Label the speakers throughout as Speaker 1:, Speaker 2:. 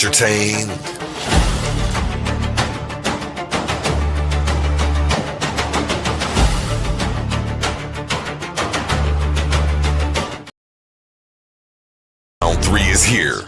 Speaker 1: Entertain. Round three is here.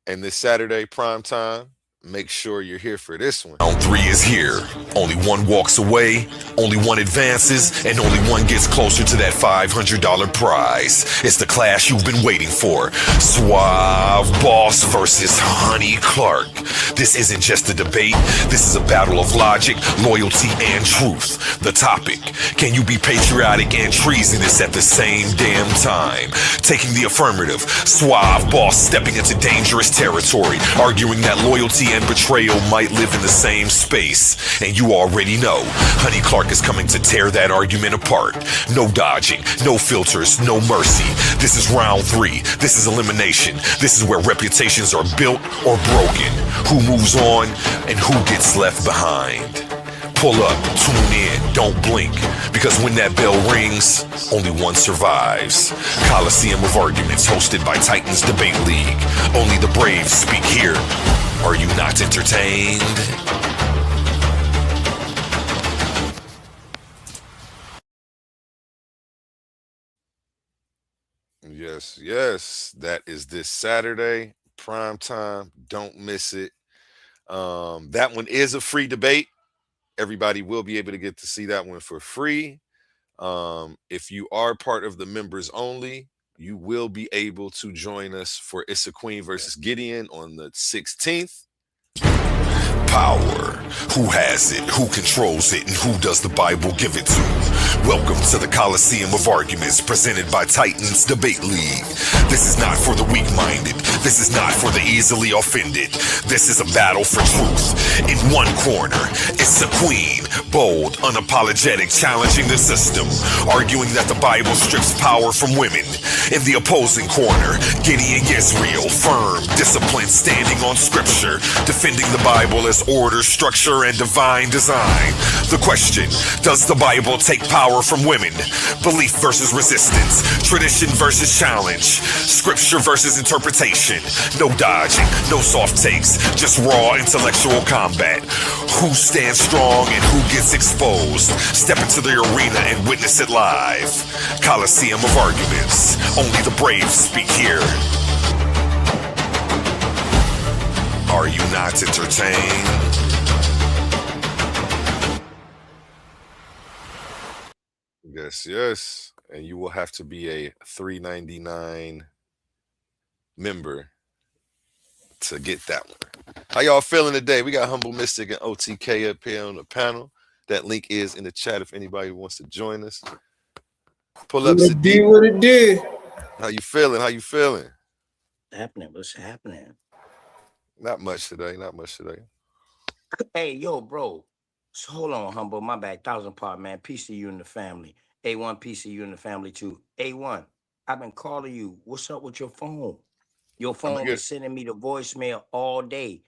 Speaker 2: And this Saturday prime time, make sure you're here for this one.
Speaker 1: Round three is here. Only one walks away, only one advances, and only one gets closer to that $500 prize. It's the clash you've been waiting for. Suave Boss versus Honey Clark. This isn't just a debate. This is a battle of logic, loyalty, and truth. The topic: can you be patriotic and treasonous at the same damn time? Taking the affirmative, Suave Boss stepping into dangerous territory, arguing that loyalty and betrayal might live in the same space. And you already know, Honey Clark is coming to tear that argument apart. No dodging, no filters, no mercy. This is round three. This is elimination. This is where reputations are built or broken. Who moves on and who gets left behind. Pull up, tune in, don't blink, because when that bell rings, only one survives. Coliseum of Arguments, hosted by Titans Debate League. Only the brave speak here. Are you not entertained?
Speaker 2: Yes. That is this Saturday, prime time. Don't miss it. That one is a free debate. Everybody will be able to get to see that one for free. If you are part of the members only, you will be able to join us for Issa Queen versus Gideon on the 16th.
Speaker 1: Power. Who has it? Who controls it? And who does the Bible give it to? Welcome to the Coliseum of Arguments, presented by Titans Debate League. This is not for the weak-minded. This is not for the easily offended. This is a battle for truth. In one corner, it's a queen, bold, unapologetic, challenging the system, arguing that the Bible strips power from women. In the opposing corner, Gideon Yisrael, firm, disciplined, standing on scripture, defending the Bible as order, structure, and divine design. The question: does the Bible take power from women? Belief versus resistance, tradition versus challenge, scripture versus interpretation. No dodging, no soft takes, just raw intellectual combat. Who stands strong and who gets exposed? Step into the arena and witness it live. Coliseum of Arguments. Only the brave speak here. Are you not entertained?
Speaker 2: Yes. And you will have to be a $3.99 member to get that one. How y'all feeling today? We got Humble Mystic and OTK up here on the panel. That link is in the chat if anybody wants to join us. Pull up, Sadiq.
Speaker 3: What it do?
Speaker 2: How you feeling?
Speaker 3: What's happening?
Speaker 2: Not much today.
Speaker 3: Hey, yo, bro. So hold on, Humble. My bad. 1,000 part, man. Peace to you and the family. A1, peace to you and the family, too. A1, I've been calling you. What's up with your phone? Your phone is sending me the voicemail all day.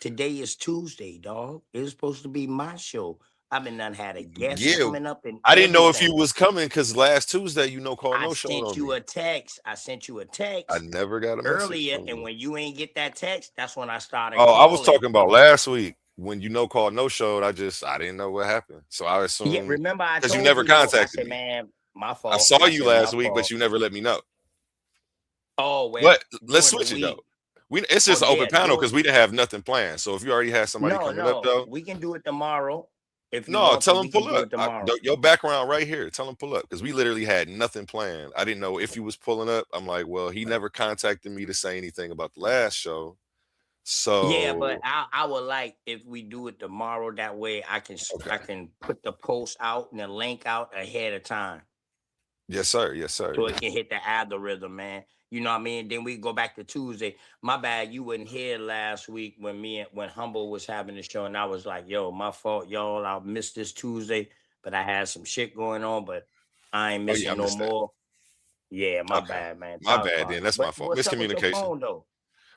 Speaker 3: Today is Tuesday, dog. It's supposed to be my show. I've been had a guest coming up. And
Speaker 2: I didn't know if you was coming because last Tuesday, call no show.
Speaker 3: I sent you a text.
Speaker 2: I never got a message
Speaker 3: earlier, and when you ain't get that text, that's when I started.
Speaker 2: I was talking about last week when call no show. I didn't know what happened, so I assumed.
Speaker 3: Yeah, remember
Speaker 2: because you never contacted me.
Speaker 3: Man, my fault.
Speaker 2: I saw you last week, but you never let me know.
Speaker 3: Oh, well,
Speaker 2: but let's switch it though. It's just an open panel because we didn't have nothing planned. So if you already had somebody coming up though,
Speaker 3: we can do it tomorrow.
Speaker 2: Tell them pull up. Your background right here. Tell them pull up because we literally had nothing planned. I didn't know if you was pulling up. I'm like, well, he never contacted me to say anything about the last show. So
Speaker 3: yeah, but I would like if we do it tomorrow. That way I can put the post out and the link out ahead of time.
Speaker 2: Yes, sir.
Speaker 3: So it can hit the algorithm, man. You know what I mean? Then we go back to Tuesday. My bad, you wasn't here last week when Humble was having the show, and I was like, yo, my fault, y'all. I missed this Tuesday, but I had some shit going on, but I ain't missing no more. Yeah, my bad, man.
Speaker 2: My bad, then. That's my fault. Miscommunication. Phone, though?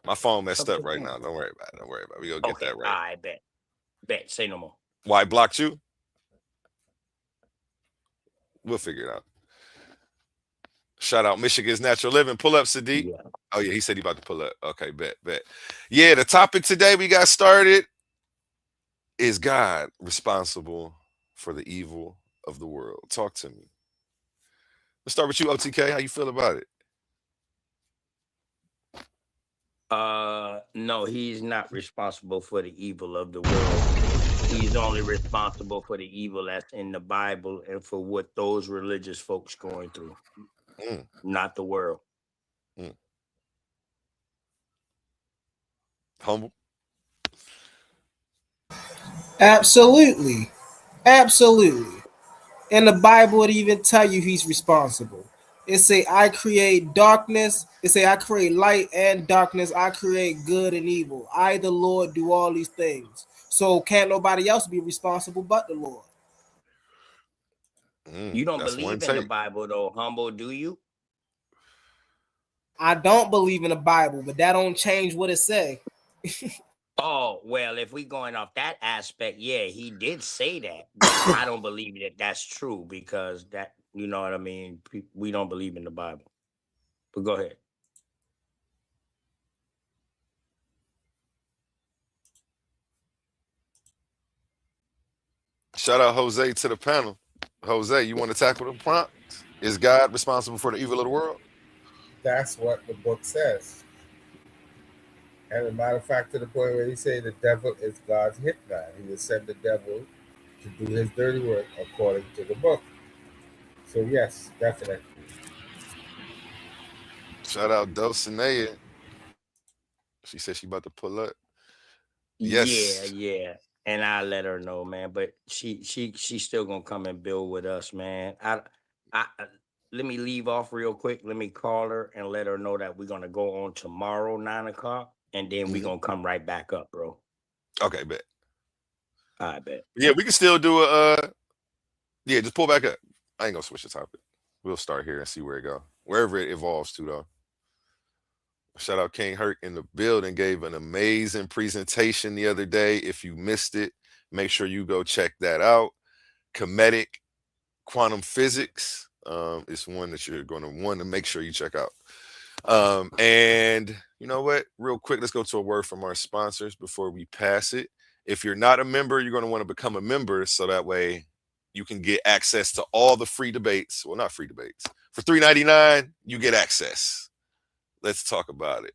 Speaker 2: My phone messed up right now. Don't worry about it. We gonna get that right.
Speaker 3: All right, bet. Say no more.
Speaker 2: Why I blocked you? We'll figure it out. Shout out Michigan's Natural Living. Pull up, Sadiq.
Speaker 3: Yeah.
Speaker 2: Oh yeah, he said he about to pull up. Okay, bet. Yeah, the topic today we got started is God responsible for the evil of the world? Talk to me. Let's start with you, OTK. How you feel about it?
Speaker 3: No, he's not responsible for the evil of the world. He's only responsible for the evil that's in the Bible and for what those religious folks going through,
Speaker 2: Mm,
Speaker 3: not the world.
Speaker 2: humble.
Speaker 4: Absolutely. Absolutely. In the Bible, it even tell you he's responsible. It say, I create darkness. It say, I create light and darkness. I create good and evil. I, the Lord, do all these things. So can't nobody else be responsible but the Lord.
Speaker 3: You don't
Speaker 2: That's one
Speaker 3: believe in the
Speaker 2: take.
Speaker 3: Bible though, humble, do you?
Speaker 4: I don't believe in the Bible, but that don't change what it say.
Speaker 3: Oh, well, if we going off that aspect, yeah, he did say that, but I don't believe that that's true because that, you know what I mean? We don't believe in the Bible. But go ahead.
Speaker 2: Shout out Jose to the panel. Jose, you want to tackle the prompt? Is God responsible for the evil of the world?
Speaker 5: That's what the book says. And as a matter of fact, to the point where he say the devil is God's hitman. He will send the devil to do his dirty work according to the book. So yes, definitely.
Speaker 2: Shout out Dulcinea. She said she about to pull up. Yes.
Speaker 3: Yeah. And I let her know, man. But she's still gonna come and build with us, man. I let me leave off real quick. Let me call her and let her know that we're gonna go on tomorrow, 9 o'clock, and then we're gonna come right back up, bro.
Speaker 2: Okay, bet.
Speaker 3: I bet.
Speaker 2: Yeah, we can still do yeah, just pull back up. I ain't gonna switch the topic. We'll start here and see where it go. Wherever it evolves to though. Shout out King Herc in the building, gave an amazing presentation the other day. If you missed it, make sure you go check that out. Comedic quantum physics is one that you're going to want to make sure you check out. And you know what? Real quick, let's go to a word from our sponsors before we pass it. If you're not a member, you're going to want to become a member so that way you can get access to all the free debates. Well, not free debates. For $3.99, you get access. Let's talk about it.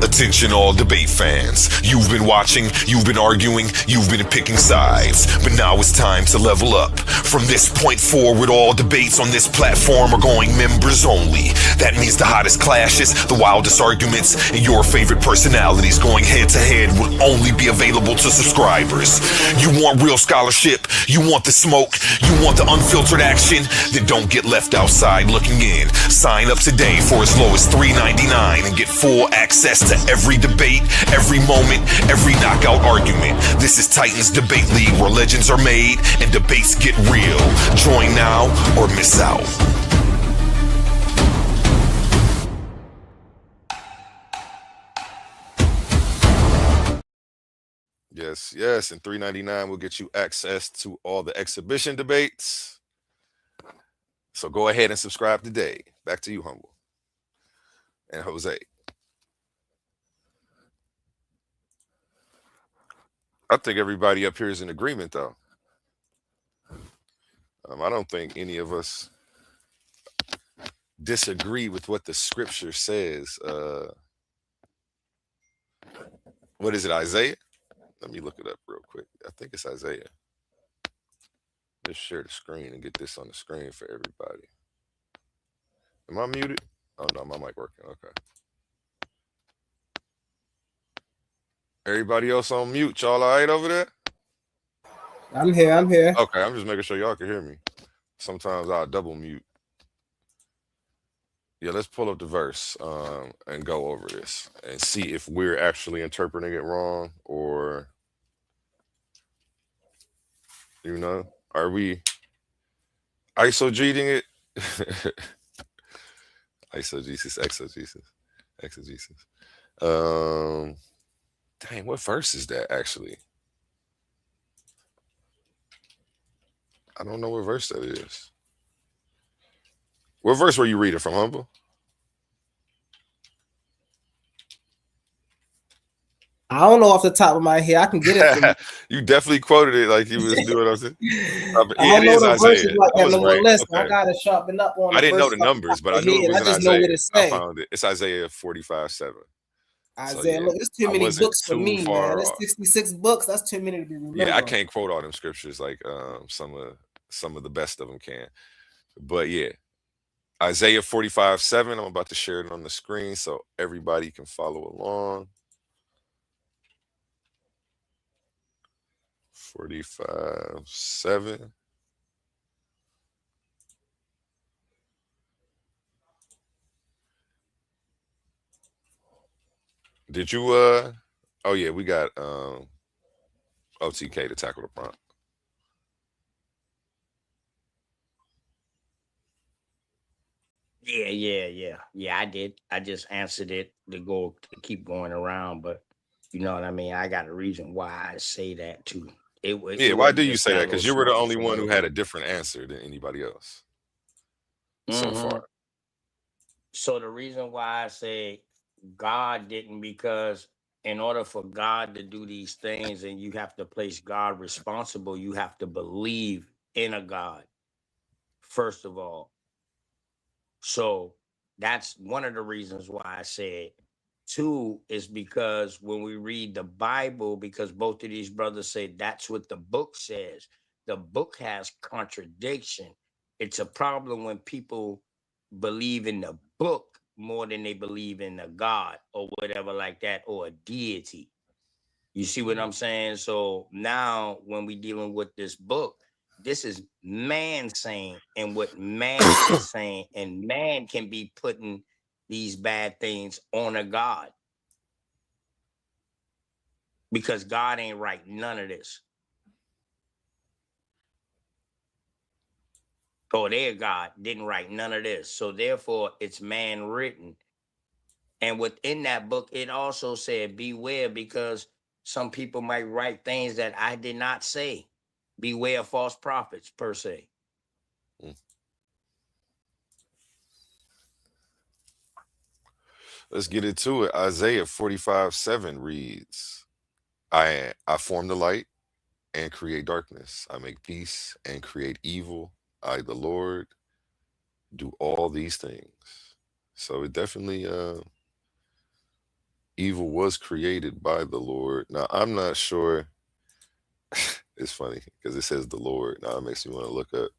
Speaker 1: Attention all debate fans. You've been watching, you've been arguing, you've been picking sides. But now it's time to level up. From this point forward, all debates on this platform are going members only. That means the hottest clashes, the wildest arguments, and your favorite personalities going head to head will only be available to subscribers. You want real scholarship, you want the smoke, you want the unfiltered action, then don't get left outside looking in. Sign up today for as low as $3.99 and get full access to every debate, every moment, every knockout argument. This is Titans Debate League, where legends are made and debates get real. Join now or miss out.
Speaker 2: Yes, and $3.99 will get you access to all the exhibition debates. So go ahead and subscribe today. Back to you, Humble and Jose. I think everybody up here is in agreement, though. I don't think any of us disagree with what the scripture says. What is it, Isaiah? Let me look it up real quick. I think it's Isaiah. Let's share the screen and get this on the screen for everybody. Am I muted? Oh, no, my mic working. Okay. Everybody else on mute. Y'all all right over there?
Speaker 4: I'm here.
Speaker 2: Okay, I'm just making sure y'all can hear me. Sometimes I'll double mute. Yeah, let's pull up the verse and go over this and see if we're actually interpreting it wrong or, you know, are we eisegeting it? Eisegesis, exegesis. Dang, what verse is that actually? I don't know what verse that is. What verse were you reading from, Humble?
Speaker 4: I don't know off the top of my head. I can get it from you.
Speaker 2: You definitely quoted it like you was doing. I said,
Speaker 4: I
Speaker 2: yeah,
Speaker 4: don't
Speaker 2: it
Speaker 4: know
Speaker 2: is
Speaker 4: the verses
Speaker 2: Isaiah.
Speaker 4: like
Speaker 2: I
Speaker 4: that
Speaker 2: was
Speaker 4: no more.
Speaker 2: right.
Speaker 4: Listen, I
Speaker 2: Okay.
Speaker 4: gotta sharpen up on
Speaker 2: I
Speaker 4: the
Speaker 2: didn't know
Speaker 4: verses
Speaker 2: the
Speaker 4: off the top
Speaker 2: numbers,
Speaker 4: of
Speaker 2: but
Speaker 4: my
Speaker 2: I knew it
Speaker 4: head.
Speaker 2: was
Speaker 4: I
Speaker 2: in
Speaker 4: just know what
Speaker 2: Isaiah.
Speaker 4: it
Speaker 2: I
Speaker 4: say.
Speaker 2: found it. It's Isaiah 45:7. So
Speaker 4: Isaiah,
Speaker 2: yeah,
Speaker 4: look, it's too
Speaker 2: I
Speaker 4: many
Speaker 2: wasn't
Speaker 4: books for
Speaker 2: too
Speaker 4: me, man.
Speaker 2: far
Speaker 4: It's
Speaker 2: off.
Speaker 4: 66 books. That's too many to be
Speaker 2: Yeah, I
Speaker 4: remembering.
Speaker 2: can't quote all them scriptures like some of the best of them can. But yeah, Isaiah 45:7. I'm about to share it on the screen so everybody can follow along. 45:7. Did you oh yeah, we got OTK to tackle the prompt.
Speaker 3: Yeah. I did. I just answered it to keep going around, but you know what I mean. I got a reason why I say that too.
Speaker 2: Yeah,
Speaker 3: It
Speaker 2: why
Speaker 3: wasn't
Speaker 2: do you
Speaker 3: just
Speaker 2: say that?
Speaker 3: that
Speaker 2: Because
Speaker 3: little
Speaker 2: you were the
Speaker 3: small
Speaker 2: only one who
Speaker 3: word.
Speaker 2: had a different answer than anybody else so
Speaker 3: Mhm.
Speaker 2: far.
Speaker 3: So the reason why I say God didn't, because in order for God to do these things, and you have to place God responsible, you have to believe in a God, first of all. So that's one of the reasons why I said. Two is because when we read the Bible, because both of these brothers say that's what the book says, the book has contradiction. It's a problem when people believe in the book more than they believe in a God or whatever like that, or a deity. You see what I'm saying? So now when we dealing with this book, this is man saying, and what man is saying, and man can be putting these bad things on a God, because God ain't write none of this. Or their God didn't write none of this. So therefore it's man written. And within that book, it also said, beware, because some people might write things that I did not say. Beware of false prophets, per se.
Speaker 2: Let's get into it. Isaiah 45:7 reads, I form the light and create darkness. I make peace and create evil. I, the Lord, do all these things. So it definitely evil was created by the Lord. Now I'm not sure. It's funny because it says the Lord. Now it makes me want to look up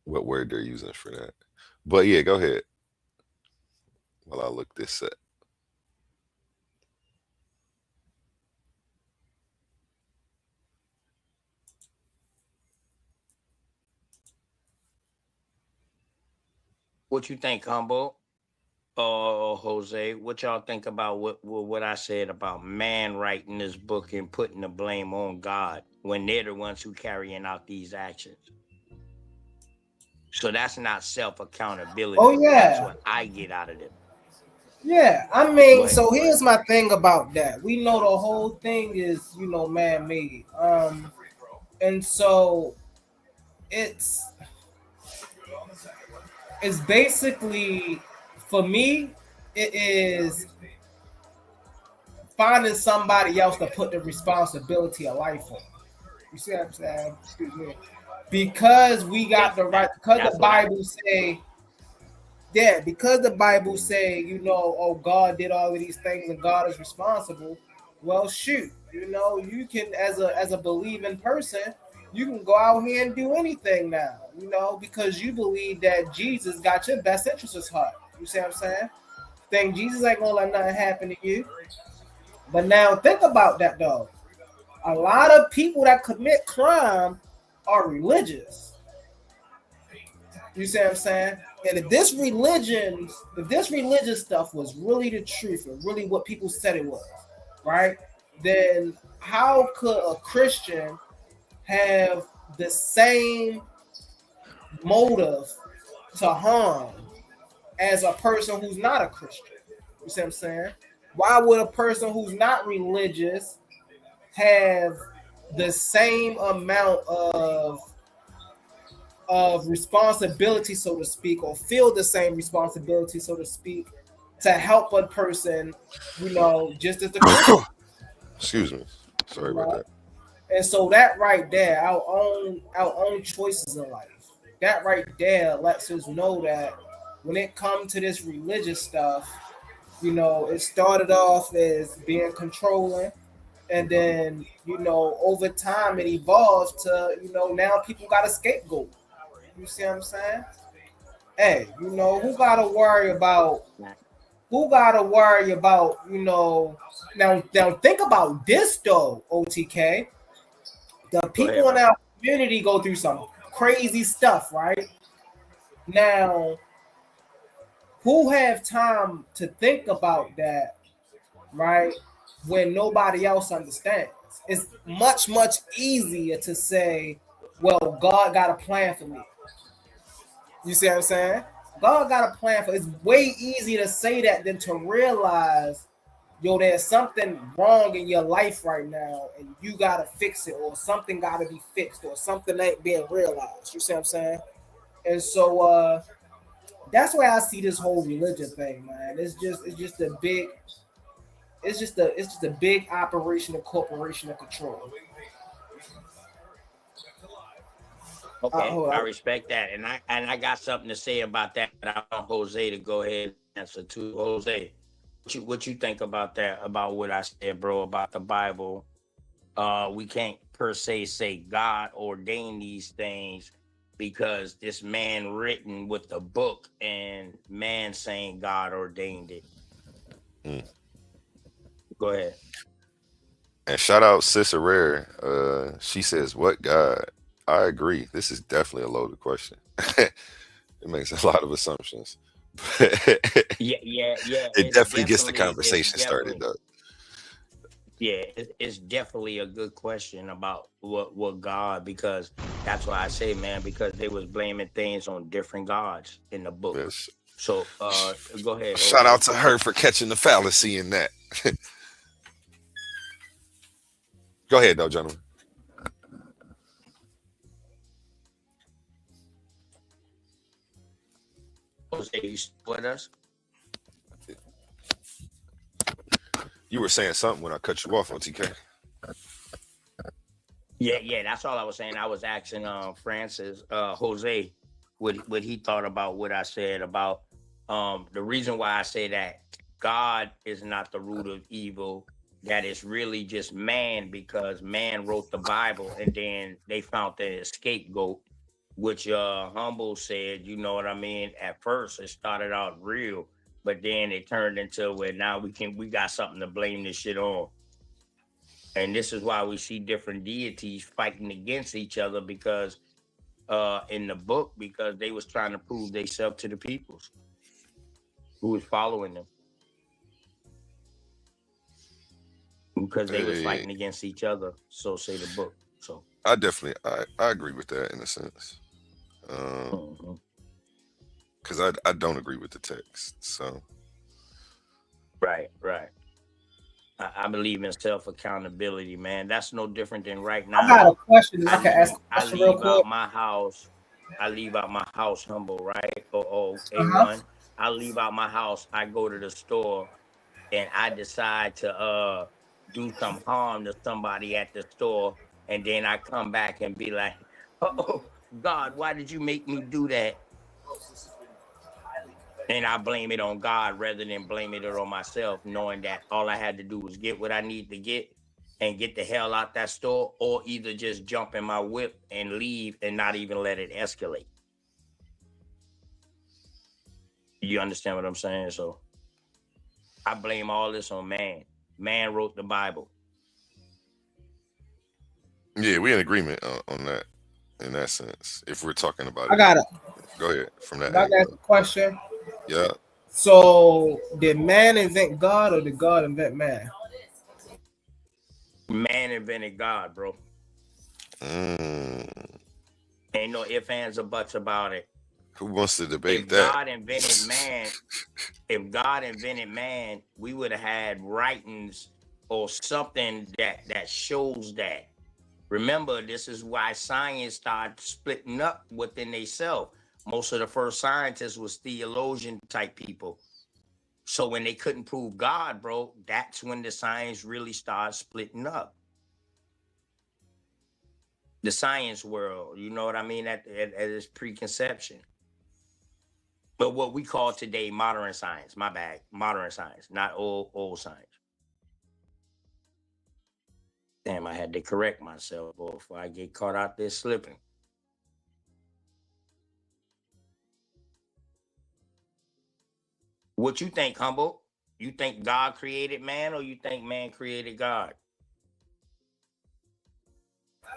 Speaker 2: what word they're using for that. But yeah, go ahead while I look this up.
Speaker 3: What you think, Humble? Jose, what y'all think about what I said about man writing this book and putting the blame on God when they're the ones who carrying out these actions? So that's not self accountability.
Speaker 4: Oh, yeah.
Speaker 3: That's what I get out of it.
Speaker 4: Yeah, I
Speaker 3: Go
Speaker 4: mean,
Speaker 3: ahead,
Speaker 4: so
Speaker 3: go
Speaker 4: here's
Speaker 3: ahead.
Speaker 4: my thing about that. We know the whole thing is, man-made. And so it's basically, for me, it is finding somebody else to put the responsibility of life on. You see what I'm saying? Excuse me. Because we got the right, because
Speaker 3: That's
Speaker 4: the
Speaker 3: what I
Speaker 4: Bible say, yeah, because the Bible say, oh, God did all of these things and God is responsible. Well, shoot, you can, as a believing person, you can go out here and do anything now, because you believe that Jesus got your best interests at heart. You see what I'm saying? Think Jesus ain't gonna let nothing happen to you. But now think about that though. A lot of people that commit crime are religious. You see what I'm saying? And if this religious stuff was really the truth and really what people said it was, right? Then how could a Christian have the same motive to harm as a person who's not a Christian? You see what I'm saying? Why would a person who's not religious have the same amount of of responsibility, so to speak, or feel the same responsibility, so to speak, to help a person, just as the Christian,
Speaker 2: Excuse me. Sorry about
Speaker 4: right?
Speaker 2: that.
Speaker 4: And so that right there, our own choices in life, that right there lets us know that when it comes to this religious stuff, it started off as being controlling, and then over time it evolved to now people got a scapegoat. You see what I'm saying? Hey, who gotta worry about now think about this though, OTK. The
Speaker 3: Go ahead,
Speaker 4: people in
Speaker 3: bro.
Speaker 4: our community go through some crazy stuff, right? Now, who have time to think about that, right? When nobody else understands. It's much, much easier to say, well, God got a plan for me. You see what I'm saying? God got a plan for. It's way easier to say that than to realize, there's something wrong in your life right now, and you gotta fix it, or something gotta be fixed, or something ain't being realized. You see what I'm saying? And so that's why I see this whole religion thing, man. It's just a big operation of corporation of control.
Speaker 3: Okay,
Speaker 4: Hold
Speaker 3: I
Speaker 4: on.
Speaker 3: respect that, and I got something to say about that. But I want Jose to go ahead and answer too. Jose, what you think about that? About what I said, bro, about the Bible? We can't per se say God ordained these things because this man written with the book and man saying God ordained it.
Speaker 2: Mm.
Speaker 3: Go ahead.
Speaker 2: And shout out Cicerere. She says, "What God?" I agree. This is definitely a loaded question. It makes a lot of assumptions. It
Speaker 3: Yeah, yeah, yeah.
Speaker 2: definitely gets the conversation started, though.
Speaker 3: It's definitely a good question about what God, because that's why I say, man, because they was blaming things on different gods in the book.
Speaker 2: Yes.
Speaker 3: So go ahead,
Speaker 2: Shout out
Speaker 3: Jose.
Speaker 2: to her for catching the fallacy in that. Go ahead, though, gentlemen.
Speaker 3: Jose, you still with us?
Speaker 2: You were saying something when I cut you off, OTK.
Speaker 3: Yeah, that's all I was saying. I was asking Francis, Jose, what he thought about what I said about the reason why I say that God is not the root of evil, that it's really just man, because man wrote the Bible and then they found the scapegoat, which Humble said, you know what I mean? At first it started out real, but then it turned into where now we got something to blame this shit on. And this is why we see different deities fighting against each other, because in the book, because they was trying to prove themselves to the peoples who was following them, because they was
Speaker 2: Hey,
Speaker 3: fighting against each other, so say the book. So
Speaker 2: I definitely I agree with that in a sense.
Speaker 3: mhm.
Speaker 2: Because I don't agree with the text. So
Speaker 3: Right. I believe in self accountability, man. That's no different than right
Speaker 4: I got
Speaker 3: now.
Speaker 4: a question.
Speaker 3: I
Speaker 4: I can ask
Speaker 3: leave
Speaker 4: a
Speaker 3: I
Speaker 4: question real
Speaker 3: leave out
Speaker 4: quick.
Speaker 3: my house. I leave out my house humble, right?
Speaker 4: Uh huh.
Speaker 3: A1. I leave out my house. I go to the store and I decide to do some harm to somebody at the store, and then I come back and be like, "Oh God, why did you make me do that?" And I blame it on God rather than blaming it on myself, knowing that all I had to do was get what I need to get and get the hell out that store, or either just jump in my whip and leave and not even let it escalate. You understand what I'm saying? So I blame all this on man. Man wrote the Bible.
Speaker 2: yeah, we in agreement on that in that sense. If we're talking about
Speaker 4: I
Speaker 2: it,
Speaker 4: got it.
Speaker 2: go ahead from that
Speaker 4: I
Speaker 2: angle
Speaker 4: got a
Speaker 2: though.
Speaker 4: question.
Speaker 2: Yeah.
Speaker 4: So, did man invent God or did God invent man?
Speaker 3: Man invented God, bro.
Speaker 2: Mm.
Speaker 3: Ain't no ifs, ands, or buts about it.
Speaker 2: Who wants to debate
Speaker 3: If
Speaker 2: that?
Speaker 3: God invented man, if God invented man, we would have had writings or something that shows that. Remember, this is why science started splitting up within themselves. Most of the first scientists was theologian type people. So when they couldn't prove God, bro, that's when the science really started splitting up. The science world, you know what I mean, at its preconception. But what we call today modern science, my bad, modern science, not old science. Damn, I had to correct myself before I get caught out there slipping. What you think, Humble? You think God created man, or you think man created God?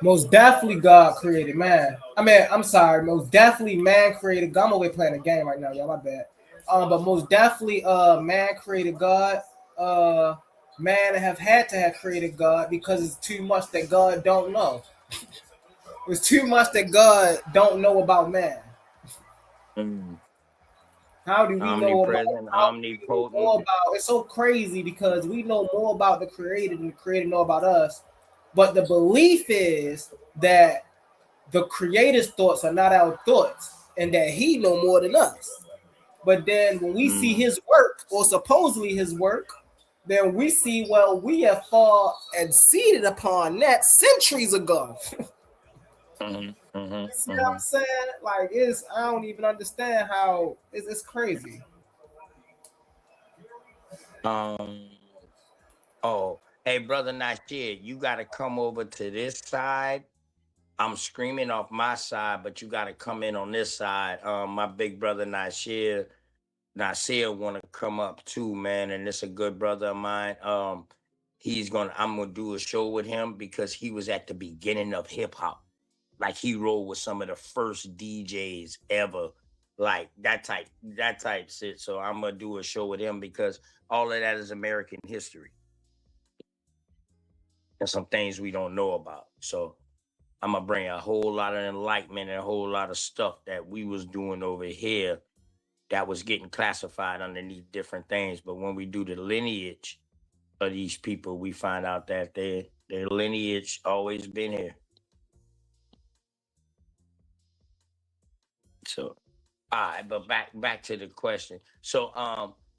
Speaker 4: Most definitely God created man. I mean, I'm sorry, most definitely man created God. I'm away playing a game right now, y'all. My bad. But most definitely, man created God. Man have had to have created God because it's too much that God don't know. It's too much that God don't know about man.
Speaker 3: Mm.
Speaker 4: How do we know about?
Speaker 3: Omnipresent,
Speaker 4: How do we know more
Speaker 3: omnipotent.
Speaker 4: about? It's so crazy because we know more about the Creator than the Creator know about us. But the belief is that the Creator's thoughts are not our thoughts, and that He know more than us. But then when we see His work, or supposedly His work, then we see, well, we have far exceeded upon that centuries ago.
Speaker 3: Mm-hmm,
Speaker 4: See
Speaker 3: mm-hmm,
Speaker 4: what I'm
Speaker 3: mm-hmm.
Speaker 4: saying? Like, I don't even understand how it's crazy.
Speaker 3: Oh, hey, brother Nasir, you got to come over to this side. I'm screaming off my side, but you got to come in on this side. My big brother Nasir want to come up too, man, and this a good brother of mine. I'm gonna do a show with him because he was at the beginning of hip hop. Like he rolled with some of the first DJs ever, like that type shit. So I'm gonna do a show with him because all of that is American history and some things we don't know about. So I'm gonna bring a whole lot of enlightenment and a whole lot of stuff that we was doing over here that was getting classified underneath different things. But when we do the lineage of these people, we find out that their lineage always been here. So, all right, but back to the question. So,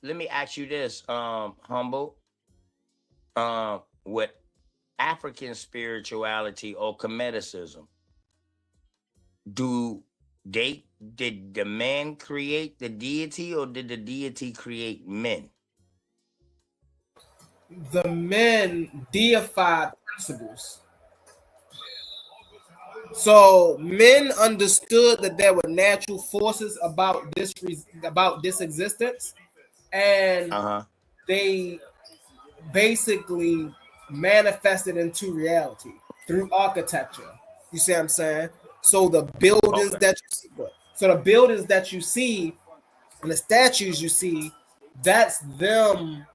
Speaker 3: let me ask you this, Humble. With African spirituality or Cometicism, did the man create the deity, or did the deity create men?
Speaker 4: The men deified principles. So men understood that there were natural forces about this existence, and
Speaker 3: Uh-huh.
Speaker 4: they basically manifested into reality through architecture. You see what I'm saying? So the buildings
Speaker 3: Okay.
Speaker 4: that you see, so the buildings that you see and the statues you see, that's them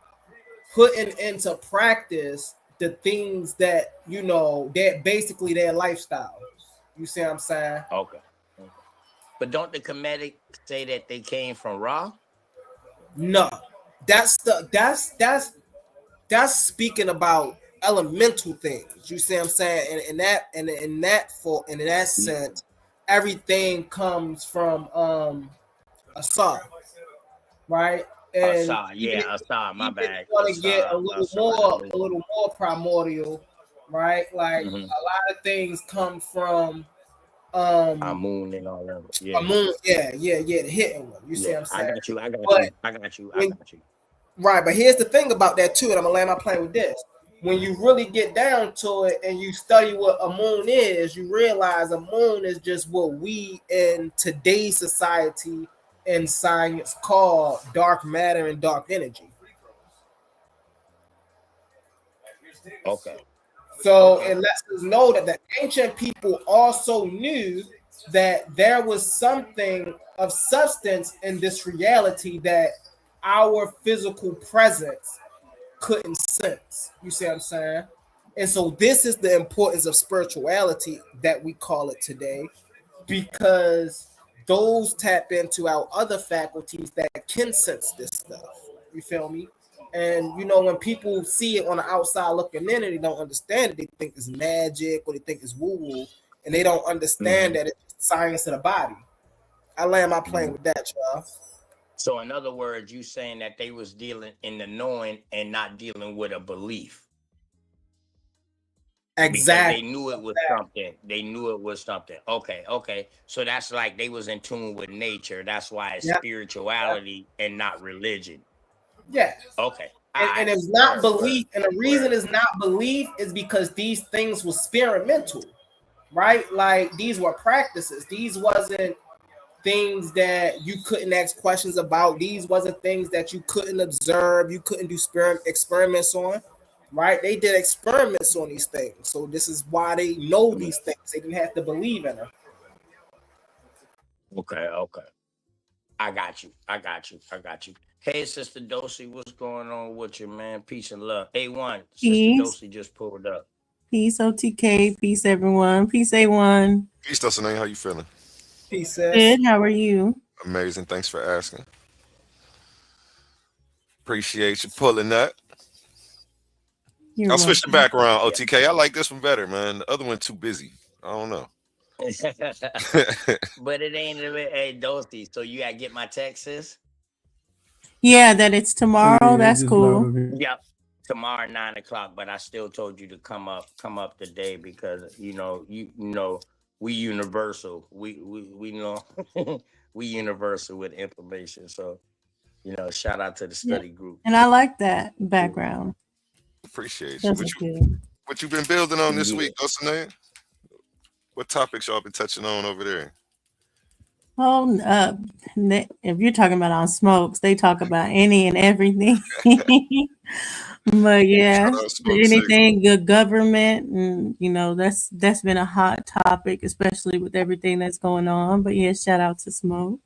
Speaker 4: putting into practice the things that that basically their lifestyle. You see what I'm saying?
Speaker 3: Okay. Okay. But don't the Kemetic say that they came from Ra?
Speaker 4: No, that's speaking about elemental things. You see what I'm saying? And in that sense, everything comes from Asar, right? And
Speaker 3: Asa, yeah, Asa, my
Speaker 4: even
Speaker 3: bad.
Speaker 4: want to get
Speaker 3: Asa, Asa.
Speaker 4: a little more primordial, right? Like
Speaker 3: Mm-hmm.
Speaker 4: a lot of things come from um
Speaker 3: Amun and all that.
Speaker 4: a
Speaker 3: Yeah.
Speaker 4: moon. Yeah, the hitting one. You see
Speaker 3: Yeah.
Speaker 4: what I'm
Speaker 3: I
Speaker 4: saying?
Speaker 3: got you. I got
Speaker 4: But
Speaker 3: you. I got you. I
Speaker 4: when
Speaker 3: got you.
Speaker 4: right, but here's the thing about that too, and I'm gonna land my plane with this. When you really get down to it and you study what a moon is, you realize a moon is just what we in today's society and science call dark matter and dark energy.
Speaker 3: Okay.
Speaker 4: So
Speaker 3: Okay.
Speaker 4: it lets us know that the ancient people also knew that there was something of substance in this reality that our physical presence couldn't sense. You see what I'm saying? And so this is the importance of spirituality that we call it today, because those tap into our other faculties that can sense this stuff. You feel me? And you know, when people see it on the outside looking in and they don't understand it, they think it's magic or they think it's woo-woo, and they don't understand that it's science of the body. I land my plane with that, y'all.
Speaker 3: So in other words, you saying that they was dealing in the knowing and not dealing with a belief. Because
Speaker 4: Exactly.
Speaker 3: they knew it was something. They knew it was something. Okay. So that's like they was in tune with nature. That's why it's
Speaker 4: Yep.
Speaker 3: spirituality and not religion.
Speaker 4: Yeah.
Speaker 3: Okay.
Speaker 4: And it's not belief. And the reason it's not belief is because these things were experimental, right? Like these were practices. These wasn't things that you couldn't ask questions about. These wasn't things that you couldn't observe. You couldn't do experiments on, right? They did experiments on these things. So this is why they know these things. They didn't have to believe in them.
Speaker 3: Okay. I got you. Hey, Sister Dosey, what's going on with you, man? Peace and love. A1, Sister
Speaker 6: Peace.
Speaker 3: Dosey just pulled up.
Speaker 6: Peace, OTK. Peace, everyone. Peace, A1.
Speaker 2: Peace, Dustin. How you feeling?
Speaker 4: Peace, sis.
Speaker 6: Good. How are you?
Speaker 2: Amazing. Thanks for asking. Appreciate you pulling up.
Speaker 6: You're
Speaker 2: I'll switch the
Speaker 6: welcome.
Speaker 2: background, OTK. I like this one better, man. The other one too busy. I don't know.
Speaker 3: But it ain't a bit. Hey, Dosey, so you gotta get my text, sis?
Speaker 6: Yeah, that it's tomorrow. That's cool.
Speaker 3: Yep. Tomorrow 9 o'clock, but I still told you to come up today because you know we universal. We know we universal with information. So shout out to the study group.
Speaker 6: And I like that background.
Speaker 2: Appreciate you.
Speaker 6: That's good.
Speaker 2: What you been building on this
Speaker 3: Yeah.
Speaker 2: week, Dustin? What topics y'all been touching on over there?
Speaker 6: Oh, if you're talking about on smokes, they talk about any and everything. But yeah,
Speaker 2: Shout out Smoke
Speaker 6: anything good government, and that's been a hot topic, especially with everything that's going on. But yeah, shout out to Smoke.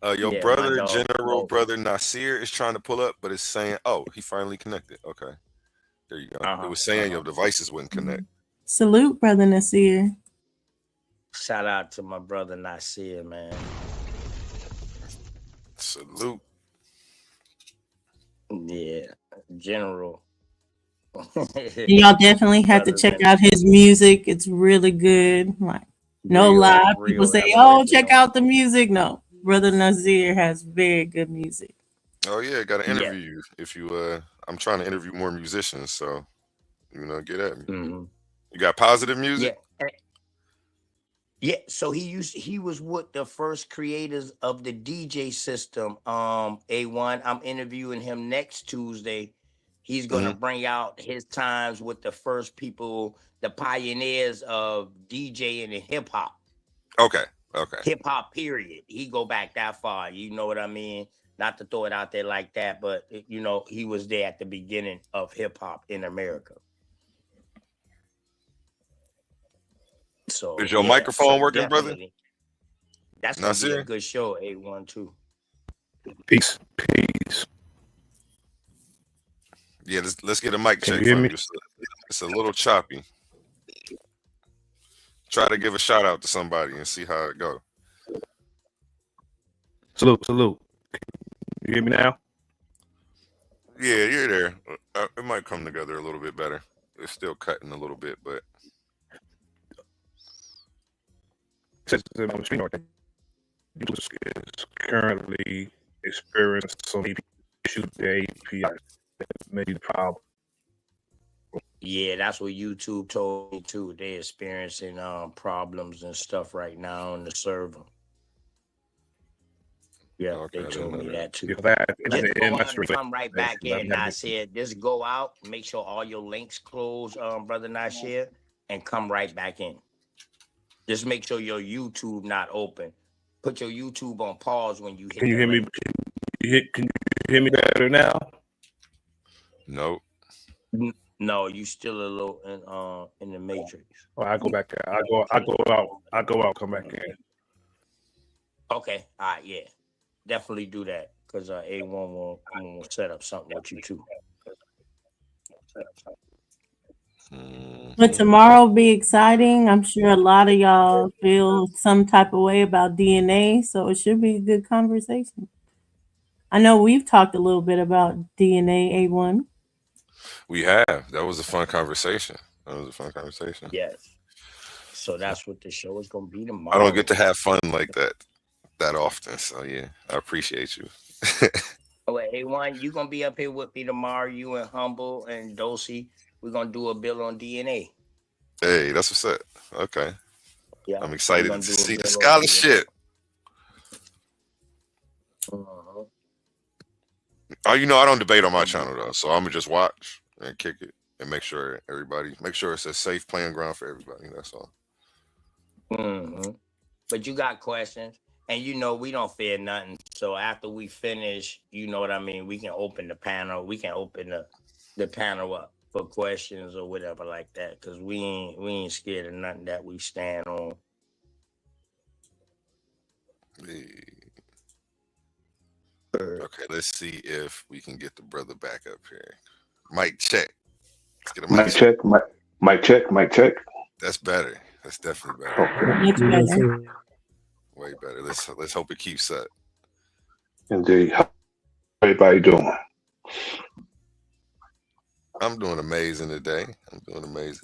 Speaker 2: Your
Speaker 3: Yeah,
Speaker 2: brother,
Speaker 3: my dog.
Speaker 2: General Brother Nasir, is trying to pull up, but it's saying, oh, he finally connected. Okay. There you go. It was saying your devices wouldn't connect.
Speaker 6: Salute, Brother Nasir.
Speaker 3: Shout out to my brother Nasir, man.
Speaker 2: Salute.
Speaker 3: Yeah, General.
Speaker 6: Y'all definitely have to
Speaker 3: Brother
Speaker 6: check
Speaker 3: man.
Speaker 6: out his music. It's really good. Like, no
Speaker 3: Real-
Speaker 6: lie.
Speaker 3: real
Speaker 6: People say, oh, check
Speaker 3: original.
Speaker 6: out the music. No, Brother Nasir has very good music.
Speaker 2: Oh yeah, got to
Speaker 3: Yeah.
Speaker 2: interview you. If you I'm trying to interview more musicians, so get at me.
Speaker 3: Mhm.
Speaker 2: You got positive music?
Speaker 3: Yeah, so he was with the first creators of the DJ system. A1. I'm interviewing him next Tuesday. He's gonna bring out his times with the first people, the pioneers of DJ and hip hop.
Speaker 2: Okay.
Speaker 3: Hip hop, period. He go back that far. You know what I mean? Not to throw it out there like that, but he was there at the beginning of hip hop in America. So
Speaker 2: Is your microphone working, brother?
Speaker 3: definitely. That's gonna be
Speaker 2: Nasir?
Speaker 3: a good show, A1 too.
Speaker 7: Peace.
Speaker 2: Yeah, let's get a mic
Speaker 7: Can
Speaker 2: check
Speaker 7: you hear
Speaker 2: from
Speaker 7: me?
Speaker 2: you. It's a little choppy. Try to give a shout out to somebody and see how it go.
Speaker 7: Salute. You hear me now?
Speaker 2: Yeah, you're there. It might come together a little bit better. It's still cutting a little bit, but
Speaker 7: Says on the screen, is currently experiencing some issues with the API that may be the problem.
Speaker 3: Yeah, that's what YouTube told me too. They're experiencing problems and stuff right now on the server. Yeah,
Speaker 2: Okay, I
Speaker 3: they
Speaker 2: didn't
Speaker 3: told
Speaker 2: know
Speaker 3: me
Speaker 2: that.
Speaker 3: that too.
Speaker 7: If that
Speaker 3: Just
Speaker 7: is
Speaker 3: go
Speaker 7: in my
Speaker 3: out and
Speaker 7: stream,
Speaker 3: come right back in.
Speaker 7: Let me-
Speaker 3: I said, just go out, make sure all your links close, Brother Nasir, and come right back in. Just make sure your YouTube not open. Put your YouTube on pause when you hit.
Speaker 7: Can you
Speaker 3: the
Speaker 7: hear me?
Speaker 3: link.
Speaker 7: Can you hear me better now?
Speaker 2: nope.
Speaker 3: No, you still a little in the matrix.
Speaker 7: Or I go back. I go out. Come back in.
Speaker 3: Okay, all right, yeah, definitely do that because A1 will set up something with you too.
Speaker 6: But tomorrow will be exciting. I'm sure a lot of y'all feel some type of way about DNA, so it should be a good conversation. I know we've talked a little bit about DNA A1.
Speaker 2: We have. That was a fun conversation. That was a fun conversation.
Speaker 3: Yes. So that's what the show is gonna be
Speaker 2: I
Speaker 3: tomorrow.
Speaker 2: don't get to have fun like that often. So yeah, I appreciate you.
Speaker 3: Oh, A1, you gonna be up here with me tomorrow. You and Humble and Dosey. We're gonna do a bill on DNA.
Speaker 2: Hey, that's what's up. Okay.
Speaker 3: Yeah.
Speaker 2: I'm
Speaker 3: We're
Speaker 2: excited
Speaker 3: gonna
Speaker 2: to
Speaker 3: do a
Speaker 2: see the
Speaker 3: bill on
Speaker 2: scholarship.
Speaker 3: DNA. Uh-huh.
Speaker 2: Oh, I don't debate on my channel though, so I'm gonna just watch and kick it and make sure it's a safe playing ground for everybody. That's all.
Speaker 3: Mm-hmm. But you got questions, and we don't fear nothing. So after we finish, you know what I mean. We can open the panel. We can open the panel up for questions or whatever like that, because we ain't scared of nothing that we stand on.
Speaker 2: Hey. Okay, let's see if we can get the brother back up here. Mic check. Let's get a
Speaker 7: Mic check. Mic check. Mic check.
Speaker 2: That's better. That's definitely better.
Speaker 7: Okay.
Speaker 6: Much better.
Speaker 2: Way better. Let's hope it keeps up.
Speaker 7: Indeed. How everybody doing?
Speaker 2: I'm doing amazing today. I'm
Speaker 7: That's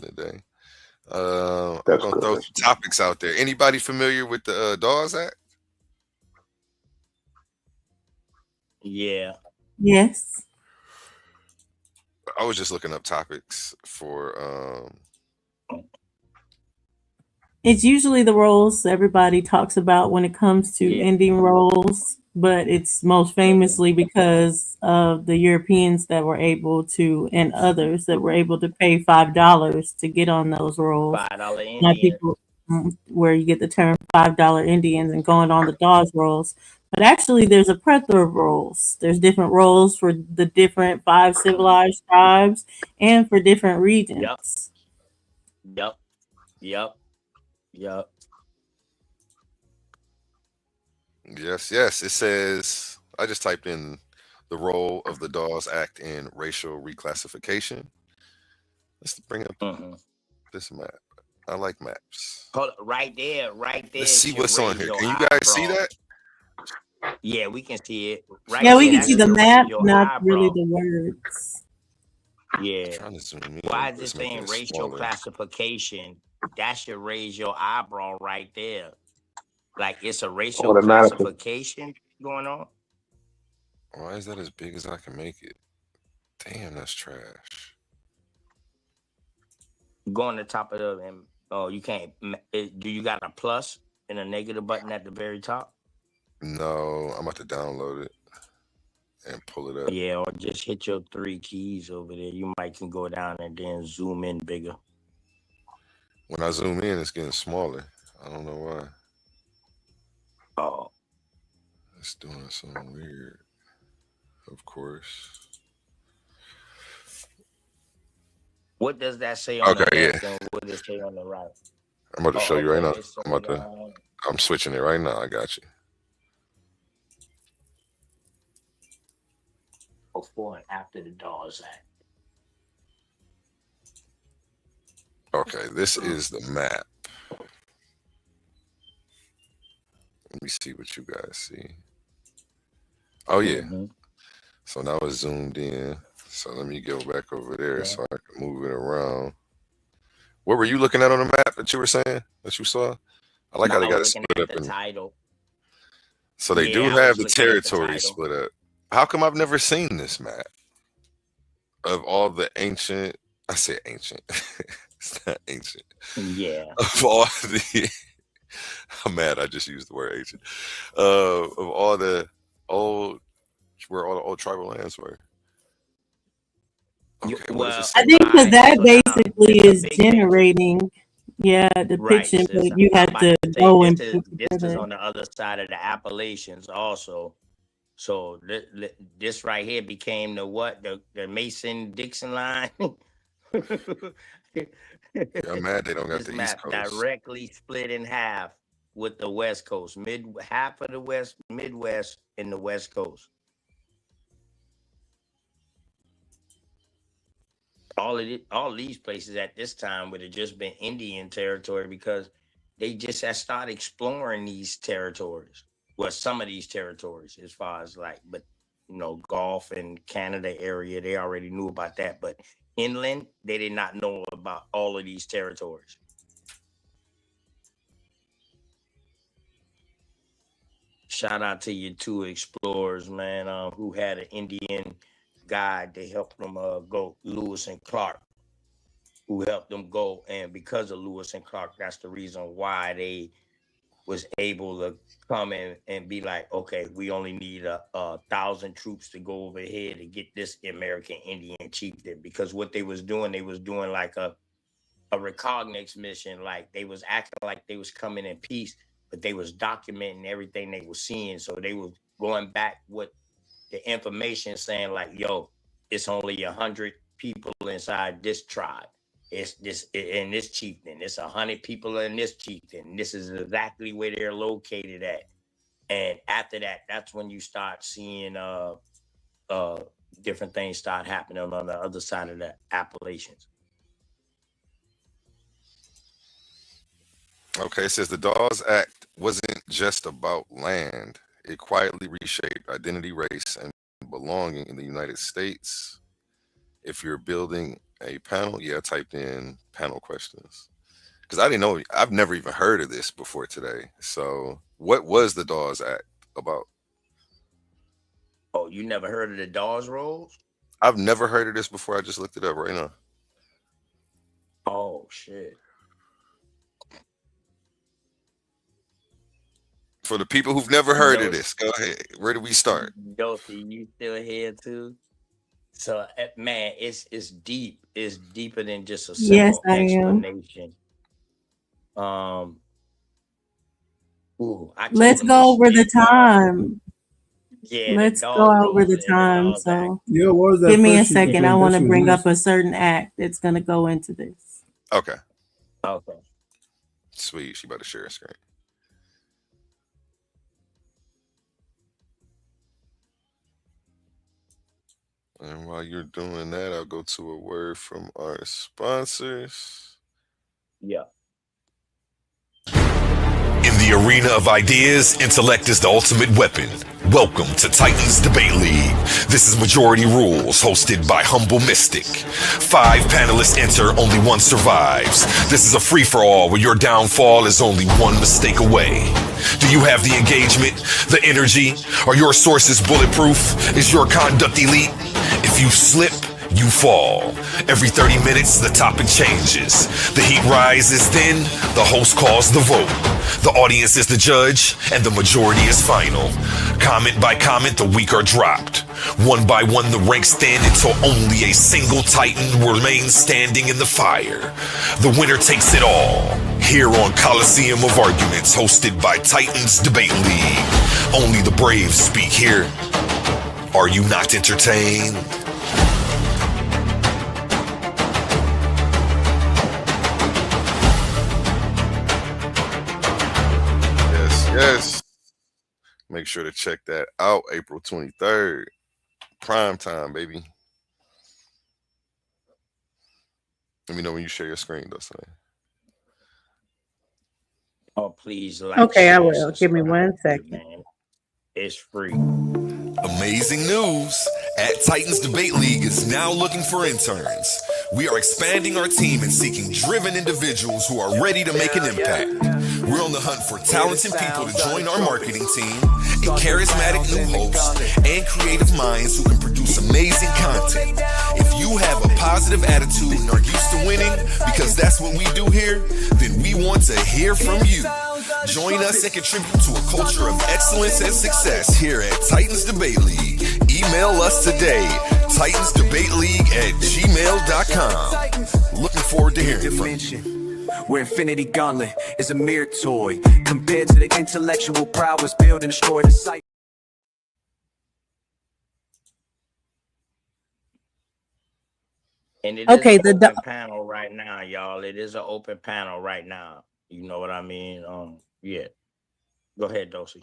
Speaker 2: gonna
Speaker 7: good.
Speaker 2: throw some topics out there. Anybody familiar with the Dawes Act?
Speaker 3: Yeah.
Speaker 6: Yes.
Speaker 2: I was just looking up topics for
Speaker 6: It's usually the roles everybody talks about when it comes to ending roles, but it's most famously because of the Europeans that were able to, and others that were able to pay $5 to get on those roles.
Speaker 3: $5
Speaker 6: Not
Speaker 3: Indian.
Speaker 6: people where you get the term $5 Indians and going on the Dawes roles. But actually, there's a plethora of roles. There's different roles for the different 5 civilized tribes and for different regions.
Speaker 3: Yep.
Speaker 2: Yes. It says I just typed in the role of the Dawes Act in racial reclassification. Let's bring up this map. I like maps.
Speaker 3: Hold up, right there.
Speaker 2: Let's see
Speaker 3: should
Speaker 2: what's on
Speaker 3: raise
Speaker 2: here.
Speaker 3: your
Speaker 2: Can you guys see
Speaker 3: eyebrows.
Speaker 2: that?
Speaker 3: Yeah, we can see it. Right
Speaker 6: Yeah, we
Speaker 3: there,
Speaker 6: can
Speaker 3: that
Speaker 6: see the
Speaker 3: should raise
Speaker 6: map,
Speaker 3: your
Speaker 6: not really
Speaker 3: eyebrow.
Speaker 6: the words.
Speaker 3: Yeah.
Speaker 2: Trying to zoom in.
Speaker 3: Why is
Speaker 2: Let's
Speaker 3: it
Speaker 2: make
Speaker 3: saying
Speaker 2: it
Speaker 3: racial
Speaker 2: smaller.
Speaker 3: classification? That should raise your eyebrow right there. Like it's a racial
Speaker 7: Automatically.
Speaker 3: classification going on.
Speaker 2: Why is that as big as I can make it? Damn, that's trash.
Speaker 3: Go on the top of the. Oh, you can't. Do you got a plus and a negative button at the very top?
Speaker 2: No, I'm about to download it and pull it up.
Speaker 3: Yeah, or just hit your 3 keys over there. You might can go down and then zoom in bigger.
Speaker 2: When I zoom in, it's getting smaller. I don't know why.
Speaker 3: Oh,
Speaker 2: It's doing something weird. Of course.
Speaker 3: what does that say on the
Speaker 2: Okay,
Speaker 3: left and what does it say on the right?
Speaker 2: I'm about to show you right now.
Speaker 3: It's
Speaker 2: I'm switching it right now. I got you.
Speaker 3: before and after the Dawes Act.
Speaker 2: Okay, this is the map. Let me see what you guys see. Oh yeah. So now it's zoomed in. So let me go back over there so I can move it around. What were you looking at on the map that you were saying that you saw? I like how they got it split up
Speaker 3: the
Speaker 2: in
Speaker 3: title.
Speaker 2: So they do
Speaker 3: I
Speaker 2: have
Speaker 3: was
Speaker 2: the
Speaker 3: looking at the
Speaker 2: territory
Speaker 3: title.
Speaker 2: split up. How come I've never seen this map of all the ancient? I say ancient. It's not ancient.
Speaker 3: Yeah.
Speaker 2: Of all the, I'm mad. I just used the word ancient. Of all the old, where all the old tribal lands were. Okay, what does it say?
Speaker 6: I think because that basically
Speaker 3: it's a
Speaker 6: is
Speaker 3: big
Speaker 6: generating, depiction,
Speaker 3: sis.
Speaker 6: but you
Speaker 3: I'm
Speaker 6: have
Speaker 3: about
Speaker 6: to
Speaker 3: say
Speaker 6: go
Speaker 3: this
Speaker 6: into
Speaker 3: this is on the other side of the Appalachians also. So this right here became the what? The Mason-Dixon line.
Speaker 2: I'm mad they don't got
Speaker 3: This
Speaker 2: the East
Speaker 3: map
Speaker 2: Coast.
Speaker 3: directly split in half with the West Coast, half of the West, Midwest, and the West Coast. All these places at this time would have just been Indian territory because they just had started exploring these territories. Well, some of these territories, as far as but Gulf and Canada area, they already knew about that. But inland, they did not know about all of these territories. Shout out to your two explorers, man, who had an Indian guide to help them go, Lewis and Clark, who helped them go. And because of Lewis and Clark, that's the reason why they was able to come in and be like, okay, we only need 1,000 troops to go over here to get this American Indian chieftain. Because what they was doing like a reconnaissance mission. Like they was acting like they was coming in peace, but they was documenting everything they was seeing. So they was going back with the information saying like, yo, it's only 100 people inside this tribe. It's this in this chieftain. It's 100 people in this chieftain. This is exactly where they're located at. And after that, that's when you start seeing different things start happening on the other side of the Appalachians.
Speaker 2: Okay, it says the Dawes Act wasn't just about land. It quietly reshaped identity, race, and belonging in the United States. If you're building a panel, I typed in panel questions because I didn't know. I've never even heard of this before today. So, what was the Dawes Act about?
Speaker 3: Oh, you never heard of the Dawes Rolls?
Speaker 2: I've never heard of this before. I just looked it up right now.
Speaker 3: Oh shit!
Speaker 2: For the people who've never heard of this, go ahead. Where do we start?
Speaker 3: Dulcie, you still here too? So, man, it's deep. It's deeper than just a simple explanation.
Speaker 6: Let's go over the time.
Speaker 3: Yeah,
Speaker 6: let's go over the time. So,
Speaker 8: what was that?
Speaker 6: Give me a second. I want to bring up a certain act that's going to go into this.
Speaker 2: Okay.
Speaker 3: Okay.
Speaker 2: Sweet. She about to share a screen. And while you're doing that, I'll go to a word from our sponsors.
Speaker 3: Yeah.
Speaker 1: In the arena of ideas, intellect is the ultimate weapon. Welcome to Titans Debate League. This is Majority Rules, hosted by Humble Mystic. 5 panelists enter, only one survives. This is a free-for-all where your downfall is only one mistake away. Do you have the engagement, the energy? Are your sources bulletproof? Is your conduct elite? If you slip, you fall. Every 30 minutes, the topic changes. The heat rises, then the host calls the vote. The audience is the judge, and the majority is final. Comment by comment, the weak are dropped. One by one, the ranks stand until only a single Titan remains standing in the fire. The winner takes it all. Here on Coliseum of Arguments, hosted by Titans Debate League. Only the brave speak here. Are you not entertained?
Speaker 2: Yes. Make sure to check that out. April 23rd. Prime time, baby. Let me know when you share your screen, Dustin.
Speaker 3: Oh, please.
Speaker 6: Okay, I will. Give me 1 second.
Speaker 3: Man. It's free.
Speaker 1: Amazing news! At Titans Debate League is now looking for interns. We are expanding our team and seeking driven individuals who are ready to make an impact. We're on the hunt for talented people to join our marketing team, a charismatic new host, and creative minds who can produce amazing content. If you have a positive attitude and are used to winning, because that's what we do here, then we want to hear from you. Join us and contribute to a culture of excellence and success here at Titans Debate League. Email us today, titansdebateleague@gmail.com. Looking forward to hearing from you.
Speaker 9: Where Infinity Gauntlet is a mere toy compared to the intellectual prowess build and destroy the site.
Speaker 3: And it is an open panel right now, y'all. It is an open panel right now. You know what I mean? Yeah. Go ahead, Dulcie.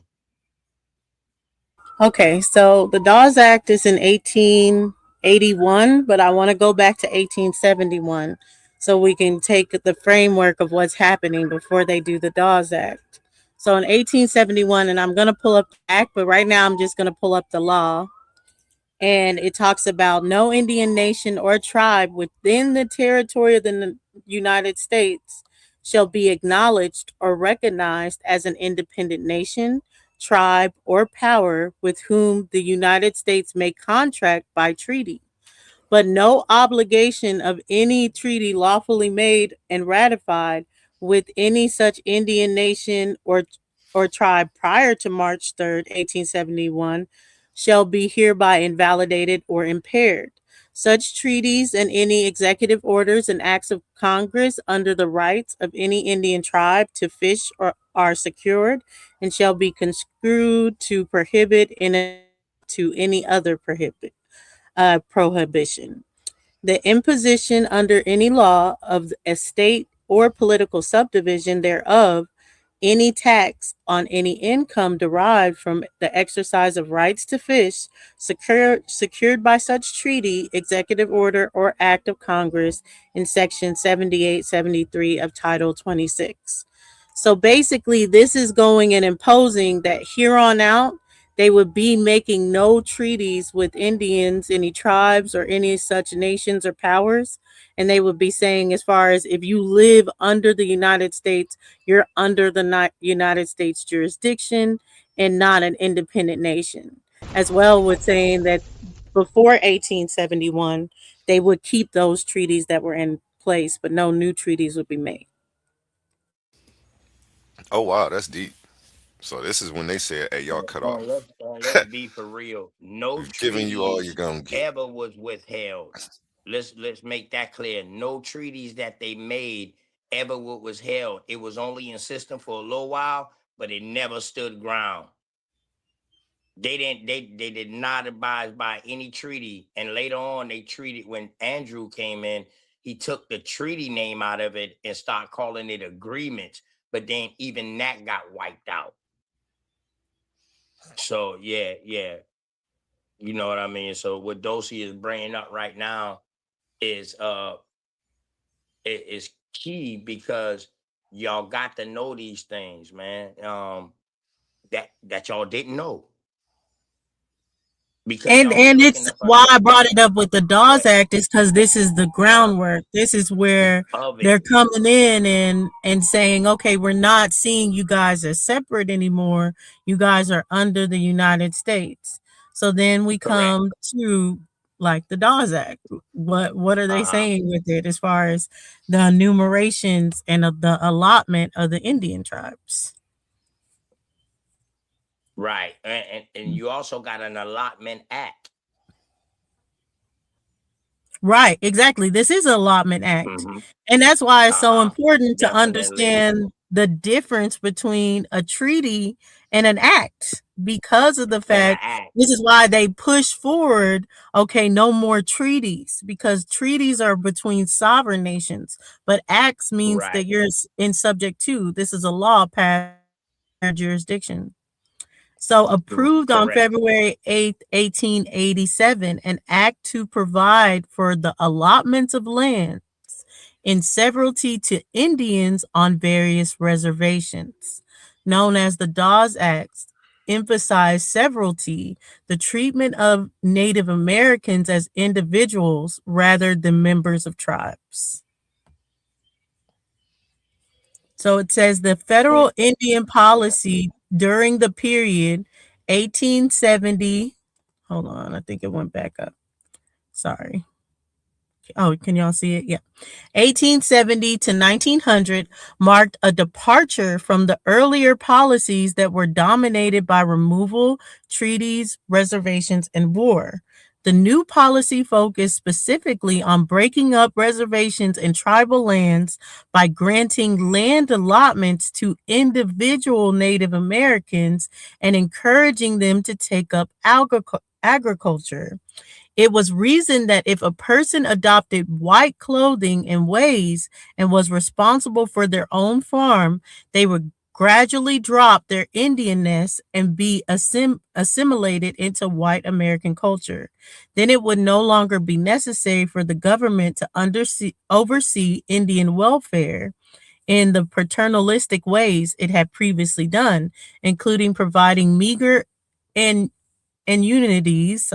Speaker 6: Okay, so the Dawes Act is in 1881, but I want to go back to 1871 so we can take the framework of what's happening before they do the Dawes Act. So in 1871, and I'm going to pull up the act, but right now I'm just going to pull up the law. and it talks about no Indian nation or tribe within the territory of the United States shall be acknowledged or recognized as an independent nation, tribe, or power with whom the United States may contract by treaty, but no obligation of any treaty lawfully made and ratified with any such Indian nation or tribe prior to March 3rd, 1871, shall be hereby invalidated or impaired. Such treaties and any executive orders and acts of Congress under the rights of any Indian tribe to fish are secured and shall be construed to prohibit to any other prohibition. The imposition under any law of a state or political subdivision thereof, any tax on any income derived from the exercise of rights to fish secured by such treaty, executive order, or act of Congress in section 7873 of Title 26. So basically, this is going and imposing that here on out, they would be making no treaties with Indians, any tribes, or any such nations or powers. And they would be saying, as far as if you live under the United States, you're under the United States jurisdiction and not an independent nation. As well with saying that before 1871, they would keep those treaties that were in place, but no new treaties would be made.
Speaker 2: Oh wow, that's deep. So this is when they said, "Hey, y'all cut off.
Speaker 3: Let's be for real. No
Speaker 2: We've given you all you're
Speaker 3: treaties
Speaker 2: gonna get."
Speaker 3: ever was withheld. Let's make that clear. No treaties that they made ever was held. It was only in system for a little while, but it never stood ground. They did not abide by any treaty. And later on, they treated, when Andrew came in, he took the treaty name out of it and started calling it agreements. But then even that got wiped out. So yeah, you know what I mean. So what Dosey is bringing up right now is it is key, because y'all got to know these things, man. That y'all didn't know. Because
Speaker 6: And it's why I brought it up with the Dawes Act is because this is the groundwork. This is where they're coming in and saying, okay, we're not seeing you guys as separate anymore. You guys are under the United States. So then we come to like the Dawes Act. What are they saying with it as far as the enumerations and the allotment of the Indian tribes?
Speaker 3: Right. And you also got an allotment act.
Speaker 6: Right, exactly. This is an allotment act. And that's why it's so important to understand the difference between a treaty and an act, because of the fact this is why they push forward, okay, no more treaties, because treaties are between sovereign nations, but acts means that you're in subject to. This is a law passed in jurisdiction. So approved on February 8th, 1887, an act to provide for the allotments of lands in severalty to Indians on various reservations, known as the Dawes Act, emphasized severalty, the treatment of Native Americans as individuals rather than members of tribes. So it says the federal Indian policy during the period 1870, hold on, I think it went back up. Sorry. Oh, can y'all see it? Yeah. 1870 to 1900 marked a departure from the earlier policies that were dominated by removal, treaties, reservations, and war. The new policy focused specifically on breaking up reservations and tribal lands by granting land allotments to individual Native Americans and encouraging them to take up agriculture. It was reasoned that if a person adopted white clothing and ways and was responsible for their own farm, they would gradually drop their Indianness and be assimilated into white American culture. Then it would no longer be necessary for the government to oversee Indian welfare in the paternalistic ways it had previously done, including providing meager and and unities,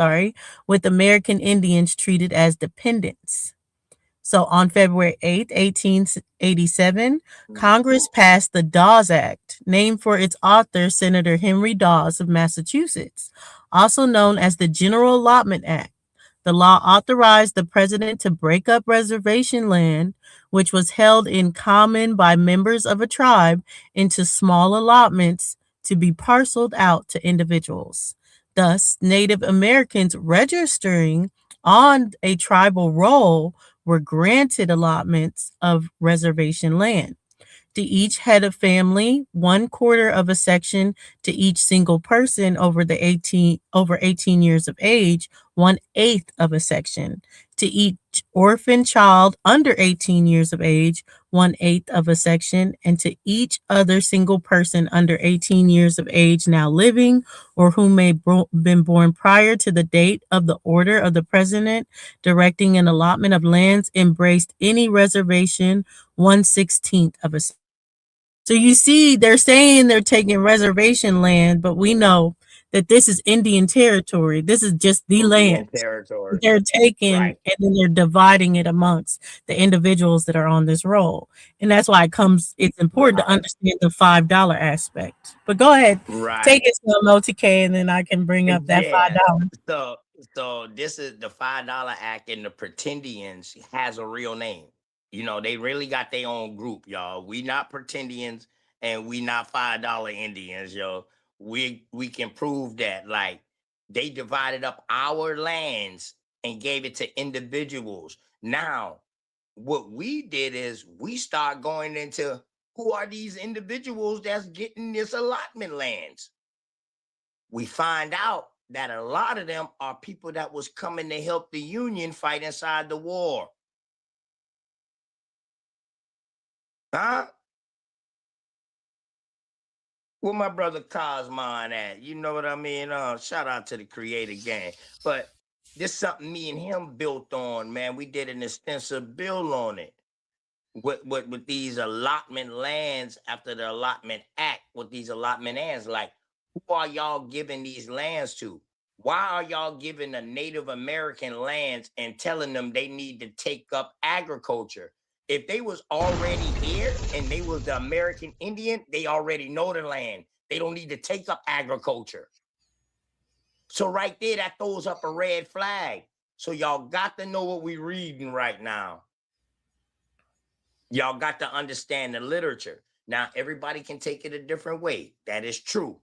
Speaker 6: with American Indians treated as dependents. So on February 8th, 1887, Congress passed the Dawes Act, named for its author, Senator Henry Dawes of Massachusetts, also known as the General Allotment Act. The law authorized the president to break up reservation land, which was held in common by members of a tribe, into small allotments to be parceled out to individuals. Thus, Native Americans registering on a tribal roll were granted allotments of reservation land. To each head of family, 1/4 of a section to each single person over 18 years of age, 1/8 of a section. To each orphan child under 18 years of age, 1/8 of a section, and to each other single person under 18 years of age now living or who may been born prior to the date of the order of the president directing an allotment of lands embraced any reservation, 1/16 of a section. So you see, they're saying they're taking reservation land, but we know that this is Indian territory. This is just the land
Speaker 3: territory.
Speaker 6: they're taking,
Speaker 3: Right.
Speaker 6: and then they're dividing it amongst the individuals that are on this roll. And that's why it's important to understand the $5 aspect. But go ahead,
Speaker 3: Right.
Speaker 6: take it some OTK, and then I can bring up that $5.
Speaker 3: So this is the $5 Act, and the Pretendians has a real name. You know, they really got their own group, y'all. We not Pretendians, and we not $5 Indians, yo. We can prove that. Like, they divided up our lands and gave it to individuals. Now, what we did is we start going into who are these individuals that's getting this allotment lands. We find out that a lot of them are people that was coming to help the Union fight inside the war. Huh? Where my brother Cosmon at? You know what I mean? Shout out to the Creator Gang. But this is something me and him built on, man. We did an extensive bill on it. With these allotment lands after the Allotment Act, with these allotment lands, like, who are y'all giving these lands to? Why are y'all giving the Native American lands and telling them they need to take up agriculture? If they was already here and they was the American Indian, they already know the land. They don't need to take up agriculture. So right there, that throws up a red flag. So y'all got to know what we reading right now. Y'all got to understand the literature. Now, everybody can take it a different way. That is true.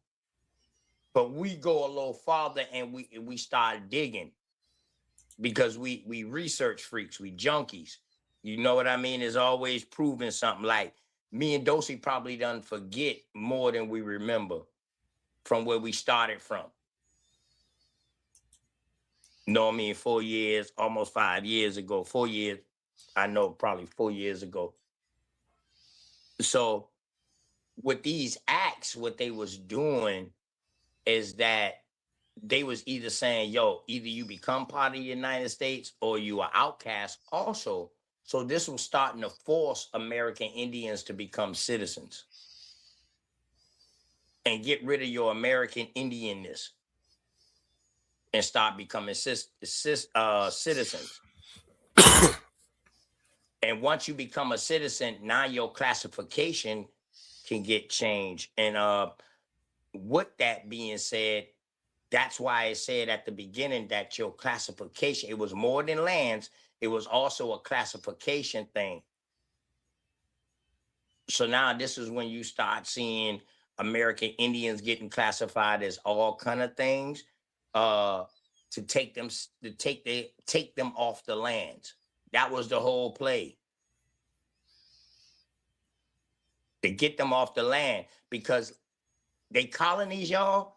Speaker 3: But we go a little farther and we start digging, because we research freaks, we junkies. You know what I mean? Is always proving something. Like, me and Dosey probably done forget more than we remember from where we started from. Know what I mean? 4 years, almost 5 years ago. 4 years, I know, probably 4 years ago. So with these acts, what they was doing is that they was either saying, yo, either you become part of the United States or you are outcast also. So this was starting to force American Indians to become citizens and get rid of your American Indianness and start becoming citizens. And once you become a citizen, now your classification can get changed. And with that being said, that's why I said at the beginning that your classification, it was more than lands. It was also a classification thing. So now this is when you start seeing American Indians getting classified as all kind of things, to take them off the lands. That was the whole play. To get them off the land, because they colonies, y'all,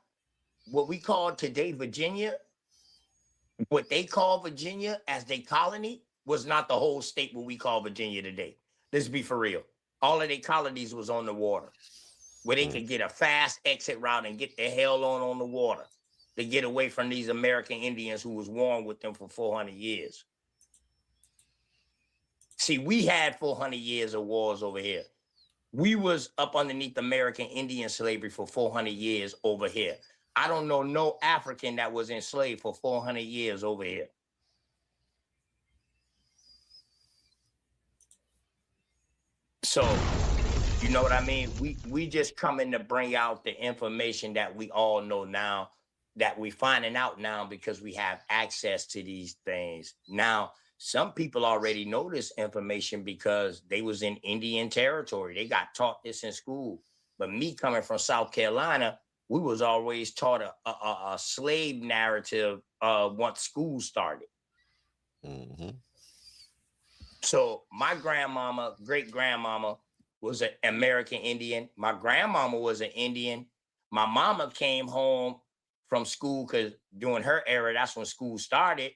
Speaker 3: what we call today Virginia, what they call Virginia as their colony was not the whole state what we call Virginia today. Let's be for real. All of their colonies was on the water, where they could get a fast exit route and get the hell on the water to get away from these American Indians who was warring with them for 400 years. See, we had 400 years of wars over here. We was up underneath American Indian slavery for 400 years over here. I don't know no African that was enslaved for 400 years over here. So, you know what I mean? We just coming to bring out the information that we all know now, that we finding out now because we have access to these things. Now, some people already know this information because they was in Indian territory. They got taught this in school. But me coming from South Carolina, we was always taught a slave narrative once school started.
Speaker 2: Mm-hmm.
Speaker 3: So my grandmama, great grandmama, was an American Indian. My grandmama was an Indian. My mama came home from school because during her era, that's when school started.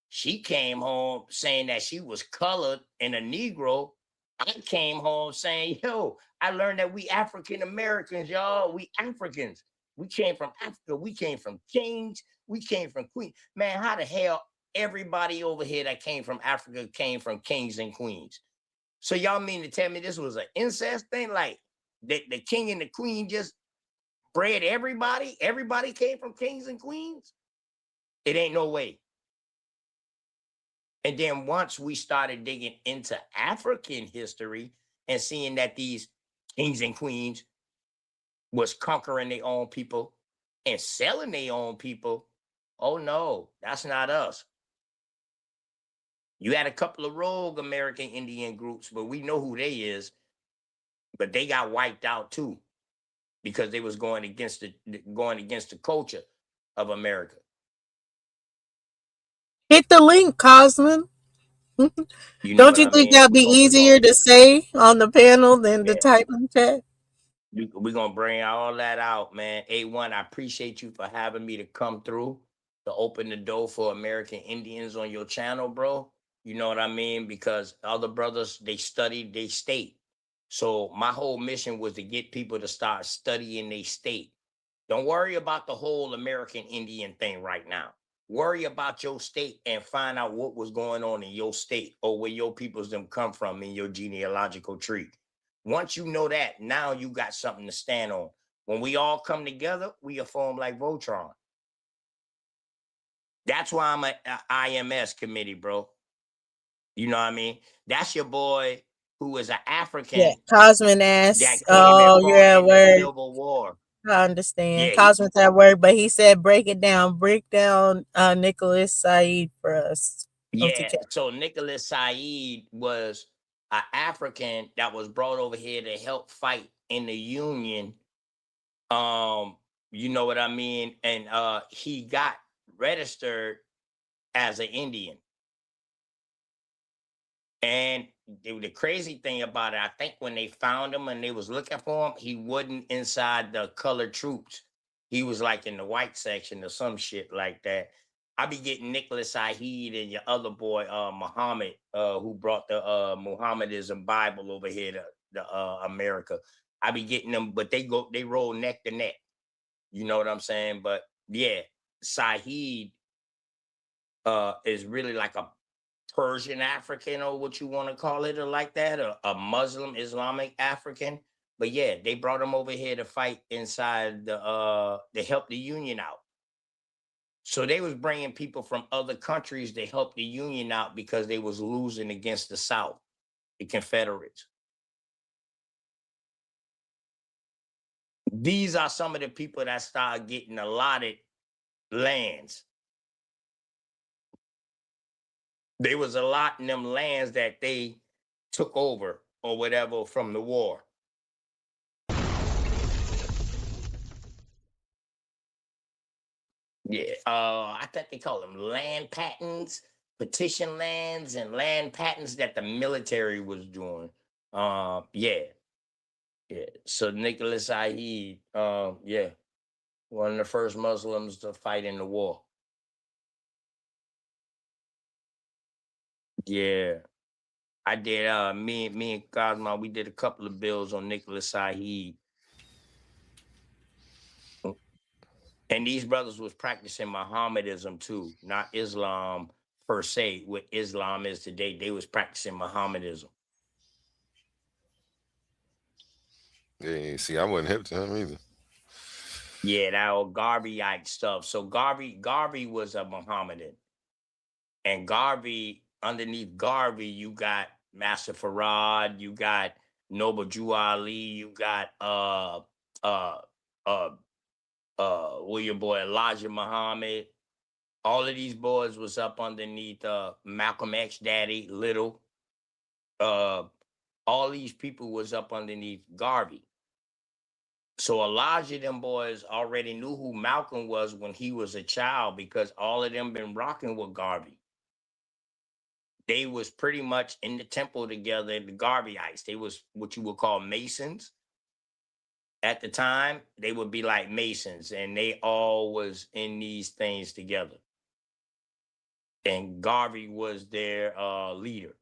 Speaker 3: She came home saying that she was colored and a Negro. I came home saying, yo, I learned that we African Americans, y'all. We Africans. We came from Africa. We came from kings. We came from queens. Man, how the hell everybody over here that came from Africa came from kings and queens? So y'all mean to tell me this was an incest thing? Like the king and the queen just bred everybody? Everybody came from kings and queens? It ain't no way. And then once we started digging into African history and seeing that these kings and queens was conquering their own people and selling their own people, oh no, that's not us. You had a couple of rogue American Indian groups, but we know who they is. But they got wiped out too because they was going against the culture of America.
Speaker 8: Hit the link, Cosman.
Speaker 3: You know
Speaker 8: Don't
Speaker 3: what
Speaker 8: you
Speaker 3: I
Speaker 8: think
Speaker 3: mean?
Speaker 8: that'd be easier to say on the panel than to type in chat?
Speaker 3: We're gonna bring all that out, man. A1, I appreciate you for having me to come through to open the door for American Indians on your channel, bro. You know what I mean? Because other brothers, they studied their state. So my whole mission was to get people to start studying their state. Don't worry about the whole American Indian thing right now. Worry about your state and find out what was going on in your state or where your peoples them come from in your genealogical tree. Once you know that, now you got something to stand on. When we all come together, we are formed like Voltron. That's why I'm an IMS committee, bro. You know what I mean? That's your boy who is an African.
Speaker 8: Yeah, Cosman asked,
Speaker 3: that came
Speaker 8: oh,
Speaker 3: and
Speaker 8: you're
Speaker 3: fought
Speaker 8: at
Speaker 3: in the
Speaker 8: work.
Speaker 3: Civil War.
Speaker 8: I understand.
Speaker 3: Yeah,
Speaker 8: Cosman's at work, but he said break it down. Break down Nicholas Said for us.
Speaker 3: Yeah, so Nicholas Said was an African that was brought over here to help fight in the Union. You know what I mean? And he got registered as an Indian. And the crazy thing about it, I think when they found him and they was looking for him, he wasn't inside the colored troops. He was like in the white section or some shit like that. I be getting Nicholas Said and your other boy, Muhammad, who brought the Muhammadism Bible over here to America. I be getting them, but they roll neck to neck. You know what I'm saying? But yeah, Said is really like a Persian African or what you want to call it or like that, or a Muslim Islamic African. But yeah, they brought him over here to fight inside to help the Union out. So they was bringing people from other countries to help the Union out because they was losing against the South, the Confederates. These are some of the people that started getting allotted lands. There was a lot in them lands that they took over or whatever from the war. Yeah, I think they call them land patents, petition lands, and land patents that the military was doing. Yeah. So Nicholas Said, yeah, one of the first Muslims to fight in the war. Yeah, I did. Me and Cosmo, we did a couple of bills on Nicholas Said. And these brothers was practicing Mohammedism too, not Islam per se. What Islam is today, they was practicing Mohammedism.
Speaker 2: Yeah, see, I wasn't hip to him either.
Speaker 3: Yeah, that old Garveyite stuff. So Garvey was a Mohammedan. And Garvey, underneath Garvey, you got Master Farad, you got Noble Jew Ali, you got uh your boy Elijah Muhammad. All of these boys was up underneath Malcolm X daddy, Little. All these people was up underneath Garvey. So Elijah, them boys already knew who Malcolm was when he was a child because all of them been rocking with Garvey. They was pretty much in the temple together, the Garveyites. They was what you would call Masons. At the time, they would be like Masons, and they all was in these things together. And Garvey was their leader.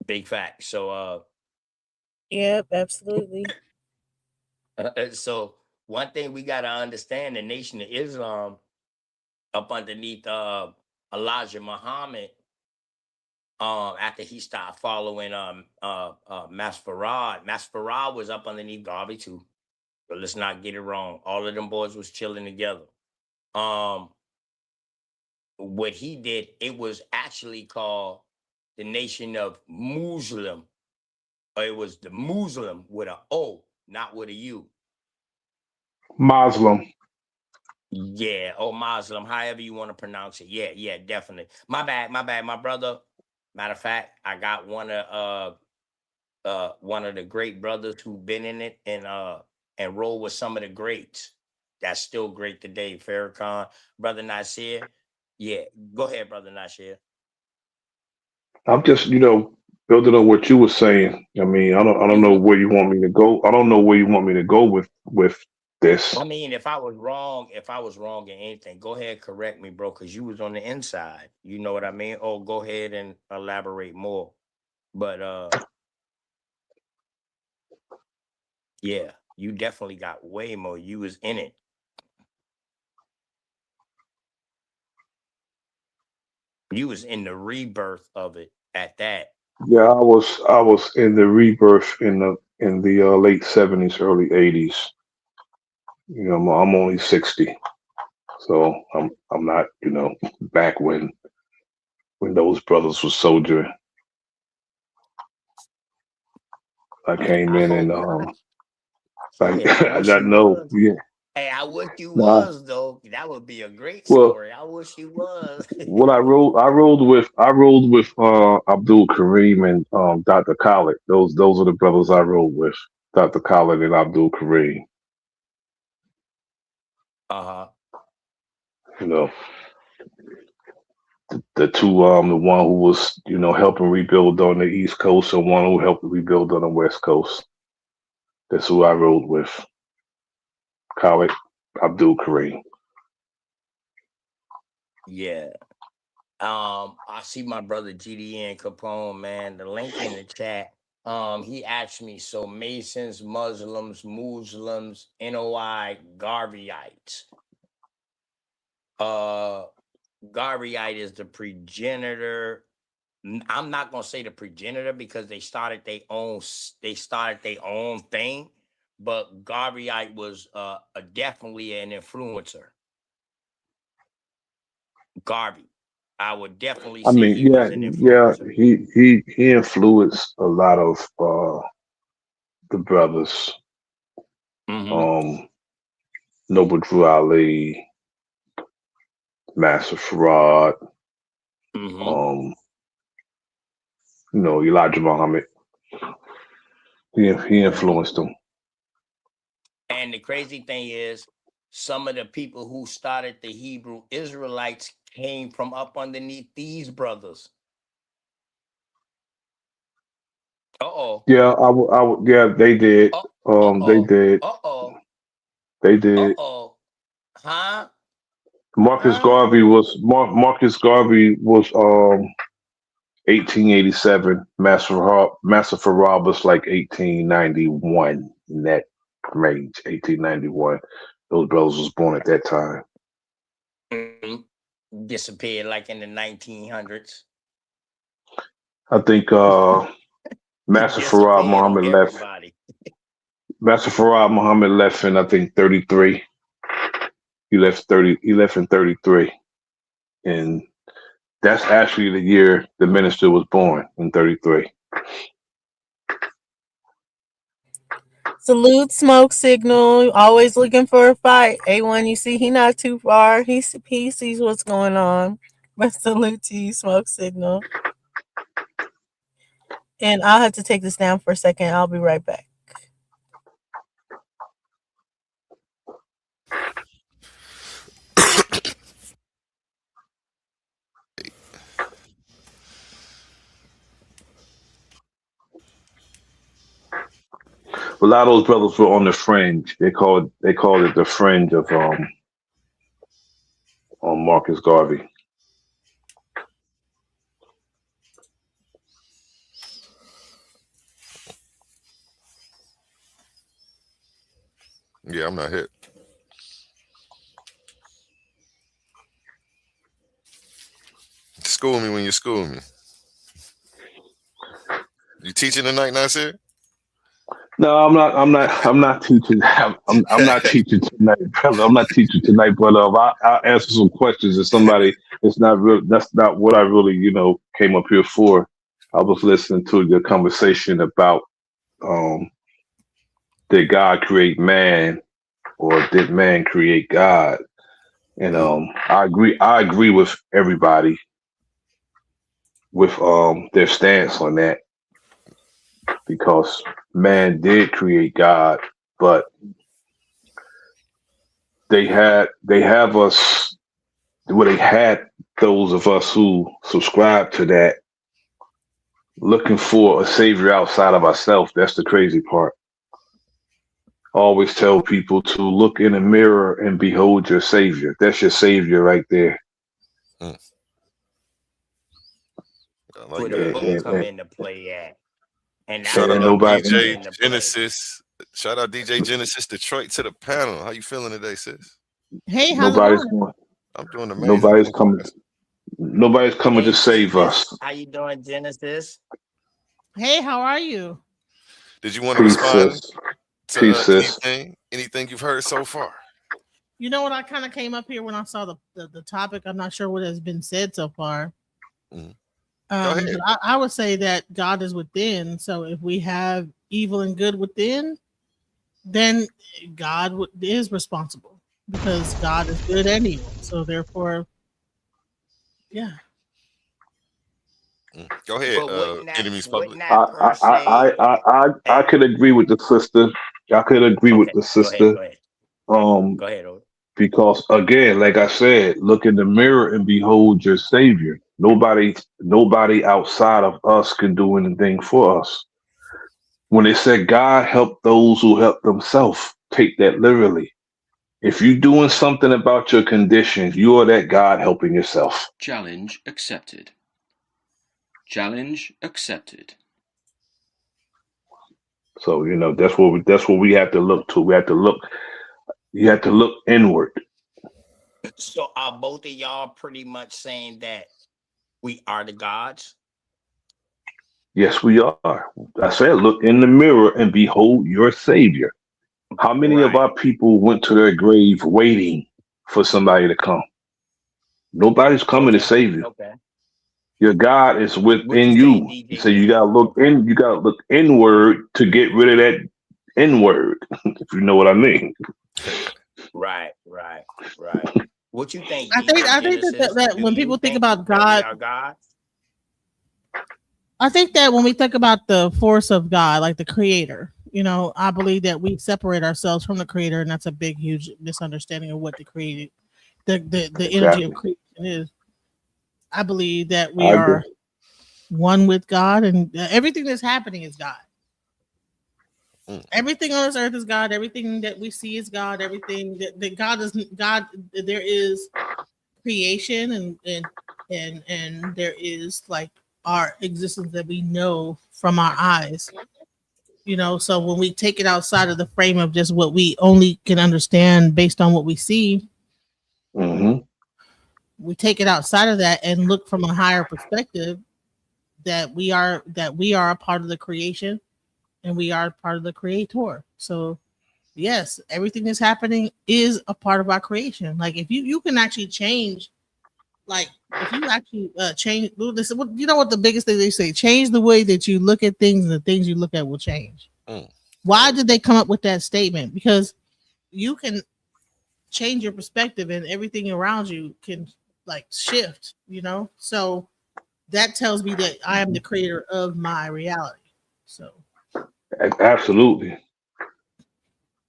Speaker 3: Big fact. So
Speaker 8: Yep, absolutely.
Speaker 3: so one thing we got to understand, the Nation of Islam up underneath Elijah Muhammad, after he started following Master Farad was up underneath Garvey too. But let's not get it wrong. All of them boys was chilling together. What he did, it was actually called the Nation of Muslim. Or it was the Muslim with an O, not with a U.
Speaker 7: Muslim.
Speaker 3: Yeah, or Muslim, however you want to pronounce it. Yeah, definitely. My bad, my brother. Matter of fact, I got one of the great brothers who've been in it and roll with some of the greats. That's still great today. Farrakhan, Brother Nasir. Yeah, go ahead, Brother Nasir.
Speaker 7: I'm just, building on what you were saying. I mean, I don't know where you want me to go. I don't know where you want me to go with this.
Speaker 3: I mean, if I was wrong in anything, go ahead, correct me, bro, because you was on the inside. You know what I mean? Oh, go ahead and elaborate more. But yeah, you definitely got way more. You was in it. You was in the rebirth of it at that.
Speaker 7: Yeah, I was in the rebirth in the late 70s, early 80s. I'm only 60, so I'm not back when those brothers were soldiering. I came in and I got no. Yeah.
Speaker 3: Hey, I wish you was though. That would be a great
Speaker 7: Well,
Speaker 3: story. I wish you was.
Speaker 7: What I rolled with Abdul Kareem and Dr. Khalid. Those are the brothers I rolled with. Dr. Khalid and Abdul Kareem. The two, the one who was, helping rebuild on the East Coast and one who helped rebuild on the West Coast. That's who I rolled with. Khalid, Abdul Kareem.
Speaker 3: Yeah. I see my brother GDN Capone, man. The link in the chat. He asked me, so Masons, Muslims, NOI, Garveyites. Garveyite is the progenitor. I'm not gonna say the progenitor because they started their own thing, but Garveyite was definitely an influencer. Garvey, I would definitely say he was an influencer.
Speaker 7: He influenced a lot of the brothers. Noble Drew Ali, Master Farad, Elijah Muhammad. He influenced them.
Speaker 3: And the crazy thing is, some of the people who started the Hebrew Israelites came from up underneath these brothers.
Speaker 7: Yeah, yeah, they did. They did. They did.
Speaker 3: Huh?
Speaker 7: Marcus Garvey was 1887. Master Farad was like 1891, in that range, 1891. Those brothers was born at that time.
Speaker 3: Disappeared like in the 1900s.
Speaker 7: I think Master
Speaker 3: Yes,
Speaker 7: Farad
Speaker 3: opinion on
Speaker 7: Muhammad left.
Speaker 3: everybody.
Speaker 7: Master Farad Muhammad left in, I think, 33. He left in 33, and that's actually the year the minister was born, in 33.
Speaker 8: Salute Smoke Signal. Always looking for a fight. A1, you see, he not too far. He sees what's going on. But salute to you, Smoke Signal. And I'll have to take this down for a second. I'll be right back.
Speaker 7: A lot of those brothers were on the fringe. They called it the fringe of Marcus Garvey.
Speaker 2: Yeah, I'm not hit. School me when you school me. You teaching tonight, Nasir?
Speaker 7: No, I'm not teaching. I'm not teaching tonight, brother. I'm not teaching tonight, but I'll answer some questions. If somebody, it's not real. That's not what I really, came up here for. I was listening to the conversation about did God create man, or did man create God? And I agree with everybody with their stance on that, because man did create God, but they had those of us who subscribe to that looking for a savior outside of ourselves. That's the crazy part. I always tell people to look in the mirror and behold your savior. That's your savior right there.
Speaker 2: I like
Speaker 3: Where the
Speaker 2: that.
Speaker 3: book come into play at. And
Speaker 2: Shout
Speaker 3: that's
Speaker 2: out
Speaker 3: where
Speaker 7: nobody-
Speaker 3: book come
Speaker 2: DJ
Speaker 3: into play.
Speaker 2: Genesis. Shout out DJ Genesis Detroit to the panel. How you feeling today, sis?
Speaker 10: Hey, how's it
Speaker 7: Nobody's
Speaker 10: going?
Speaker 2: I'm doing amazing.
Speaker 7: nobody's
Speaker 2: Thank
Speaker 7: coming.
Speaker 2: you.
Speaker 7: Nobody's coming to save
Speaker 3: Genesis,
Speaker 7: us.
Speaker 3: how you doing, Genesis?
Speaker 10: Hey, how are you?
Speaker 2: Did you want to
Speaker 7: Peace,
Speaker 2: respond
Speaker 7: sis.
Speaker 2: to
Speaker 7: Peace, sis.
Speaker 2: anything you've heard so far?
Speaker 10: You know what? I kind of came up here when I saw the topic. I'm not sure what has been said so far.
Speaker 2: Mhm. Go ahead.
Speaker 10: But I would say that God is within. So if we have evil and good within, then God is responsible, because God is good and evil. So therefore, yeah.
Speaker 2: Go ahead,
Speaker 3: But wouldn't that,
Speaker 2: enemies public.
Speaker 3: wouldn't that per se?
Speaker 7: I could agree with the sister. I could agree with the
Speaker 3: Go
Speaker 7: sister.
Speaker 3: ahead.
Speaker 7: Um,
Speaker 3: Go ahead.
Speaker 7: because again, like I said, look in the mirror and behold your savior. Nobody outside of us can do anything for us. When it said God help those who help themselves, take that literally. If you're doing something about your condition, you are that God helping yourself.
Speaker 11: Challenge accepted. Challenge accepted.
Speaker 7: So that's what we have to look to. You have to look inward.
Speaker 3: So are both of y'all pretty much saying that we are the gods?
Speaker 7: Yes, we are. I said, look in the mirror and behold your savior. How many of our people went to their grave waiting for somebody to come? Nobody's coming to save you.
Speaker 3: Okay.
Speaker 7: Your God is within you. So you gotta look inward to get rid of that inward, if you know what I mean.
Speaker 3: Right. What you think?
Speaker 10: I think that when people think about God,
Speaker 3: we are gods?
Speaker 10: I think that when we think about the force of God, like the creator, I believe that we separate ourselves from the creator, and that's a big, huge misunderstanding of what the energy of creation is. I believe that we are one with God, and everything that's happening is God. Everything on this earth is God. Everything that we see is God. Everything that God is God. There is creation, and there is like our existence that we know from our eyes. So when we take it outside of the frame of just what we only can understand based on what we see, we take it outside of that and look from a higher perspective. that we are a part of the creation, and we are part of the creator. So yes, everything that's happening is a part of our creation. Like if you can actually change, like if you actually change this, you know what the biggest thing they say, change the way that you look at things, and the things you look at will change. Why did they come up with that statement? Because you can change your perspective and everything around you can like shift, you know? So that tells me that I am the creator of my reality. So
Speaker 7: Absolutely.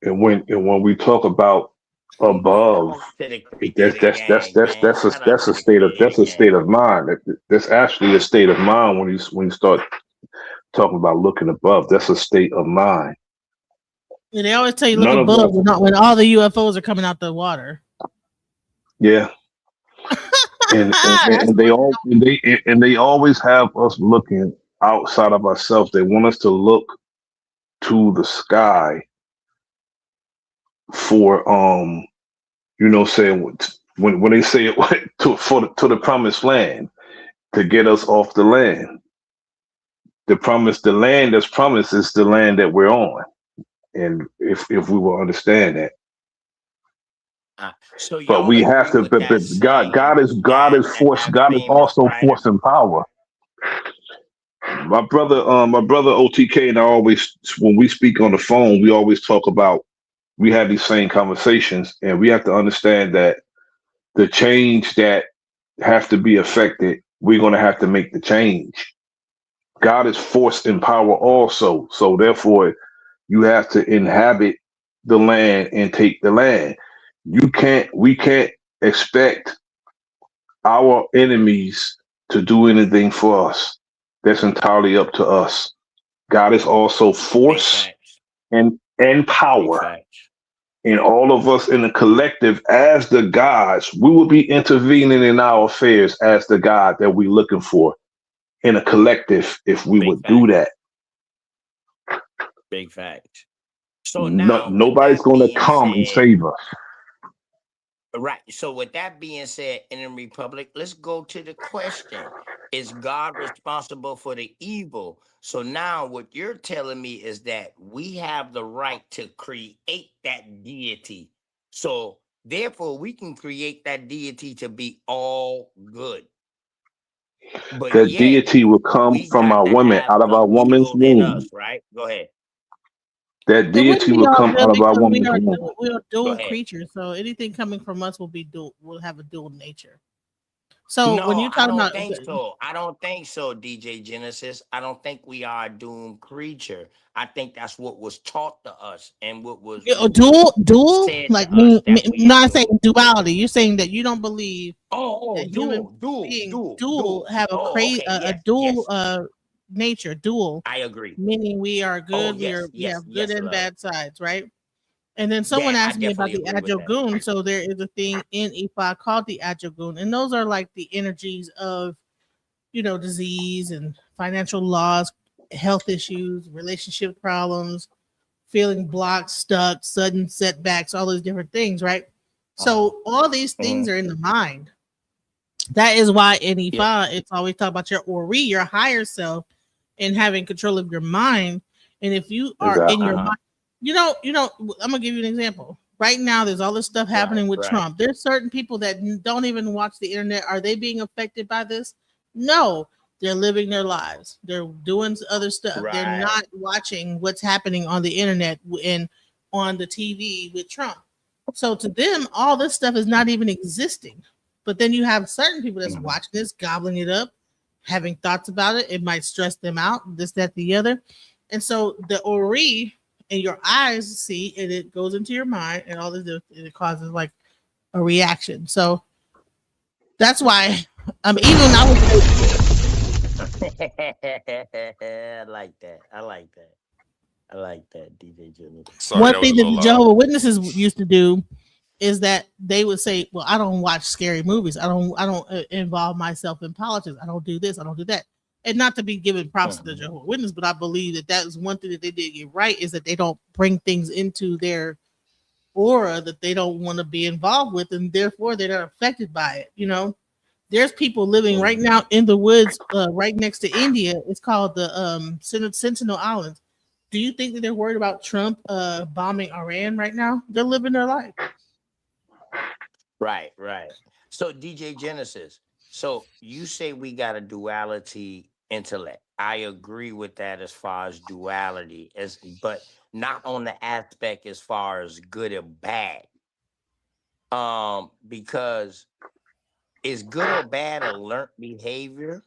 Speaker 7: And when we talk about above, that's a state of mind. That's actually a state of mind when you start talking about looking above. That's a state of mind.
Speaker 10: and they always tell you look
Speaker 7: None of
Speaker 10: above
Speaker 7: us,
Speaker 10: when all the UFOs are coming out the water.
Speaker 7: yeah. And
Speaker 10: That's
Speaker 7: they all and they always have us looking outside of ourselves. They want us to look to the sky for saying when they say it to the promised land, to get us off the land. The land that's promised is the land that we're on. And if we will understand that.
Speaker 3: So
Speaker 7: But
Speaker 3: y'all
Speaker 7: we have
Speaker 3: agree
Speaker 7: to,
Speaker 3: with
Speaker 7: but
Speaker 3: that saying
Speaker 7: God is force.
Speaker 3: that
Speaker 7: God is
Speaker 3: famous
Speaker 7: also
Speaker 3: writer?
Speaker 7: force and power. My brother OTK and I always, when we speak on the phone, we always talk about, we have these same conversations, and we have to understand that the change that have to be affected, we're going to have to make the change. God is force and power also. So therefore, you have to inhabit the land and take the land. We can't expect our enemies to do anything for us. That's entirely up to us. God is also
Speaker 3: Big
Speaker 7: force
Speaker 3: facts.
Speaker 7: and
Speaker 3: Big
Speaker 7: power.
Speaker 3: facts.
Speaker 7: And all of us in the collective, as the gods, we will be intervening in our affairs as the God that we're looking for in a collective if we
Speaker 3: Big
Speaker 7: would do
Speaker 3: facts.
Speaker 7: that.
Speaker 3: Big facts. So now, with
Speaker 7: Nobody's
Speaker 3: that
Speaker 7: going to
Speaker 3: being
Speaker 7: come and
Speaker 3: said,
Speaker 7: save us.
Speaker 3: right. So with that being said, in the Republic, let's go to the question. Is God responsible for the evil? So now what you're telling me is that we have the right to create that deity. So therefore we can create that deity to be all good. But
Speaker 7: That
Speaker 3: yet
Speaker 7: deity will come
Speaker 3: we
Speaker 7: from
Speaker 3: got
Speaker 7: our
Speaker 3: to
Speaker 7: woman,
Speaker 3: have
Speaker 7: out of
Speaker 3: some
Speaker 7: our woman's
Speaker 3: evil in
Speaker 7: womb.
Speaker 3: us, right? Go ahead.
Speaker 7: That
Speaker 10: It wouldn't
Speaker 7: deity
Speaker 10: be
Speaker 7: will
Speaker 10: all
Speaker 7: come
Speaker 10: good
Speaker 7: out of our
Speaker 10: because
Speaker 7: woman's womb.
Speaker 10: we are
Speaker 3: Go
Speaker 10: dual
Speaker 3: ahead.
Speaker 10: creatures. So anything coming from us will have a dual nature. So when
Speaker 3: No,
Speaker 10: you
Speaker 3: I
Speaker 10: talk
Speaker 3: don't
Speaker 10: about
Speaker 3: think so. I don't think so, DJ Genesis. I don't think we are a doomed creature. I think that's what was taught to us and what was
Speaker 10: dual,
Speaker 3: said
Speaker 10: like
Speaker 3: to us that we are
Speaker 10: not saying
Speaker 3: doomed.
Speaker 10: duality. You're saying that you don't believe that human
Speaker 3: Dual,
Speaker 10: beings dual have
Speaker 3: Oh, okay.
Speaker 10: a
Speaker 3: Yes,
Speaker 10: dual
Speaker 3: yes.
Speaker 10: nature, dual,
Speaker 3: I agree.
Speaker 10: meaning we are
Speaker 3: Oh,
Speaker 10: good,
Speaker 3: yes,
Speaker 10: we
Speaker 3: yes,
Speaker 10: have good
Speaker 3: yes,
Speaker 10: and
Speaker 3: love.
Speaker 10: bad sides, right? And then someone
Speaker 3: That I
Speaker 10: asked me about
Speaker 3: definitely
Speaker 10: the
Speaker 3: agree with that.
Speaker 10: Ajogun. So there is a thing in Ifa called the Ajogun, and those are like the energies of disease and financial loss, health issues, relationship problems, feeling blocked, stuck, sudden setbacks, all those different things, right? So all these things are in the mind. That is why in
Speaker 3: Yeah.
Speaker 10: Ifa, it's always talk about your Ori, your higher self, and having control of your mind. And if you are in your
Speaker 7: Exactly.
Speaker 10: mind, I'm gonna give you an example. Right now, there's all this stuff happening with
Speaker 3: Right.
Speaker 10: Trump. There's certain people that don't even watch the internet. Are they being affected by this? No, they're living their lives. They're doing other stuff. They're
Speaker 3: Right.
Speaker 10: not watching what's happening on the internet and on the TV with Trump. So to them, all this stuff is not even existing. But then you have certain people that's watching this, gobbling it up, having thoughts about it. It might stress them out, this, that, the other. And so the Ori in your eyes see, and it goes into your mind, and all this, and it causes like a reaction. So that's why even I would say
Speaker 3: I like that. I like that. I like that, DJ Genesis.
Speaker 2: Sorry,
Speaker 10: one
Speaker 2: that was a
Speaker 10: thing that
Speaker 2: little
Speaker 10: the
Speaker 2: loud.
Speaker 10: Jehovah's Witnesses used to do is that they would say, "Well, I don't watch scary movies. I don't involve myself in politics. I don't do this. I don't do that." And not to be giving props to the Jehovah's Witness, but I believe that is one thing that they did get right, is that they don't bring things into their aura that they don't want to be involved with, and therefore they're not affected by it. There's people living right now in the woods, right next to India. It's called the Sentinel Islands. Do you think that they're worried about Trump bombing Iran right now? They're living their life.
Speaker 3: Right, right. So DJ Genesis, so you say we got a duality intellect. I agree with that as far as duality, but not on the aspect as far as good or bad. Because is good or bad a learned behavior?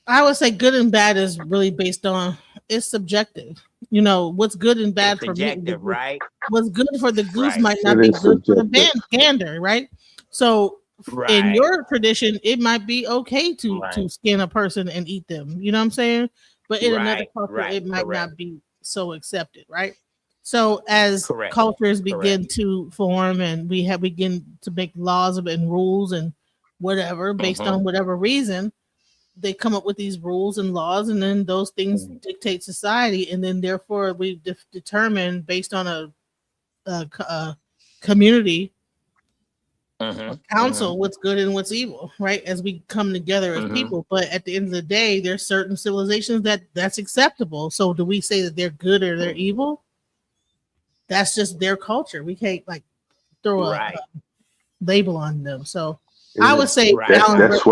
Speaker 10: I would say good and bad is really based on, it's subjective. You know, what's good and bad
Speaker 3: It's
Speaker 10: for me,
Speaker 3: subjective, right?
Speaker 10: what's good for the goose
Speaker 3: Right.
Speaker 10: might not
Speaker 7: It
Speaker 10: be
Speaker 7: is
Speaker 10: good for the
Speaker 7: subjective.
Speaker 10: gander, right? So in
Speaker 3: Right.
Speaker 10: your tradition, it might be okay to
Speaker 3: Right.
Speaker 10: skin a person and eat them. You know what I'm saying? But in another
Speaker 3: Right,
Speaker 10: culture,
Speaker 3: right,
Speaker 10: it might
Speaker 3: correct.
Speaker 10: not be so accepted, right? So as
Speaker 3: Correct.
Speaker 10: cultures begin
Speaker 3: Correct.
Speaker 10: to form and we begin to make laws and rules and whatever based
Speaker 3: Mhm.
Speaker 10: on whatever reason, they come up with these rules and laws, and then those things dictate society, and then therefore we determine based on a community
Speaker 3: Mhm.
Speaker 10: council what's good and what's evil, right? As we come together as
Speaker 3: Mhm.
Speaker 10: people. But at the end of the day, there's certain civilizations that's acceptable. So do we say that they're good or they're evil? That's just their culture. We can't like throw
Speaker 3: Right.
Speaker 10: a label on them. So
Speaker 7: It
Speaker 10: I would
Speaker 7: is.
Speaker 10: say
Speaker 3: Right. I
Speaker 10: balance.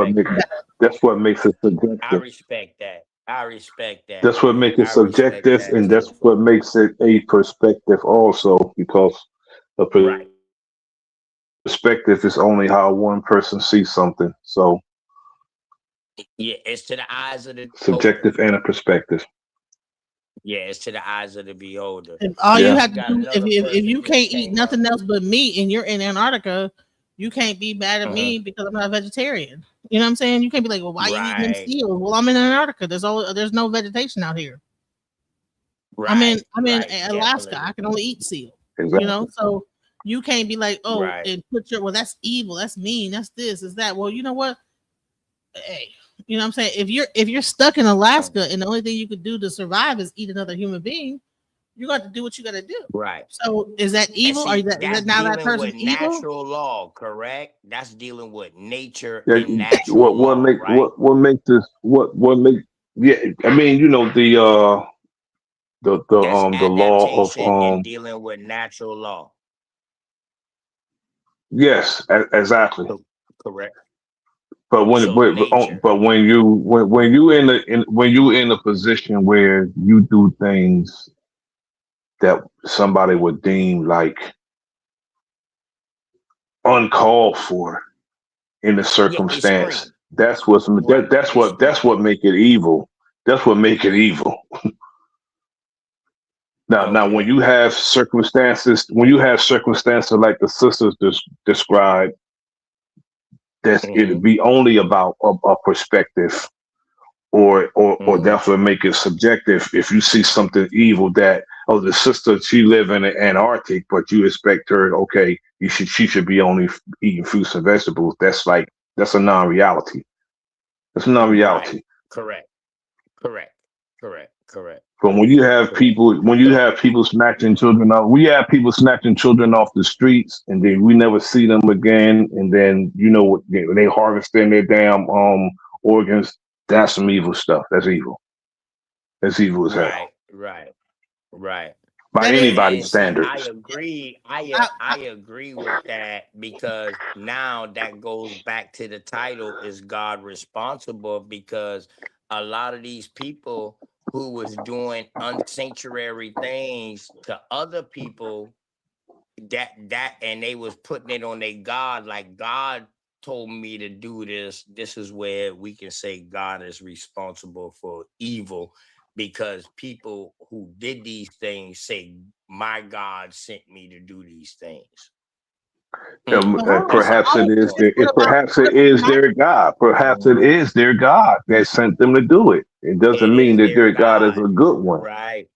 Speaker 7: That's what makes it
Speaker 3: I
Speaker 7: subjective.
Speaker 3: respect that. I respect that.
Speaker 7: That's what
Speaker 3: man.
Speaker 7: makes it
Speaker 3: I respect
Speaker 7: subjective,
Speaker 3: that
Speaker 7: and
Speaker 3: too.
Speaker 7: that's what makes it a perspective also, because a
Speaker 3: Right.
Speaker 7: perspective is only how one person sees something. So
Speaker 3: Yeah, it's to the eyes of the beholder.
Speaker 7: subjective and a perspective.
Speaker 3: Yeah, it's to the eyes of the beholder.
Speaker 10: And all you
Speaker 7: Yeah.
Speaker 10: have to
Speaker 3: Got
Speaker 10: do,
Speaker 3: another
Speaker 10: if
Speaker 3: person
Speaker 10: you
Speaker 3: just
Speaker 10: can't eat
Speaker 3: came up.
Speaker 10: nothing else but meat and you're in Antarctica, you can't be mad at me because I'm not a vegetarian. You know what I'm saying? You can't be like, well, why you eating them
Speaker 3: Right.
Speaker 10: seals? Well, I'm in Antarctica. There's no vegetation out here. I'm in
Speaker 3: Right.
Speaker 10: Alaska.
Speaker 3: Definitely.
Speaker 10: I can only eat seal.
Speaker 7: Exactly.
Speaker 10: You know, so you can't be like, oh,
Speaker 3: Right.
Speaker 10: and put your, well, that's evil, that's mean, that's this, is that. Well, you know what? Hey, you know what I'm saying? If you're stuck in Alaska and the only thing you could do to survive is eat another human being, you got to do what you got to do.
Speaker 3: Right.
Speaker 10: So is that
Speaker 3: And
Speaker 10: evil? Or
Speaker 3: see,
Speaker 10: is that
Speaker 3: that's
Speaker 10: now that
Speaker 3: dealing
Speaker 10: person's
Speaker 3: with
Speaker 10: evil?
Speaker 3: natural law, correct? That's dealing with nature
Speaker 7: Yeah.
Speaker 3: and natural
Speaker 7: What
Speaker 3: law,
Speaker 7: make
Speaker 3: right?
Speaker 7: what make this what make yeah? I mean, you know, the
Speaker 3: That's
Speaker 7: the law of
Speaker 3: adaptation and dealing with natural law.
Speaker 7: yes, exactly.
Speaker 3: Correct.
Speaker 7: But when
Speaker 3: So nature.
Speaker 7: but when you in a position where you do things that somebody would deem like uncalled for in the
Speaker 3: Yeah,
Speaker 7: circumstance,
Speaker 3: extreme.
Speaker 7: that's what's
Speaker 3: Right.
Speaker 7: that's
Speaker 3: Extreme.
Speaker 7: what make it evil. That's what make it evil. Now, when
Speaker 3: Okay.
Speaker 7: you have circumstances like the sisters described, that it'd be only about a perspective, or that's what make it subjective. If you see something evil that, oh, the sister, she live in the Antarctic, but you expect her, okay, she should be only eating fruits and vegetables. That's a non-reality. That's a non-reality.
Speaker 3: Right. Correct. Correct. Correct. Correct.
Speaker 7: But when you have
Speaker 3: Correct.
Speaker 7: people snatching children off, we have people snatching children off the streets, and then we never see them again. And then they harvesting their damn organs. That's some evil stuff. That's evil. That's evil as hell
Speaker 3: Right. Right. Right.
Speaker 7: by
Speaker 10: That is,
Speaker 7: anybody's
Speaker 3: And see, I
Speaker 7: standards.
Speaker 3: agree.
Speaker 10: I
Speaker 3: I agree with that, because now that goes back to the title, is God responsible? Because a lot of these people who was doing unsanctuary things to other people, that and they was putting it on their God, like, God told me to do this. This is where we can say God is responsible for evil, because people who did these things say, my God sent me to do these things.
Speaker 7: Perhaps it is their,
Speaker 10: what about
Speaker 7: perhaps it is their God. Perhaps it is their God that sent them to do it. It doesn't
Speaker 3: It
Speaker 7: mean
Speaker 3: is
Speaker 7: that
Speaker 3: their
Speaker 7: their God is
Speaker 3: God.
Speaker 7: a good one.
Speaker 3: Right.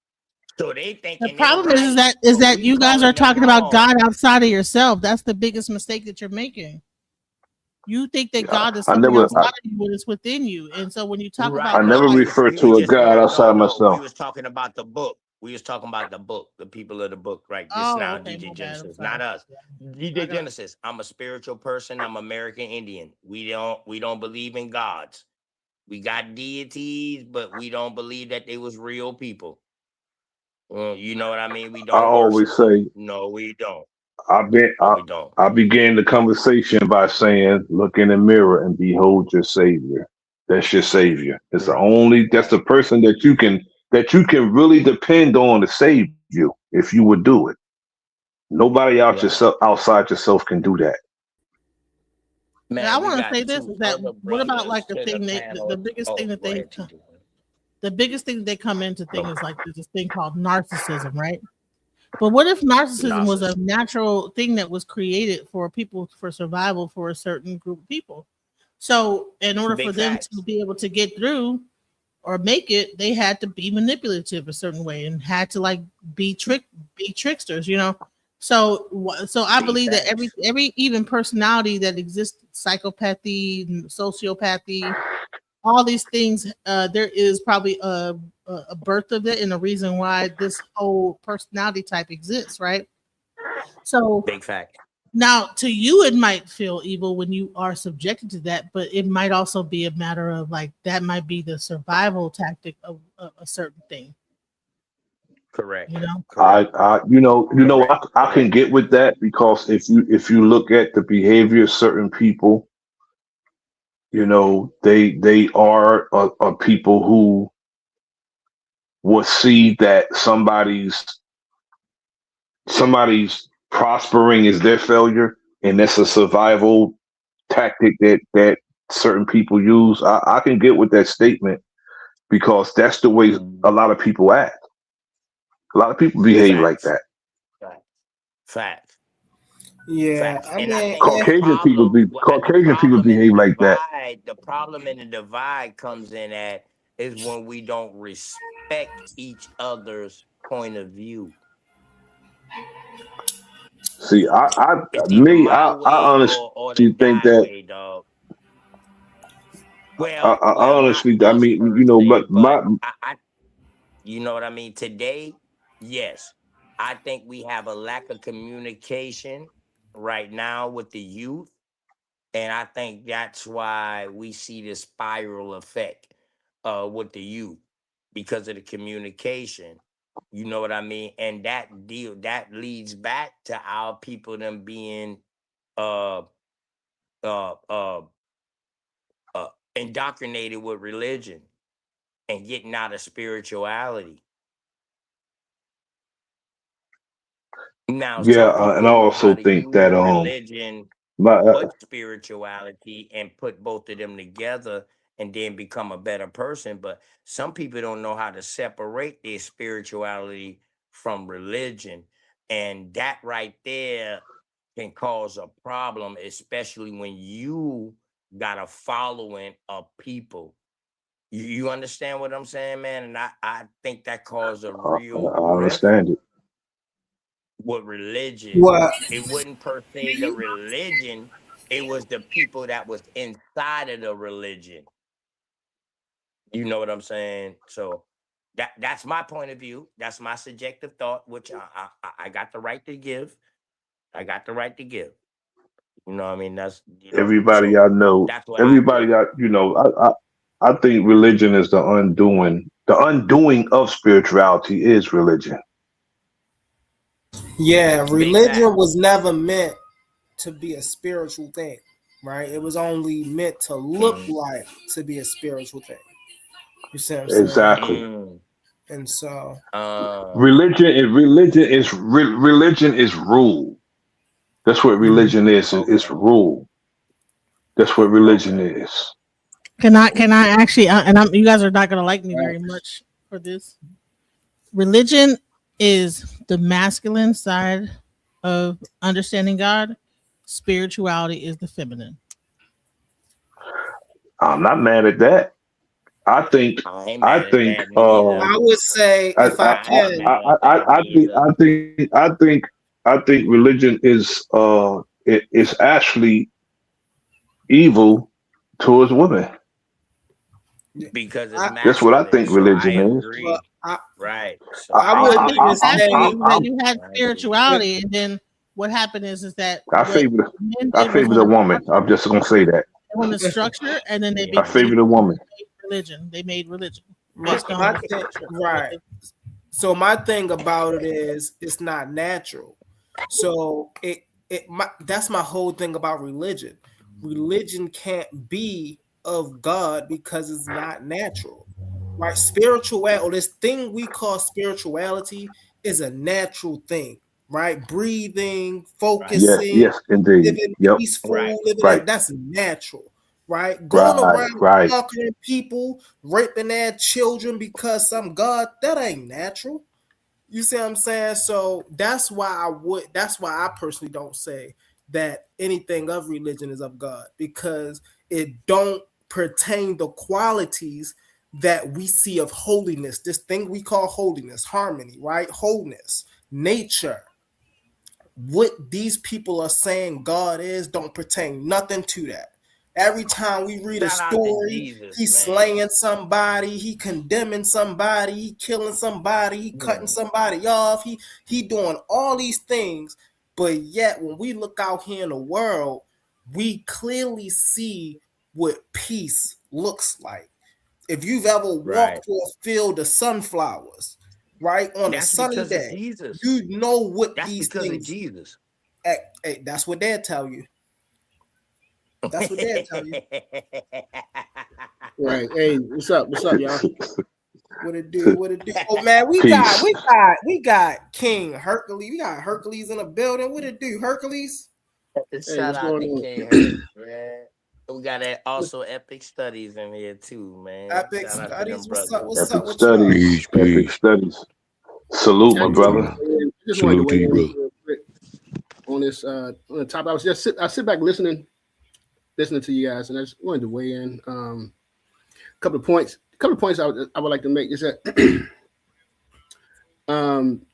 Speaker 3: So they
Speaker 10: the
Speaker 3: thinking they're
Speaker 10: problem is
Speaker 3: right,
Speaker 10: is
Speaker 3: but
Speaker 10: that
Speaker 3: we
Speaker 10: you guys are
Speaker 3: calling them
Speaker 10: talking about
Speaker 3: wrong.
Speaker 10: God outside of yourself. That's the biggest mistake that you're making. You think that God is
Speaker 7: I
Speaker 10: something
Speaker 7: never,
Speaker 10: outside of you when it's within you. And so when you talk
Speaker 3: Right,
Speaker 10: about
Speaker 7: I
Speaker 3: but
Speaker 7: never
Speaker 10: God,
Speaker 3: we
Speaker 7: refer
Speaker 3: we
Speaker 7: to a
Speaker 3: just
Speaker 7: God outside of
Speaker 3: no, we
Speaker 7: myself.
Speaker 3: was talking about the book. We was talking about the book, the people of the book, right? Just
Speaker 10: Oh,
Speaker 3: now,
Speaker 10: okay,
Speaker 3: DJ
Speaker 10: my bad. I'm
Speaker 3: Genesis,
Speaker 10: sorry.
Speaker 3: not us.
Speaker 10: Yeah.
Speaker 3: DJ
Speaker 10: I got
Speaker 3: Genesis, I'm a spiritual person. I'm American Indian. We don't believe in gods. We got deities, but we don't believe that they was real people. You know what I mean? We
Speaker 7: I
Speaker 3: don't worship
Speaker 7: always
Speaker 3: them.
Speaker 7: say
Speaker 3: No, we don't.
Speaker 7: I
Speaker 3: We don't.
Speaker 7: I began the conversation by saying, "Look in the mirror and behold your Savior." That's your Savior. It's the only. That's the person that you can really depend on to save you if you would do it. Nobody
Speaker 3: Right.
Speaker 7: outside yourself can do that.
Speaker 10: Now, I
Speaker 3: Man, we
Speaker 10: want to say
Speaker 3: got
Speaker 10: this
Speaker 3: two
Speaker 10: is that
Speaker 3: other
Speaker 10: what about
Speaker 3: brothers
Speaker 10: like the
Speaker 3: to the
Speaker 10: thing that the
Speaker 3: panel.
Speaker 10: biggest thing
Speaker 3: Oh,
Speaker 10: that
Speaker 3: go
Speaker 10: they
Speaker 3: ahead, TJ.
Speaker 10: the biggest thing they come into thing
Speaker 3: Go.
Speaker 10: is like there's this thing called narcissism, right? But what if narcissism was a
Speaker 3: Narcissism.
Speaker 10: natural thing that was created for people for survival for a certain group of people? So in order for
Speaker 3: Big
Speaker 10: them
Speaker 3: facts.
Speaker 10: to be able to get through or make it, they had to be manipulative a certain way and had to like be tricksters, you know. So I
Speaker 3: Big
Speaker 10: believe that
Speaker 3: facts.
Speaker 10: every even personality that exists, psychopathy, sociopathy, all these things, there is probably a birth of it and a reason why this whole personality type exists, right? So
Speaker 3: Big fact.
Speaker 10: now to you it might feel evil when you are subjected to that, but it might also be a matter of like that might be the survival tactic of a certain thing,
Speaker 3: Correct.
Speaker 10: you know.
Speaker 3: Correct.
Speaker 7: I can get with that because if you look at the behavior of certain people, they are a people who will see that somebody's prospering is their failure, and that's a survival tactic that certain people use. I can get with that statement because that's the way a lot of people act. A lot of people behave like
Speaker 3: Facts.
Speaker 7: that.
Speaker 3: Fact.
Speaker 4: Yeah,
Speaker 3: Facts.
Speaker 4: I
Speaker 3: And I
Speaker 4: mean,
Speaker 3: think the
Speaker 7: Caucasian people behave like that.
Speaker 3: the problem and the divide comes in at is when we don't respect each other's point of view.
Speaker 7: See,
Speaker 3: It's either my
Speaker 7: I
Speaker 3: way
Speaker 7: honestly
Speaker 3: or the
Speaker 7: think
Speaker 3: die
Speaker 7: that
Speaker 3: way, dog. Well,
Speaker 7: I
Speaker 3: not
Speaker 7: honestly, I
Speaker 3: us
Speaker 7: mean,
Speaker 3: per se,
Speaker 7: but my
Speaker 3: but I you know what I mean? Today, yes, I think we have a lack of communication right now with the youth. And I think that's why we see this spiral effect with the youth because of the communication. You know what I mean? And that leads back to our people them being uh uh uh indoctrinated with religion and getting out of spirituality. Now,
Speaker 7: yeah,
Speaker 3: some
Speaker 7: and I
Speaker 3: people know how
Speaker 7: also
Speaker 3: to
Speaker 7: think
Speaker 3: use
Speaker 7: that
Speaker 3: religion
Speaker 7: my
Speaker 3: with spirituality and put both of them together and then become a better person. But some people don't know how to separate their spirituality from religion. And that right there can cause a problem, especially when you got a following of people. You understand what I'm saying, man? And I think that caused a real
Speaker 7: I
Speaker 3: rift
Speaker 7: understand it.
Speaker 3: with religion.
Speaker 4: what
Speaker 3: It wasn't per se the religion, it was the people that was inside of the religion. You know what I'm saying? So that's my point of view. That's my subjective thought, which I got the right to give. I got the right to give. You know what I mean? That's
Speaker 7: Everybody
Speaker 3: so
Speaker 7: I know,
Speaker 3: that's what I think.
Speaker 7: I think religion is the undoing. The undoing of spirituality is religion.
Speaker 4: Yeah,
Speaker 3: Big
Speaker 4: religion
Speaker 3: fact.
Speaker 4: was never meant to be a spiritual thing, right? It was only meant to look like to be a spiritual thing. You see what I'm saying?
Speaker 7: Exactly.
Speaker 4: And so
Speaker 7: Religion is rule. That's what religion is. It's rule. That's what religion is.
Speaker 10: Can I actually? You guys are not gonna like me very much for this. Religion is the masculine side of understanding God. Spirituality is the feminine.
Speaker 7: I'm not mad at that. I think.
Speaker 3: I ain't mad at that
Speaker 4: I would say if I can.
Speaker 7: I think religion is it's actually evil towards women.
Speaker 3: because it's
Speaker 7: That's what I
Speaker 3: masculine.
Speaker 7: think
Speaker 3: So I
Speaker 7: religion is.
Speaker 3: agree.
Speaker 4: Well,
Speaker 3: Right. So
Speaker 4: I
Speaker 6: Well,
Speaker 4: wouldn't
Speaker 6: I
Speaker 4: even
Speaker 6: think
Speaker 4: say
Speaker 6: that you had
Speaker 3: Right.
Speaker 6: spirituality, and then what happened is that
Speaker 7: I
Speaker 6: what
Speaker 7: favor
Speaker 6: men
Speaker 7: I
Speaker 6: did was
Speaker 7: favor the woman. I'm just gonna say that.
Speaker 6: they wanted structure, and then
Speaker 3: Yeah.
Speaker 7: I favor the woman.
Speaker 6: religion. They made religion
Speaker 4: my,
Speaker 6: based on
Speaker 4: my
Speaker 6: the
Speaker 4: thing,
Speaker 6: structure of what
Speaker 4: right.
Speaker 6: they.
Speaker 4: So my thing about it is it's not natural. So that's my whole thing about religion. Religion can't be of God because it's not natural. Right? Spirituality, or this thing we call spirituality, is a natural thing, right? Breathing,
Speaker 3: Right.
Speaker 7: Yes,
Speaker 4: focusing,
Speaker 7: yes, indeed.
Speaker 4: living
Speaker 7: Yep.
Speaker 3: Right.
Speaker 4: peaceful, living
Speaker 7: Right.
Speaker 4: that's natural, right? Going
Speaker 7: Right.
Speaker 4: around
Speaker 7: Right.
Speaker 4: conquering people, raping their children because some God, that ain't natural. You see what I'm saying? So that's why I personally don't say that anything of religion is of God, because it don't pertain the qualities that we see of holiness, this thing we call holiness, harmony, right? Wholeness, nature. What these people are saying God is don't pertain nothing to that. Every time we read a
Speaker 3: Shout out to
Speaker 4: story,
Speaker 3: Jesus,
Speaker 4: he's
Speaker 3: man.
Speaker 4: slaying somebody, he condemning somebody, he killing somebody, he cutting
Speaker 3: Hmm.
Speaker 4: somebody off, he doing all these things. But yet when we look out here in the world, we clearly see what peace looks like. If you've ever
Speaker 3: Right.
Speaker 4: walked through a field of sunflowers, right, on a
Speaker 3: That's
Speaker 4: sunny
Speaker 3: because of
Speaker 4: day,
Speaker 3: Jesus.
Speaker 4: you know what
Speaker 3: That's
Speaker 4: these
Speaker 3: because of
Speaker 4: things.
Speaker 3: Jesus.
Speaker 4: Hey, that's what they'll tell you. That's what they'll tell you.
Speaker 12: Right. Hey, what's up? What's up, y'all?
Speaker 4: What it do? What it do? Oh man,
Speaker 7: Peace.
Speaker 4: we got King Hercules. We got Hercules in the building. What it do, Hercules?
Speaker 12: Hey,
Speaker 3: Shout
Speaker 12: what's
Speaker 3: out
Speaker 12: going
Speaker 3: to
Speaker 12: on?
Speaker 3: King Herc, man. We got also Epic Studies in here too, man.
Speaker 4: Epic
Speaker 3: Shout out to them
Speaker 4: Studies. What's up?
Speaker 3: brothers.
Speaker 4: What's up
Speaker 7: Epic
Speaker 4: with y'all?
Speaker 7: studies. Epic studies. Salute,
Speaker 12: I
Speaker 7: my
Speaker 12: just wanted
Speaker 7: brother.
Speaker 12: to weigh in-
Speaker 1: Salute to you, brother.
Speaker 12: real quick on this on the topic. I sit back listening to you guys, and I just wanted to weigh in. A couple of points I would like to make is that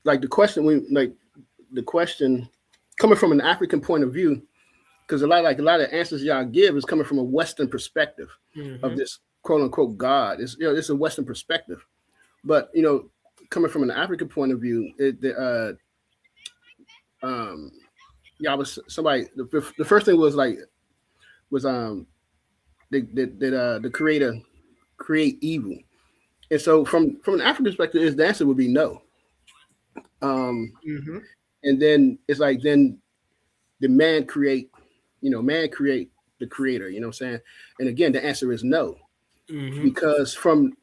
Speaker 12: like the question coming from an African point of view, because a lot of answers y'all give is coming from a Western perspective of this quote unquote God. It's a Western perspective, but coming from an African point of view, y'all was somebody. The first thing was the creator create evil, and so from an African perspective, the answer would be no. And then it's like then the man create the creator. You know what I'm saying? And again, the answer is no, because from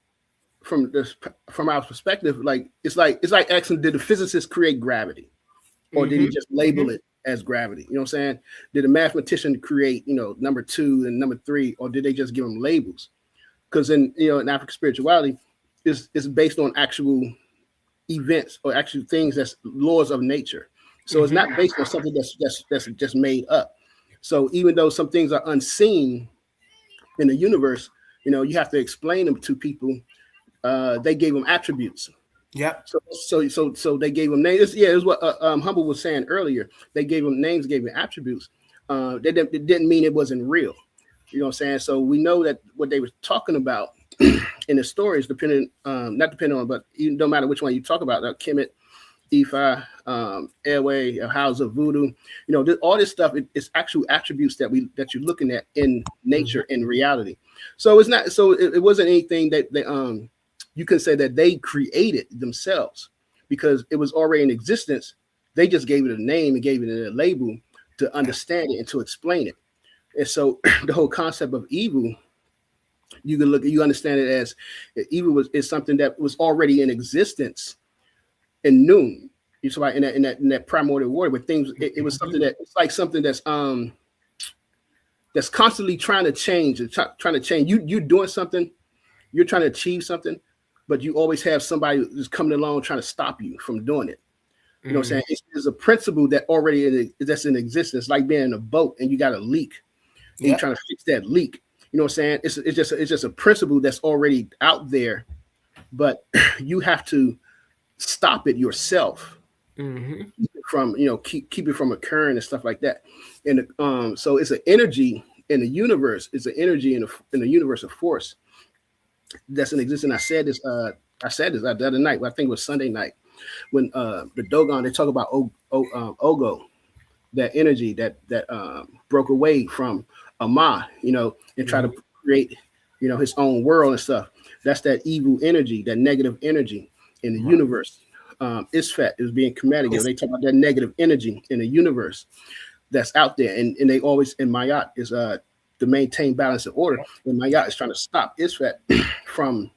Speaker 12: our perspective, it's like asking, did the physicist create gravity, or did he just label it as gravity? You know what I'm saying? Did a mathematician create number 2 and number 3, or did they just give them labels? Because in African spirituality is based on actual events or actual things, that's laws of nature. So it's not based on something that's just made up. So even though some things are unseen in the universe, you have to explain them to people. They gave them attributes.
Speaker 4: Yep.
Speaker 12: So they gave them names. It was what Humble was saying earlier. They gave them names, gave them attributes. It didn't mean it wasn't real. You know what I'm saying? So we know that what they were talking about in the stories, not depending on, but no matter which one you talk about, Kemet, Ifa, Airway, House of Voodoo, all this stuff is actual attributes that you're looking at in nature, in reality. So it's not. So it wasn't anything that they you can say that they created themselves, because it was already in existence. They just gave it a name and gave it a label to understand it and to explain it. And so the whole concept of evil, you understand it as evil is something that was already in existence in noon. You saw in that primordial war with things. It was something it's like something that's constantly trying to change and trying to change. You're doing something, you're trying to achieve something, but you always have somebody who's coming along trying to stop you from doing it. You know what I'm saying? It's a principle that that's in existence, like being in a boat and you got a leak. And you're trying to fix that leak. You know what I'm saying? It's just a principle that's already out there, but you have to stop it yourself from keep it from occurring and stuff like that. And so it's an energy in the universe. It's an energy in the universe of force that's in existence. I said this I said this the other night. I think it was Sunday night when the Dogon, they talk about Ogo, that energy that broke away from Ama, and try to create, his own world and stuff. That's that evil energy, that negative energy in the universe. Isfat is being combated. They talk about that negative energy in the universe that's out there, and they always in Mayat is to maintain balance and order. And Mayat is trying to stop Isfat from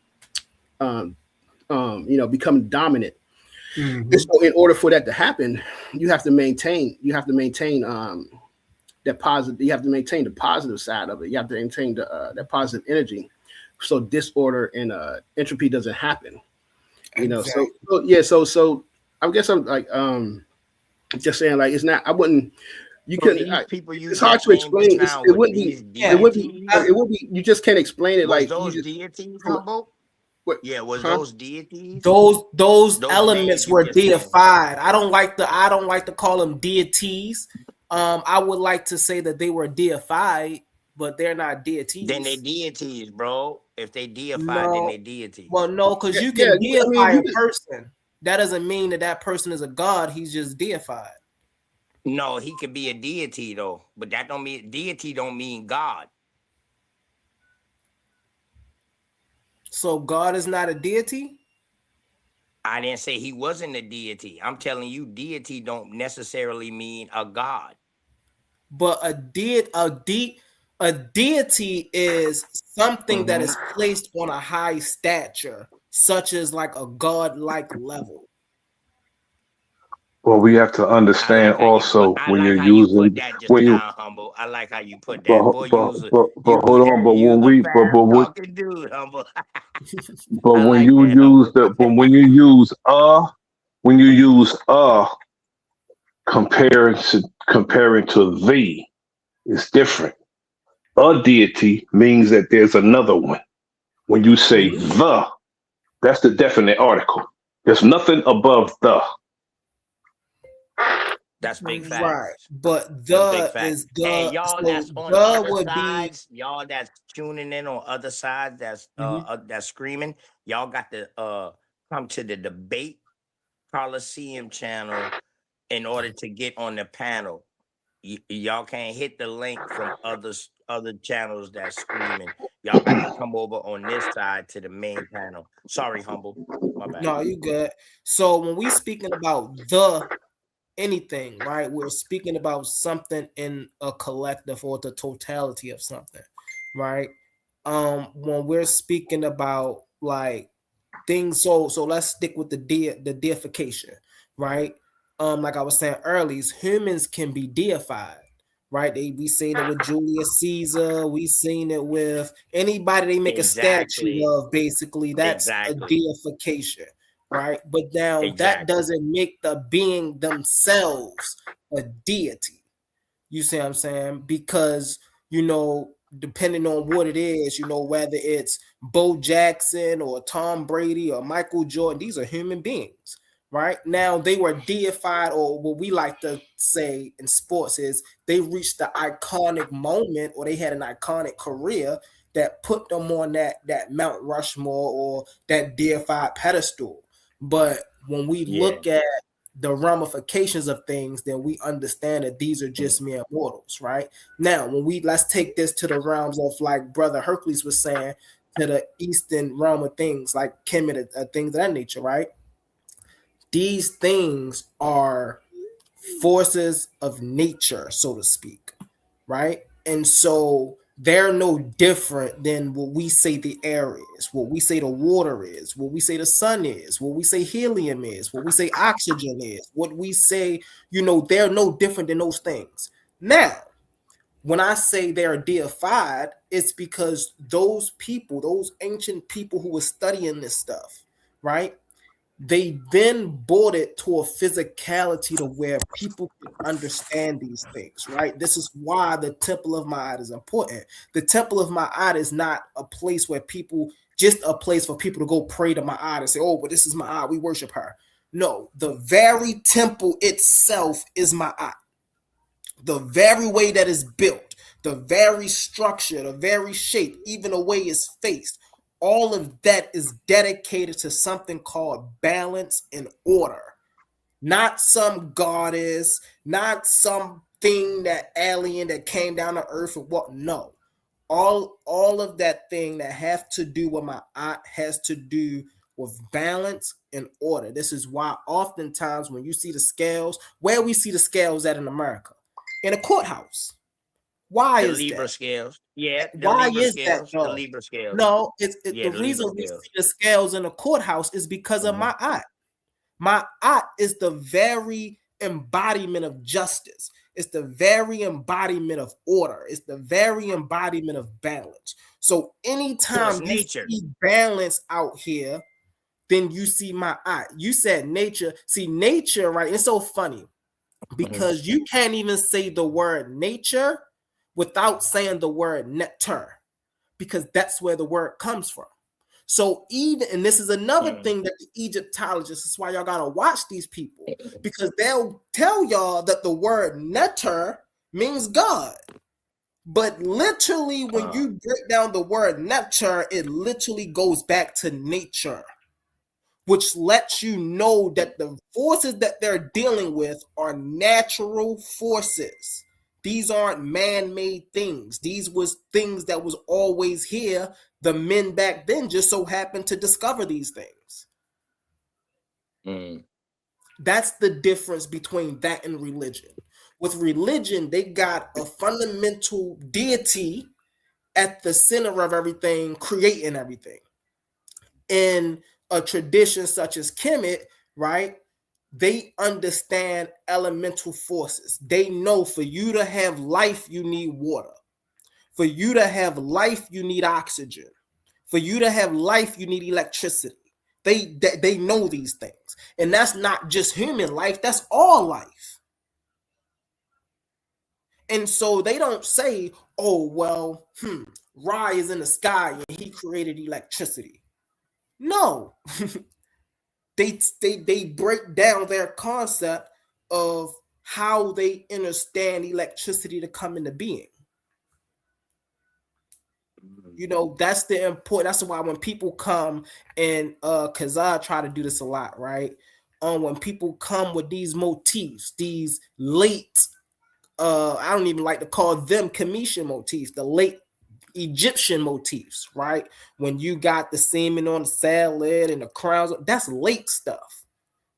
Speaker 12: becoming dominant. And so in order for that to happen, you have to maintain that positive. You have to maintain the positive side of it. You have to maintain that positive energy, so disorder and entropy doesn't happen.
Speaker 4: Exactly.
Speaker 12: So I guess I'm like just saying, like, it's not. I wouldn't. You
Speaker 3: So
Speaker 12: couldn't.
Speaker 3: these people you
Speaker 12: It's hard
Speaker 3: just
Speaker 12: to
Speaker 3: named
Speaker 12: explain.
Speaker 3: just now,
Speaker 12: It
Speaker 3: were
Speaker 12: wouldn't
Speaker 3: these
Speaker 12: be. It would be.
Speaker 3: deities?
Speaker 12: It would be. You just can't explain it.
Speaker 3: Was
Speaker 12: Like you
Speaker 3: those
Speaker 12: just.
Speaker 3: deities,
Speaker 12: From,
Speaker 3: Humble?
Speaker 12: what?
Speaker 3: Yeah, was
Speaker 12: Huh?
Speaker 3: those deities?
Speaker 4: Those
Speaker 3: Those
Speaker 4: elements
Speaker 3: names you
Speaker 4: were
Speaker 3: just named.
Speaker 4: deified. I don't like to call them deities. I would like to say that they were deified, but they're not deities.
Speaker 3: Then they deities, bro. If they deified, then they
Speaker 4: No,
Speaker 3: deities.
Speaker 4: well, no, because you
Speaker 12: Yeah.
Speaker 4: can deify
Speaker 12: You
Speaker 4: a
Speaker 12: just.
Speaker 4: person. That doesn't mean that person is a god. He's just deified.
Speaker 3: No, he could be a deity though, but that don't mean deity don't mean God.
Speaker 4: So God is not a deity.
Speaker 3: I didn't say he wasn't a deity. I'm telling you, deity don't necessarily mean a god.
Speaker 4: But a deity is something that is placed on a high stature, such as like a god-like level.
Speaker 7: Well, we have to understand also when you're using when you
Speaker 3: Humble. I like how you put that.
Speaker 7: but
Speaker 3: Boy,
Speaker 7: but
Speaker 3: you
Speaker 7: but, but hold on. But when we
Speaker 3: fast talking dude, Humble.
Speaker 7: but
Speaker 3: I
Speaker 7: when
Speaker 3: like
Speaker 7: you
Speaker 3: that,
Speaker 7: use
Speaker 3: Humble.
Speaker 7: when you use comparing to thee, it's different. A deity means that there's another one. When you say the, that's the definite article. There's nothing above the.
Speaker 3: That's big facts.
Speaker 4: Right, but
Speaker 3: That's big
Speaker 4: the
Speaker 3: facts.
Speaker 4: is the.
Speaker 3: And y'all
Speaker 4: So
Speaker 3: that's on
Speaker 4: the
Speaker 3: other
Speaker 4: would be.
Speaker 3: sides, y'all that's tuning in on other sides, that's screaming, y'all got to come to the debate Coliseum channel in order to get on the panel. Y'all can't hit the link from other channels that's screaming. Y'all got to come over on this side to the main panel. Sorry, Humble. My bad.
Speaker 4: No, you good. So when we speaking about the anything, right? We're speaking about something in a collective or the totality of something, right? When we're speaking about like things, so let's stick with the deification, right? Like I was saying earlier, humans can be deified, right? We say that with Julius Caesar, we seen it with anybody they make a statue of, basically, that's a deification. Right, but now that doesn't make the being themselves a deity. You see what I'm saying? Because depending on what it is, whether it's Bo Jackson or Tom Brady or Michael Jordan, these are human beings. Right now, they were deified, or what we like to say in sports is they reached the iconic moment, or they had an iconic career that put them on that Mount Rushmore or that deified pedestal. But when we look at the ramifications of things, then we understand that these are just mere mortals, right? Now, let's take this to the realms of, like Brother Hercules was saying, to the Eastern realm of things, like Kemet, things of that nature, right? These things are forces of nature, so to speak, right? And so they're no different than what we say the air is, what we say the water is, what we say the sun is, what we say helium is, what we say oxygen is, what we say, they're no different than those things. Now, when I say they're deified, it's because those people, those ancient people who were studying this stuff, right? They then brought it to a physicality to where people can understand these things, right? This is why the Temple of Ma'at is important. The Temple of Ma'at is not a place where just a place for people to go pray to Ma'at and say, oh, but this is Ma'at, we worship her. No, the very temple itself is Ma'at. The very way that is built, the very structure, the very shape, even the way it's faced, all of that is dedicated to something called balance and order. Not some goddess, not something that alien that came down to earth and what. No. All of that thing that have to do with my eye has to do with balance and order. This is why oftentimes when you see the scales, where we see the scales at in America, in a courthouse. Why
Speaker 3: The
Speaker 4: is
Speaker 3: Libra
Speaker 4: that?
Speaker 3: scales. Yeah, the
Speaker 4: Why
Speaker 3: Libra
Speaker 4: is that?
Speaker 3: scales. The
Speaker 4: No,
Speaker 3: Libra scales.
Speaker 4: no. It's
Speaker 3: Yeah,
Speaker 4: the
Speaker 3: the
Speaker 4: reason
Speaker 3: Libra
Speaker 4: we
Speaker 3: scales.
Speaker 4: see the scales in the courthouse is because of my eye. My eye is the very embodiment of justice. It's the very embodiment of order. It's the very embodiment of balance. So anytime you
Speaker 3: nature.
Speaker 4: see balance out here, then you see my eye. You said nature. See, nature, right? It's so funny because you can't even say the word nature without saying the word nectar, because that's where the word comes from. So even, and this is another thing that the Egyptologists, that's why y'all gotta watch these people, because they'll tell y'all that the word netter means God. But literally, when you break down the word netter, it literally goes back to nature, which lets you know that the forces that they're dealing with are natural forces. These aren't man-made things. These was things that was always here. The men back then just so happened to discover these things. That's the difference between that and religion. With religion, they got a fundamental deity at the center of everything, creating everything. In a tradition such as Kemet, right? They understand elemental forces. They know for you to have life, you need water. For you to have life, you need oxygen. For you to have life, you need electricity. They know these things. And that's not just human life, that's all life. And so they don't say, oh, well, Ra is in the sky and he created electricity. No. They break down their concept of how they understand electricity to come into being. You know, that's the important. That's why when people come and because I try to do this a lot, right? When people come with these motifs, these late, I don't even like to call them Cometian motifs, the late Egyptian motifs, right? When you got the semen on the salad and the crowns, that's late stuff.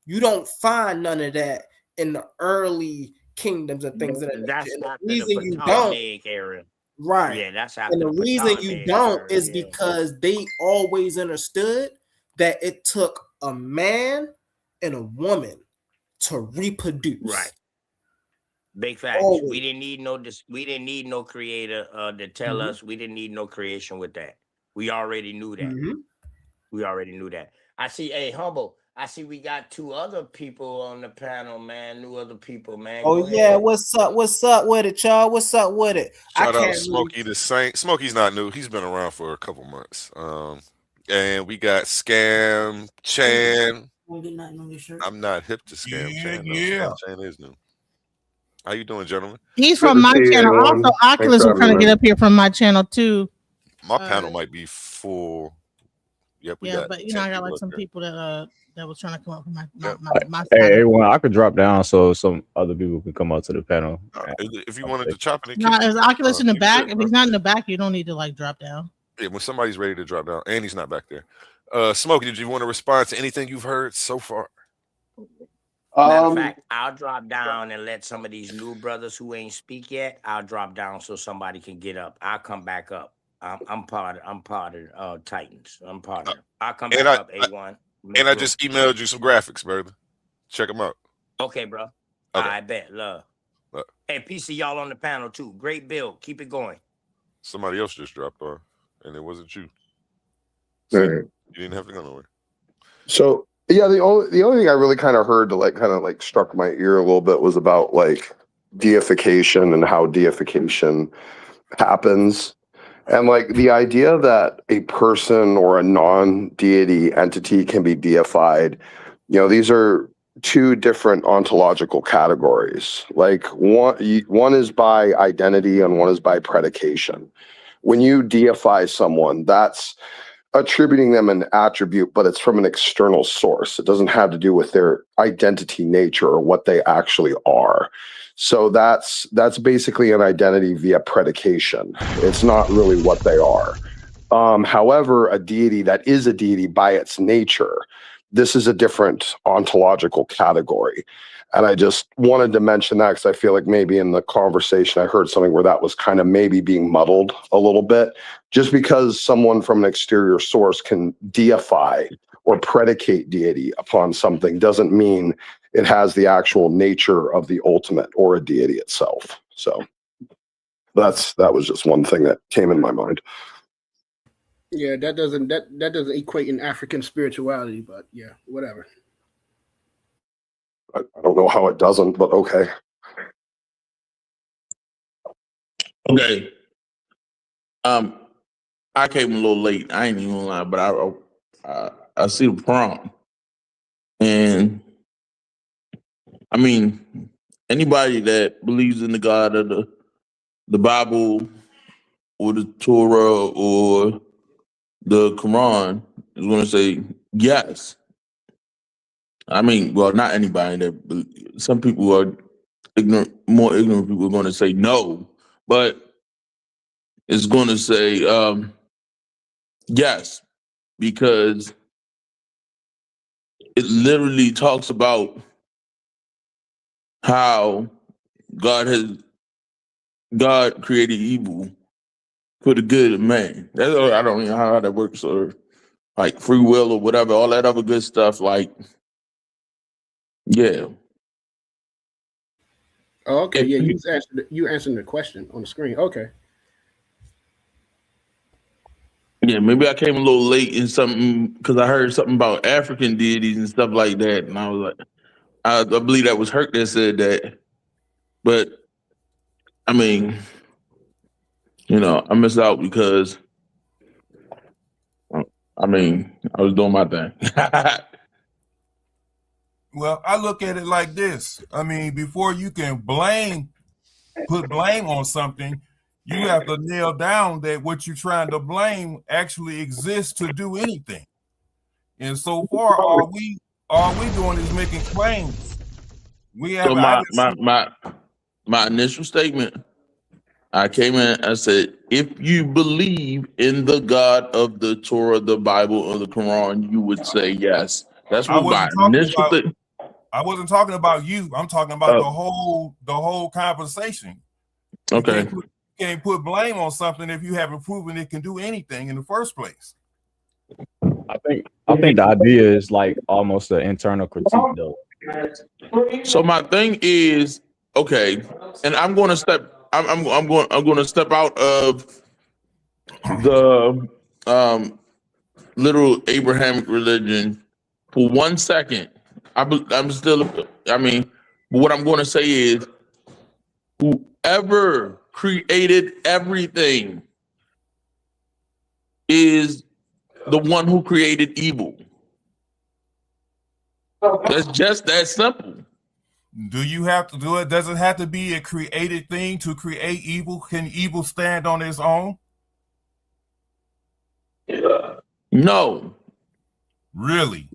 Speaker 4: You don't find none of that in the early kingdoms and things of that nature.
Speaker 3: That's
Speaker 4: And the
Speaker 3: after
Speaker 4: reason
Speaker 3: the
Speaker 4: you don't,
Speaker 3: Ptolemaic era.
Speaker 4: right?
Speaker 3: Yeah, that's after
Speaker 4: And the
Speaker 3: the
Speaker 4: reason you
Speaker 3: Ptolemaic
Speaker 4: don't
Speaker 3: era,
Speaker 4: is
Speaker 3: yeah.
Speaker 4: because they always understood that it took a man and a woman to reproduce.
Speaker 3: Right. Big facts.
Speaker 4: Always.
Speaker 3: We didn't need no creator to tell us. We didn't need no creation with that. We already knew that. We already knew that. I see, hey, Humble, I see we got two other people on the panel, man. New other people, man.
Speaker 4: Oh
Speaker 3: Go
Speaker 4: yeah,
Speaker 3: ahead.
Speaker 4: what's up with it, y'all? What's up with it?
Speaker 2: Shout out Smokey the Saint. Smokey's not new. He's been around for a couple months. And we got Scam Chan. I'm not hip to Scam Chan. No. Scam Chan is new. How you doing, gentlemen?
Speaker 10: He's from my channel. Also, Oculus was trying to get up here from my channel too.
Speaker 2: My panel might be full. Yep, we got
Speaker 10: but you know, I got like some people that was trying to come up from my
Speaker 13: Hey, everyone, I could drop down so some other people can come up to the panel.
Speaker 2: If you wanted to chop it,
Speaker 10: No, is Oculus in the back? If he's not in the back, you don't need to like drop down.
Speaker 2: Yeah, when somebody's ready to drop down, and he's not back there. Smokey, did you want to respond to anything you've heard so far?
Speaker 3: Matter of fact, I'll drop down and let some of these new brothers who ain't speak yet. I'll drop down so somebody can get up. I'll come back up. I'm part of Titans. I'm part of. I'll come back up. A1.
Speaker 2: And I just emailed you some graphics, brother. Check them out.
Speaker 3: Okay, bro.
Speaker 2: Okay.
Speaker 3: I bet. Love. Hey, peace to y'all on the panel too. Great build. Keep it going.
Speaker 2: Somebody else just dropped on, and it wasn't you. So you didn't have to go nowhere.
Speaker 14: So yeah, the only thing I really kind of heard that struck my ear a little bit was about like deification and how deification happens. And like the idea that a person or a non-deity entity can be deified, you know, these are two different ontological categories. Like one is by identity and one is by predication. When you deify someone, that's attributing them an attribute, but it's from an external source. It doesn't have to do with their identity, nature, or what they actually are. So that's basically an identity via predication. It's not really what they are. However, a deity that is a deity by its nature, this is a different ontological category. And I just wanted to mention that because I feel like maybe in the conversation I heard something where that was kind of maybe being muddled a little bit. Just because someone from an exterior source can deify or predicate deity upon something doesn't mean it has the actual nature of the ultimate or a deity itself. So that was just one thing that came in my mind.
Speaker 12: Yeah, that doesn't equate in African spirituality, but yeah, whatever.
Speaker 14: I don't know how it doesn't, but okay.
Speaker 15: Okay. I came a little late. I ain't even gonna lie, but I see the prompt, and I mean, anybody that believes in the God of the Bible or the Torah or the Quran is going to say yes. I mean, well, not anybody. Some people are ignorant. More ignorant people are going to say no, but it's going to say yes, because it literally talks about how God created evil for the good of man. I don't know how that works, or like free will or whatever, all that other good stuff. Like, yeah.
Speaker 12: Oh, okay, yeah, you answering the question on the screen. Okay.
Speaker 15: Yeah, maybe I came a little late in something because I heard something about African deities and stuff like that, and I was like, I believe that was Herc that said that. But I mean, I missed out because I was doing my thing.
Speaker 16: Well, I look at it like this. I mean, before you can put blame on something, you have to nail down that what you're trying to blame actually exists to do anything. And so far, all we doing is making claims. We have
Speaker 15: So my initial statement, I came in, I said, if you believe in the God of the Torah, the Bible, or the Quran, you would say yes. That's what my initial thing.
Speaker 16: I wasn't talking about you. I'm talking about the whole conversation.
Speaker 15: Okay.
Speaker 16: You can't put blame on something if you haven't proven it can do anything in the first place.
Speaker 13: I think the idea is like almost an internal critique though.
Speaker 15: So my thing is, okay, and I'm going to step out of the literal Abrahamic religion for 1 second. I'm still, what I'm going to say is, whoever created everything is the one who created evil. That's just that simple.
Speaker 16: Do you have to do it? Does it have to be a created thing to create evil? Can evil stand on its own?
Speaker 15: No.
Speaker 16: Really?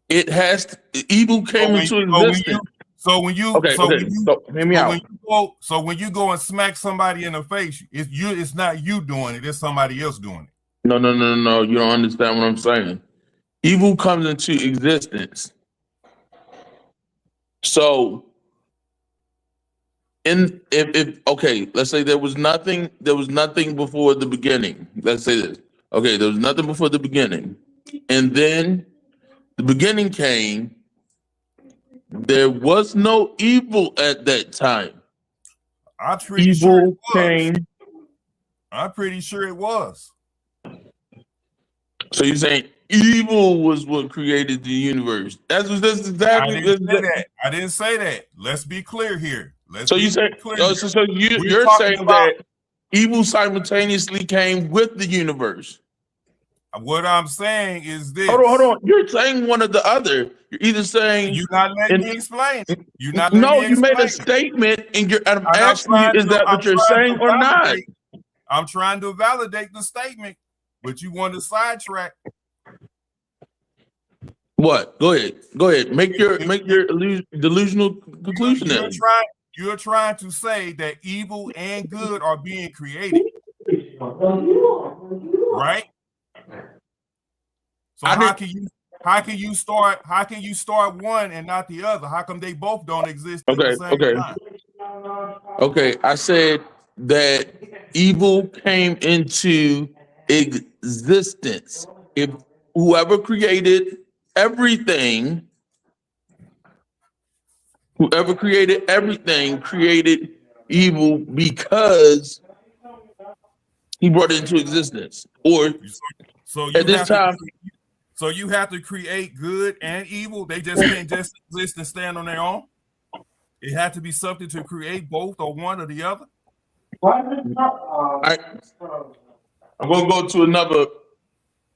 Speaker 15: It has to, evil came into existence.
Speaker 16: So when you go and smack somebody in the face, it's not you doing it, it's somebody else doing it.
Speaker 15: No. You don't understand what I'm saying. Evil comes into existence. So let's say there was nothing before the beginning. Let's say this. Okay, there was nothing before the beginning. And then the beginning came. There was no evil at that time.
Speaker 16: I'm pretty sure it was.
Speaker 15: So you're saying evil was what created the universe? That's exactly.
Speaker 16: I didn't say that. Let's be clear here.
Speaker 15: You're saying that evil simultaneously came with the universe.
Speaker 16: What I'm saying is this.
Speaker 15: Hold on. You're saying one or the other. You're either saying
Speaker 16: you're not letting me explain.
Speaker 15: You made a statement, and I'm asking you, is that what you're saying or not?
Speaker 16: I'm trying to validate the statement. but you want to sidetrack.
Speaker 15: What? Go ahead. Make your delusional conclusion.
Speaker 16: You're trying to say that evil and good are being created, right? So how can you start one and not the other? How come they both don't exist at the same time?
Speaker 15: Okay, I said that evil came into existence. If whoever created everything created evil because he brought it into existence. Or at this time.
Speaker 16: So you have to create good and evil. They just can't just exist and stand on their own. It had to be something to create both or one or the other.
Speaker 15: I'm going to go to another,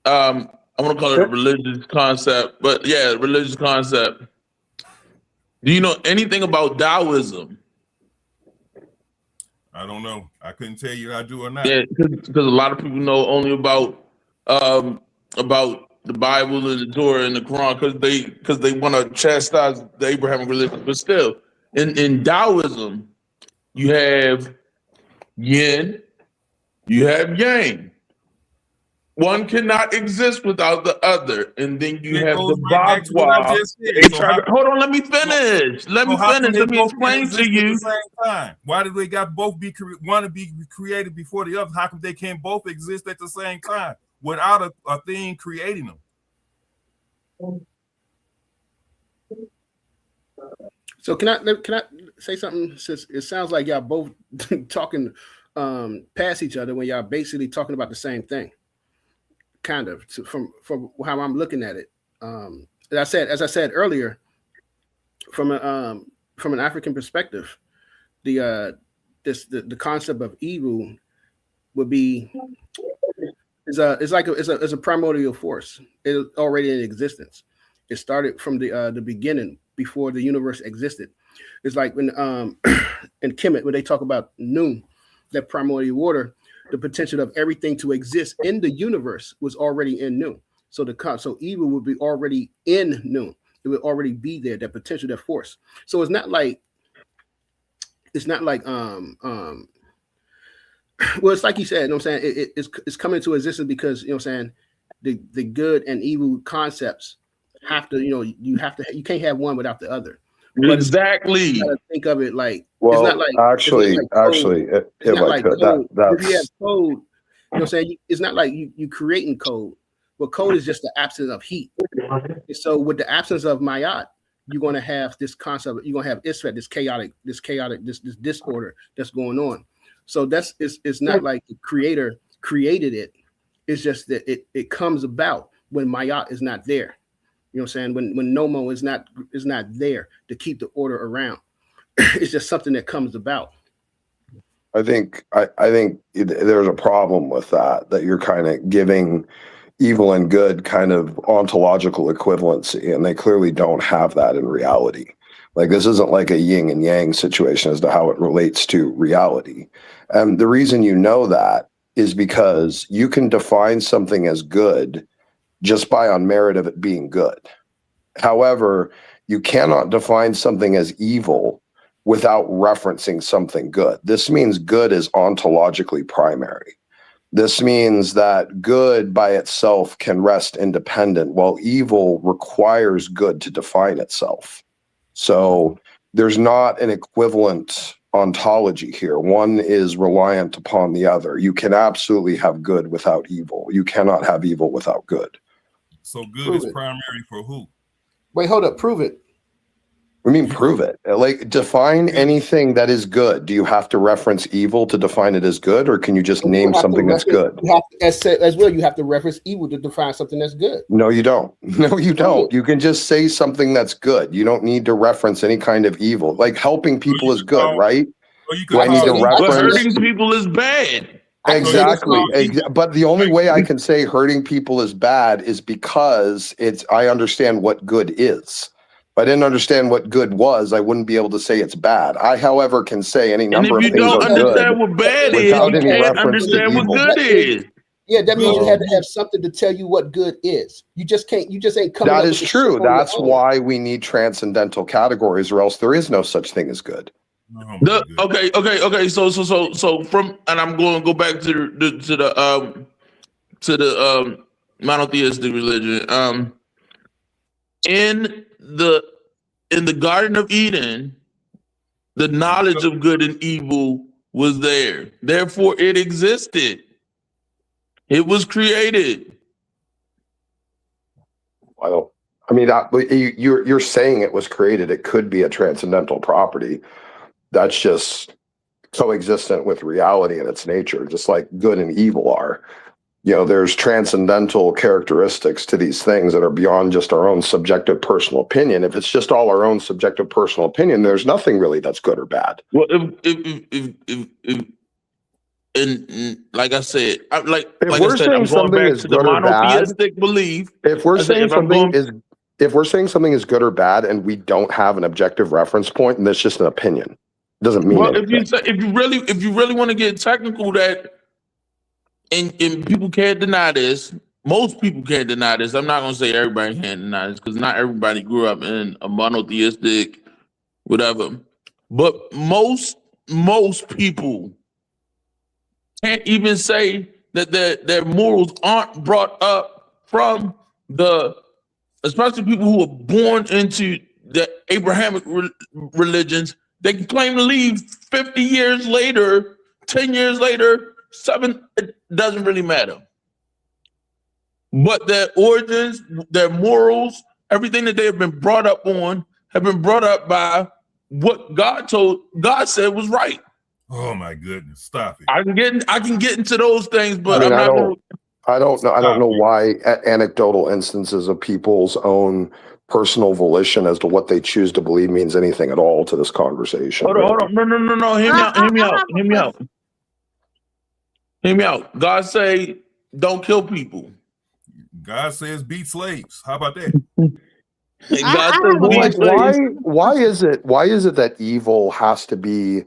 Speaker 15: I'm going to call it a religious concept, but yeah, religious concept. Do you know anything about Taoism?
Speaker 16: I don't know. I couldn't tell you I do or not.
Speaker 15: Yeah, because a lot of people know only about the Bible and the Torah and the Quran because they want to chastise the Abrahamic religion. But still, in Taoism, you have yin, you have yang. One cannot exist without the other, and then you have the Bagua. Hold on, let me finish. Let me explain to you.
Speaker 16: Why did they got both want to be created before the other? How come they can't both exist at the same time without a thing creating them?
Speaker 12: So can I say something? Since it sounds like y'all both talking past each other when y'all basically talking about the same thing. Kind of from how I'm looking at it. As I said earlier, from an African perspective, the concept of evil would be is a primordial force. It's already in existence. It started from the beginning before the universe existed. It's like when in Kemet when they talk about Nu, that primordial water. The potential of everything to exist in the universe was already in Nu. So evil would be already in Nu. It would already be there, that potential, that force. So it's not like well, it's like you said, you know what I'm saying? It's coming into existence because, you know what I'm saying, the good and evil concepts have to, you can't have one without the other.
Speaker 15: Exactly.
Speaker 12: You gotta think of it like,
Speaker 14: well,
Speaker 12: it's not like
Speaker 14: actually,
Speaker 12: code.
Speaker 14: if I could,
Speaker 12: If you have code, you know what I'm saying? It's not like you creating code, but code is just the absence of heat. And so with the absence of Mayat, you're going to have this concept, you're going to have Isfet, this chaotic, this disorder that's going on. So it's not like the creator created it. It's just that it comes about when Mayat is not there. You know what I'm saying? When Nomo is not there to keep the order around. It's just something that comes about.
Speaker 14: I think there's a problem with that you're kind of giving evil and good kind of ontological equivalency, and they clearly don't have that in reality. Like, this isn't like a yin and yang situation as to how it relates to reality. And the reason you know that is because you can define something as good just by on merit of it being good. However, you cannot define something as evil without referencing something good. This means good is ontologically primary. This means that good by itself can rest independent, while evil requires good to define itself. So there's not an equivalent ontology here. One is reliant upon the other. You can absolutely have good without evil. You cannot have evil without good.
Speaker 16: So good is primary for who?
Speaker 12: Wait, hold up. Prove it.
Speaker 14: I mean, prove it. Like, define anything that is good. Do you have to reference evil to define it as good, or can you just name something that's good?
Speaker 12: You have to, as well, you have to reference evil to define something that's good.
Speaker 14: No, you don't. No, you don't. You can just say something that's good. You don't need to reference any kind of evil. Like, helping people is good, right?
Speaker 15: Do I need to reference? Hurting people is bad.
Speaker 14: Exactly. But the only way I can say hurting people is bad is because I understand what good is. If I didn't understand what good was, I wouldn't be able to say it's bad. I, however, can say any number of things are good.
Speaker 15: And if you don't understand what bad is, you can't understand what good is.
Speaker 12: Yeah, that means you had to
Speaker 14: Um,
Speaker 12: have something to tell you what good is. You just ain't coming
Speaker 14: that
Speaker 12: up
Speaker 14: is
Speaker 12: with
Speaker 14: true.
Speaker 12: shit on your
Speaker 14: That's
Speaker 12: own.
Speaker 14: why we need transcendental categories, or else there is no such thing as good.
Speaker 15: Okay. So from, and I'm going to go back to the monotheistic religion. In the Garden of Eden, the knowledge of good and evil was there. Therefore, it existed. It was created.
Speaker 14: You're saying it was created. It could be a transcendental property. That's just coexistent with reality in its nature, just like good and evil are. There's transcendental characteristics to these things that are beyond just our own subjective personal opinion. If it's just all our own subjective personal opinion, there's nothing really that's good or bad.
Speaker 15: Well, if and like I said, I'm going back to the monotheistic belief.
Speaker 14: If we're saying something is good or bad, and we don't have an objective reference point, and that's just an opinion, it doesn't mean anything.
Speaker 15: If you really want to get technical, that and people can't deny this. Most people can't deny this. I'm not going to say everybody can't deny this because not everybody grew up in a monotheistic whatever. But most people can't even say that their morals aren't brought up from especially people who are born into the Abrahamic religions. They can claim to leave 50 years later, 10 years later, 7, it doesn't really matter. But their origins, their morals, everything that they have been brought up on have been brought up by what God said was right.
Speaker 16: Oh my goodness! Stop it.
Speaker 15: I can get into those things, but
Speaker 14: I
Speaker 15: I'm not.
Speaker 14: don't know why anecdotal instances of people's own personal volition as to what they choose to believe means anything at all to this conversation.
Speaker 15: Hold on. No. Hear me out. God say, don't kill people.
Speaker 16: God says beat slaves. How about that?
Speaker 14: Why is it that evil has to be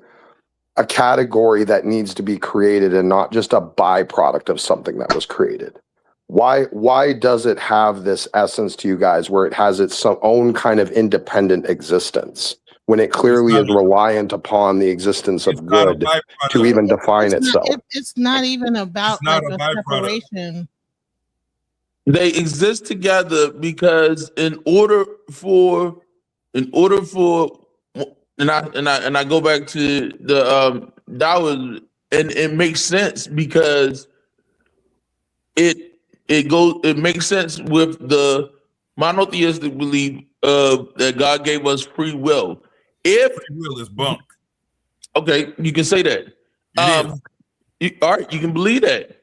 Speaker 14: a category that needs to be created and not just a byproduct of something that was created? Why does it have this essence to you guys where it has its own kind of independent existence when it clearly is reliant upon the existence of good to even define itself?
Speaker 10: It's not even about like a separation.
Speaker 15: They exist together because in order for and I go back to the Taoism, and it makes sense because it makes sense with the monotheistic belief that God gave us free will. If
Speaker 16: free will is bunk.
Speaker 15: Okay, you can say that. All right, you can believe that.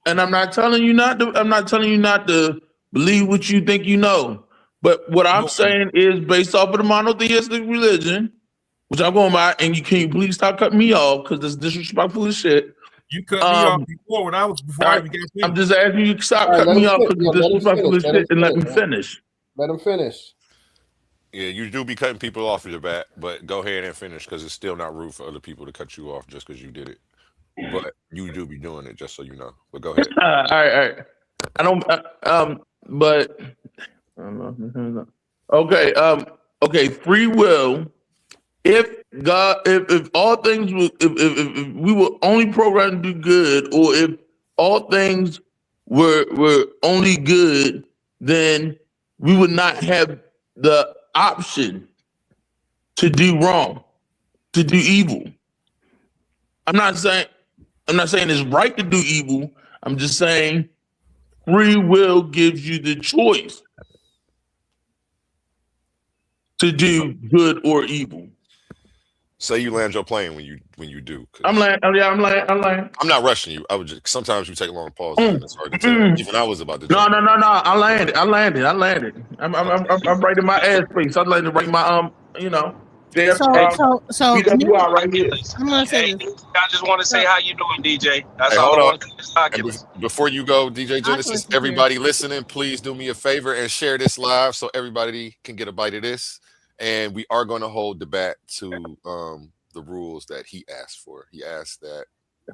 Speaker 15: And I'm not telling you not to believe what you think you know. But what I'm saying is based off of the monotheistic religion, which I'm going by, and can you please stop cutting me off because it's disrespectful as shit.
Speaker 16: You cut me off before I even got finished.
Speaker 15: I'm just asking you to stop cutting me off because it's disrespectful as shit and let me finish.
Speaker 12: Let him finish.
Speaker 2: Yeah, you do be cutting people off your back, but go ahead and finish because it's still not rude for other people to cut you off just because you did it. But you do be doing it, just so you know. But go ahead.
Speaker 15: All right. I don't. But okay. Okay. Free will. If all things if we were only programmed to do good, or if all things were only good, then we would not have the option to do wrong, to do evil. I'm not saying it's right to do evil. I'm just saying free will gives you the choice to do good or evil.
Speaker 2: Say you land your plane when you do.
Speaker 15: I'm landing.
Speaker 2: I'm not rushing you. I would just sometimes you take long pauses and it's hard to tell. Even I was about to.
Speaker 15: No. I landed. I'm right in my ass face. I landed right in my There,
Speaker 10: so
Speaker 15: PWR right here.
Speaker 10: I'm gonna say this.
Speaker 17: I just want to say how you doing, DJ. That's
Speaker 2: Hey,
Speaker 17: all
Speaker 2: hold
Speaker 17: I
Speaker 2: on.
Speaker 17: want to say.
Speaker 2: Before you go, DJ Genesis, everybody listening, please do me a favor and share this live so everybody can get a bite of this. And we are going to hold the bat to the rules that he asked for. He asked that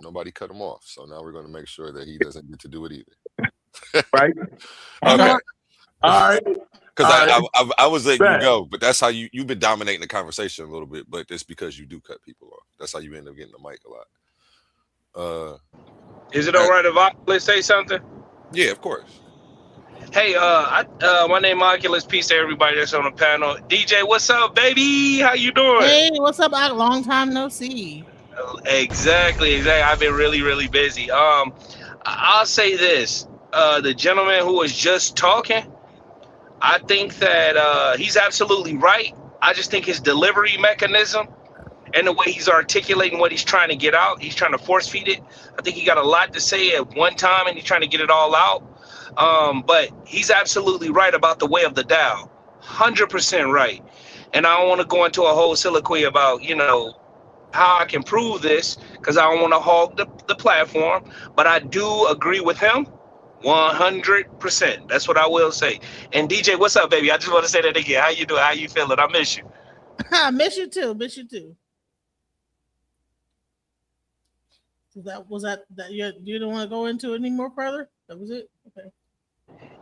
Speaker 2: Nobody cut him off. So now we're going to make sure that he doesn't get to do it either.
Speaker 15: Right?
Speaker 2: Okay.
Speaker 15: All right.
Speaker 2: Because I was letting you go, but that's how you've been dominating the conversation a little bit, but it's because you do cut people off. That's how you end up getting the mic a lot.
Speaker 17: Is it all right if Oculus say something?
Speaker 2: Yeah, of course.
Speaker 17: Hey, my name is Oculus. Peace to everybody that's on the panel. DJ, what's up, baby? How you doing?
Speaker 10: Hey, what's up? Long time no see.
Speaker 17: Exactly. I've been really busy. I'll say this: the gentleman who was just talking, I think that he's absolutely right. I just think his delivery mechanism and the way he's articulating what he's trying to get out, he's trying to force feed it. I think he got a lot to say at one time, and he's trying to get it all out. But he's absolutely right about the way of the Tao, 100% right. And I don't want to go into a whole soliloquy about, how I can prove this, because I don't want to hog the platform. But I do agree with him 100%. That's what I will say. And DJ, what's up, baby? I just want to say that again. How you doing? How you feeling? I miss you.
Speaker 10: I miss you too. Was that you don't want to go into it any more further? That was it? Okay.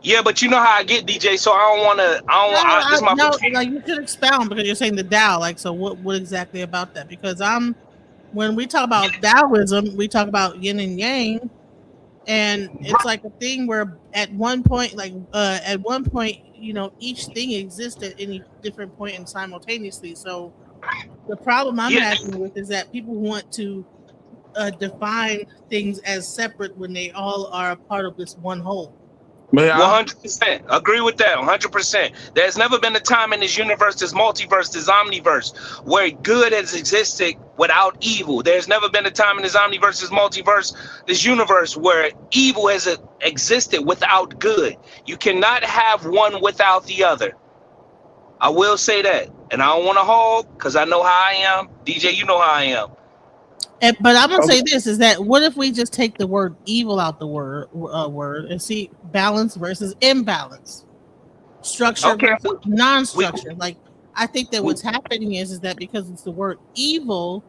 Speaker 17: Yeah, but you know how I get, DJ, so I don't want to.
Speaker 10: Like you should expound, because you're saying the Tao. Like, so what exactly about that? Because when we talk about Taoism, we talk about yin and yang, and it's like a thing where at one point, each thing exists at any different point and simultaneously. So the problem I'm having with is that people want to define things as separate when they all are a part of this one whole.
Speaker 17: 100%. Agree with that. 100%. There's never been a time in this universe, this multiverse, this omniverse, where good has existed without evil. There's never been a time in this omniverse, this multiverse, this universe, where evil has existed without good. You cannot have one without the other. I will say that. And I don't want to hog, because I know how I am. DJ, you know how I am.
Speaker 10: But I'm gonna say this is that what if we just take the word evil out the word and see balance versus imbalance, structure versus non-structure. Like, I think that what's happening is that because it's the word evil,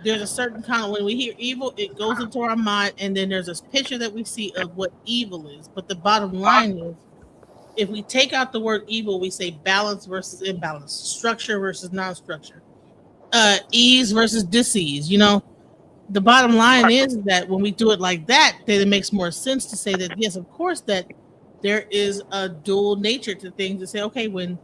Speaker 10: there's a certain kind of, when we hear evil, it goes into our mind, and then there's this picture that we see of what evil is. But the bottom line is, if we take out the word evil, we say balance versus imbalance, structure versus non-structure, ease versus dis-ease. The bottom line is that when we do it like that, then it makes more sense to say that, yes, of course, that there is a dual nature to things, to say, okay, when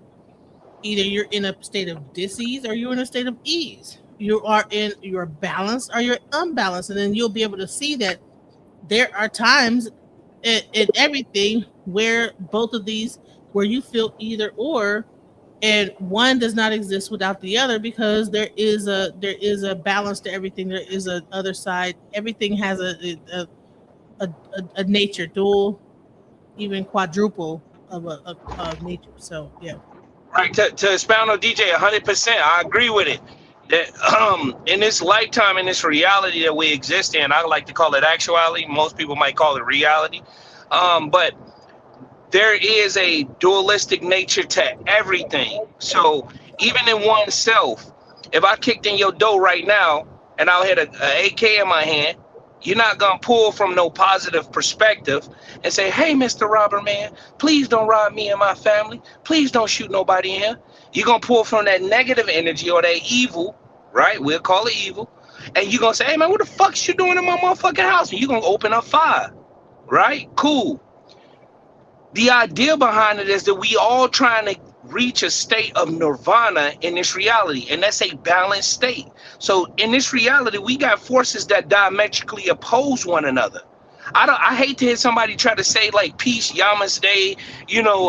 Speaker 10: either you're in a state of dis-ease or you're in a state of ease, you are in your balance or you're unbalanced. And then you'll be able to see that there are times in everything where both of these, where you feel either or, and one does not exist without the other, because there is a balance to everything. There is a other side. Everything has a nature, dual, even quadruple of nature. So yeah.
Speaker 17: Right, to expound on DJ 100%, I agree with it. That in this lifetime, in this reality that we exist in, I like to call it actuality. Most people might call it reality, but there is a dualistic nature to everything. So even in oneself, if I kicked in your door right now and I had an AK in my hand, you're not gonna pull from no positive perspective and say, hey, Mr. Robber Man, please don't rob me and my family. Please don't shoot nobody in here. You're gonna pull from that negative energy or that evil, right? We'll call it evil. And you're gonna say, hey man, what the fuck is you doing in my motherfucking house? And you're gonna open up fire, right? Cool. The idea behind it is that we all trying to reach a state of nirvana in this reality, and that's a balanced state. So in this reality, we got forces that diametrically oppose one another. I hate to hear somebody try to say like peace, Namaste,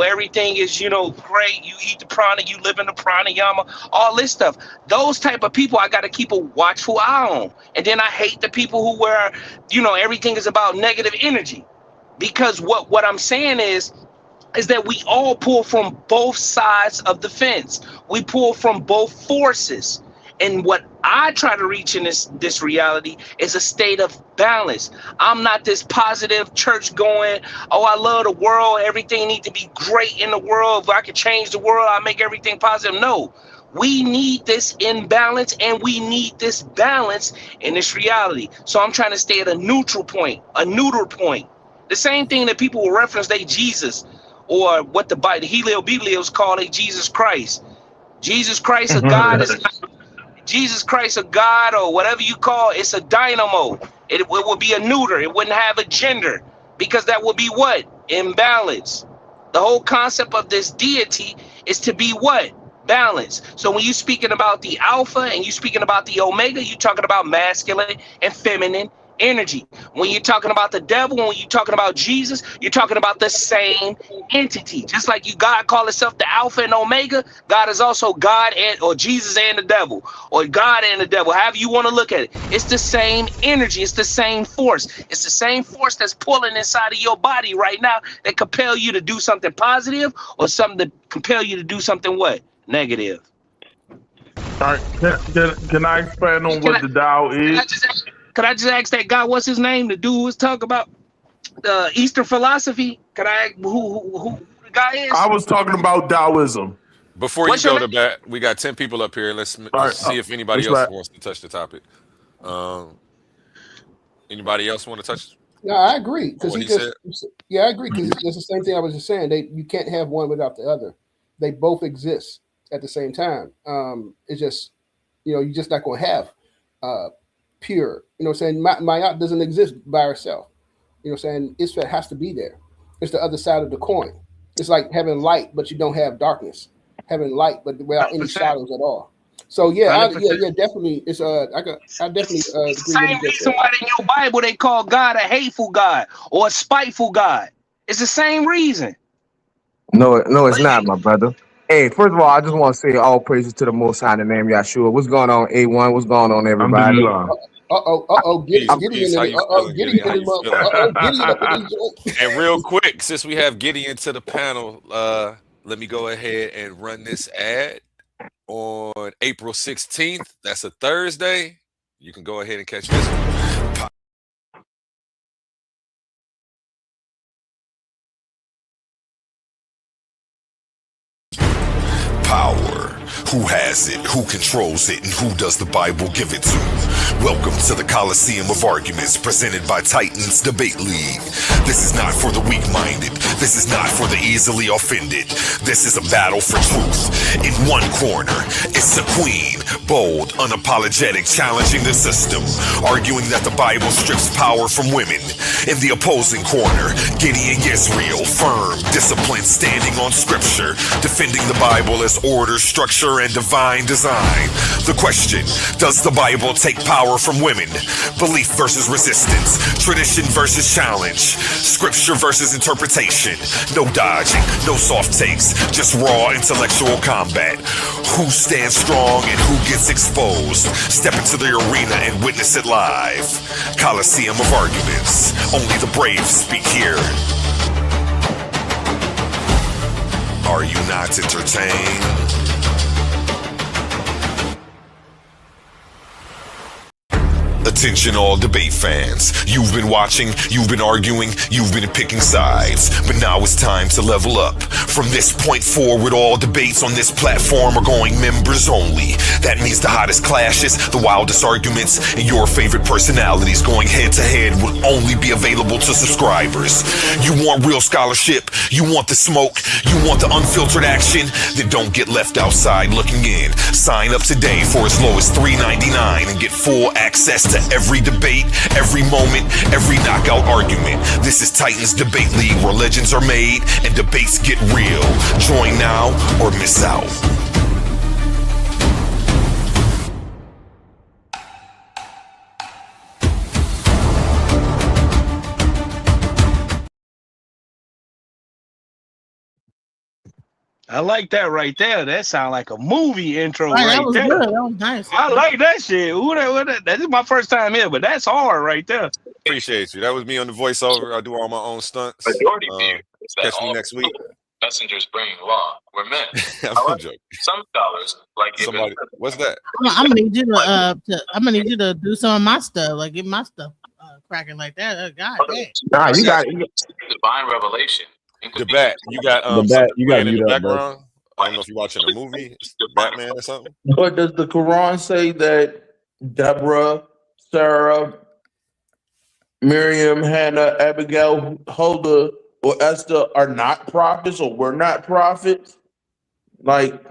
Speaker 17: everything is, great. You eat the prana, you live in the pranayama, all this stuff. Those type of people I got to keep a watchful eye on. And then I hate the people who where, everything is about negative energy. Because what I'm saying is that we all pull from both sides of the fence. We pull from both forces. And what I try to reach in this reality is a state of balance. I'm not this positive church going, oh, I love the world. Everything needs to be great in the world. If I could change the world, I'll make everything positive. No, We need this imbalance, and we need this balance in this reality. So I'm trying to stay at a neutral point, The same thing that people will reference they Jesus, or what the Helio Biblios call a Jesus Christ. Jesus Christ of God is not Jesus Christ of God, or whatever you call it. It's a dynamo. It would be a neuter. It wouldn't have a gender, because that would be what? Imbalance. The whole concept of this deity is to be what? Balance. So when you're speaking about the alpha and you're speaking about the omega, you're talking about masculine and feminine energy. When you're talking about the devil, when you're talking about Jesus, you're talking about the same entity. Just like God call himself the alpha and omega, God is also God or Jesus and the devil, or God and the devil, however you want to look at it. It's the same energy. It's the same force. It's the same force that's pulling inside of your body right now that compel you to do something positive, or something that compel you to do something what? Negative.
Speaker 15: All right, can I expand on what the Tao is?
Speaker 17: Could I just ask that guy, what's his name? The dude was talking about Eastern philosophy. Could I ask who the guy is?
Speaker 15: I was talking about Taoism.
Speaker 2: Before you go to that, we got 10 people up here. Let's see if anybody else wants to touch the topic. Anybody else want to touch?
Speaker 12: Yeah, I agree. Because
Speaker 2: I
Speaker 12: agree, because it's the same thing I was just saying. You can't have one without the other. They both exist at the same time. It's just, you're just not going to have pure. Ma'at doesn't exist by herself. Isfet has to be there. It's the other side of the coin. It's like having light, but you don't have darkness. Having light, but without any shadows at all. So definitely. It's I definitely agree.
Speaker 17: Same reason why in your Bible they call God a hateful God or a spiteful God. It's the same reason.
Speaker 18: No, it's not, my brother. Hey, first of all, I just want to say all praises to the Most High in the name of Yahshua. What's going on, A1? What's going on, everybody?
Speaker 2: And real quick, since we have Gideon to the panel, let me go ahead and run this ad on April 16th. That's a Thursday. You can go ahead and catch this one.
Speaker 1: Power. Who has it? Who controls it? And who does the Bible give it to? Welcome to the Coliseum of Arguments presented by Titans Debate League. This is not for the weak-minded. This is not for the easily offended. This is a battle for truth. In one corner, it's a queen, bold, unapologetic, challenging the system, arguing that the Bible strips power from women. In the opposing corner, Gideon Yisrael, firm, disciplined, standing on scripture, defending the Bible as order, structure, and divine design. The question, does the Bible take power from women? Belief versus resistance, tradition versus challenge, scripture versus interpretation. No dodging, no soft takes, just raw intellectual combat. Who stands strong and who gets exposed? Step into the arena and witness it live. Coliseum of Arguments. Only the brave speak here. Are you not entertained? Attention all debate fans. You've been watching, you've been arguing, you've been picking sides. But now it's time to level up. From this point forward, all debates on this platform are going members only. That means the hottest clashes, the wildest arguments, and your favorite personalities going head to head will only be available to subscribers. You want real scholarship? You want the smoke? You want the unfiltered action? Then don't get left outside looking in. Sign up today for as low as $3.99 and get full access to every debate, every moment, every knockout argument. This is Titans Debate League, where legends are made and debates get real. Join now or miss out.
Speaker 17: I like that right there. That sounds like a movie intro right
Speaker 10: that was
Speaker 17: there.
Speaker 10: good. That was nice.
Speaker 17: I like that shit. That is my first time here, but that's hard right there.
Speaker 2: Appreciate you. That was me on the voiceover. I do all my own stunts. Catch me next week.
Speaker 19: Messengers bringing law were meant.
Speaker 2: I'm joking.
Speaker 19: Some scholars like
Speaker 2: somebody. What's that?
Speaker 10: I'm gonna need you to. I'm gonna need you to do some of my stuff, like get my stuff cracking like that. God damn.
Speaker 18: Nah, you got
Speaker 19: divine revelation.
Speaker 2: The bat. You got
Speaker 13: the bat. You got
Speaker 2: in
Speaker 13: mute
Speaker 2: the
Speaker 13: up, bro.
Speaker 2: background. I don't know if you're watching a movie, Batman or something.
Speaker 15: But does the Quran say that Deborah, Sarah, Miriam, Hannah, Abigail, Huldah, or Esther are not prophets or were not prophets? Like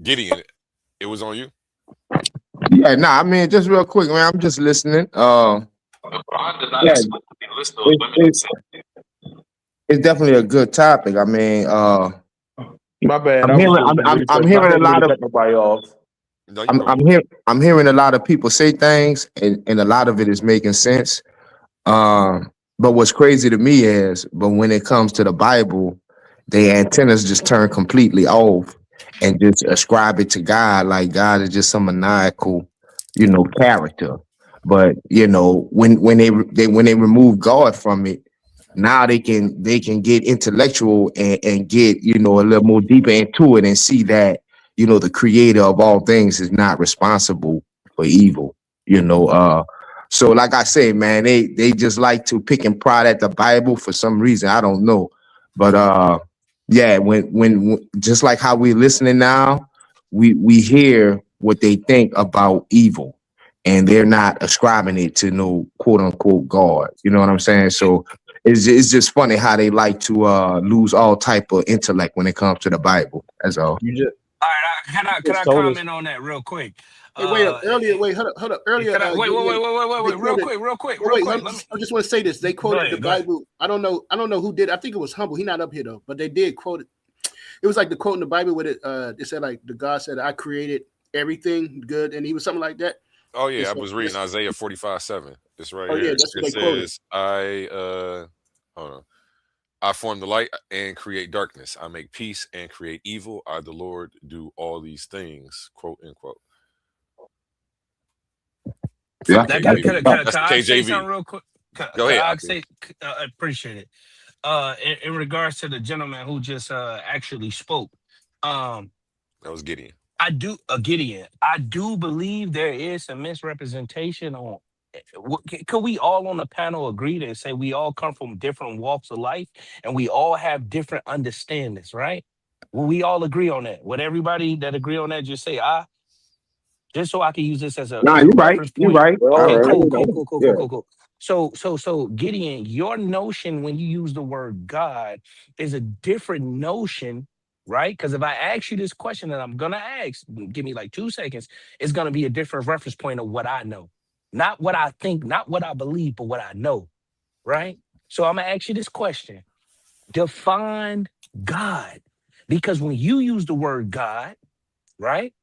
Speaker 2: Gideon, it was on you.
Speaker 18: Yeah, nah, I mean, just real quick, man. I'm just listening.
Speaker 19: The Quran does not
Speaker 18: Yeah,
Speaker 19: explicitly list those women.
Speaker 18: it's definitely a good topic. I mean,
Speaker 15: my bad.
Speaker 18: I'm hearing a lot of
Speaker 15: nobody off.
Speaker 2: No, you
Speaker 18: I'm hearing a lot of people say things, and a lot of it is making sense. But what's crazy to me is, but when it comes to the Bible, the antennas just turn completely off and just ascribe it to God, like God is just some maniacal, character. But when they remove God from it, now they can get intellectual and get a little more deeper into it and see that the creator of all things is not responsible for evil. So like I say, man, they just like to pick and prod at the Bible for some reason. I don't know, but yeah, when just like how we're listening now, we hear what they think about evil, and they're not ascribing it to no quote unquote God. You know what I'm saying? So it's just funny how they like to lose all type of intellect when it comes to the Bible. That's all.
Speaker 17: All right, can I comment on that real quick?
Speaker 12: Hey, hold up. Earlier,
Speaker 17: Wait, real quick.
Speaker 12: I just want to say this. They quoted the Bible. I don't know who did. I think it was Humble. He's not up here though, but they did quote it. It was like the quote in the Bible with it. They said like the God said, "I created everything good," and he was something like that.
Speaker 2: Oh yeah, I was reading Isaiah 45:7. It's right here.
Speaker 12: Yeah, that's what
Speaker 2: it
Speaker 12: they quoted.
Speaker 2: says, hold on. I form the light and create darkness. I make peace and create evil. I, the Lord, do all these things. Quote unquote.
Speaker 18: Yeah,
Speaker 17: Can I say something real quick?
Speaker 2: Go ahead.
Speaker 17: I appreciate it. In regards to the gentleman who just actually spoke,
Speaker 2: that was Gideon.
Speaker 17: Gideon. I do believe there is some misrepresentation on. Could we all on the panel agree to say we all come from different walks of life and we all have different understandings, right? Will we all agree on that? Would everybody that agree on that just say just so I can use this as a
Speaker 18: you're right. You're right.
Speaker 17: Okay, cool. So Gideon, your notion when you use the word God is a different notion, right? Because if I ask you this question that I'm gonna ask, give me like 2 seconds, it's gonna be a different reference point of what I know. Not what I think, not what I believe, but what I know, right? So I'm gonna ask you this question. Define God. Because when you use the word God, right,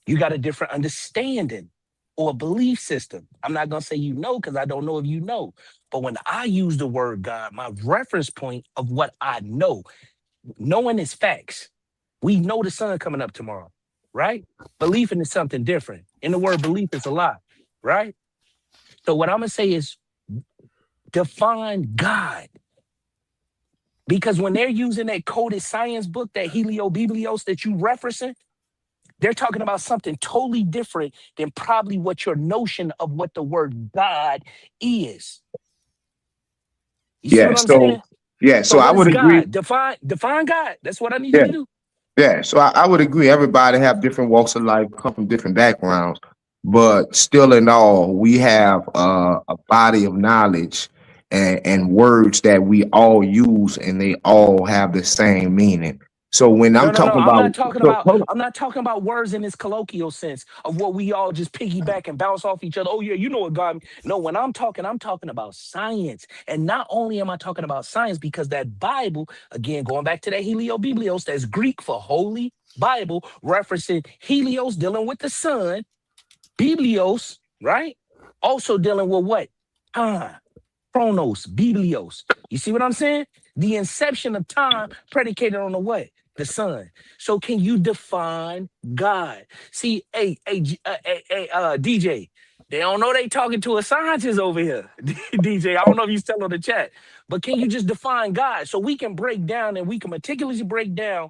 Speaker 17: you got a different understanding or belief system. I'm not gonna say because I don't know if you know. But when I use the word God, my reference point of what I know, knowing is facts. We know the sun coming up tomorrow, right? Believing is something different. In the word belief, it's a lot, right? So what I'm gonna say is define God. Because when they're using that coded science book, that Heliobiblios that you referencing, they're talking about something totally different than probably what your notion of what the word God is. You see what I'm saying?
Speaker 18: Yeah, so I would agree.
Speaker 17: Define God. That's what I need you to do.
Speaker 18: Yeah, so I would agree. Everybody have different walks of life, come from different backgrounds, but still in all, we have a body of knowledge and words that we all use, and they all have the same meaning. So when I'm talking
Speaker 17: I'm not talking about words in this colloquial sense of what we all just piggyback and bounce off each other. Oh yeah, you know what God. No, when I'm talking about science. And not only am I talking about science, because that Bible, again, going back to that Heliobiblios, that's Greek for holy Bible, referencing Helios dealing with the sun, Biblios, right? Also dealing with what? Time. Chronos, Biblios. You see what I'm saying? The inception of time predicated on the what? The sun. So can you define God? See, DJ, they don't know they talking to a scientist over here. DJ, I don't know if you still on the chat, but can you just define God so we can break down and we can meticulously break down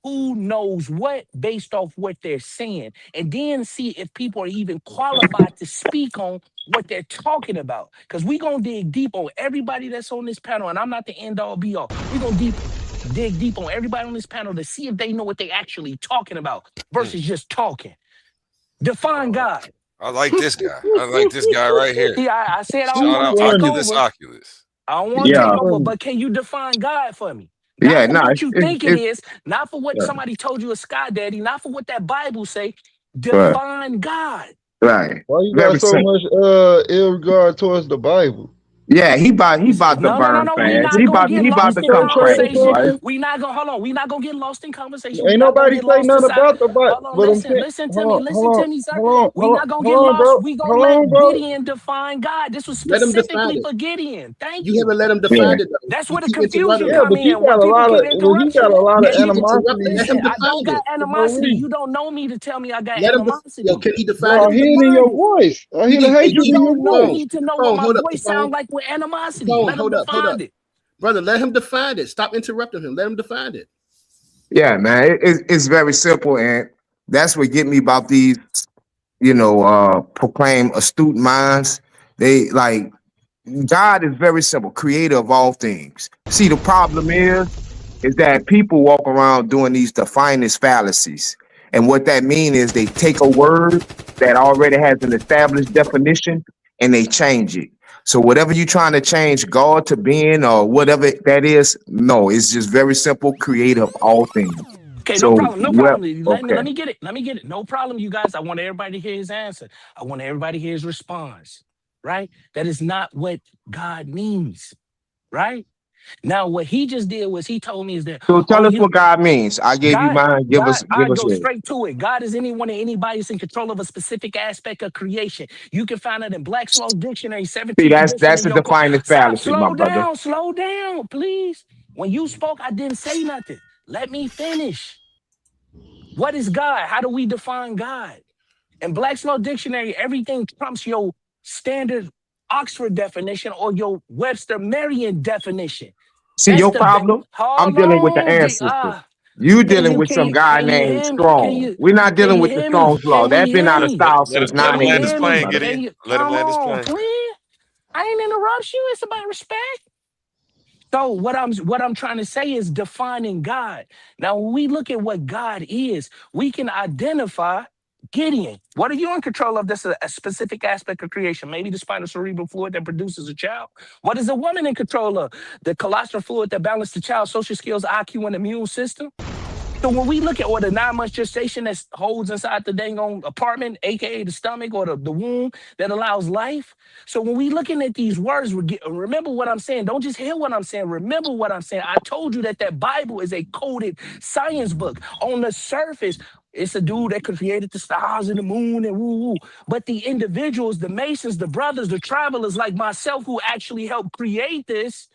Speaker 17: who knows what based off what they're saying, and then see if people are even qualified to speak on what they're talking about. Because we're going to dig deep on everybody that's on this panel, and I'm not the end all be all. We're going to dig deep on everybody on this panel to see if they know what they actually talking about versus just talking. Define God.
Speaker 2: I like this guy. I like this guy right here.
Speaker 17: Yeah, I said I
Speaker 2: Shout
Speaker 17: don't want
Speaker 2: out
Speaker 17: to take
Speaker 2: Oculus
Speaker 17: over.
Speaker 2: Oculus.
Speaker 17: I don't want to
Speaker 18: Yeah.
Speaker 17: take over, but can you define God for me? Not
Speaker 18: Yeah,
Speaker 17: for
Speaker 18: no,
Speaker 17: what you think it is, not for what
Speaker 18: yeah.
Speaker 17: somebody told you a sky daddy, not for what that Bible say.
Speaker 18: Right.
Speaker 17: Define God.
Speaker 18: Right.
Speaker 20: Why you
Speaker 18: Very
Speaker 20: got so
Speaker 18: simple.
Speaker 20: much ill regard towards the Bible?
Speaker 18: Yeah, he about to
Speaker 17: No,
Speaker 18: burn
Speaker 17: we
Speaker 18: fast.
Speaker 17: not
Speaker 18: He
Speaker 17: gonna
Speaker 18: about
Speaker 17: get
Speaker 18: he about
Speaker 17: lost
Speaker 18: to
Speaker 17: in
Speaker 18: come crash,
Speaker 17: conversation.
Speaker 18: right?
Speaker 17: We not gonna hold on. We not gonna get lost in conversation. We
Speaker 20: Ain't
Speaker 17: not gonna
Speaker 20: nobody
Speaker 17: get
Speaker 20: say
Speaker 17: lost
Speaker 20: nothing
Speaker 17: inside.
Speaker 20: about the Bible.
Speaker 17: Hold on,
Speaker 20: But I'm
Speaker 17: listen
Speaker 20: saying,
Speaker 17: to me, listen to me, sir. We not gonna get
Speaker 20: hold on,
Speaker 17: lost.
Speaker 20: bro.
Speaker 17: We gonna
Speaker 20: Hold
Speaker 17: let
Speaker 20: on, bro.
Speaker 17: Gideon define God. This was
Speaker 12: Let him
Speaker 17: specifically
Speaker 12: define it.
Speaker 17: for Gideon. Thank
Speaker 12: You
Speaker 17: you.
Speaker 12: haven't let him
Speaker 18: Yeah.
Speaker 12: define it though.
Speaker 17: That's
Speaker 12: You
Speaker 17: where the
Speaker 12: keep
Speaker 17: confusion
Speaker 12: interrupting
Speaker 20: Yeah,
Speaker 12: him.
Speaker 17: come
Speaker 20: but you
Speaker 17: in
Speaker 20: got
Speaker 17: when
Speaker 20: a
Speaker 17: people
Speaker 20: lot
Speaker 17: get
Speaker 20: of
Speaker 17: interruption.
Speaker 12: You keep
Speaker 20: animosity.
Speaker 12: interrupting. Let
Speaker 17: Listen,
Speaker 12: him
Speaker 17: I don't
Speaker 12: define
Speaker 17: got
Speaker 12: it.
Speaker 20: For no
Speaker 17: animosity.
Speaker 20: reason.
Speaker 17: You don't know me to tell me I got
Speaker 12: Let him. Yo,
Speaker 17: animosity.
Speaker 12: can he define
Speaker 20: Bro,
Speaker 12: it
Speaker 20: I'm
Speaker 12: with the
Speaker 20: hearing in
Speaker 12: Bible?
Speaker 20: your voice. I hear the
Speaker 12: Hey,
Speaker 20: hatred
Speaker 17: You
Speaker 20: in your
Speaker 17: don't know
Speaker 20: voice.
Speaker 17: me to know what my
Speaker 12: Hold up,
Speaker 17: voice sound like with animosity.
Speaker 12: Capone,
Speaker 17: Let him
Speaker 12: hold up.
Speaker 17: define it.
Speaker 12: Brother, let him define it. Stop interrupting him. Let him define it.
Speaker 18: Yeah, man. It's very simple, and that's what get me about these, proclaim astute minds. They like God is very simple, creator of all things. See, the problem is that people walk around doing these definist fallacies. And what that means is they take a word that already has an established definition and they change it. So whatever you're trying to change God to being or whatever that is, no, it's just very simple, creator of all things.
Speaker 17: Okay,
Speaker 18: So,
Speaker 17: no problem. No
Speaker 18: well,
Speaker 17: problem.
Speaker 18: okay.
Speaker 17: Let me get it. Let me get it. No problem, you guys. I want everybody to hear his answer. I want everybody to hear his response. Right? That is not what God means. Right? Now, what he just did was he told me is that,
Speaker 18: So tell us what God means. I gave you mine. Give us
Speaker 17: I go
Speaker 18: yours.
Speaker 17: straight to it. God is anyone and anybody who's in control of a specific aspect of creation. You can find it in Black's Law Dictionary, 17th
Speaker 18: See,
Speaker 17: edition.
Speaker 18: that's
Speaker 17: In
Speaker 18: a
Speaker 17: your
Speaker 18: defining
Speaker 17: Stop,
Speaker 18: fallacy, my brother.
Speaker 17: slow down, please. When you spoke, I didn't say nothing. Let me finish. What is God? How do we define God? In Black's Law Dictionary, everything trumps your standard Oxford definition or your Webster Merriam definition.
Speaker 18: See,
Speaker 17: That's
Speaker 18: your
Speaker 17: the
Speaker 18: problem? I'm
Speaker 17: hold
Speaker 18: dealing with the
Speaker 17: on.
Speaker 18: ancestors. You dealing with some guy
Speaker 17: Can you
Speaker 18: named
Speaker 17: hear me?
Speaker 18: Strong. We're not
Speaker 17: Can
Speaker 18: dealing
Speaker 17: you
Speaker 18: with the
Speaker 17: hear me?
Speaker 18: Strong's law.
Speaker 17: Can you
Speaker 18: That's been
Speaker 17: hear
Speaker 18: out of
Speaker 17: me?
Speaker 18: style
Speaker 2: Let
Speaker 18: since
Speaker 2: him
Speaker 17: Can you
Speaker 2: land his
Speaker 17: hear
Speaker 2: plane,
Speaker 17: me?
Speaker 2: Gideon.
Speaker 17: Can you
Speaker 2: Let him
Speaker 17: come
Speaker 2: land his
Speaker 17: on,
Speaker 2: plane.
Speaker 17: please? I ain't interrupt you. It's about respect. So what I'm trying to say is defining God. Now, when we look at what God is, we can identify Gideon. What are you in control of? This is a specific aspect of creation. Maybe the spinal cerebral fluid that produces a child. What is a woman in control of? The colostrum fluid that balances the child's social skills, IQ, and immune system. So when we look at the 9 months gestation that holds inside the dang on apartment, aka the stomach or the womb that allows life. So when we looking at these words, remember what I'm saying. Don't just hear what I'm saying. Remember what I'm saying. I told you that Bible is a coded science book. On the surface, it's a dude that created the stars and the moon and woo-woo. But the individuals, the Masons, the brothers, the travelers like myself who actually helped create this,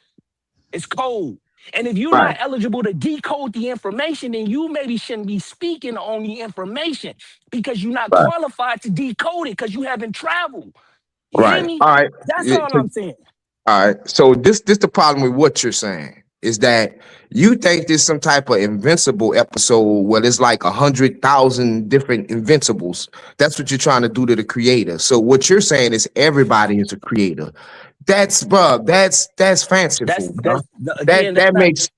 Speaker 17: it's code. And if you're not eligible to decode the information, then you maybe shouldn't be speaking on the information because you're not qualified to decode it because you haven't traveled. You hear me?
Speaker 18: All right.
Speaker 17: That's all I'm saying.
Speaker 18: All right. So this the problem with what you're saying is that you think there's some type of invincible episode where there's like 100,000 different invincibles. That's what you're trying to do to the creator. So what you're saying is everybody is a creator. That's fanciful, bro. That makes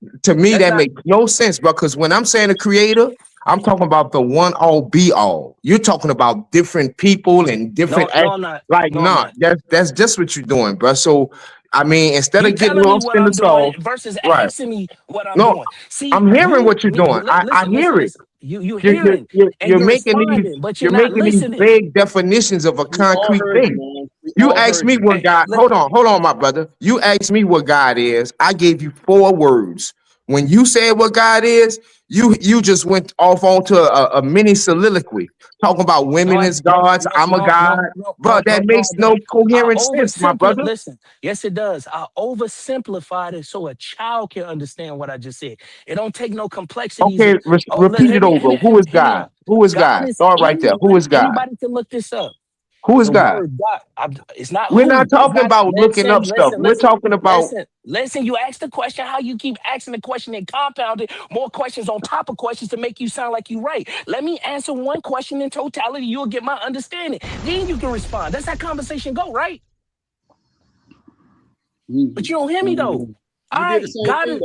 Speaker 18: no sense, bro. Because when I'm saying a creator, I'm talking about the one all be all. You're talking about different people and different
Speaker 17: I'm not.
Speaker 18: That's just what you're doing, bro. So I mean, instead
Speaker 17: You
Speaker 18: of getting
Speaker 17: telling me
Speaker 18: lost
Speaker 17: what
Speaker 18: in the
Speaker 17: I'm doing
Speaker 18: sauce,
Speaker 17: versus asking me what I'm
Speaker 18: no,
Speaker 17: doing. See,
Speaker 18: I'm hearing what you're doing. I hear it.
Speaker 17: You hearing and
Speaker 18: You're
Speaker 17: you're
Speaker 18: making
Speaker 17: responding, but
Speaker 18: you're
Speaker 17: you're not
Speaker 18: making these
Speaker 17: listening.
Speaker 18: vague definitions of a concrete thing. You asked me what God. Hold on, my brother. You asked me what God is. I gave you 4 words. When you said what God is, you just went off onto a mini soliloquy talking about women as gods. I'm a god, bro. That makes no coherent sense, my brother.
Speaker 17: Listen, yes, it does. I oversimplified it so a child can understand what I just said. It don't take no complexities.
Speaker 18: Okay, repeat it over. Who is God? Who is God? Start right there. Who is God?
Speaker 17: Anybody can look this up.
Speaker 18: Who is God?
Speaker 17: Word God. It's not
Speaker 18: We're
Speaker 17: who.
Speaker 18: not talking about looking up stuff. We're talking about.
Speaker 17: Listen, you asked the question, how you keep asking the question and compounding more questions on top of questions to make you sound like you right. Let me answer one question in totality. You'll get my understanding. Then you can respond. That's how conversation go, right? But you don't hear me though. All right, God is.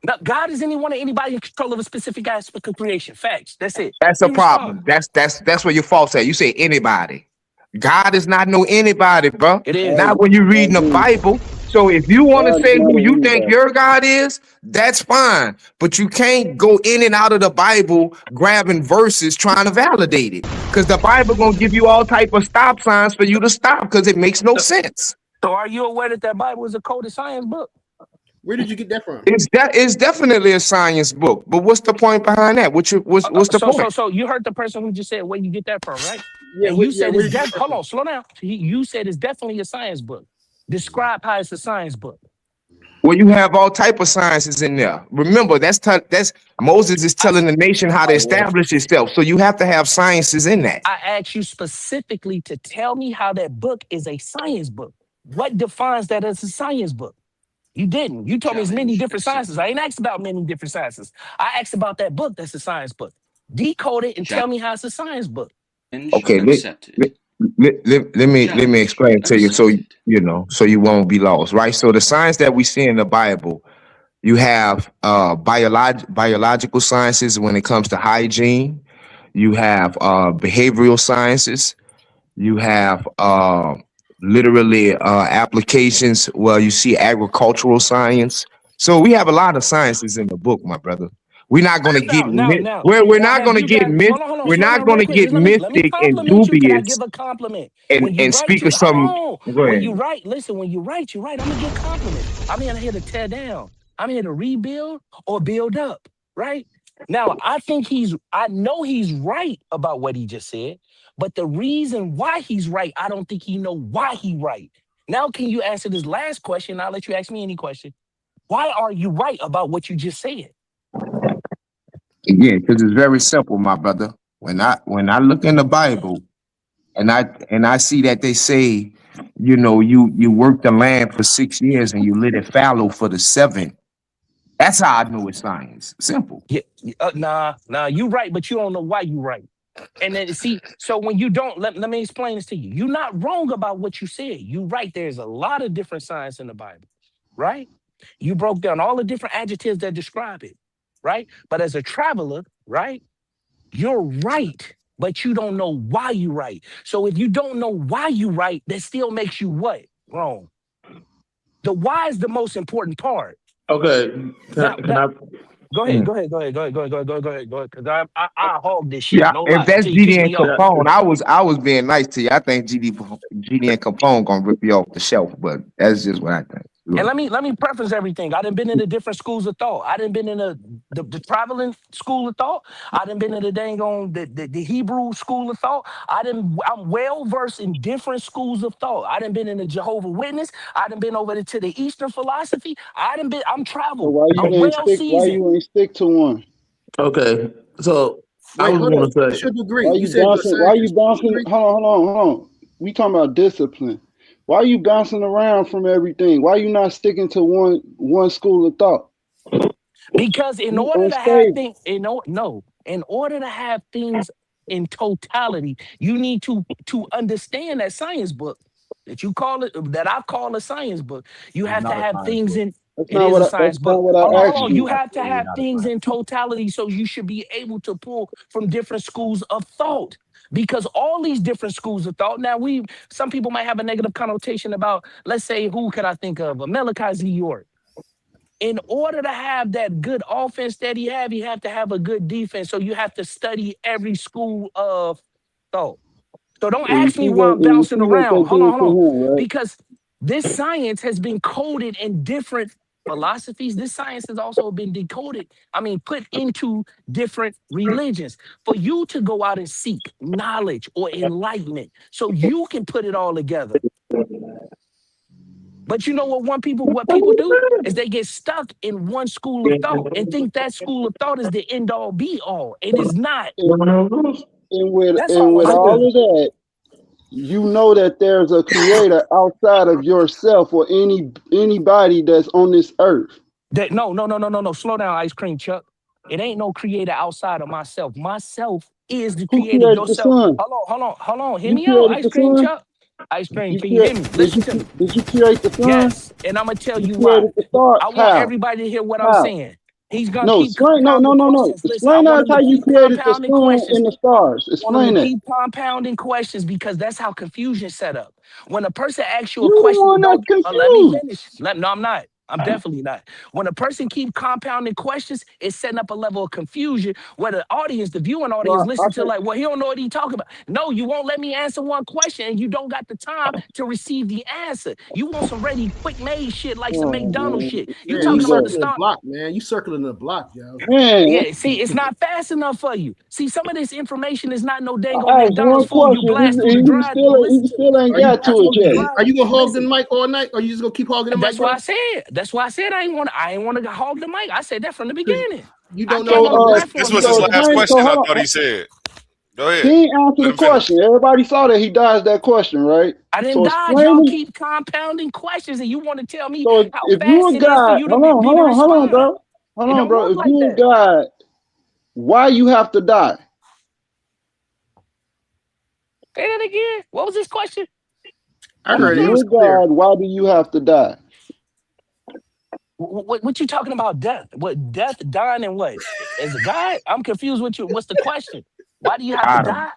Speaker 17: No, God isn't want anybody in control of a specific aspect of creation. Facts. That's it.
Speaker 18: That's a
Speaker 17: Let me respond.
Speaker 18: problem. That's where you're false at. You say anybody. God is not no anybody, bro.
Speaker 17: It is.
Speaker 18: Not when you're reading the Bible. So if you want to
Speaker 20: God is
Speaker 18: say
Speaker 20: not
Speaker 18: who
Speaker 20: an
Speaker 18: you think
Speaker 20: anybody.
Speaker 18: your God is, that's fine. But you can't go in and out of the Bible grabbing verses trying to validate it. Because the Bible gonna give you all type of stop signs for you to stop because it makes no sense.
Speaker 17: So are you aware that Bible is a coded science book?
Speaker 12: Where did you get that from?
Speaker 18: It's definitely a science book. But what's the point behind that? What's the point?
Speaker 17: So you heard the person who just said where you get that from, right?
Speaker 12: Yeah,
Speaker 17: And
Speaker 12: where-
Speaker 17: you said
Speaker 12: where
Speaker 17: it's
Speaker 12: did you get that
Speaker 17: hold
Speaker 12: from?
Speaker 17: on, slow down. You said it's definitely a science book. Describe how it's a science book.
Speaker 18: Well, you have all type of sciences in there. Remember, that's Moses is telling the nation how to establish itself. So you have to have sciences in that.
Speaker 17: I asked you specifically to tell me how that book is a science book. What defines that as a science book? You didn't. You told me it's many different sciences. I ain't asked about many different sciences. I asked about that book that's a science book. Decode it and tell me how it's a science book.
Speaker 18: Okay, let me explain it to you so you know, so you won't be lost, right? So the science that we see in the Bible, you have biological sciences when it comes to hygiene, you have behavioral sciences, you have literally applications where you see agricultural science. So we have a lot of sciences in the book, my brother. We're not going to get we're not going to get we're not going to get mystic and dubious and speak of some. Go
Speaker 17: When
Speaker 18: ahead.
Speaker 17: you write, listen, when you write, you're right. I'm gonna get compliments. I'm not here to tear down. I'm here to rebuild or build up, right? Now, I know he's right about what he just said, but the reason why he's right, I don't think he know why he right. Now, can you answer this last question? I'll let you ask me any question. Why are you right about what you just said?
Speaker 18: Yeah, because it's very simple, my brother. When I look in the Bible and I see that they say, you know, you work the land for 6 years and you let it fallow for the 7th. That's how I know it's science. Simple.
Speaker 17: Yeah, nah, you right, but you don't know why you right. And then see, so when you don't, let me explain this to you. You're not wrong about what you said. You right. There's a lot of different science in the Bible, right? You broke down all the different adjectives that describe it, right? But as a traveler, right, you're right, but you don't know why you right. So if you don't know why you right, that still makes you what? Wrong. The why is the most important part.
Speaker 15: Okay, can I?
Speaker 17: Go ahead, go ahead, because I hog this shit.
Speaker 18: Yeah,
Speaker 17: No
Speaker 18: if
Speaker 17: lie,
Speaker 18: that's
Speaker 17: until you
Speaker 18: GD
Speaker 17: kick
Speaker 18: and
Speaker 17: me off.
Speaker 18: Capone, I was being nice to you. I think GD and Capone gonna rip you off the shelf, but that's just what I think.
Speaker 17: And let me preface everything. I done been in the different schools of thought. I done been in the traveling school of thought. I done been in the dang on the Hebrew school of thought. I'm well versed in different schools of thought. I done been in the Jehovah Witness. I done been over to the Eastern philosophy. I'm
Speaker 20: So
Speaker 17: traveled.
Speaker 20: why
Speaker 17: I'm
Speaker 20: you ain't
Speaker 17: well
Speaker 20: stick? Why
Speaker 17: seasoned.
Speaker 20: you ain't stick to one?
Speaker 15: Okay, so I
Speaker 12: Wait,
Speaker 15: was
Speaker 12: hold
Speaker 15: going
Speaker 12: on.
Speaker 15: to
Speaker 12: What's
Speaker 15: say,
Speaker 12: your degree?
Speaker 20: Why
Speaker 12: You
Speaker 20: you
Speaker 12: said you're a
Speaker 20: bouncing? Why you
Speaker 12: scientist. What's your
Speaker 20: bouncing?
Speaker 12: degree?
Speaker 20: Hold on. We talking about discipline. Why you bouncing around from everything? Why you not sticking to one school of thought?
Speaker 17: Because in
Speaker 20: You
Speaker 17: order to have
Speaker 20: unstable.
Speaker 17: things, in order to have things in totality, you need to understand that science book that you call it, that I call a science book. You
Speaker 13: It's
Speaker 17: have to
Speaker 13: not a
Speaker 17: have
Speaker 13: science
Speaker 17: things
Speaker 13: book.
Speaker 17: in.
Speaker 20: That's
Speaker 17: It
Speaker 20: not
Speaker 17: is
Speaker 20: what
Speaker 17: a
Speaker 20: I.
Speaker 17: science
Speaker 20: That's not
Speaker 17: book.
Speaker 20: what
Speaker 17: Hold
Speaker 20: I
Speaker 17: on, hold
Speaker 20: asked
Speaker 17: on. You
Speaker 20: you.
Speaker 17: have to
Speaker 13: Absolutely
Speaker 17: have
Speaker 13: not a
Speaker 17: things
Speaker 13: science
Speaker 17: in
Speaker 13: book.
Speaker 17: totality, so you should be able to pull from different schools of thought. Because all these different schools of thought. Now, some people might have a negative connotation about, let's say, who could I think of? Malachi Z. York. In order to have that good offense that you have to have a good defense. So you have to study every school of thought. So don't ask me why I'm
Speaker 20: And you
Speaker 17: bouncing
Speaker 20: see what they
Speaker 17: around. Hold
Speaker 20: did to
Speaker 17: on.
Speaker 20: him, right?
Speaker 17: Because this science has been coded in different philosophies. This science has also been put into different religions for you to go out and seek knowledge or enlightenment so you can put it all together. But you know what people do is they get stuck in one school of thought and think that school of thought is the end all be all. It is not. That's
Speaker 20: And
Speaker 17: all I'm
Speaker 20: with
Speaker 17: saying.
Speaker 20: all of that, you know that there's a creator outside of yourself or anybody that's on this earth.
Speaker 17: No. Slow down, Ice Cream Chuck. It ain't no creator outside of myself. Myself is the
Speaker 20: Who
Speaker 17: creator.
Speaker 20: created the
Speaker 17: Yourself.
Speaker 20: sun?
Speaker 17: Hold on. Hear
Speaker 20: You
Speaker 17: me out,
Speaker 20: created
Speaker 17: Ice
Speaker 20: the
Speaker 17: Cream
Speaker 20: sun?
Speaker 17: Chuck. Ice Cream,
Speaker 20: You
Speaker 17: can you hear
Speaker 20: create
Speaker 17: me?
Speaker 20: did
Speaker 17: Listen
Speaker 20: you
Speaker 17: to me.
Speaker 20: did you create the sun?
Speaker 17: Yes, and I'm gonna tell
Speaker 20: You
Speaker 17: you why.
Speaker 20: created the thoughts?
Speaker 17: I want
Speaker 20: How?
Speaker 17: everybody to hear what I'm
Speaker 20: How?
Speaker 17: saying.
Speaker 21: He's gonna
Speaker 20: No,
Speaker 21: keep
Speaker 20: explain. No,
Speaker 21: compounding
Speaker 20: no, no, no.
Speaker 21: questions. Listen, I
Speaker 20: Explain
Speaker 21: want
Speaker 20: us
Speaker 21: him to
Speaker 20: how you
Speaker 21: keep
Speaker 20: created the
Speaker 21: compounding
Speaker 20: sun
Speaker 21: questions.
Speaker 20: and the stars.
Speaker 21: I want him
Speaker 20: Explain
Speaker 21: to
Speaker 20: that.
Speaker 21: keep compounding questions because that's how confusion set up. When a person asks you a
Speaker 20: You the
Speaker 21: question,
Speaker 20: one that's
Speaker 21: let me
Speaker 20: confused.
Speaker 21: finish. No, I'm not. I'm definitely not. When a person keep compounding questions, it's setting up a level of confusion where the audience, the viewing audience,
Speaker 20: So I
Speaker 21: listen to
Speaker 20: think
Speaker 21: like, well, he don't know what he talking about. No, you won't let me answer one question and you don't got the time to receive the answer. You want some ready, quick made shit like some
Speaker 20: oh,
Speaker 21: McDonald's
Speaker 20: man.
Speaker 21: shit. You
Speaker 12: Man, you
Speaker 21: talking about the
Speaker 20: Jesus.
Speaker 12: circling the
Speaker 21: start.
Speaker 12: block, man. You circling the block, yo.
Speaker 20: Man.
Speaker 21: Yeah, see, it's not fast enough for you. See, some of this information is not no dang old
Speaker 20: I asked
Speaker 21: McDonald's
Speaker 20: one
Speaker 21: food you
Speaker 20: question.
Speaker 21: blast through the drive-through. Listen
Speaker 20: He
Speaker 21: to me.
Speaker 20: still ain't
Speaker 12: Are you
Speaker 20: got
Speaker 21: Blast
Speaker 20: to it
Speaker 21: through the
Speaker 20: yet.
Speaker 12: are you
Speaker 21: drive-through.
Speaker 12: gonna hog the
Speaker 21: Listen,
Speaker 12: mic all night? Or you just gonna keep hogging the mic,
Speaker 21: that's why
Speaker 12: bro?
Speaker 21: I said. That's why I said I ain't want to hog the mic. I said that from the
Speaker 12: Because
Speaker 21: beginning.
Speaker 12: you
Speaker 21: I
Speaker 12: don't know
Speaker 21: came
Speaker 12: how
Speaker 21: on the
Speaker 12: to
Speaker 2: This
Speaker 21: platform
Speaker 2: was
Speaker 21: and
Speaker 2: his
Speaker 20: So
Speaker 21: said
Speaker 2: last
Speaker 21: that.
Speaker 20: explain. So
Speaker 2: question. I
Speaker 20: hold
Speaker 2: thought
Speaker 20: on.
Speaker 2: he said. Go
Speaker 20: He
Speaker 2: ahead.
Speaker 20: ain't answered
Speaker 2: Let
Speaker 20: the
Speaker 2: him finish.
Speaker 20: question. Everybody saw that he dodged that question, right?
Speaker 21: I didn't
Speaker 20: So
Speaker 21: dodge. Y'all
Speaker 20: explain it.
Speaker 21: keep compounding questions and you want to tell me
Speaker 20: So
Speaker 21: how
Speaker 20: if you
Speaker 21: fast
Speaker 20: a
Speaker 21: it is for
Speaker 20: God,
Speaker 21: you to be to
Speaker 20: hold on,
Speaker 21: respond.
Speaker 20: bro. Hold
Speaker 21: It
Speaker 20: on,
Speaker 21: don't
Speaker 20: bro.
Speaker 21: work
Speaker 20: If
Speaker 21: like
Speaker 20: you a
Speaker 21: that.
Speaker 20: God, why you have to die?
Speaker 21: Say that again. What was this question?
Speaker 12: I
Speaker 20: If
Speaker 12: heard it. It
Speaker 20: you
Speaker 12: was
Speaker 20: a
Speaker 12: clear.
Speaker 20: God, why do you have to die?
Speaker 21: What you talking about death? What death, dying, and what? As a God? I'm confused with you. What's the question? Why do you have to
Speaker 13: Adam.
Speaker 21: die?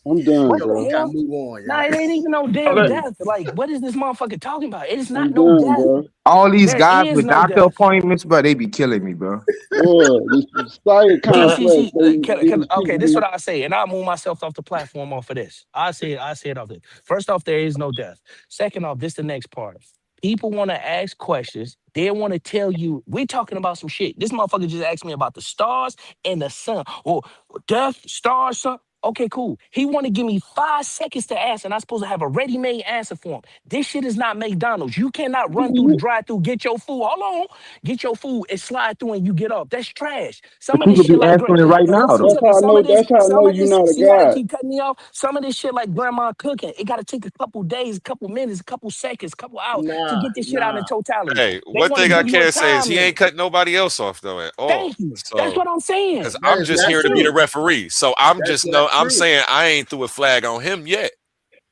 Speaker 20: I'm done,
Speaker 21: What
Speaker 12: Bro,
Speaker 21: the
Speaker 12: we
Speaker 20: bro.
Speaker 12: gotta
Speaker 21: hell?
Speaker 12: move on,
Speaker 21: Nah,
Speaker 12: yo.
Speaker 21: it ain't even no
Speaker 13: Oh,
Speaker 21: damn
Speaker 13: look,
Speaker 21: death. Like, what is this motherfucker talking about? It is not
Speaker 20: I'm
Speaker 21: no
Speaker 20: done,
Speaker 21: death.
Speaker 20: bro.
Speaker 18: All these
Speaker 21: There
Speaker 18: guys
Speaker 21: is
Speaker 18: with
Speaker 21: no
Speaker 18: doctor
Speaker 21: death.
Speaker 18: appointments, bro, they be killing me, bro.
Speaker 20: Yeah, this Messiah complex. These
Speaker 21: Okay,
Speaker 20: people
Speaker 21: this is
Speaker 20: be
Speaker 21: what I say, and I'll move myself off the platform off of this. I say it off this. First off, there is no death. Second off, this the next part. People want to ask questions. They want to tell you, we're talking about some shit. This motherfucker just asked me about the stars and the sun. Or death, stars, sun. Okay, cool. He want to give me 5 seconds to answer, and I'm supposed to have a ready-made answer for him. This shit is not McDonald's. You cannot run through the drive-through, get your food. Hold on. Get your food and slide through and you get off. That's trash. Some
Speaker 18: But
Speaker 21: of
Speaker 18: you
Speaker 21: this
Speaker 18: could
Speaker 21: shit
Speaker 18: be
Speaker 21: like
Speaker 18: answering it right now,
Speaker 21: listen
Speaker 18: though.
Speaker 21: to me.
Speaker 20: That's how I know you're not a
Speaker 21: See how they
Speaker 20: God.
Speaker 21: keep cutting me off? Some of this shit like grandma cooking. It gotta take a couple days, a couple minutes, a couple seconds, a couple hours to
Speaker 12: Nah,
Speaker 21: get this shit out in
Speaker 12: nah.
Speaker 21: totality.
Speaker 2: Hey,
Speaker 21: They
Speaker 2: one
Speaker 21: want to
Speaker 2: thing I
Speaker 21: give you a
Speaker 2: can say is
Speaker 21: time
Speaker 2: he ain't
Speaker 21: limit.
Speaker 2: cut nobody else off though at all.
Speaker 21: Thank you. That's
Speaker 2: So,
Speaker 21: what I'm
Speaker 2: because
Speaker 21: saying.
Speaker 12: That
Speaker 2: I'm
Speaker 12: is
Speaker 2: just
Speaker 12: not
Speaker 2: here to be the
Speaker 12: true.
Speaker 2: referee. So
Speaker 12: That's not
Speaker 2: I'm
Speaker 12: true.
Speaker 2: saying I ain't threw a flag on him yet.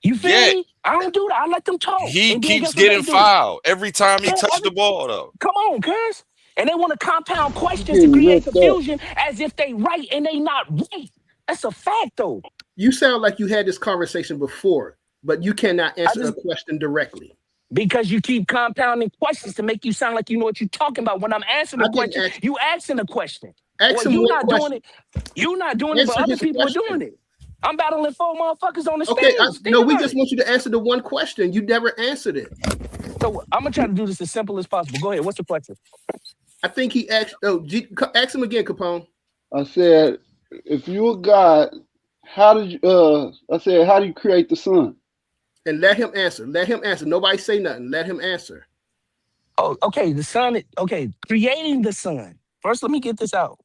Speaker 21: You feel
Speaker 2: Yet
Speaker 21: me? I don't do that. I let them talk.
Speaker 2: he
Speaker 21: And then
Speaker 2: keeps
Speaker 21: guess what
Speaker 2: getting
Speaker 21: they do?
Speaker 2: fouled every time he
Speaker 21: Yeah,
Speaker 2: touched the ball though.
Speaker 21: come on, cuz. And they want to compound
Speaker 20: You
Speaker 21: questions to
Speaker 20: getting
Speaker 21: create
Speaker 20: ripped up.
Speaker 21: confusion as if they right and they not right. That's a fact though.
Speaker 12: You sound like you had this conversation before, but you cannot
Speaker 21: I
Speaker 12: answer a
Speaker 21: just
Speaker 12: question directly.
Speaker 21: because you keep compounding questions to make you sound like you know what you're talking about. When I'm answering
Speaker 12: I
Speaker 21: the
Speaker 12: didn't
Speaker 21: question,
Speaker 12: ask.
Speaker 21: you asking a question.
Speaker 12: Ask
Speaker 21: Or
Speaker 12: him
Speaker 21: you
Speaker 12: one
Speaker 21: not doing
Speaker 12: question.
Speaker 21: it. You not doing it, but
Speaker 12: Answer
Speaker 21: other
Speaker 12: his
Speaker 21: people are doing
Speaker 12: question.
Speaker 21: it. I'm battling 4 motherfuckers on the
Speaker 12: Okay,
Speaker 21: stage. Think
Speaker 12: no, we
Speaker 21: about
Speaker 12: just
Speaker 21: it.
Speaker 12: want you to answer the one question. You never answered it.
Speaker 21: So I'm gonna try to do this as simple as possible. Go ahead. What's the question?
Speaker 12: I think he asked. Oh, ask him again, Capone.
Speaker 20: I said, if you a God, how did you? I said, how do you create the sun?
Speaker 12: And let him answer. Let him answer. Nobody say nothing. Let him answer.
Speaker 21: Oh, okay. The sun. Okay, creating the sun. First, let me get this out.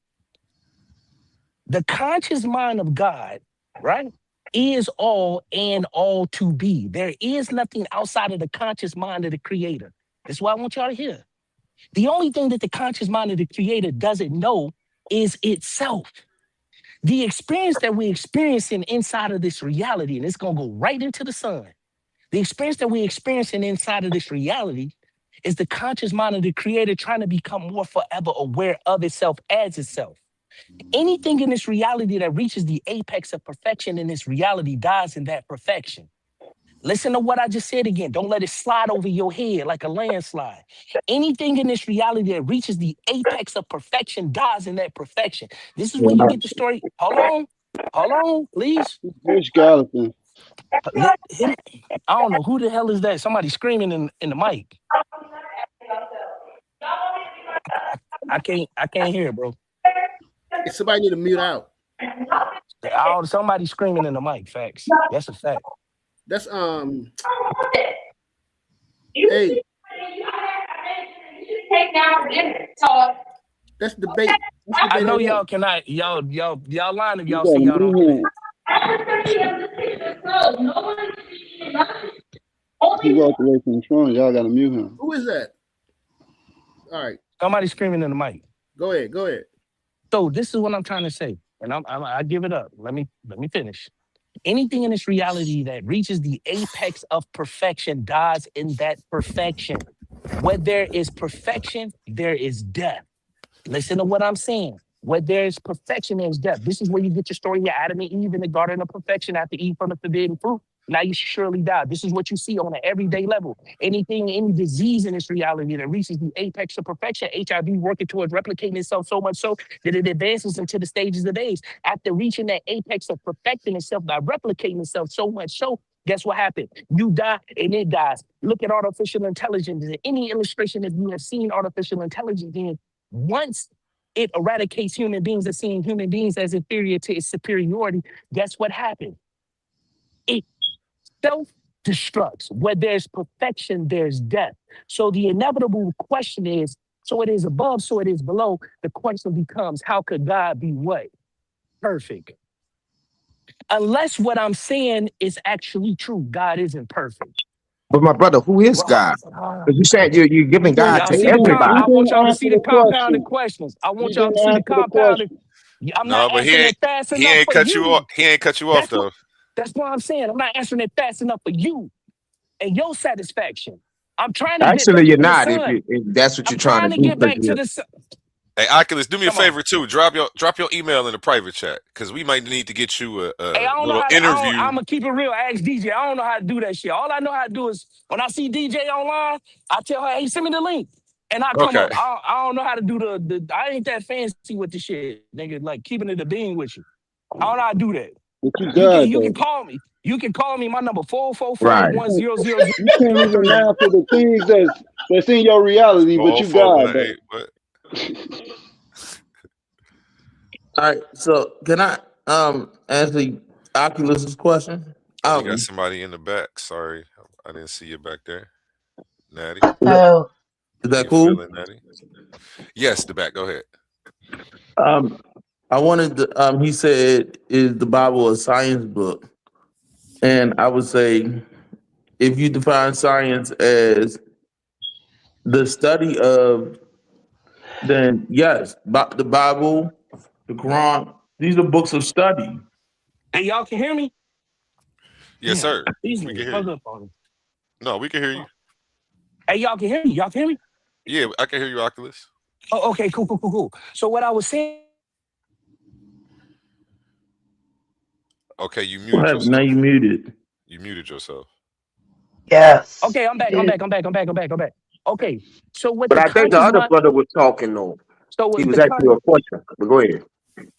Speaker 21: The conscious mind of God, right, is all and all to be. There is nothing outside of the conscious mind of the Creator. That's why I want y'all to hear. The only thing that the conscious mind of the Creator doesn't know is itself. The experience that we're experiencing inside of this reality, and it's gonna go right into the sun. The experience that we're experiencing inside of this reality is the conscious mind of the Creator trying to become more forever aware of itself as itself. Anything in this reality that reaches the apex of perfection in this reality dies in that perfection. Listen to what I just said again. Don't let it slide over your head like a landslide. Anything in this reality that reaches the apex of perfection dies in that perfection. This is where you get the story. Hold on, please.
Speaker 20: Rich Gallatin.
Speaker 21: Hit it. I don't know who the hell is that. Somebody screaming in the mic. I can't hear it, bro.
Speaker 12: If somebody need to mute out.
Speaker 21: Somebody screaming in the mic. Facts. That's a fact.
Speaker 12: That's Hey. That's debate.
Speaker 21: I know y'all cannot. Y'all lying if
Speaker 20: You
Speaker 21: y'all
Speaker 20: gotta
Speaker 21: see y'all don't
Speaker 20: mute
Speaker 21: hear
Speaker 20: him. He walked away from the phone. Y'all gotta mute him.
Speaker 12: Who is that? All right.
Speaker 21: Somebody screaming in the mic.
Speaker 12: Go ahead.
Speaker 21: So this is what I'm trying to say, and I give it up. Let me finish. Anything in this reality that reaches the apex of perfection dies in that perfection. Where there is perfection, there is death. Listen to what I'm saying. Where there's perfection, there's depth. This is where you get your story of Adam and Eve in the Garden of Perfection after eating from the forbidden fruit. Now you surely die. This is what you see on an everyday level. Anything, any disease in this reality that reaches the apex of perfection, HIV working towards replicating itself so much so that it advances into the stages of age. After reaching that apex of perfecting itself by replicating itself so much so, guess what happened? You die and it dies. Look at artificial intelligence. Any illustration that you have seen artificial intelligence in, once it eradicates human beings as seeing human beings as inferior to its superiority, guess what happened? It self-destructs. Where there's perfection, there's death. So the inevitable question is, so it is above, so it is below. The question becomes, how could God be what? Perfect. Unless what I'm saying is actually true, God isn't perfect.
Speaker 18: But my brother, who is God? Because you said you're giving God
Speaker 21: Y'all
Speaker 18: to
Speaker 21: see
Speaker 18: everybody.
Speaker 21: I want y'all to see the
Speaker 20: the question.
Speaker 21: compounded questions. I want
Speaker 20: He
Speaker 21: y'all to
Speaker 20: didn't
Speaker 21: see the
Speaker 20: answer the
Speaker 21: compounded.
Speaker 20: question.
Speaker 21: I'm
Speaker 2: No,
Speaker 21: not
Speaker 2: but he
Speaker 21: answering
Speaker 2: ain't
Speaker 21: it fast
Speaker 2: he
Speaker 21: enough
Speaker 2: ain't
Speaker 21: for
Speaker 2: cut you off.
Speaker 21: you.
Speaker 2: He ain't cut you off though.
Speaker 21: That's what I'm saying. I'm not answering it fast enough for you and your satisfaction. I'm trying to get back
Speaker 18: Actually, you're
Speaker 21: to the
Speaker 18: not.
Speaker 21: sun.
Speaker 18: If that's what
Speaker 21: I'm
Speaker 18: you're trying
Speaker 21: trying
Speaker 18: to
Speaker 21: to
Speaker 18: do,
Speaker 21: get back to the sun.
Speaker 2: Hey, Oculus, do me a
Speaker 21: Come on.
Speaker 2: favor too. Drop your email in the private chat because we might need to get you
Speaker 21: Hey,
Speaker 2: a
Speaker 21: I don't know
Speaker 2: little
Speaker 21: how to.
Speaker 2: interview.
Speaker 21: I'm gonna keep it real. I ask DJ. I don't know how to do that shit. All I know how to do is when I see DJ online, I tell her, "Hey, send me the link," and I come
Speaker 2: Okay.
Speaker 21: up. I don't know how to do the. I ain't that fancy with the shit, nigga. Like keeping it a being with you. I don't know how to do that.
Speaker 20: But you God
Speaker 21: You can
Speaker 20: though.
Speaker 21: call me. You can call me. My number
Speaker 18: right.
Speaker 21: 444-810-00.
Speaker 20: You can't even answer the things that's in your reality, but you God though.
Speaker 2: 40418. What?
Speaker 15: All right, so can I answer Oculus's question?
Speaker 2: Oh, we got somebody in the back. Sorry, I didn't see you back there. Natty.
Speaker 8: Oh,
Speaker 15: Is that
Speaker 2: You
Speaker 15: cool?
Speaker 2: feeling, Natty? Yes, the back. Go ahead.
Speaker 15: I wanted to he said, is the Bible a science book? And I would say, if you define science as the study of, then yes, the Bible, the Quran, these are books of study.
Speaker 21: Hey, y'all can hear me?
Speaker 2: Yes, sir.
Speaker 21: These
Speaker 2: We can
Speaker 21: niggas
Speaker 2: hear
Speaker 21: hung
Speaker 2: you.
Speaker 21: up on me.
Speaker 2: No, we can hear you.
Speaker 21: Hey, y'all can hear me? Y'all can hear me?
Speaker 2: Yeah, I can hear you, Oculus.
Speaker 21: Oh, okay, cool. So what I was saying.
Speaker 2: Okay, you
Speaker 15: What
Speaker 2: muted
Speaker 15: happened?
Speaker 2: yourself.
Speaker 15: Now you muted.
Speaker 2: You muted yourself.
Speaker 8: yes.
Speaker 21: Okay, I'm back. Okay, so what
Speaker 18: But
Speaker 21: the
Speaker 18: I think the
Speaker 21: conscious
Speaker 18: other
Speaker 21: mind.
Speaker 18: brother was talking though.
Speaker 21: So
Speaker 18: He
Speaker 21: what
Speaker 18: was
Speaker 21: the
Speaker 18: asking you a question. But go ahead.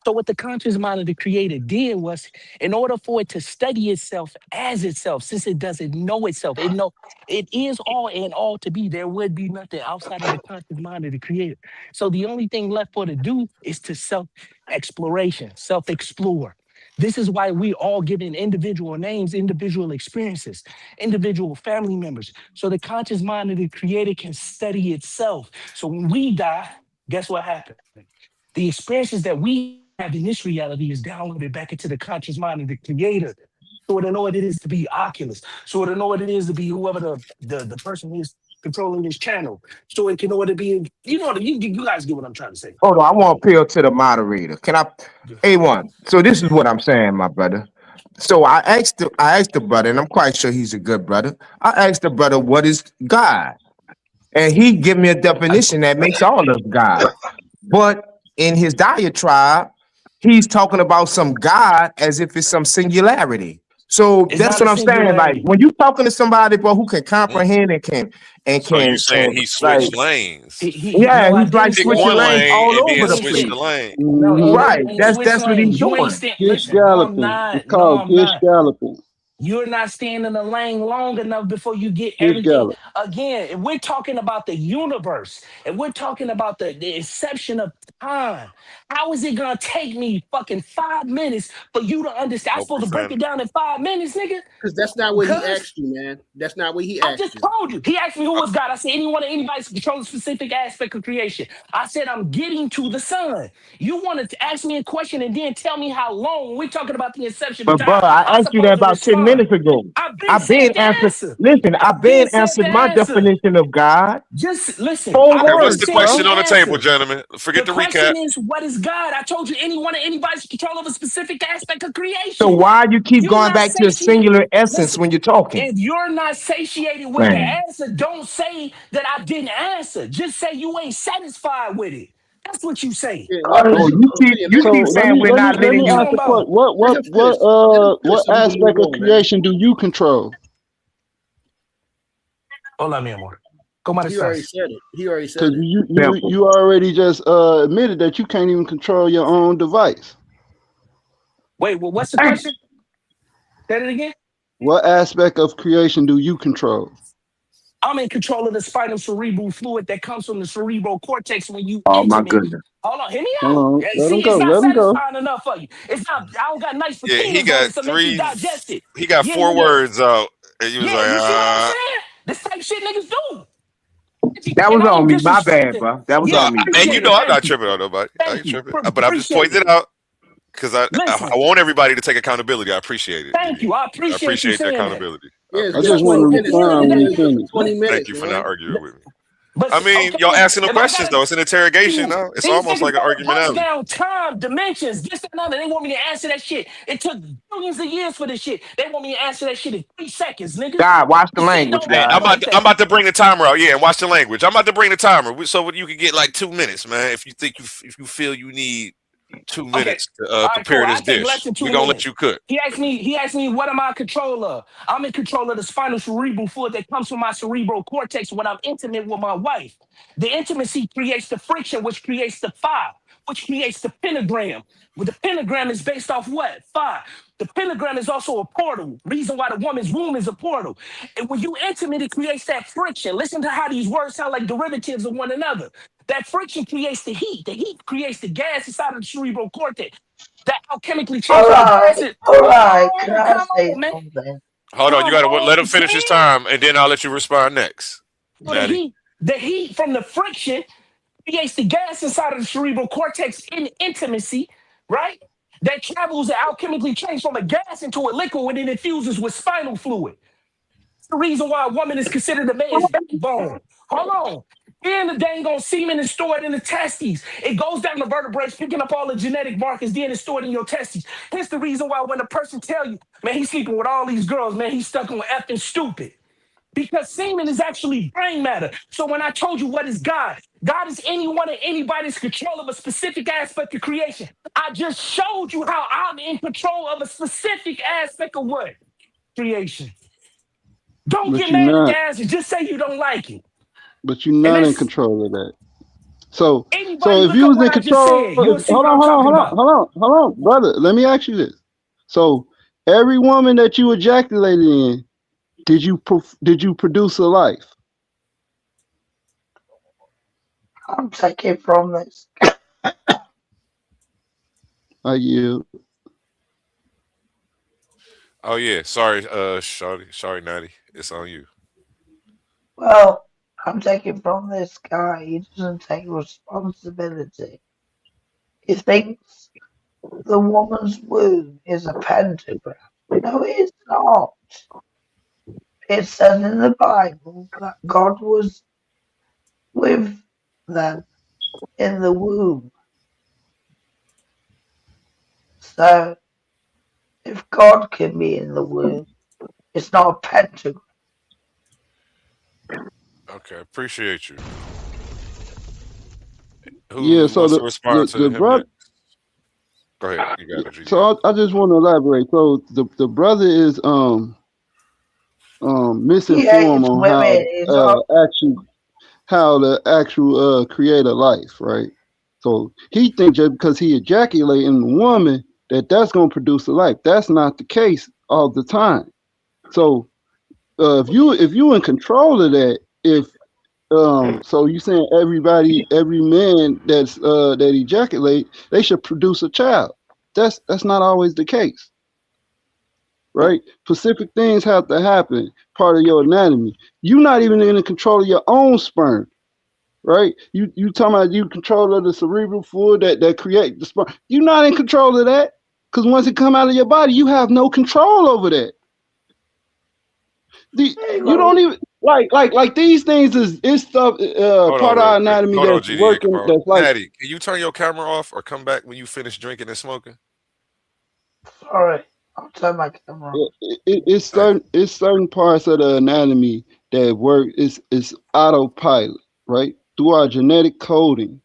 Speaker 21: So what the conscious mind of the creator did was, in order for it to study itself as itself, since it doesn't know itself, it is all and all to be. There would be nothing outside of the conscious mind of the creator. So the only thing left for it to do is to self-exploration, self-explore. This is why we all given individual names, individual experiences, individual family members. So the conscious mind of the creator can study itself. So when we die, guess what happened? The experiences that we have in this reality is downloaded back into the conscious mind of the creator. So it'll know what it is to be Oculus. So it'll know what it is to be whoever the person is controlling this channel. So it can know what it be. You guys get what I'm trying to say.
Speaker 18: Hold on, I want to appeal to the moderator. Can I? A1. So this is what I'm saying, my brother. So I asked the brother, and I'm quite sure he's a good brother. I asked the brother, what is God? And he give me a definition that makes all of God. But in his diatribe, he's talking about some God as if it's some singularity. So
Speaker 21: It's
Speaker 18: that's
Speaker 21: not
Speaker 18: what
Speaker 21: a
Speaker 18: I'm saying. Like
Speaker 21: singularity.
Speaker 18: when you talking to somebody, bro, who can comprehend and can
Speaker 2: So you saying he
Speaker 18: like,
Speaker 2: switched lanes?
Speaker 18: yeah,
Speaker 21: No, I
Speaker 18: he's like
Speaker 21: didn't
Speaker 2: Pick
Speaker 18: switching
Speaker 2: one
Speaker 18: lanes
Speaker 2: lane
Speaker 18: all
Speaker 2: and then
Speaker 18: over the
Speaker 2: switch
Speaker 18: place.
Speaker 2: the lane.
Speaker 21: No,
Speaker 18: Right.
Speaker 21: ain't
Speaker 18: That's
Speaker 21: switch
Speaker 18: what he's
Speaker 21: lanes. You ain't
Speaker 18: doing.
Speaker 21: stand.
Speaker 20: Gish
Speaker 21: Listen, no, I'm
Speaker 20: galloping. It's
Speaker 21: not. No,
Speaker 20: called
Speaker 21: I'm
Speaker 20: gish
Speaker 21: not.
Speaker 20: galloping.
Speaker 21: You're not staying in the lane long enough before you get
Speaker 20: Gish
Speaker 21: everything.
Speaker 20: gallop.
Speaker 21: Again, if we're talking about the universe, and we're talking about the inception of time, how is it gonna take me fucking 5 minutes for you to understand? I'm
Speaker 2: No
Speaker 21: supposed to break it
Speaker 2: profanity.
Speaker 21: down in 5 minutes, nigga?
Speaker 12: Because that's not what he
Speaker 21: Because
Speaker 12: asked you, man. That's not what he
Speaker 21: I
Speaker 12: asked
Speaker 21: just
Speaker 12: you.
Speaker 21: told you. He asked me who was God. I said anybody can control a specific aspect of creation. I said I'm getting to the sun. You wanted to ask me a question and then tell me how long. We're talking about the inception of
Speaker 18: But bro,
Speaker 21: time.
Speaker 18: I
Speaker 21: I'm
Speaker 18: asked you that
Speaker 21: supposed to
Speaker 18: about 10
Speaker 21: respond.
Speaker 18: minutes ago.
Speaker 21: I've been
Speaker 18: I've
Speaker 21: said
Speaker 18: been
Speaker 21: the
Speaker 18: answered.
Speaker 21: answer.
Speaker 18: Listen, I've
Speaker 21: I've been
Speaker 18: been
Speaker 21: said
Speaker 18: answered
Speaker 21: the
Speaker 18: my
Speaker 21: answer.
Speaker 18: definition of God.
Speaker 21: Just listen.
Speaker 18: 4
Speaker 21: I've
Speaker 2: Okay, what's
Speaker 21: been
Speaker 2: the
Speaker 18: words,
Speaker 21: said
Speaker 18: bro.
Speaker 2: question
Speaker 21: the
Speaker 2: on the table,
Speaker 21: answer.
Speaker 2: gentlemen? Forget
Speaker 21: The
Speaker 2: the recap.
Speaker 21: question is, what is God? I told you anybody's control of a specific aspect of
Speaker 18: So
Speaker 21: creation.
Speaker 18: why you keep
Speaker 21: You're
Speaker 18: going
Speaker 21: not
Speaker 18: back to a
Speaker 21: satiated.
Speaker 18: singular essence
Speaker 21: Listen,
Speaker 18: when you're talking?
Speaker 21: if you're not satiated with the
Speaker 18: Man.
Speaker 21: answer, don't say that I didn't answer. Just say you ain't satisfied with it. That's what you say.
Speaker 12: Yeah,
Speaker 18: Oh, you
Speaker 12: so
Speaker 18: keep saying we're not
Speaker 20: let
Speaker 18: letting
Speaker 20: me
Speaker 18: you.
Speaker 20: ask the question. What
Speaker 12: let him finish.
Speaker 20: what
Speaker 12: So we can move
Speaker 20: aspect of
Speaker 12: on, man.
Speaker 20: creation do you control?
Speaker 21: Hola, mi amor. ¿Cómo
Speaker 12: He already
Speaker 21: estás?
Speaker 12: said it. He already
Speaker 20: Because
Speaker 12: said it.
Speaker 20: you already just admitted that you can't even control your own device.
Speaker 21: Wait, well, what's the question? Say it again.
Speaker 20: What aspect of creation do you control?
Speaker 21: I'm in control of the spinal cerebral fluid that comes from the cerebral cortex when you
Speaker 18: Oh my
Speaker 21: intimate.
Speaker 18: goodness.
Speaker 21: Hold on, hear me
Speaker 20: Hold
Speaker 21: out.
Speaker 20: on,
Speaker 21: Yeah,
Speaker 20: let him
Speaker 21: see, it's
Speaker 20: go.
Speaker 21: not
Speaker 20: Let him go.
Speaker 21: satisfying enough for you. It's not. I don't got nice
Speaker 2: Yeah, he
Speaker 21: papitas on
Speaker 2: got
Speaker 21: it to make you digest it.
Speaker 2: he got
Speaker 21: Yeah,
Speaker 2: 4
Speaker 21: yeah, yeah.
Speaker 2: words out, and he was
Speaker 21: Yeah,
Speaker 2: like,
Speaker 21: you see what I'm saying? This type of shit niggas do.
Speaker 18: That
Speaker 21: And
Speaker 18: was
Speaker 21: I
Speaker 18: on
Speaker 21: ain't
Speaker 18: me. My bad,
Speaker 21: disrespecting.
Speaker 18: bro. That was
Speaker 21: Yeah,
Speaker 2: no,
Speaker 18: on me, bro.
Speaker 2: and you
Speaker 21: appreciate
Speaker 2: know
Speaker 21: it.
Speaker 2: I'm not
Speaker 21: Thank you.
Speaker 2: tripping on nobody. I
Speaker 21: Thank
Speaker 2: ain't
Speaker 21: you.
Speaker 2: tripping, but I'm just
Speaker 21: Appreciate
Speaker 2: pointing
Speaker 21: it.
Speaker 2: it out because I
Speaker 21: Listen,
Speaker 2: want everybody to take accountability. I appreciate it,
Speaker 21: thank you.
Speaker 2: Gideon.
Speaker 21: I
Speaker 2: I
Speaker 21: appreciate you
Speaker 2: appreciate the
Speaker 21: saying that.
Speaker 2: accountability. I
Speaker 12: Yeah,
Speaker 20: I
Speaker 12: just
Speaker 20: just
Speaker 2: appreciate
Speaker 20: want
Speaker 2: it.
Speaker 20: to
Speaker 12: 20 minutes,
Speaker 21: At the end
Speaker 12: man.
Speaker 21: of the
Speaker 20: respond
Speaker 12: We
Speaker 20: when he
Speaker 12: only
Speaker 21: day,
Speaker 12: here for
Speaker 20: finished.
Speaker 12: 20
Speaker 2: Thank
Speaker 12: minutes,
Speaker 2: you for
Speaker 12: man.
Speaker 2: not arguing with me.
Speaker 21: but
Speaker 2: I mean,
Speaker 21: okay,
Speaker 2: y'all asking them
Speaker 21: if I
Speaker 2: questions
Speaker 21: gotta,
Speaker 2: though. It's an interrogation now. It's
Speaker 21: these
Speaker 2: almost
Speaker 21: niggas
Speaker 2: like an
Speaker 21: don't bust
Speaker 2: argumentality.
Speaker 21: down time, dimensions, this and another. They want me to answer that shit. It took billions of years for this shit. They want me to answer that shit in 3 seconds, nigga.
Speaker 18: God, watch the
Speaker 21: This shit
Speaker 18: language,
Speaker 21: don't
Speaker 2: Hey,
Speaker 21: work
Speaker 18: God.
Speaker 21: like
Speaker 2: I'm
Speaker 21: that.
Speaker 2: about to bring the timer out. Yeah, and watch the language. I'm about to bring the timer so you can get like 2 minutes, man. If you think if you feel you need 2
Speaker 21: Okay.
Speaker 2: minutes to
Speaker 21: All right, cool.
Speaker 2: prepare
Speaker 21: I
Speaker 2: this
Speaker 21: take less
Speaker 2: dish,
Speaker 21: than
Speaker 2: we're
Speaker 21: 2
Speaker 2: gonna let
Speaker 21: minutes.
Speaker 2: you cook.
Speaker 21: He asked me, what am I in control of? I'm in control of the spinal cerebral fluid that comes from my cerebral cortex when I'm intimate with my wife. The intimacy creates the friction, which creates the phi, which creates the pentagram. Well, the pentagram is based off what? Phi. The pentagram is also a portal. Reason why the woman's womb is a portal. And when you intimate, it creates that friction. Listen to how these words sound like derivatives of one another. That friction creates the heat. The heat creates the gas inside of the cerebral cortex. That alchemically change from a gas.
Speaker 5: All
Speaker 21: Come
Speaker 5: right. Can
Speaker 21: on,
Speaker 5: I
Speaker 21: come
Speaker 5: say
Speaker 21: on, man.
Speaker 5: something?
Speaker 2: Hold on, you
Speaker 21: Come
Speaker 2: gotta let
Speaker 21: on,
Speaker 2: him finish his
Speaker 21: King.
Speaker 2: time, and then I'll let you respond next.
Speaker 21: So the
Speaker 2: Natty.
Speaker 21: heat from the friction creates the gas inside of the cerebral cortex in intimacy, right? That travels and alchemically change from a gas into a liquid when it infuses with spinal fluid. That's the reason why a woman is considered a man's backbone. Hold on. Then the dang on semen is stored in the testes. It goes down the vertebrae, picking up all the genetic markers, then it's stored in your testes. Here's the reason why when a person tell you, man, he's sleeping with all these girls, man, he's stuck on effing stupid. Because semen is actually brain matter. So when I told you what is God, God is anyone and anybody's control of a specific aspect of creation. I just showed you how I'm in control of a specific aspect of what? Creation. Don't
Speaker 20: But
Speaker 21: get
Speaker 20: you're
Speaker 21: mad at the
Speaker 20: not.
Speaker 21: answer. Just say you don't like it.
Speaker 20: But you're
Speaker 21: And
Speaker 20: not in
Speaker 21: let's
Speaker 20: control of that. So
Speaker 21: anybody
Speaker 20: if
Speaker 21: look
Speaker 20: you
Speaker 21: up
Speaker 20: was
Speaker 21: what
Speaker 20: in
Speaker 21: I just
Speaker 20: control,
Speaker 21: said. You'll see
Speaker 20: hold
Speaker 21: what
Speaker 20: on,
Speaker 21: I'm
Speaker 20: hold on,
Speaker 21: talking
Speaker 20: hold on,
Speaker 21: about.
Speaker 20: hold on, brother. Let me ask you this. So every woman that you ejaculated in, did you produce a life?
Speaker 5: I'm taking from this.
Speaker 20: I yield.
Speaker 2: Oh yeah, sorry, sorry, Natty. It's on you.
Speaker 5: Well, I'm taking from this guy. He doesn't take responsibility. He thinks the woman's womb is a pentagram. No, it's not. It says in the Bible that God was with them in the womb. So if God can be in the womb, it's not a pentagram.
Speaker 2: Okay, appreciate you.
Speaker 20: Yeah.
Speaker 2: Who
Speaker 20: So
Speaker 2: wants to respond
Speaker 20: the
Speaker 2: to him
Speaker 20: brother.
Speaker 2: next? Go ahead, you got it, GD.
Speaker 20: So I just want to elaborate. So the brother is
Speaker 5: He
Speaker 20: misinformed
Speaker 5: hates
Speaker 20: on
Speaker 5: women. He's all,
Speaker 20: how the actual creator life, right? So he thinks just because he ejaculate in the woman that's gonna produce a life. That's not the case all the time. So if you in control of that, if so you saying every man that ejaculate, they should produce a child. That's not always the case, right? Specific things have to happen, part of your anatomy. You're not even in control of your own sperm, right? You talking about you control of the cerebral fluid that create the sperm. You're not in control of that, because once it come out of your body, you have no control over that. You don't even like these things is stuff
Speaker 2: Hold on
Speaker 20: part of
Speaker 2: real
Speaker 20: our
Speaker 2: quick.
Speaker 20: anatomy
Speaker 2: Hold on,
Speaker 20: that's
Speaker 2: GD. Come
Speaker 20: working,
Speaker 2: on.
Speaker 20: that's like
Speaker 2: Natty, can you turn your camera off or come back when you finish drinking and smoking?
Speaker 5: sorry, I'll turn my camera on.
Speaker 20: it's certain parts of the anatomy that work is autopilot, right? Through our genetic coding,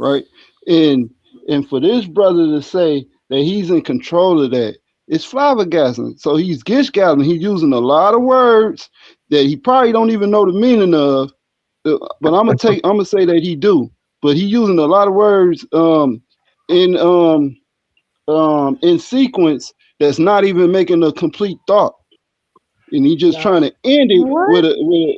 Speaker 20: right? And for this brother to say that he's in control of that, it's flabbergasting. So he's gish-gathering. He's using a lot of words that he probably don't even know the meaning of. But I'm gonna say that he do. But he using a lot of words in sequence that's not even making a complete thought. And he just trying to end it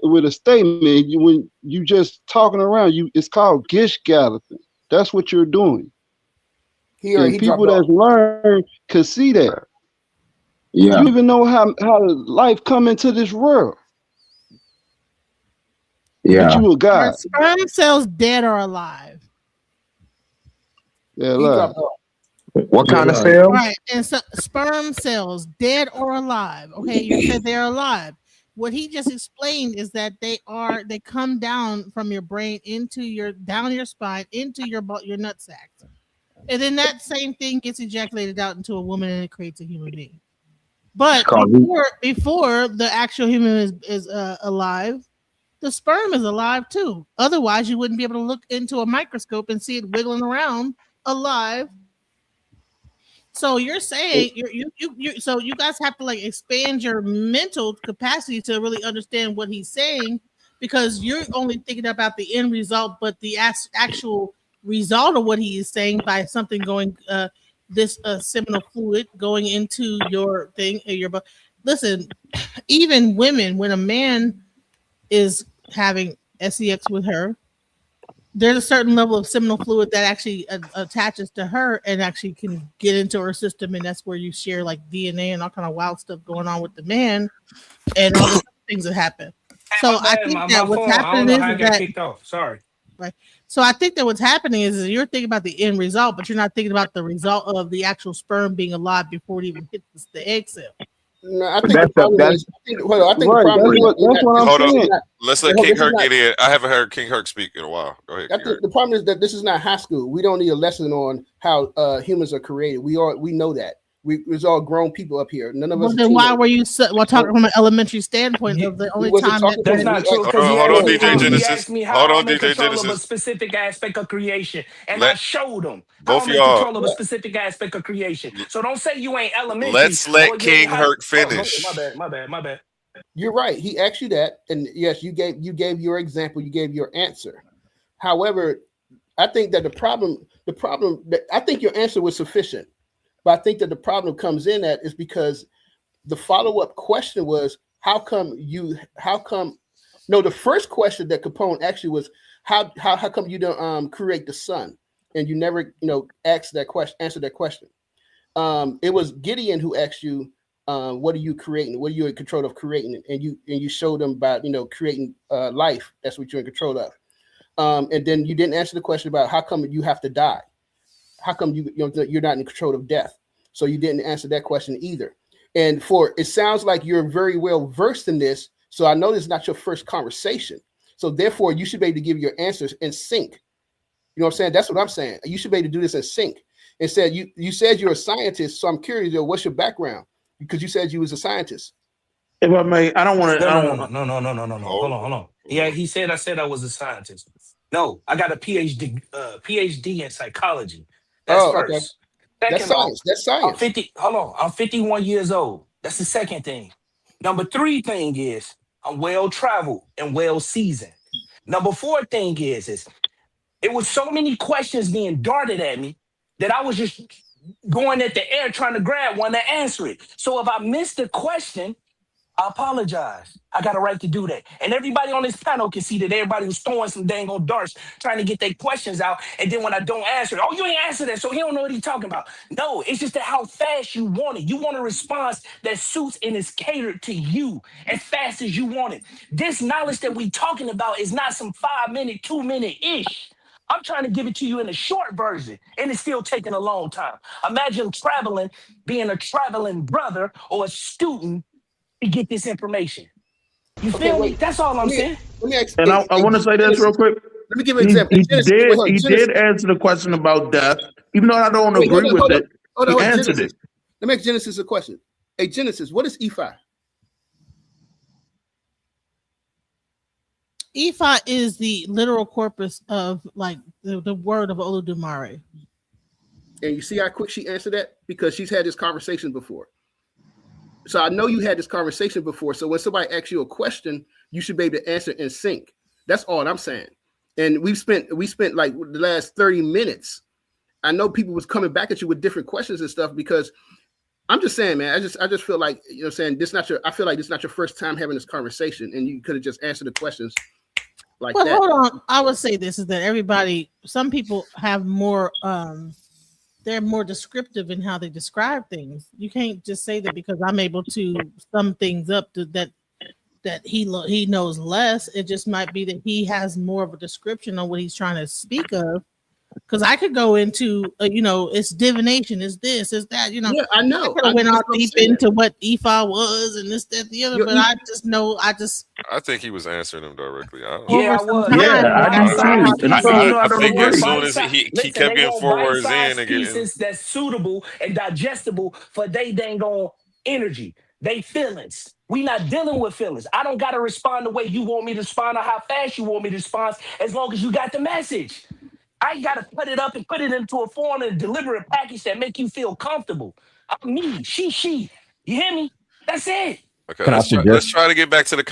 Speaker 20: with a statement. When you just talking around, it's called gish-gathering. That's what you're doing. And people that learn could see that.
Speaker 18: Yeah.
Speaker 20: You even know how life come into this world.
Speaker 18: Yeah.
Speaker 20: But you a
Speaker 10: Are
Speaker 20: God.
Speaker 10: sperm cells dead or alive?
Speaker 20: Yeah, alive.
Speaker 18: What kind of cell?
Speaker 10: Right, and so sperm cells, dead or alive. Okay, you said they're alive. What he just explained is that they come down from your brain down your spine into your nutsack, and then that same thing gets ejaculated out into a woman, and it creates a human being. But before the actual human is alive, the sperm is alive too. Otherwise, you wouldn't be able to look into a microscope and see it wiggling around alive. So you're saying so you guys have to like expand your mental capacity to really understand what he's saying, because you're only thinking about the end result, but the actual result of what he is saying by something going this seminal fluid going into your thing. Listen, even women, when a man is having sex with her, there's a certain level of seminal fluid that actually attaches to her and actually can get into her system, and that's where you share like DNA and all kind of wild stuff going on with the man and all the things that happen. So I think that what's happening is that
Speaker 17: kicked off. Sorry.
Speaker 10: Right. So I think that what's happening is you're thinking about the end result, but you're not thinking about the result of the actual sperm being alive before it even hits the egg cell.
Speaker 12: No, I think the problem is. I think the problem is.
Speaker 20: That's what I'm
Speaker 2: Hold
Speaker 20: saying.
Speaker 2: on. Let's let King Herc get in. I haven't heard King Herc speak in a while. Go ahead.
Speaker 12: I think the problem is that this is not high school. We don't need a lesson on how humans are created. We know that. It's all grown people up here. None of us.
Speaker 10: Well, then why were you talking from an elementary standpoint of the only time
Speaker 17: That's not true?
Speaker 2: Hold on, DJ Genesis.
Speaker 17: He asked me how
Speaker 2: Hold on,
Speaker 17: I'm in
Speaker 2: DJ
Speaker 17: control of a
Speaker 2: Genesis.
Speaker 17: specific aspect of creation, and I showed him how
Speaker 2: Both
Speaker 17: I'm
Speaker 2: of
Speaker 17: in
Speaker 2: y'all.
Speaker 17: control of a specific aspect of creation. So don't say you ain't elementary.
Speaker 2: Let's let
Speaker 17: or you
Speaker 2: King
Speaker 17: ain't high-
Speaker 2: Herc
Speaker 17: Oh,
Speaker 2: finish.
Speaker 17: my bad.
Speaker 12: You're right. He asked you that, and yes, you gave your example. You gave your answer. However, I think that the problem that I think your answer was sufficient, but I think that the problem comes in at is because the follow-up question was the first question that Capone actually was how come you don't create the sun, and you never answer that question. It was Gideon who asked you what are you creating, what are you in control of creating, and you showed them about creating life. That's what you're in control of. And then you didn't answer the question about how come you have to die. How come you're not in control of death? So you didn't answer that question either. And it sounds like you're very well versed in this. So I know this is not your first conversation. So therefore, you should be able to give your answers in sync. You know what I'm saying? That's what I'm saying. You should be able to do this in sync. Instead, you said you're a scientist. So I'm curious, what's your background? Because you said you was a scientist.
Speaker 15: If I may, I don't want to.
Speaker 17: No. Hold on. Yeah, I said I was a scientist. No, I got a PhD in psychology. That's first.
Speaker 12: Okay.
Speaker 17: Second
Speaker 12: That's science.
Speaker 17: I'm 51 years old. That's the second thing. Number 3 thing is I'm well traveled and well seasoned. Number 4 thing is it was so many questions being darted at me that I was just going at the air trying to grab one to answer it. So if I missed the question, I apologize. I got a right to do that. And everybody on this panel can see that everybody was throwing some dang old darts trying to get their questions out. And then when I don't answer it, oh, you ain't answer that, so he don't know what he's talking about. No, it's just that how fast you want it. You want a response that suits and is catered to you as fast as you want it. This knowledge that we talking about is not some 5-minute, 2-minute-ish. I'm trying to give it to you in a short version, and it's still taking a long time. Imagine being a traveling brother or a student to get this information. You feel me? That's all I'm saying.
Speaker 12: Let me ask,
Speaker 15: And I want to say this real quick.
Speaker 12: Let me give an example.
Speaker 15: He did answer the question about death, even though I don't agree with it. He answered it.
Speaker 12: Let me ask Genesis a question. Hey, Genesis, what is Ephi?
Speaker 10: Ifa is the literal corpus of like the word of Olodumare.
Speaker 12: And you see how quick she answered that? Because she's had this conversation before. So I know you had this conversation before. So when somebody asks you a question, you should be able to answer in sync. That's all I'm saying. And we spent like the last 30 minutes. I know people was coming back at you with different questions and stuff because I'm just saying, man, I just feel like, you know what I'm saying, I feel like this is not your first time having this conversation and you could have just answered the questions like
Speaker 10: Well,
Speaker 12: that.
Speaker 10: hold on. I would say this is that some people have more they're more descriptive in how they describe things. You can't just say that because I'm able to sum things up that he knows less. It just might be that he has more of a description on what he's trying to speak of. Because I could go into, it's divination, it's this, it's that,
Speaker 12: Yeah, I know.
Speaker 10: I could have went all deep into what Ifa was and this, that, the other, but I
Speaker 2: think he was answering them directly. I don't
Speaker 21: Yeah,
Speaker 2: know.
Speaker 21: I was.
Speaker 2: I think as soon as he kept getting 4 words in and
Speaker 21: pieces that's suitable and digestible for they dang on energy, they feelings. We not dealing with feelings. I don't gotta respond the way you want me to respond or how fast you want me to respond, as long as you got the message. I gotta put it up and put it into a form and deliver a package that make you feel comfortable. I'm me, she. You hear me? That's it.
Speaker 2: Okay, let's try to get back to the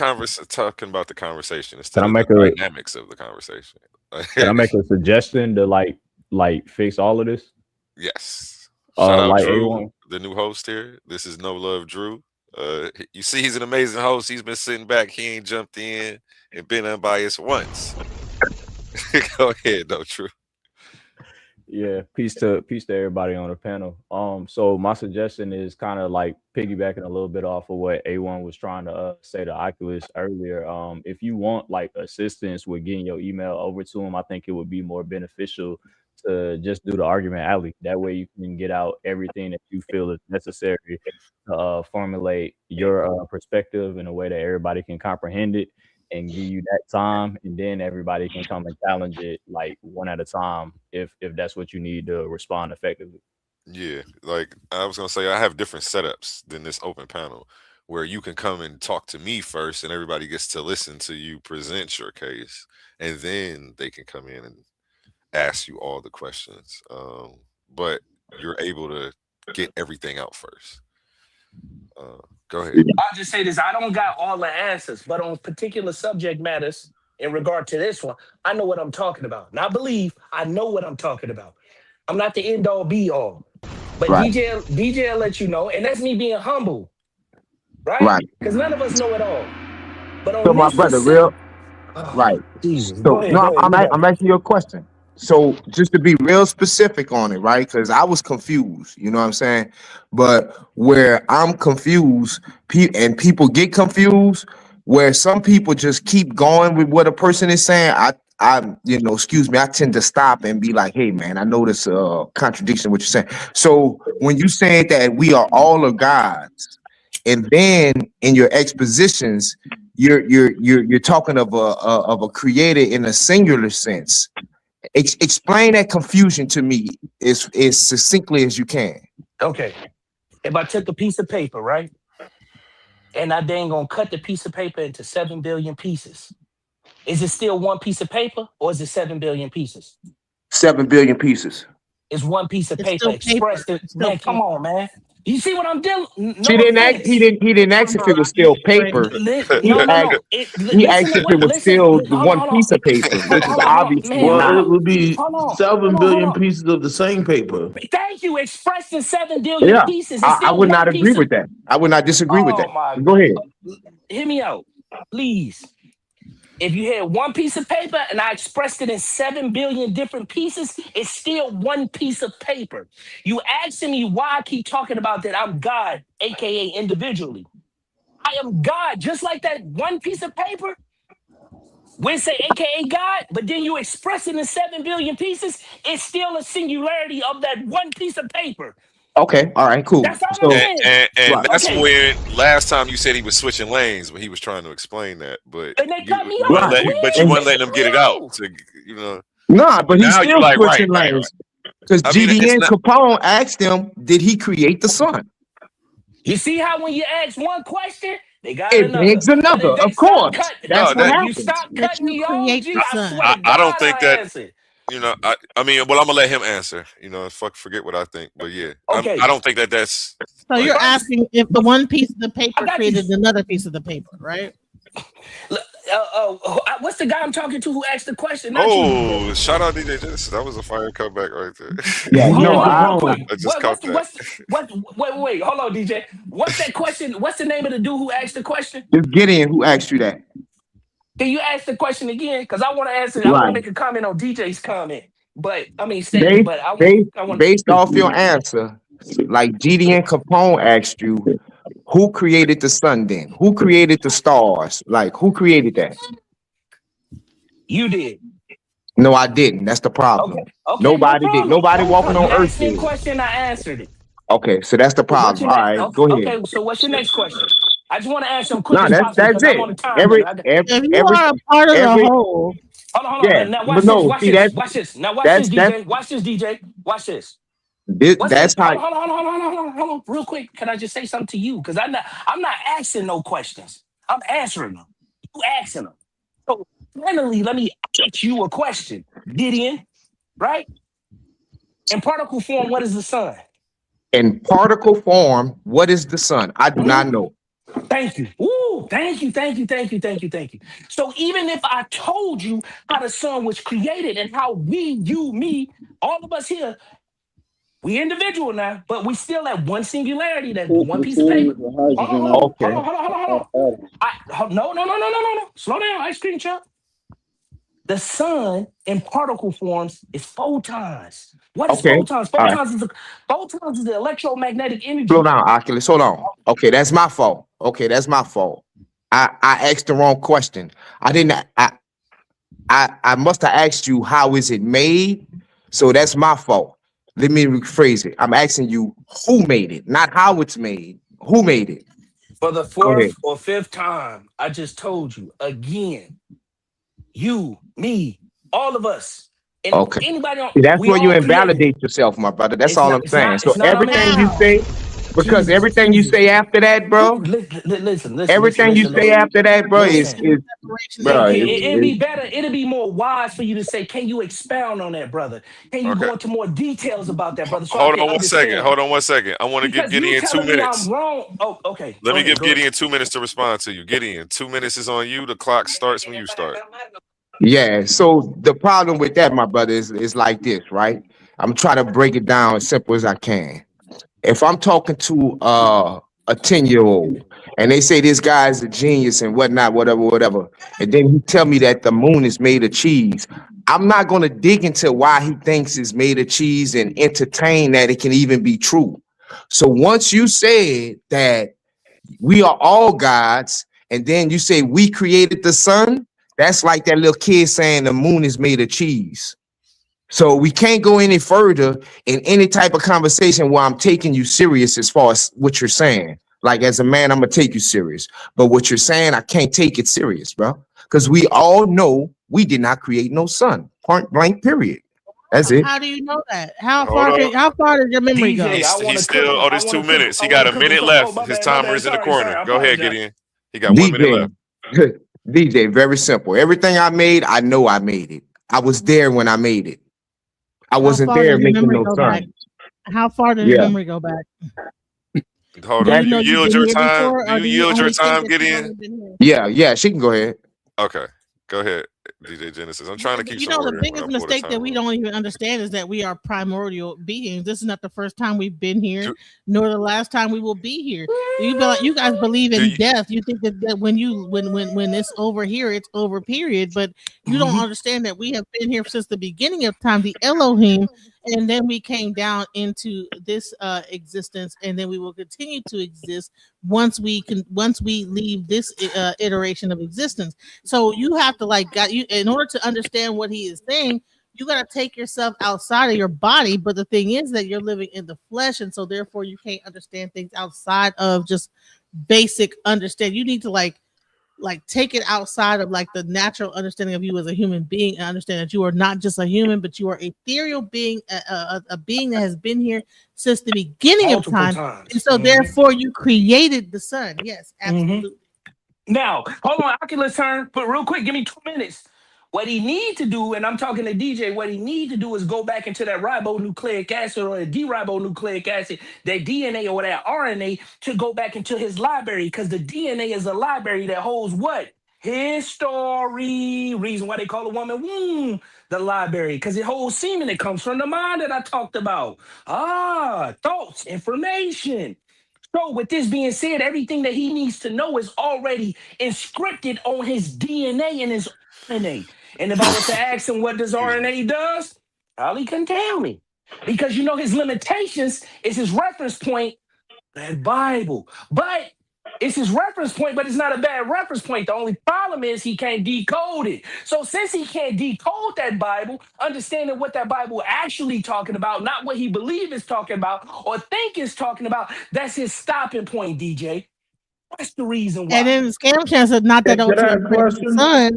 Speaker 2: talking about the conversation instead of the dynamics of the conversation.
Speaker 13: Can I make a suggestion to like fix all of this?
Speaker 2: Yes. Shout out
Speaker 13: like
Speaker 2: Drew,
Speaker 13: A1.
Speaker 2: the new host here. This is No Love Drew. You see, he's an amazing host. He's been sitting back. He ain't jumped in and been unbiased once. Go ahead, though, Drew.
Speaker 13: Yeah, peace to everybody on the panel. So my suggestion is kind of like piggybacking a little bit off of what A1 was trying to say to Oculus earlier. If you want like assistance with getting your email over to him, I think it would be more beneficial to just do the argument alley. That way you can get out everything that you feel is necessary to formulate your perspective in a way that everybody can comprehend it and give you that time, and then everybody can come and challenge it like one at a time if that's what you need to respond effectively.
Speaker 2: Yeah, like I was gonna say, I have different setups than this open panel where you can come and talk to me first and everybody gets to listen to you present your case, and then they can come in and ask you all the questions. But you're able to get everything out first. Go ahead.
Speaker 21: I'll just say this. I don't got all the answers, but on particular subject matters in regard to this one, I know what I'm talking about. And I believe I know what I'm talking about. I'm not the end all be all. But
Speaker 18: Right.
Speaker 21: DJ will let you know, and that's me being humble. Right?
Speaker 18: Right.
Speaker 21: Because none of us know it all. But on
Speaker 18: So my
Speaker 21: this
Speaker 18: brother,
Speaker 21: specific-
Speaker 18: right.
Speaker 21: Jesus.
Speaker 18: So
Speaker 21: Go ahead,
Speaker 18: no,
Speaker 21: go ahead, you
Speaker 18: I'm
Speaker 21: got it.
Speaker 18: asking you a question. So just to be real specific on it, right? Because I was confused, you know what I'm saying? But where I'm confused, and people get confused, where some people just keep going with what a person is saying, I excuse me, I tend to stop and be like, hey man, I know this contradiction what you're saying. So when you say that we are all of gods, and then in your expositions, you're talking of a creator in a singular sense. Explain that confusion to me as succinctly as you can.
Speaker 21: Okay. If I took a piece of paper, right? And I dang gonna cut the piece of paper into 7 billion pieces. Is it still one piece of paper or is it 7 billion pieces?
Speaker 18: 7 billion pieces.
Speaker 21: It's one piece of
Speaker 10: It's
Speaker 21: paper
Speaker 10: still
Speaker 21: expressed.
Speaker 10: paper. It's still
Speaker 21: Man, come on, man. You see what I'm dealing?
Speaker 18: She didn't ask. He didn't ask if it was still paper. He asked if it was still the one piece of paper, which is obviously
Speaker 21: man,
Speaker 18: not.
Speaker 15: Well, it would be
Speaker 21: Hold on,
Speaker 15: 7
Speaker 21: hold
Speaker 15: billion
Speaker 21: on.
Speaker 15: pieces of the same paper.
Speaker 21: Thank you. Expressed in 7 billion
Speaker 18: Yeah,
Speaker 21: pieces. It's
Speaker 18: I
Speaker 21: still
Speaker 18: would
Speaker 21: one
Speaker 18: not
Speaker 21: piece
Speaker 18: agree
Speaker 21: of-
Speaker 18: with that. I would not disagree with that.
Speaker 21: Oh, my
Speaker 18: Go ahead.
Speaker 21: Hear me out, please. If you had one piece of paper and I expressed it in 7 billion different pieces, it's still one piece of paper. You asking me why I keep talking about that I'm God, aka individually. I am God, just like that one piece of paper. We say aka God, but then you express it in 7 billion pieces, it's still a singularity of that one piece of paper.
Speaker 18: Okay, all right, cool.
Speaker 21: That's all
Speaker 18: So,
Speaker 21: I'm saying.
Speaker 2: And
Speaker 18: right.
Speaker 2: that's
Speaker 21: Okay.
Speaker 2: when last time you said he was switching lanes when he was trying to explain that, but
Speaker 21: And they cut me
Speaker 2: you
Speaker 21: off.
Speaker 2: weren't
Speaker 18: Right.
Speaker 2: but you weren't letting him get it out. To, you know,
Speaker 18: Nah, but he's
Speaker 2: now
Speaker 18: still
Speaker 2: you're like,
Speaker 18: switching
Speaker 2: right.
Speaker 18: lanes. Because
Speaker 2: I mean, it's
Speaker 18: GDN
Speaker 2: not.
Speaker 18: Capone asked him, did he create the sun?
Speaker 21: You see how when you ask one question, They got
Speaker 18: It
Speaker 21: another.
Speaker 18: begs another.
Speaker 21: They
Speaker 18: Of
Speaker 21: stop
Speaker 18: course,
Speaker 21: cutting.
Speaker 18: that's
Speaker 2: No,
Speaker 18: what
Speaker 2: that
Speaker 21: You
Speaker 18: happens.
Speaker 21: stop
Speaker 10: That
Speaker 21: cutting
Speaker 10: you
Speaker 21: me
Speaker 10: create
Speaker 21: off.
Speaker 10: the
Speaker 21: I
Speaker 10: sun.
Speaker 21: swear to
Speaker 2: I don't
Speaker 21: God,
Speaker 2: think
Speaker 21: I
Speaker 2: that.
Speaker 21: answered.
Speaker 2: I mean, well, I'm gonna let him answer. Forget what I think. But yeah, I
Speaker 21: Okay.
Speaker 2: don't think that's
Speaker 10: So
Speaker 2: like.
Speaker 10: you're asking if the one piece of the paper
Speaker 21: got you.
Speaker 10: created another piece of the paper, right?
Speaker 21: What's the guy I'm talking to who asked the question? Not you, DJ.
Speaker 2: Oh, shout out DJ Genesis. That was a fire cutback right there.
Speaker 18: Yeah,
Speaker 21: Hold
Speaker 18: no,
Speaker 21: on,
Speaker 18: I
Speaker 21: real quick.
Speaker 2: I just caught that.
Speaker 21: Wait, hold on, DJ. What's that question? What's the name of the dude who asked the question?
Speaker 18: it's Gideon who asked you that.
Speaker 21: Can you ask the question again? Because I want to answer. I want to
Speaker 18: Right.
Speaker 21: make a comment on DJ's comment, statement.
Speaker 18: Based,
Speaker 21: But I
Speaker 18: based,
Speaker 21: want.
Speaker 18: based off your answer, like Gideon Capone asked you, who created the sun then? Who created the stars? Like, who created that?
Speaker 21: You did.
Speaker 18: No, I didn't. That's the problem.
Speaker 21: Okay,
Speaker 18: Nobody did. Nobody walking on
Speaker 21: You
Speaker 18: earth
Speaker 21: asked me a
Speaker 18: did.
Speaker 21: question, I answered it.
Speaker 18: Okay, so that's the
Speaker 21: What's
Speaker 18: problem.
Speaker 21: your
Speaker 18: All
Speaker 21: next?
Speaker 18: right, go ahead.
Speaker 21: Okay, so what's your next question? I just want to answer them quick
Speaker 18: No,
Speaker 21: as possible
Speaker 18: that's
Speaker 21: because I'm
Speaker 18: it.
Speaker 21: on a time limit.
Speaker 10: If you are a part of the whole,
Speaker 21: Hold on.
Speaker 18: yeah,
Speaker 21: Now
Speaker 18: but
Speaker 21: watch
Speaker 18: no,
Speaker 21: this.
Speaker 18: see, that's
Speaker 21: Watch this. Now watch
Speaker 18: that's
Speaker 21: this,
Speaker 18: that's
Speaker 21: DJ. Watch this, DJ. Watch this.
Speaker 18: that's how.
Speaker 21: Hold on, real quick. Can I just say something to you? Because I'm not asking no questions. I'm answering them. You asking them. So finally, let me ask you a question, Gideon. Right? In particle form, what is the sun?
Speaker 18: In particle form, what is the sun? I do not know.
Speaker 21: Thank you. Ooh, thank you. So even if I told you how the sun was created and how we, you, me, all of us here, we individual now, but we still have one singularity, that one piece of paper. Hold on. No. Slow down, ice cream truck. The sun in particle forms is photons. What is photons?
Speaker 18: All right.
Speaker 21: Photons is the electromagnetic energy.
Speaker 18: Slow down, Oculus. Hold on. Okay, that's my fault. I asked the wrong question. I didn't. I must have asked you how is it made. So that's my fault. Let me rephrase it. I'm asking you who made it, not how it's made. Who made it?
Speaker 21: For the fourth or fifth time, I just told you again. You, me, all of us. And anybody on,
Speaker 18: See, that's
Speaker 21: we
Speaker 18: where you
Speaker 21: all
Speaker 18: invalidate yourself, my brother. That's all I'm saying. So everything you say, because everything you say after that, bro.
Speaker 21: Listen.
Speaker 18: Everything you say after that, bro, is bro.
Speaker 21: It'd be better. It'd be more wise for you to say, "Can you expound on that, brother? Can you go into more details about that, brother?" So
Speaker 2: Hold on 1 second. I want to give Gideon 2 minutes.
Speaker 21: I'm wrong. Oh, okay.
Speaker 2: Let me give Gideon 2 minutes to respond to you. Gideon, 2 minutes is on you. The clock starts when you start.
Speaker 18: Yeah. So the problem with that, my brother, is like this, right? I'm trying to break it down as simple as I can. If I'm talking to a 10-year-old and they say this guy's a genius and whatnot, whatever, and then he tell me that the moon is made of cheese, I'm not going to dig into why he thinks it's made of cheese and entertain that it can even be true. So once you said that we are all gods, and then you say we created the sun, that's like that little kid saying the moon is made of cheese. So we can't go any further in any type of conversation where I'm taking you serious as far as what you're saying. Like as a man, I'm gonna take you serious. But what you're saying, I can't take it serious, bro. Because we all know we did not create no sun. Point blank, period. That's it.
Speaker 10: How do you know that? How far did your memory go?
Speaker 2: He's still, there's 2 minutes. He got a minute left. His timer is in the corner. Go ahead, Gideon. He got 1 minute left.
Speaker 18: DJ, very simple. Everything I made, I know I made it. I was there when I made it. I wasn't there making no sun.
Speaker 10: How far did your memory go back?
Speaker 2: Hold on. You yield your time. Do you yield your time, Gideon?
Speaker 18: Yeah, she can go ahead.
Speaker 2: Okay, go ahead, DJ Genesis. I'm trying to keep some order.
Speaker 10: The biggest mistake that we don't even understand is that we are primordial beings. This is not the first time we've been here, nor the last time we will be here. You guys believe in death. You think that when it's over here, it's over, period. But you don't understand that we have been here since the beginning of time, the Elohim, and then we came down into this existence, and then we will continue to exist once we leave this iteration of existence. So you have to in order to understand what he is saying, you got to take yourself outside of your body. But the thing is that you're living in the flesh, and so therefore you can't understand things outside of just basic understanding. You need to like take it outside of like the natural understanding of you as a human being and understand that you are not just a human, but you are a ethereal being, a being that has been here since the beginning of time. And so therefore you created the sun. Yes, absolutely.
Speaker 21: Now, hold on, Oculus turn, but real quick, give me 2 minutes. What he need to do, and I'm talking to DJ, what he need to do is go back into that ribonucleic acid or a deribonucleic acid, that DNA or that RNA, to go back into his library, because the DNA is a library that holds what? His story. Reason why they call a woman womb the library, because it holds semen. It comes from the mind that I talked about. Thoughts, information. So, with this being said, everything that he needs to know is already inscripted on his DNA and his RNA. And if I was to ask him what does RNA does, probably couldn't tell me. Because you know his limitations is his reference point, that Bible. But it's his reference point, but it's not a bad reference point. The only problem is he can't decode it. So since he can't decode that Bible, understanding what that Bible actually talking about, not what he believes is talking about or think is talking about, that's his stopping point, DJ. That's the reason why.
Speaker 10: And then Scam Chan said, not that old
Speaker 15: Can I
Speaker 10: to
Speaker 15: ask a
Speaker 10: agree with the
Speaker 15: question?
Speaker 10: son,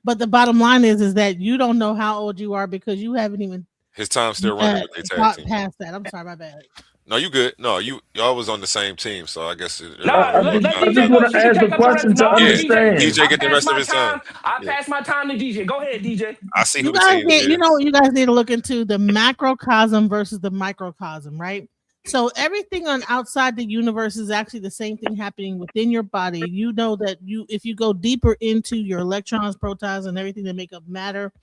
Speaker 10: but the bottom line is that you don't know how old you are because you haven't even
Speaker 2: His time's still running with they tag
Speaker 10: got
Speaker 2: team.
Speaker 10: past that. I'm sorry, my bad.
Speaker 2: No, you good. No, y'all was on the same team, so I guess
Speaker 21: Nah, let
Speaker 15: I
Speaker 21: DJ
Speaker 15: just
Speaker 21: go.
Speaker 15: want
Speaker 21: She
Speaker 15: to
Speaker 21: can
Speaker 15: ask
Speaker 21: take
Speaker 15: a
Speaker 21: up the rest.
Speaker 15: question to
Speaker 21: No,
Speaker 15: understand.
Speaker 2: DJ
Speaker 21: I
Speaker 2: get the
Speaker 21: pass
Speaker 2: rest of
Speaker 21: my
Speaker 2: his
Speaker 21: time.
Speaker 2: time.
Speaker 21: I
Speaker 2: Yeah.
Speaker 21: pass my time to DJ. Go ahead, DJ.
Speaker 2: I see who
Speaker 10: You
Speaker 2: the
Speaker 10: guys
Speaker 2: team
Speaker 10: need,
Speaker 2: is.
Speaker 10: you guys need to look into the macrocosm versus the microcosm, right? So everything on outside the universe is actually the same thing happening within your body. You know that if you go deeper into your electrons, protons, and everything that make up matter,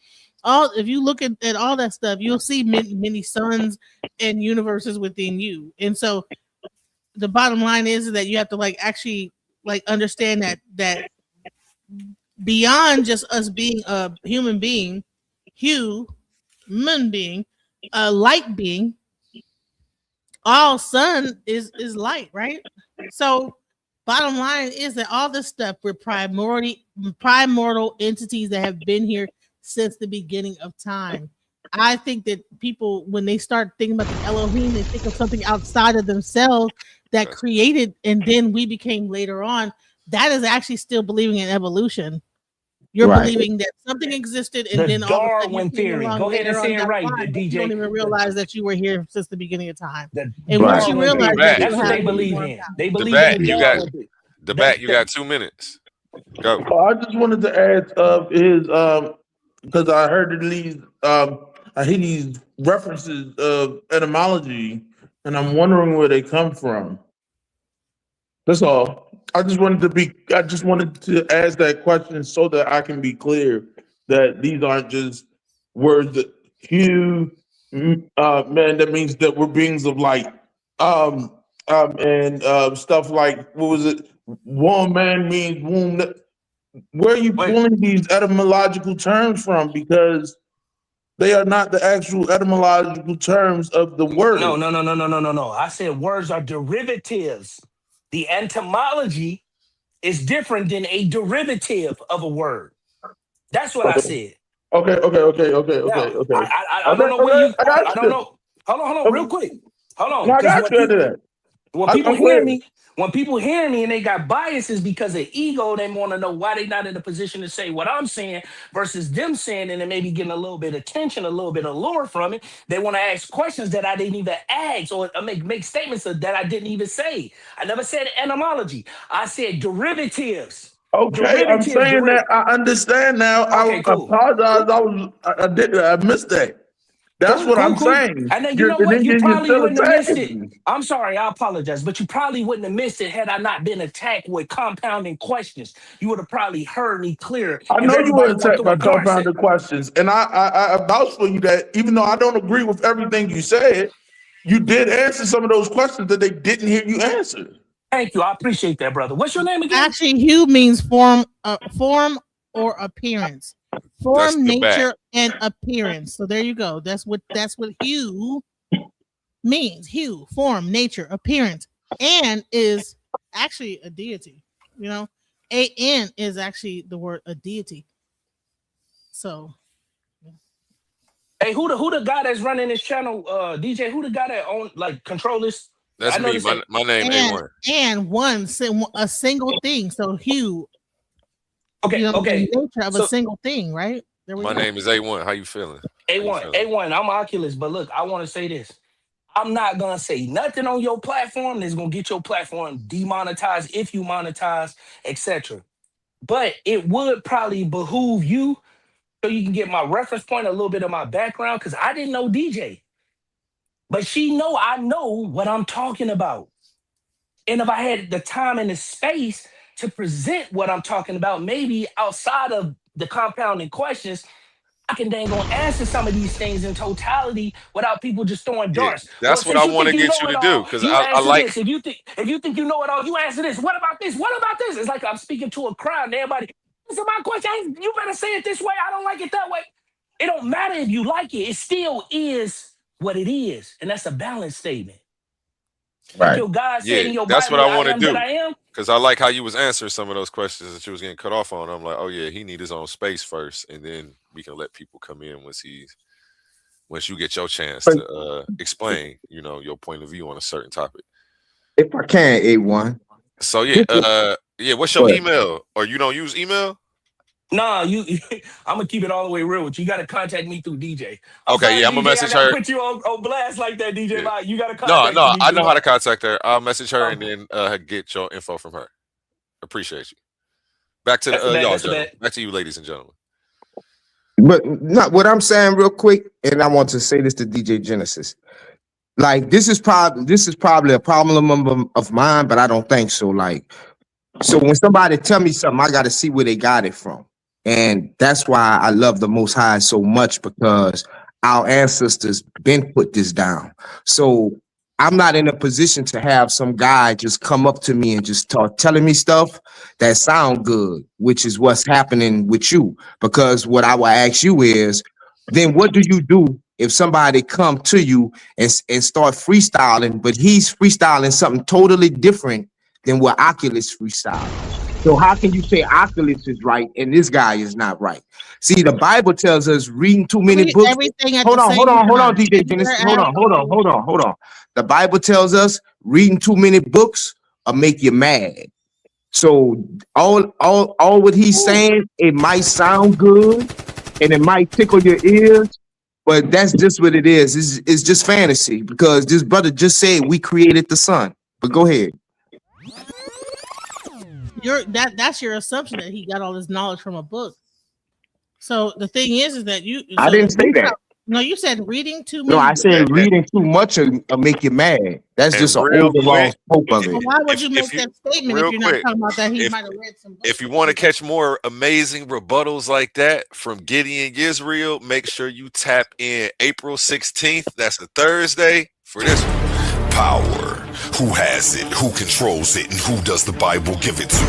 Speaker 10: if you look at all that stuff, you'll see many suns and universes within you. And so the bottom line is that you have to actually understand that beyond just us being a human being, human being, a light being, all sun is light, right? So bottom line is that all this stuff, we're primordial entities that have been here since the beginning of time. I think that people, when they start thinking about the Elohim, they think of something outside of themselves that created, and then we became later on. That is actually still believing in evolution. You're believing that something existed, and
Speaker 21: The
Speaker 10: then all of a sudden
Speaker 21: Darwin
Speaker 10: you came
Speaker 21: theory.
Speaker 10: along
Speaker 21: Go ahead and
Speaker 10: later
Speaker 21: say
Speaker 10: on
Speaker 21: it
Speaker 10: down the
Speaker 21: right,
Speaker 10: line, but you don't
Speaker 21: DJ.
Speaker 10: even realize that you were here since the beginning of time.
Speaker 21: The
Speaker 10: And once you
Speaker 21: Darwin
Speaker 10: realize
Speaker 21: theory.
Speaker 10: that,
Speaker 21: That's
Speaker 10: you
Speaker 21: what they
Speaker 10: have
Speaker 21: believe
Speaker 10: more
Speaker 21: in.
Speaker 10: power.
Speaker 21: They
Speaker 2: The
Speaker 21: believe
Speaker 2: bat,
Speaker 21: in the
Speaker 2: you got
Speaker 21: Darwin theory.
Speaker 2: the bat. You got 2 minutes. Go.
Speaker 15: I just wanted to add his because I heard these I hear these references of etymology, and I'm wondering where they come from. That's all. I just wanted to ask that question so that I can be clear that these aren't just words that man, that means that we're beings of light. And stuff like, what was it? Woman means womb. Where are you pulling these etymological terms from? Because they are not the actual etymological terms of the word.
Speaker 21: No. I said words are derivatives. The etymology is different than a derivative of a word. That's what I said.
Speaker 15: Okay.
Speaker 21: Now, I don't know where you. I don't know. Hold on, real quick. Hold on.
Speaker 15: No, I
Speaker 21: 'Cause
Speaker 15: got you into that.
Speaker 21: when people hear me, and they got biases because of ego, they want to know why they're not in a position to say what I'm saying versus them saying, and then maybe getting a little bit of attention, a little bit of lure from it. They want to ask questions that I didn't even ask, or make statements that I didn't even say. I never said etymology. I said derivatives.
Speaker 15: Okay, I'm saying that I understand now.
Speaker 21: Okay, cool.
Speaker 15: I apologize. I missed that. That's what I'm saying.
Speaker 21: And then you know what?
Speaker 15: Then
Speaker 21: You
Speaker 15: you're
Speaker 21: probably
Speaker 15: still
Speaker 21: wouldn't have missed it.
Speaker 15: attacking me.
Speaker 21: I'm sorry, I apologize, but you probably wouldn't have missed it had I not been attacked with compounding questions. You would have probably heard me clear.
Speaker 15: I know you were attacked by compounded questions, and I vouch for you that even though I don't agree with everything you said, you did answer some of those questions that they didn't hear you answer.
Speaker 21: Thank you. I appreciate that, brother. What's your name again?
Speaker 10: Actually, hue means form or appearance. Form, nature, and appearance. So there you go. That's what hue means. Hue, form, nature, appearance, and is actually a deity. You know, an is actually the word a deity. So,
Speaker 21: hey, who the guy that's running this channel? DJ, who the guy that control this?
Speaker 2: That's me. My name A1.
Speaker 10: And a single thing. So hue.
Speaker 21: Okay.
Speaker 10: The nature of a single thing, right?
Speaker 2: My name is A1. How you feeling?
Speaker 21: A1. I'm Oculus, but look, I want to say this. I'm not gonna say nothing on your platform that's gonna get your platform demonetized if you monetize, etc. but it would probably behoove you so you can get my reference point, a little bit of my background, because I didn't know DJ. But she know I know what I'm talking about. And if I had the time and the space to present what I'm talking about, maybe outside of the compounding questions, I can dang on answer some of these things in totality without people just throwing
Speaker 2: Yeah,
Speaker 21: darts. Well,
Speaker 2: that's what
Speaker 21: since
Speaker 2: I
Speaker 21: you
Speaker 2: want
Speaker 21: think
Speaker 2: to
Speaker 21: you
Speaker 2: get
Speaker 21: know
Speaker 2: you
Speaker 21: it
Speaker 2: to do,
Speaker 21: all,
Speaker 2: because
Speaker 21: you
Speaker 2: I
Speaker 21: answer
Speaker 2: like.
Speaker 21: this. If you think you know it all, you answer this. What about this? What about this? It's like I'm speaking to a crowd and everybody, answer my question. You better say it this way. I don't like it that way. It don't matter if you like it. It still is what it is. And that's a balance statement.
Speaker 18: Right.
Speaker 21: Until God said
Speaker 2: Yeah,
Speaker 21: in your
Speaker 2: that's what
Speaker 21: Bible,
Speaker 2: I
Speaker 21: I
Speaker 2: want to
Speaker 21: am that
Speaker 2: do.
Speaker 21: I am.
Speaker 2: Because I like how you was answering some of those questions that you was getting cut off on. I'm like, oh yeah, he need his own space first, and then we can let people come in once you get your chance to explain, your point of view on a certain topic.
Speaker 18: If I can, A1.
Speaker 2: So yeah, what's your
Speaker 18: Go ahead.
Speaker 2: email? Or you don't use email?
Speaker 21: Nah, I'm gonna keep it all the way real with you. You gotta contact me through DJ.
Speaker 2: Okay, yeah, I'm gonna
Speaker 21: DJ,
Speaker 2: message
Speaker 21: I gotta
Speaker 2: her.
Speaker 21: put you on blast like that, DJ.
Speaker 2: Yeah.
Speaker 21: You gotta
Speaker 2: No,
Speaker 21: contact me, DJ.
Speaker 2: I know how to contact her. I'll message her and then get your info from her. Appreciate you. Back to
Speaker 21: That's the
Speaker 2: the
Speaker 21: bad.
Speaker 2: y'all,
Speaker 21: That's the
Speaker 2: gentlemen.
Speaker 21: bad.
Speaker 2: Back to you, ladies and gentlemen.
Speaker 18: But not what I'm saying real quick, and I want to say this to DJ Genesis. Like this is probably a problem of mine, but I don't think so. Like, so when somebody tell me something, I got to see where they got it from, and that's why I love the Most High so much, because our ancestors been put this down. So I'm not in a position to have some guy just come up to me and just start telling me stuff that sound good, which is what's happening with you. Because what I will ask you is, then what do you do if somebody come to you and start freestyling, but he's freestyling something totally different than what Oculus freestyle? So how can you say Oculus is right and this guy is not right? See, the Bible tells us reading too many books.
Speaker 10: Everything at
Speaker 18: Hold
Speaker 10: the
Speaker 18: on,
Speaker 10: same
Speaker 18: hold on,
Speaker 10: time.
Speaker 18: DJ Genesis. Hold on. The Bible tells us reading too many books will make you mad. So all what he's saying, it might sound good and it might tickle your ears, but that's just what it is. It's just fantasy, because this brother just said we created the sun. But go ahead.
Speaker 10: That's your assumption that he got all his knowledge from a book. So the thing is that
Speaker 18: I didn't say that.
Speaker 10: No, you said reading too many.
Speaker 18: No, I said reading too much will make you mad. That's
Speaker 2: And
Speaker 18: just an
Speaker 2: real
Speaker 18: overall
Speaker 2: quick,
Speaker 18: scope of
Speaker 10: Well,
Speaker 18: it.
Speaker 10: why would you make that statement if you're not talking about that he might have read some books?
Speaker 2: If you want to catch more amazing rebuttals like that from Gideon Yisrael, make sure you tap in April 16th. That's a Thursday for this one.
Speaker 1: Power. Who has it? Who controls it? And who does the Bible give it to?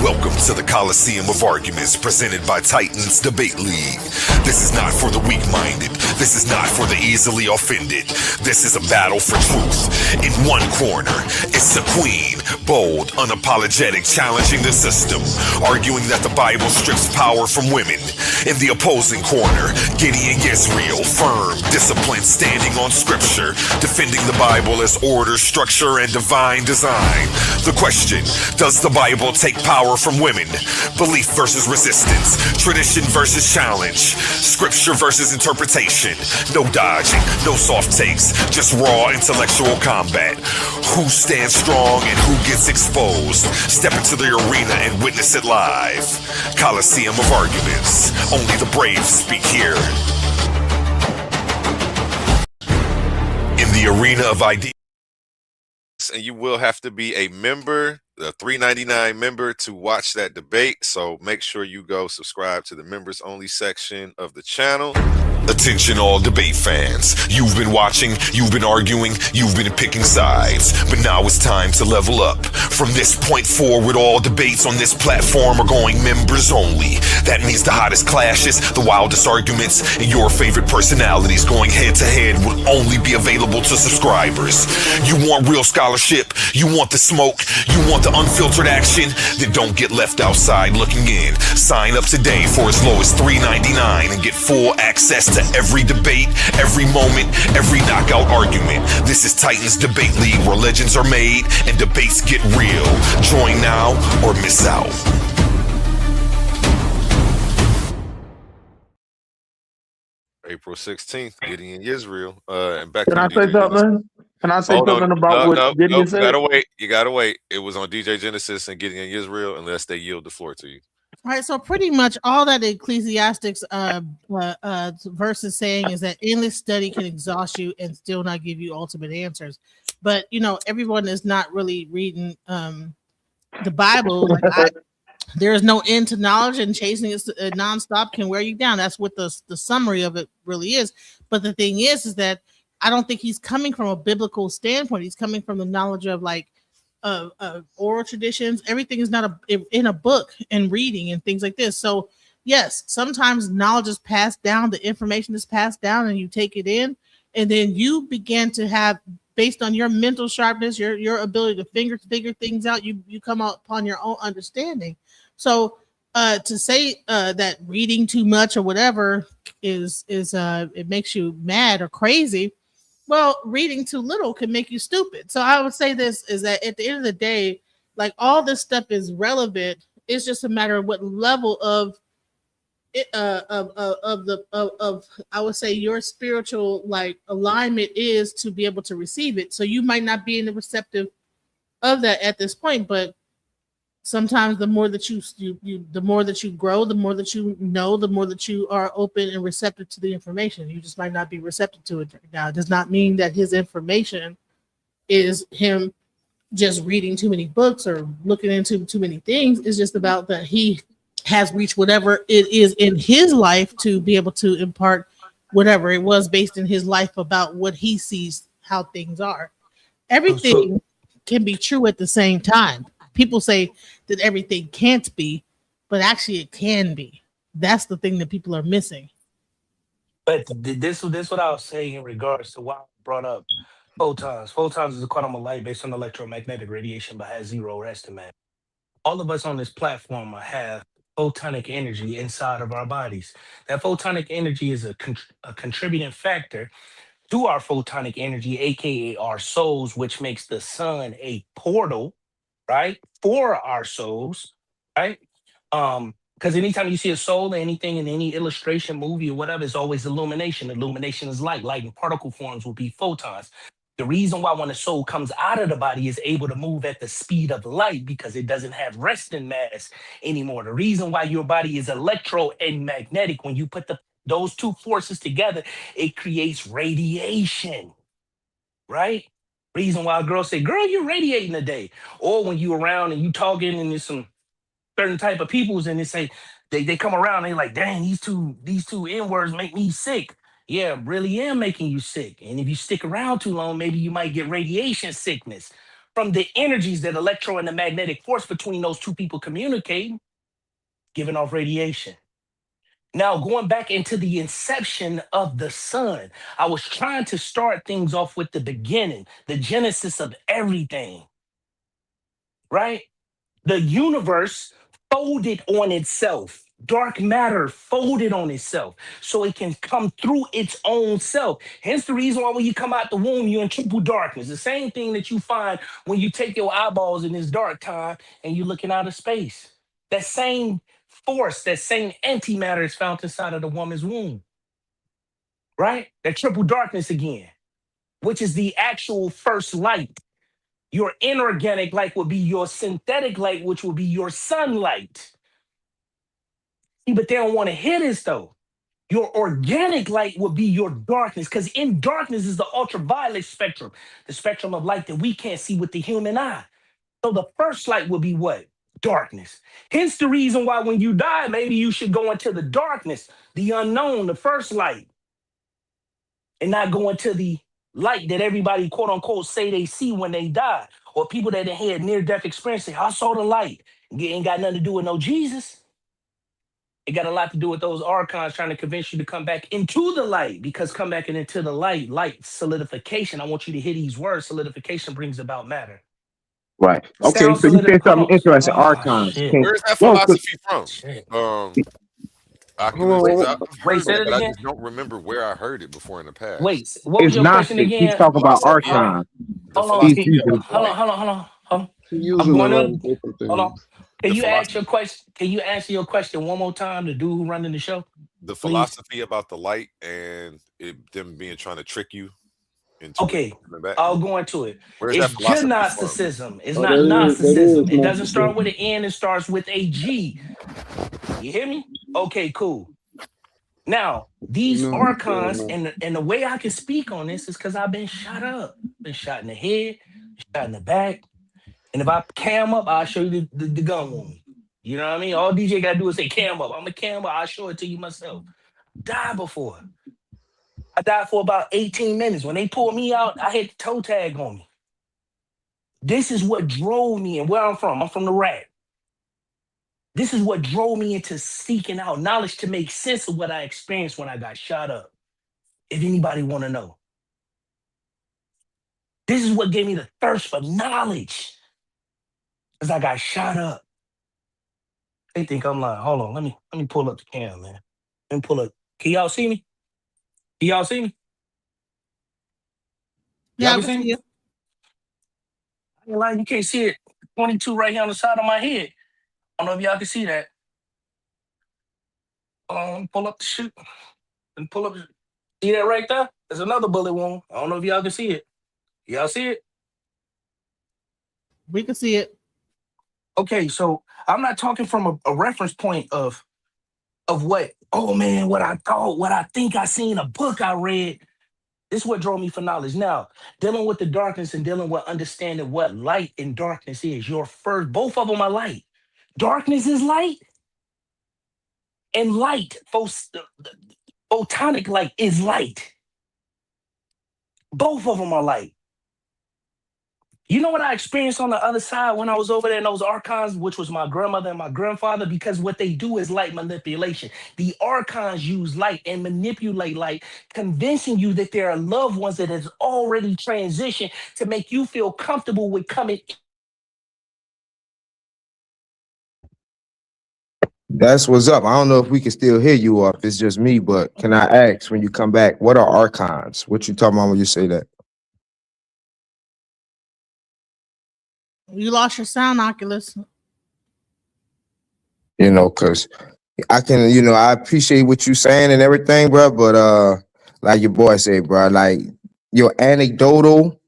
Speaker 1: Welcome to the Coliseum of Arguments presented by Titans Debate League. This is not for the weak-minded. This is not for the easily offended. This is a battle for truth. In one corner, it's the queen, bold, unapologetic, challenging the system, arguing that the Bible strips power from women. In the opposing corner, Gideon Yisrael, firm, disciplined, standing on scripture, defending the Bible as order, structure, and divine design. The question, does the Bible take power from women? Belief versus resistance, tradition versus challenge, scripture versus interpretation. No dodging, no soft takes, just raw intellectual combat. Who stands strong and who gets exposed? Step into the arena and witness it live. Coliseum of Arguments. Only the brave speak here. In the arena of ideas.
Speaker 2: And you will have to be a member, a $3.99 member, to watch that debate. So make sure you go subscribe to the members only section of the channel.
Speaker 1: Attention all debate fans. You've been watching, you've been arguing, you've been picking sides. But now it's time to level up. From this point forward, all debates on this platform are going members only. That means the hottest clashes, the wildest arguments, and your favorite personalities going head to head will only be available to subscribers. You want real scholarship, you want the smoke, you want the unfiltered action, then don't get left outside looking in. Sign up today for as low as $3.99 and get full access to every debate, every moment, every knockout argument. This is Titans Debate League, where legends are made and debates get real. Join now or miss out.
Speaker 2: April 16th, Gideon Yisrael. And back
Speaker 15: Can
Speaker 2: to
Speaker 15: I say
Speaker 2: DJ Genesis.
Speaker 15: something? Can I say
Speaker 2: Hold on.
Speaker 15: something about what Gideon
Speaker 2: You
Speaker 15: said?
Speaker 2: gotta wait. You gotta wait. It was on DJ Genesis and Gideon Yisrael, unless they yield the floor to you.
Speaker 10: All right, so pretty much all that Ecclesiastics verse is saying is that endless study can exhaust you and still not give you ultimate answers. But everyone is not really reading the Bible. There is no end to knowledge, and chasing it nonstop can wear you down. That's what the summary of it really is. But the thing is that I don't think he's coming from a biblical standpoint. He's coming from the knowledge of oral traditions. Everything is not in a book and reading and things like this. So yes, sometimes knowledge is passed down, the information is passed down, and you take it in, and then you begin to have, based on your mental sharpness, your ability to figure things out, you come up upon your own understanding. So to say that reading too much or whatever is it makes you mad or crazy, well, reading too little can make you stupid. So I would say this is that at the end of the day, all this stuff is relevant. It's just a matter of what level of I would say your spiritual alignment is to be able to receive it. So you might not be in the receptive of that at this point, but sometimes the more that you the more that you grow, the more that you know, the more that you are open and receptive to the information. You just might not be receptive to it now. It does not mean that his information is him just reading too many books or looking into too many things. It's just about that he has reached whatever it is in his life to be able to impart whatever it was based in his life about what he sees, how things are. Everything can be true at the same time. People say that everything can't be, but actually it can be. That's the thing that people are missing.
Speaker 21: But this what I was saying in regards to why I brought up photons. Photons is a quantum of light based on electromagnetic radiation, but has zero estimate. All of us on this platform have photonic energy inside of our bodies. That photonic energy is a contributing factor to our photonic energy, aka our souls, which makes the sun a portal, right, for our souls, right? Because anytime you see a soul or anything in any illustration, movie, or whatever, it's always illumination. Illumination is light. Light in particle forms will be photons. The reason why when a soul comes out of the body is able to move at the speed of light because it doesn't have resting mass anymore. The reason why your body is electro and magnetic, when you put those two forces together, it creates radiation, right? Reason why girls say, girl, you're radiating today. Or when you around and you talking and there's some certain type of peoples and they say, they come around and they're like, dang, these two N-words make me sick. Yeah, really am making you sick. And if you stick around too long, maybe you might get radiation sickness from the energies that electro and the magnetic force between those two people communicate, giving off radiation. Now, going back into the inception of the sun, I was trying to start things off with the beginning, the genesis of everything, right? The universe folded on itself. Dark matter folded on itself so it can come through its own self. Hence the reason why when you come out the womb, you're in triple darkness. The same thing that you find when you take your eyeballs in this dark time and you're looking out of space. That same force, that same antimatter is found inside of the woman's womb, right? That triple darkness again, which is the actual first light. Your inorganic light will be your synthetic light, which will be your sunlight. But they don't want to hear this though. Your organic light will be your darkness, because in darkness is the ultraviolet spectrum, the spectrum of light that we can't see with the human eye. So the first light will be what? Darkness. Hence the reason why when you die, maybe you should go into the darkness, the unknown, the first light, and not go into the light that everybody, quote unquote, say they see when they die. Or people that had near-death experience say, I saw the light. It ain't got nothing to do with no Jesus. It got a lot to do with those archons trying to convince you to come back into the light, because come back into the light solidification. I want you to hear these words. Solidification brings about matter.
Speaker 18: Right. Okay. So you said something interesting. Archons.
Speaker 2: Where's that philosophy from?
Speaker 21: Wait, say it
Speaker 2: I
Speaker 21: again.
Speaker 2: just don't remember where I heard it before in the past.
Speaker 21: Wait, what was your question again?
Speaker 18: He's talking about archons.
Speaker 21: Hold on. I'm going to, hold on. Can you ask your question? Can you answer your question one more time? The dude who running the show.
Speaker 2: The philosophy about the light and them trying to trick you.
Speaker 21: Okay, I'll go into it.
Speaker 2: Where's
Speaker 21: It's
Speaker 2: that
Speaker 21: Gnosticism. It's not Gnosticism. It doesn't start with an N. It starts with a G. You hear me? Okay, cool. Now, these
Speaker 20: No,
Speaker 21: archons,
Speaker 20: man.
Speaker 21: and the way I can speak on this is because I've been shot up. Been shot in the head, shot in the back. And if I cam up, I'll show you the gun wound. You know what I mean? All DJ gotta do is say cam up. I'm a cam up, I'll show it to you myself. Died before. I died for about 18 minutes. When they pulled me out, I had the toe tag on me. This is what drove me, and where I'm from the Rat. This is what drove me into seeking out knowledge to make sense of what I experienced when I got shot up. If anybody want to know. This is what gave me the thirst for knowledge. Because I got shot up. They think I'm lying. Hold on, let me pull up the cam, man. Let me pull up. Can y'all see me? Can y'all see me?
Speaker 10: Yeah,
Speaker 21: Y'all
Speaker 10: I
Speaker 21: can
Speaker 10: can
Speaker 21: see
Speaker 10: see
Speaker 21: me?
Speaker 10: you.
Speaker 21: I ain't lying, you can't see it. 22 right here on the side of my head. I don't know if y'all can see that. Pull up the shoot. And pull up. See that right there? There's another bullet wound. I don't know if y'all can see it. Y'all see it?
Speaker 10: We can see it.
Speaker 21: Okay, so I'm not talking from a reference point of what, oh man, what I thought, what I think I seen, a book I read. This is what drove me for knowledge. Now, dealing with the darkness and dealing with understanding what light and darkness is. Your first, both of them are light. Darkness is light, and light, photonic light is light. Both of them are light. You know what I experienced on the other side when I was over there in those archons, which was my grandmother and my grandfather, because what they do is light manipulation. The archons use light and manipulate light, convincing you that there are loved ones that has already transitioned to make you feel comfortable with coming.
Speaker 18: That's what's up. I don't know if we can still hear you or if it's just me, but can I ask when you come back, what are archons? What you talking about when you say that?
Speaker 10: You lost your sound, Oculus.
Speaker 18: You know, because I can, you know, I appreciate what you saying and everything, bro. But like your boy said, bro, like your anecdotal,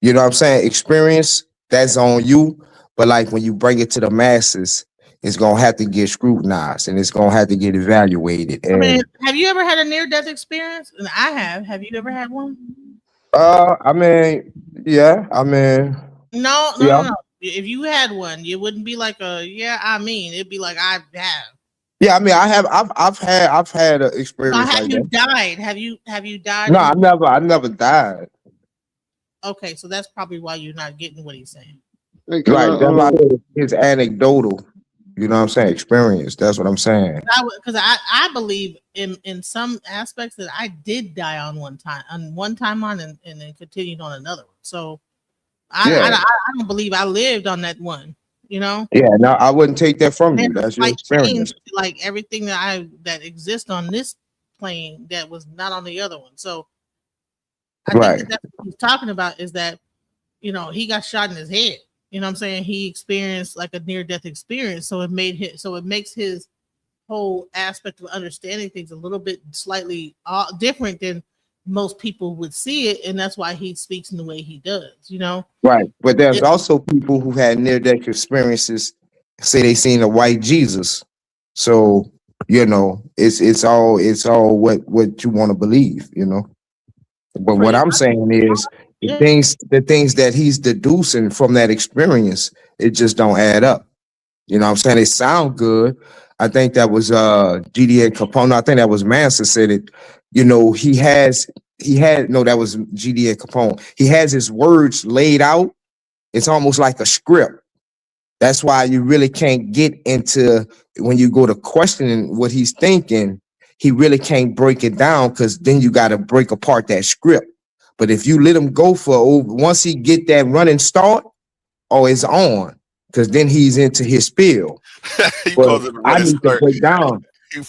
Speaker 18: you know what I'm saying, experience, that's on you. But like when you bring it to the masses, it's gonna have to get scrutinized and it's gonna have to get evaluated.
Speaker 10: I mean,
Speaker 18: And
Speaker 10: have you ever had a near-death experience? And I have. Have you ever had one?
Speaker 18: I mean, yeah, I mean,
Speaker 10: No.
Speaker 18: yeah.
Speaker 10: If you had one, it wouldn't be like it'd be like I have.
Speaker 18: Yeah, I mean, I've had an experience
Speaker 10: Have
Speaker 18: like
Speaker 10: you
Speaker 18: that.
Speaker 10: died? Have you died?
Speaker 18: No, I never died.
Speaker 10: Okay, so that's probably why you're not getting what he's saying.
Speaker 20: Hey, can
Speaker 18: Right, that's why
Speaker 20: I,
Speaker 18: it's anecdotal. You know what I'm saying? Experience. That's what I'm saying.
Speaker 10: Because I believe in some aspects that I did die on one timeline and then continued on another one. So I don't believe I lived on that one. You know?
Speaker 18: Yeah, no, I wouldn't take that from you.
Speaker 10: And
Speaker 18: That's your
Speaker 10: like
Speaker 18: experience.
Speaker 10: changed like everything that exists on this plane that was not on the other one. So I
Speaker 18: Right.
Speaker 10: think that's what he's talking about is that, you know, he got shot in his head. You know what I'm saying? He experienced like a near-death experience. So it makes his whole aspect of understanding things a little bit slightly different than most people would see it. And that's why he speaks in the way he does, you know?
Speaker 18: Right. But there's also people who had near-death experiences say they seen a white Jesus. So, you know, it's all what you want to believe, you know. But what I'm saying is the things that he's deducing from that experience, it just don't add up. You know what I'm saying? It sound good. I think that was GDA Capone. I think that was Manson said it. You know, that was GDA Capone. He has his words laid out. It's almost like a script. That's why you really can't get into when you go to questioning what he's thinking, he really can't break it down because then you got to break apart that script. But if you let him go once he get that running start, it's on. Because then he's into his spiel. But I need to break down.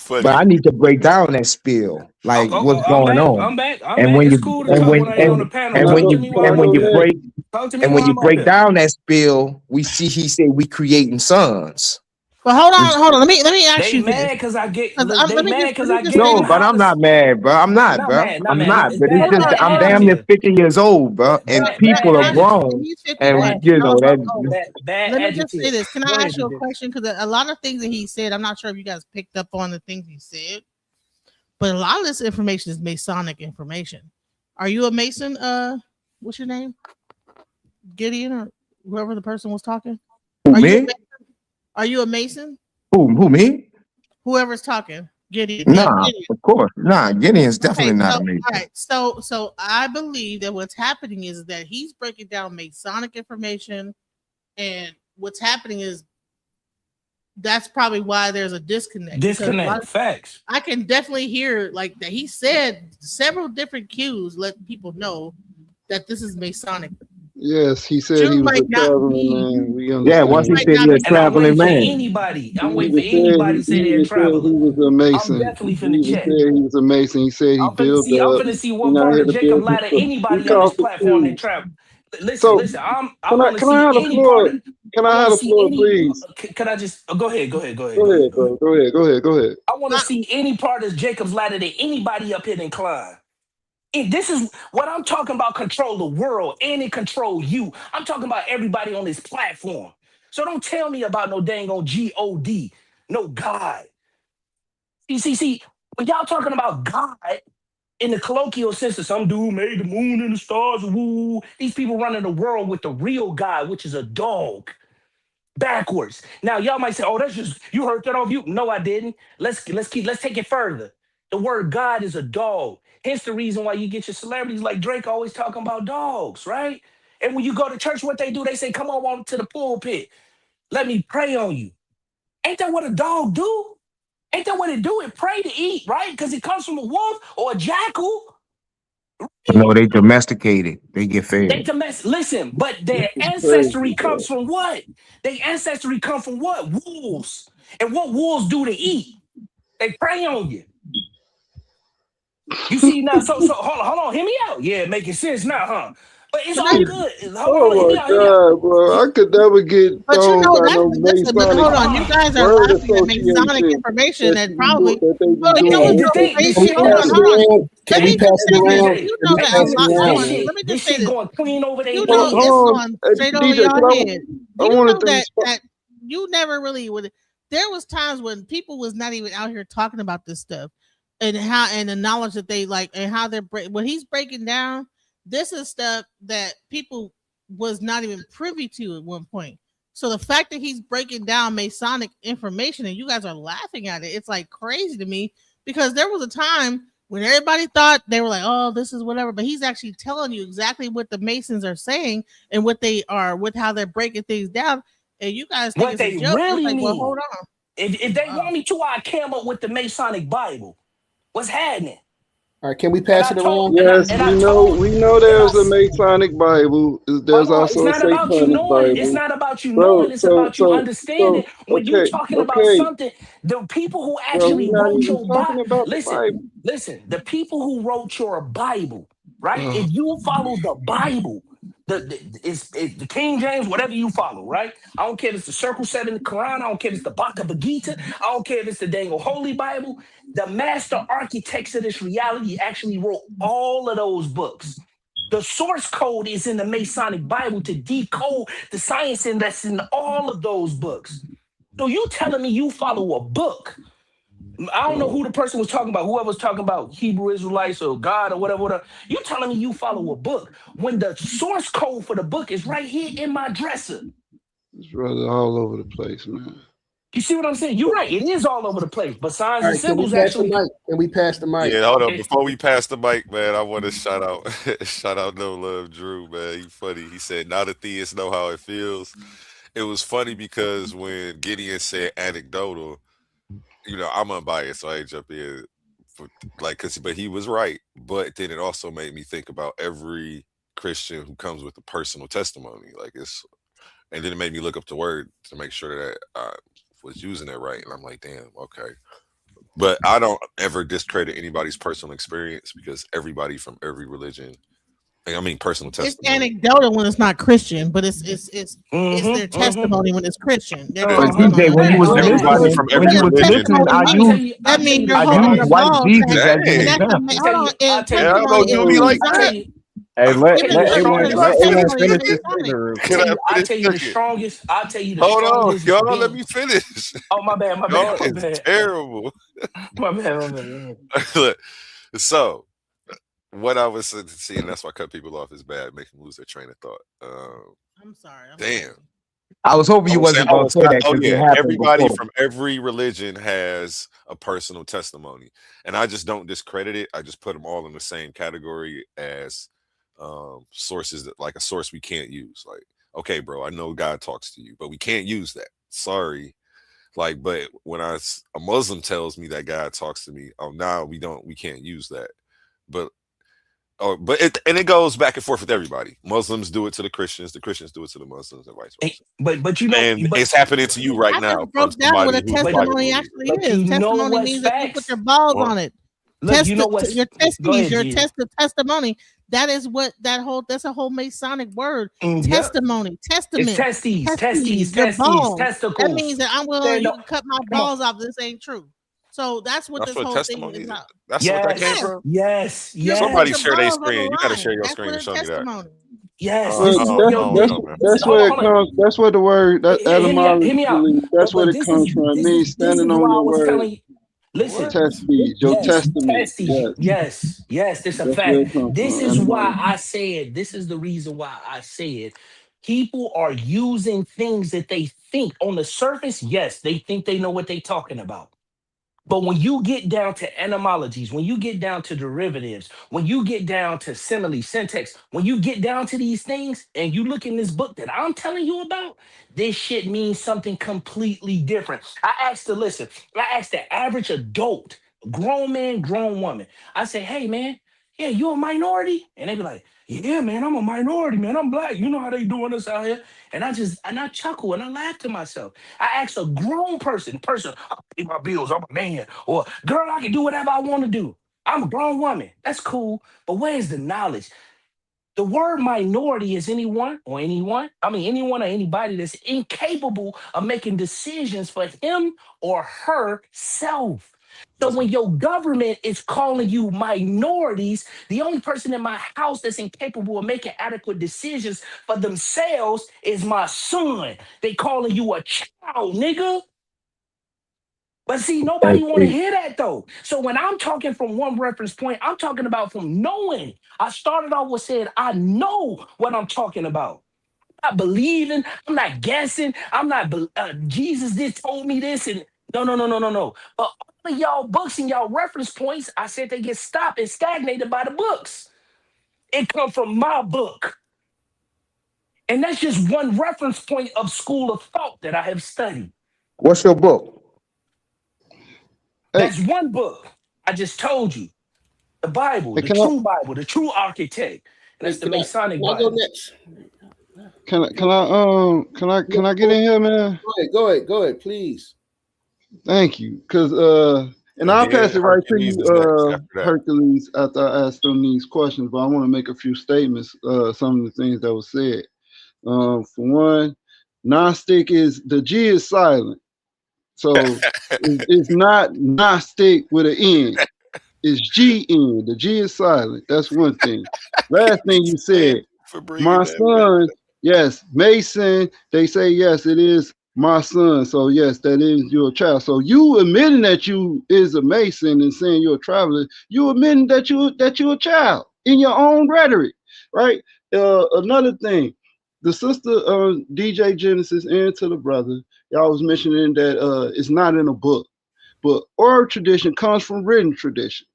Speaker 18: But I need to break down that spiel, like what's going on.
Speaker 21: I'm back.
Speaker 18: And when
Speaker 21: It's
Speaker 18: you
Speaker 21: cool to talk when I ain't on the panel.
Speaker 18: and
Speaker 21: Talk to me while I'm
Speaker 18: when
Speaker 21: up
Speaker 18: you
Speaker 21: here.
Speaker 18: break
Speaker 21: Talk to me
Speaker 18: and
Speaker 21: while
Speaker 18: when you
Speaker 21: I'm up
Speaker 18: break
Speaker 21: here.
Speaker 18: down that spiel, we see he said we creating sons.
Speaker 10: But hold on. Let me ask
Speaker 21: They
Speaker 10: you
Speaker 21: mad
Speaker 10: this.
Speaker 21: because I get.
Speaker 10: 'Cause
Speaker 21: They
Speaker 10: let me
Speaker 21: mad
Speaker 10: just
Speaker 21: because
Speaker 10: let
Speaker 21: I
Speaker 10: me just
Speaker 21: gave
Speaker 10: say
Speaker 18: No,
Speaker 21: them
Speaker 10: this.
Speaker 18: but I'm not
Speaker 21: honesty.
Speaker 18: mad, bro. I'm not,
Speaker 21: Not
Speaker 18: bro.
Speaker 21: mad. Not
Speaker 18: I'm
Speaker 21: mad.
Speaker 18: not.
Speaker 21: It's
Speaker 18: But it's
Speaker 21: bad.
Speaker 10: Hold
Speaker 18: just
Speaker 10: on,
Speaker 21: Bad
Speaker 18: that I'm
Speaker 10: hold on.
Speaker 18: damn near
Speaker 21: attitude.
Speaker 18: 50 years old, bro, and
Speaker 21: Bad
Speaker 18: people are
Speaker 21: attitude.
Speaker 18: grown,
Speaker 10: He's 51.
Speaker 18: and you know
Speaker 10: Oh,
Speaker 18: that.
Speaker 10: oh.
Speaker 21: Bad
Speaker 10: Let me just say
Speaker 21: adjective.
Speaker 10: this. Can
Speaker 21: Go
Speaker 10: I
Speaker 21: ahead,
Speaker 10: ask you a
Speaker 21: DJ.
Speaker 10: question? Because a lot of things that he said, I'm not sure if you guys picked up on the things he said, but a lot of this information is Masonic information. Are you a Mason? What's your name? Gideon or whoever the person was talking?
Speaker 18: Who,
Speaker 10: Are you a
Speaker 18: me?
Speaker 10: Mason? Are you a Mason?
Speaker 18: Who, me?
Speaker 10: Whoever's talking. Gideon. Yeah,
Speaker 18: Nah,
Speaker 10: Gideon.
Speaker 18: of course. Nah, Gideon's
Speaker 10: Okay,
Speaker 18: definitely not
Speaker 10: so
Speaker 18: a Mason.
Speaker 10: all right, so I believe that what's happening is that he's breaking down Masonic information, and what's happening is that's probably why there's a disconnect. Because a lot
Speaker 21: Disconnect.
Speaker 10: of,
Speaker 21: Facts.
Speaker 10: I can definitely hear like that. He said several different cues let people know that this is Masonic.
Speaker 20: Yes, he said
Speaker 10: You
Speaker 20: he was
Speaker 10: might
Speaker 20: a
Speaker 10: not
Speaker 20: traveling
Speaker 10: be.
Speaker 20: man. We
Speaker 18: Yeah, once
Speaker 20: understand.
Speaker 18: he
Speaker 10: Might
Speaker 18: said
Speaker 10: not
Speaker 18: you're a
Speaker 10: be.
Speaker 21: And I'm waiting
Speaker 18: traveling
Speaker 21: for
Speaker 18: man.
Speaker 21: anybody. I'm
Speaker 20: He
Speaker 21: waiting
Speaker 20: even
Speaker 21: for
Speaker 20: said
Speaker 21: anybody to say
Speaker 20: he
Speaker 21: they're a
Speaker 20: even said he
Speaker 21: traveler.
Speaker 20: was a
Speaker 21: I'm
Speaker 20: mason.
Speaker 21: definitely
Speaker 20: He
Speaker 21: finna
Speaker 20: even
Speaker 21: check.
Speaker 20: said he was a mason. He said he built
Speaker 21: I'm
Speaker 20: up.
Speaker 21: finna see
Speaker 20: He
Speaker 21: what
Speaker 20: not
Speaker 21: part
Speaker 20: here
Speaker 21: of
Speaker 20: to
Speaker 21: Jacob
Speaker 20: build his
Speaker 21: ladder
Speaker 20: stuff. We
Speaker 21: anybody on this
Speaker 20: call
Speaker 21: platform that
Speaker 20: confused.
Speaker 21: travel. Listen,
Speaker 20: So
Speaker 21: listen. I
Speaker 20: can I
Speaker 21: want to
Speaker 20: can I
Speaker 21: see
Speaker 20: have the
Speaker 21: any part
Speaker 20: floor?
Speaker 21: of.
Speaker 20: Can
Speaker 21: I
Speaker 20: I
Speaker 21: want
Speaker 20: have
Speaker 21: to
Speaker 20: the
Speaker 21: see
Speaker 20: floor,
Speaker 21: any.
Speaker 20: please?
Speaker 21: Can I just go ahead? Go ahead. Go ahead.
Speaker 20: Go
Speaker 21: Go ahead.
Speaker 20: ahead,
Speaker 21: Go ahead.
Speaker 20: bro. Go ahead. Go ahead. Go ahead.
Speaker 21: I want to see any part of Jacob's ladder that anybody up here can climb. And this is what I'm talking about. Control the world and it control you. I'm talking about everybody on this platform. So don't tell me about no dang on God, no God. See, when y'all talking about God in the colloquial sense of some dude made the moon and the stars, woo, these people running the world with the real God, which is a dog. Backwards. Now y'all might say, "Oh, that's just you heard that off you." No, I didn't. Let's take it further. The word God is a dog. Hence the reason why you get your celebrities like Drake always talking about dogs, right? And when you go to church, what they do, they say, "Come on to the pulpit. Let me pray on you." Ain't that what a dog do? Ain't that what it do? It pray to eat, right? Because it comes from a wolf or a jackal.
Speaker 18: No, they domesticated. They get
Speaker 21: They
Speaker 18: fed.
Speaker 21: listen, but
Speaker 20: This
Speaker 21: their
Speaker 20: is
Speaker 21: ancestry
Speaker 20: crazy,
Speaker 21: comes
Speaker 20: bro.
Speaker 21: from what? Their ancestry come from what? Wolves. And what wolves do to eat? They prey on you. You see now, so hold on, hear me out. Yeah, making sense now, huh? But it's
Speaker 10: But
Speaker 21: all
Speaker 10: then,
Speaker 21: good. Hold on,
Speaker 20: Oh
Speaker 21: hear
Speaker 20: my
Speaker 21: me out, hear me out.
Speaker 20: God, bro! I could never get
Speaker 10: but you
Speaker 20: thrown
Speaker 10: know
Speaker 20: by no
Speaker 10: but
Speaker 20: Masonic
Speaker 10: hold on. You guys are
Speaker 20: word
Speaker 10: laughing at Masonic
Speaker 20: association
Speaker 10: information that probably.
Speaker 20: that they be
Speaker 10: Oh, you know
Speaker 20: doing.
Speaker 10: what's
Speaker 21: And the
Speaker 10: so
Speaker 21: thing, the
Speaker 4: Can we
Speaker 21: shit
Speaker 10: crazy?
Speaker 21: on
Speaker 10: Hold
Speaker 21: the
Speaker 10: on,
Speaker 4: pass it
Speaker 10: hold on.
Speaker 4: around? Can
Speaker 10: Let
Speaker 4: we
Speaker 10: me
Speaker 4: pass
Speaker 10: just
Speaker 4: it
Speaker 10: say this.
Speaker 4: around?
Speaker 21: DJ,
Speaker 10: You
Speaker 4: Can
Speaker 10: know
Speaker 4: we
Speaker 21: hey,
Speaker 10: that a
Speaker 4: pass it
Speaker 10: lot. Hold
Speaker 21: this
Speaker 4: around?
Speaker 10: on.
Speaker 21: shit,
Speaker 10: Let me
Speaker 21: this
Speaker 10: just say
Speaker 21: shit
Speaker 10: this.
Speaker 21: going clean over their
Speaker 10: You
Speaker 20: Hold,
Speaker 10: know
Speaker 21: heads.
Speaker 10: it's
Speaker 20: hold on,
Speaker 10: going straight over
Speaker 20: DJ,
Speaker 10: your
Speaker 20: cause
Speaker 10: head.
Speaker 20: I
Speaker 10: Do you
Speaker 20: wanted
Speaker 10: know
Speaker 20: to respond.
Speaker 10: that you never really would? There was times when people was not even out here talking about this stuff, and how and the knowledge that they like and how they're what he's breaking down. This is stuff that people was not even privy to at one point. So the fact that he's breaking down Masonic information and you guys are laughing at it, it's like crazy to me because there was a time when everybody thought they were like, oh, this is whatever, but he's actually telling you exactly what the Masons are saying and what they are with how they're breaking things down. And you guys think
Speaker 21: What
Speaker 10: it's a
Speaker 21: they
Speaker 10: joke. It's
Speaker 21: really
Speaker 10: like, well,
Speaker 21: mean.
Speaker 10: hold on.
Speaker 21: If they
Speaker 10: Wow.
Speaker 21: want me to, I came up with the Masonic Bible. What's happening?
Speaker 4: All right, can we
Speaker 21: And
Speaker 4: pass
Speaker 21: I
Speaker 4: it
Speaker 21: told
Speaker 4: around?
Speaker 20: Yes,
Speaker 21: and I told
Speaker 20: we know
Speaker 21: and
Speaker 20: there's a Masonic Bible.
Speaker 21: hold
Speaker 20: There's
Speaker 21: on, it's
Speaker 20: also a
Speaker 21: not about you
Speaker 20: Satanic
Speaker 21: knowing. It's
Speaker 20: Bible,
Speaker 21: not about you
Speaker 20: bro.
Speaker 21: knowing. It's about you understanding. When you
Speaker 20: Okay,
Speaker 21: talking about
Speaker 20: okay,
Speaker 21: something, the people who
Speaker 20: bro. We're
Speaker 21: actually
Speaker 20: not
Speaker 21: wrote
Speaker 20: even
Speaker 21: your Bible.
Speaker 20: talking about the
Speaker 21: Listen,
Speaker 20: Bible.
Speaker 21: the people who wrote your Bible, right?
Speaker 20: Oh,
Speaker 21: If you follow the Bible, it's the King James, whatever you follow, right? I don't care if it's the Circle Set in the Quran. I don't care if it's the Bhagavad Gita. I don't care if it's the dang old Holy Bible. The master architects of this reality actually wrote all of those books. The source code is in the Masonic Bible to decode the science that's in all of those books. So you telling me you follow a book? I don't know who the person was talking about, whoever was talking about Hebrew Israelites or God or whatever. You telling me you follow a book when the source code for the book is right here in my dresser.
Speaker 20: it's brother all over the place, man.
Speaker 21: You see what I'm saying? You're right. It is all over the place, but signs
Speaker 4: All
Speaker 21: and
Speaker 4: right, can we
Speaker 21: symbols
Speaker 4: pass the
Speaker 21: actually.
Speaker 4: mic? Can we pass the mic?
Speaker 2: Yeah, hold up.
Speaker 21: Okay.
Speaker 2: Before we pass the mic, man, I want to shout out shout out No Love Drew, man. He funny. He said, now the theists know how it feels. It was funny because when Gideon said anecdotal, I'm unbiased, so I ain't jump in for but he was right. But then it also made me think about every Christian who comes with a personal testimony. And then it made me look up the word to make sure that I was using it right. And I'm like, damn, okay. But I don't ever discredit anybody's personal experience because everybody from every religion I mean, personal
Speaker 10: It's
Speaker 2: testimony.
Speaker 10: anecdotal when it's not Christian, but it's
Speaker 21: Mm-hmm,
Speaker 10: their testimony when it's Christian. Their
Speaker 2: Yeah.
Speaker 18: But
Speaker 10: testimony.
Speaker 18: DJ, when you was
Speaker 2: Everybody
Speaker 18: listening,
Speaker 2: from
Speaker 18: when
Speaker 2: every
Speaker 18: you was
Speaker 2: religion.
Speaker 18: listening, I
Speaker 10: Testimony
Speaker 18: used
Speaker 10: means that means you're
Speaker 18: I
Speaker 10: holding
Speaker 18: used
Speaker 10: the
Speaker 18: white
Speaker 10: ball.
Speaker 18: Jesus as an
Speaker 2: Dang.
Speaker 10: And that's
Speaker 18: example.
Speaker 10: hold on. And
Speaker 2: Yeah, I don't know.
Speaker 10: testimony
Speaker 2: Do
Speaker 10: is
Speaker 2: me like
Speaker 10: Masonic.
Speaker 2: that.
Speaker 13: Hey, let
Speaker 10: Even
Speaker 13: let
Speaker 10: the
Speaker 13: A1
Speaker 10: strongest testimony is
Speaker 13: finish this
Speaker 10: Masonic.
Speaker 13: statement real
Speaker 2: Can
Speaker 13: quick.
Speaker 2: I
Speaker 21: I
Speaker 2: finish
Speaker 21: tell you the
Speaker 2: cooking?
Speaker 21: strongest. I tell you the
Speaker 2: Hold on,
Speaker 21: strongest
Speaker 2: y'all. Let
Speaker 21: being.
Speaker 2: me finish.
Speaker 21: Oh, my bad, my
Speaker 2: Y'all
Speaker 21: bad, my
Speaker 2: is
Speaker 21: bad,
Speaker 2: terrible.
Speaker 21: my bad, my bad.
Speaker 2: Look, so what I was seeing, that's why I cut people off is bad, make them lose their train of thought.
Speaker 10: I'm sorry.
Speaker 2: Damn.
Speaker 18: I was hoping you wasn't gonna say that
Speaker 2: Oh
Speaker 18: because it
Speaker 2: yeah,
Speaker 18: happened
Speaker 2: everybody
Speaker 18: before.
Speaker 2: from every religion has a personal testimony, and I just don't discredit it. I just put them all in the same category as sources that, like a source we can't use. Like, okay, bro, I know God talks to you, but we can't use that. Sorry. Like, but when a Muslim tells me that God talks to me, oh, now we can't use that. But it goes back and forth with everybody. Muslims do it to the Christians do it to the Muslims, and vice versa.
Speaker 21: But you know,
Speaker 2: And
Speaker 21: but
Speaker 2: it's happening to you right
Speaker 10: I
Speaker 2: now
Speaker 10: just
Speaker 2: from
Speaker 10: broke down what
Speaker 2: somebody
Speaker 10: a
Speaker 2: who's Bible
Speaker 10: testimony
Speaker 2: believing.
Speaker 10: actually
Speaker 21: but
Speaker 10: is.
Speaker 21: you know
Speaker 10: Testimony
Speaker 21: what's
Speaker 10: means that you put
Speaker 21: facts.
Speaker 10: your balls
Speaker 2: Well,
Speaker 10: on it.
Speaker 21: Look, you know what's.
Speaker 10: Your
Speaker 21: Go
Speaker 10: testes,
Speaker 21: ahead,
Speaker 10: your
Speaker 21: G.
Speaker 10: testimony. That is what that's a whole Masonic word.
Speaker 21: Yep.
Speaker 10: Testimony,
Speaker 21: It's
Speaker 10: testament,
Speaker 21: testes,
Speaker 10: your balls. That
Speaker 21: testicles.
Speaker 10: means that I'm willing.
Speaker 21: Stand
Speaker 10: You
Speaker 21: up.
Speaker 10: can cut my
Speaker 21: Come on.
Speaker 10: balls off. This ain't true. So that's what
Speaker 2: That's
Speaker 10: this
Speaker 2: what
Speaker 10: whole thing
Speaker 2: testimony
Speaker 10: is
Speaker 2: is.
Speaker 10: about.
Speaker 2: That's what that came
Speaker 21: Yes,
Speaker 2: from.
Speaker 21: yes,
Speaker 10: You put
Speaker 2: Somebody
Speaker 21: yes,
Speaker 10: your
Speaker 2: share their
Speaker 10: balls on
Speaker 2: screen.
Speaker 10: the
Speaker 2: You got to
Speaker 10: line.
Speaker 2: share your
Speaker 10: That's
Speaker 2: screen
Speaker 10: what
Speaker 2: and
Speaker 10: a
Speaker 2: show me that.
Speaker 10: testimony.
Speaker 21: yes.
Speaker 2: Oh,
Speaker 21: This is
Speaker 2: oh,
Speaker 21: yo.
Speaker 2: oh, no, man.
Speaker 20: That's
Speaker 21: Hold
Speaker 20: where
Speaker 21: on,
Speaker 20: it
Speaker 21: hold on.
Speaker 20: comes. That's where the word that
Speaker 21: Hear me out.
Speaker 20: etymology.
Speaker 21: Hear me out.
Speaker 20: That's where
Speaker 21: But
Speaker 20: it comes from. It means
Speaker 21: this
Speaker 20: standing
Speaker 21: is
Speaker 20: on
Speaker 21: why I
Speaker 20: your
Speaker 21: was
Speaker 20: word.
Speaker 21: telling you. Listen,
Speaker 20: Your
Speaker 21: yes,
Speaker 20: testament.
Speaker 21: testes,
Speaker 20: Yes,
Speaker 21: yes, this a
Speaker 20: that's where
Speaker 21: fact.
Speaker 20: it comes
Speaker 21: This
Speaker 20: from.
Speaker 21: is why
Speaker 20: Etymology.
Speaker 21: I said, this is the reason why I said people are using things that they think on the surface, yes, they think they know what they're talking about. But when you get down to etymologies, when you get down to derivatives, when you get down to simile, syntax, when you get down to these things and you look in this book that I'm telling you about, this shit means something completely different. I asked the average adult, grown man, grown woman, I say, hey man, yeah, you a minority? And they be like, yeah, man, I'm a minority, man. I'm black. You know how they doing this out here. And I chuckle and I laugh to myself. I ask a grown person, I pay my bills, I'm a man. Or girl, I can do whatever I want to do. I'm a grown woman. That's cool. But where's the knowledge? The word minority is anyone or anybody that's incapable of making decisions for him or herself. So when your government is calling you minorities, the only person in my house that's incapable of making adequate decisions for themselves is my son. They calling you a child, nigga. But see, nobody want to hear that though. So when I'm talking from one reference point, I'm talking about from knowing. I started off with saying, I know what I'm talking about. I'm not believing, I'm not guessing, I'm not, Jesus did told me this and no. But all of y'all books and y'all reference points, I said they get stopped and stagnated by the books. It come from my book. And that's just one reference point of school of thought that I have studied.
Speaker 18: What's your book?
Speaker 21: That's one book. I just told you. The Bible,
Speaker 20: Hey,
Speaker 21: the true Bible, the true architect. And that's the Masonic
Speaker 12: Can I go
Speaker 21: Bible.
Speaker 12: next?
Speaker 20: Can I get in here, man?
Speaker 12: Go ahead, please.
Speaker 20: Thank you. Cause and
Speaker 2: And
Speaker 20: I'll
Speaker 2: then
Speaker 20: pass it right to
Speaker 2: Hercules
Speaker 20: you,
Speaker 2: is next after that.
Speaker 20: Hercules, after I ask them these questions, but I want to make a few statements, some of the things that was said. For one, Gnostic is the G is silent. So it's not Gnostic with an N. It's GN. The G is silent. That's one thing. Last thing you said, my son, yes, Mason, they say, yes, it is my son. So, yes, that is your child. So you admitting that you is a Mason and saying you're a traveler, you admitting that you're a child in your own rhetoric, right? Another thing, the sister DJ Genesis and to the brother, y'all was mentioning that it's not in a book, but oral tradition comes from written tradition.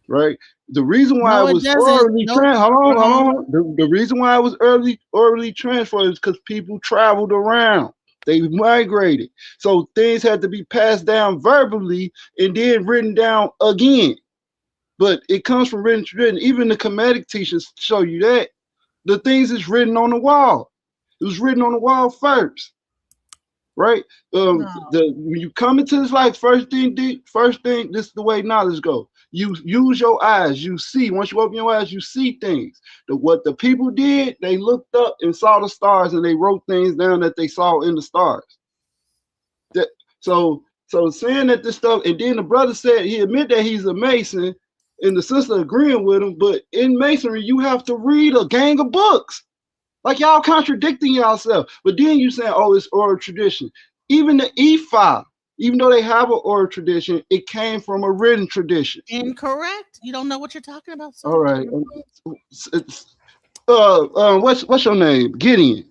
Speaker 20: Right. The reason why
Speaker 10: No,
Speaker 20: it
Speaker 10: it
Speaker 20: was
Speaker 10: doesn't.
Speaker 20: orally
Speaker 10: Nope.
Speaker 20: hold on. The reason why it was orally transferred is because people traveled around. They migrated. So things had to be passed down verbally and then written down again. But it comes from written tradition. Even the Kemetic teachers show you that. The things is written on the wall. It was written on the wall first. right? When you come into this life, first thing, this is the way knowledge go. You use your eyes, you see. Once you open your eyes, you see things. What the people did, they looked up and saw the stars, and they wrote things down that they saw in the stars. So saying that this stuff, and then the brother said he admit that he's a Mason, and the sister agreeing with him, but in Masonry, you have to read a gang of books. Like y'all contradicting yourself. But then you saying, oh, it's oral tradition. Even the E5, even though they have an oral tradition, it came from a written tradition.
Speaker 10: Incorrect. You don't know what you're talking about. Sir.
Speaker 20: All right. What's your name? Gideon.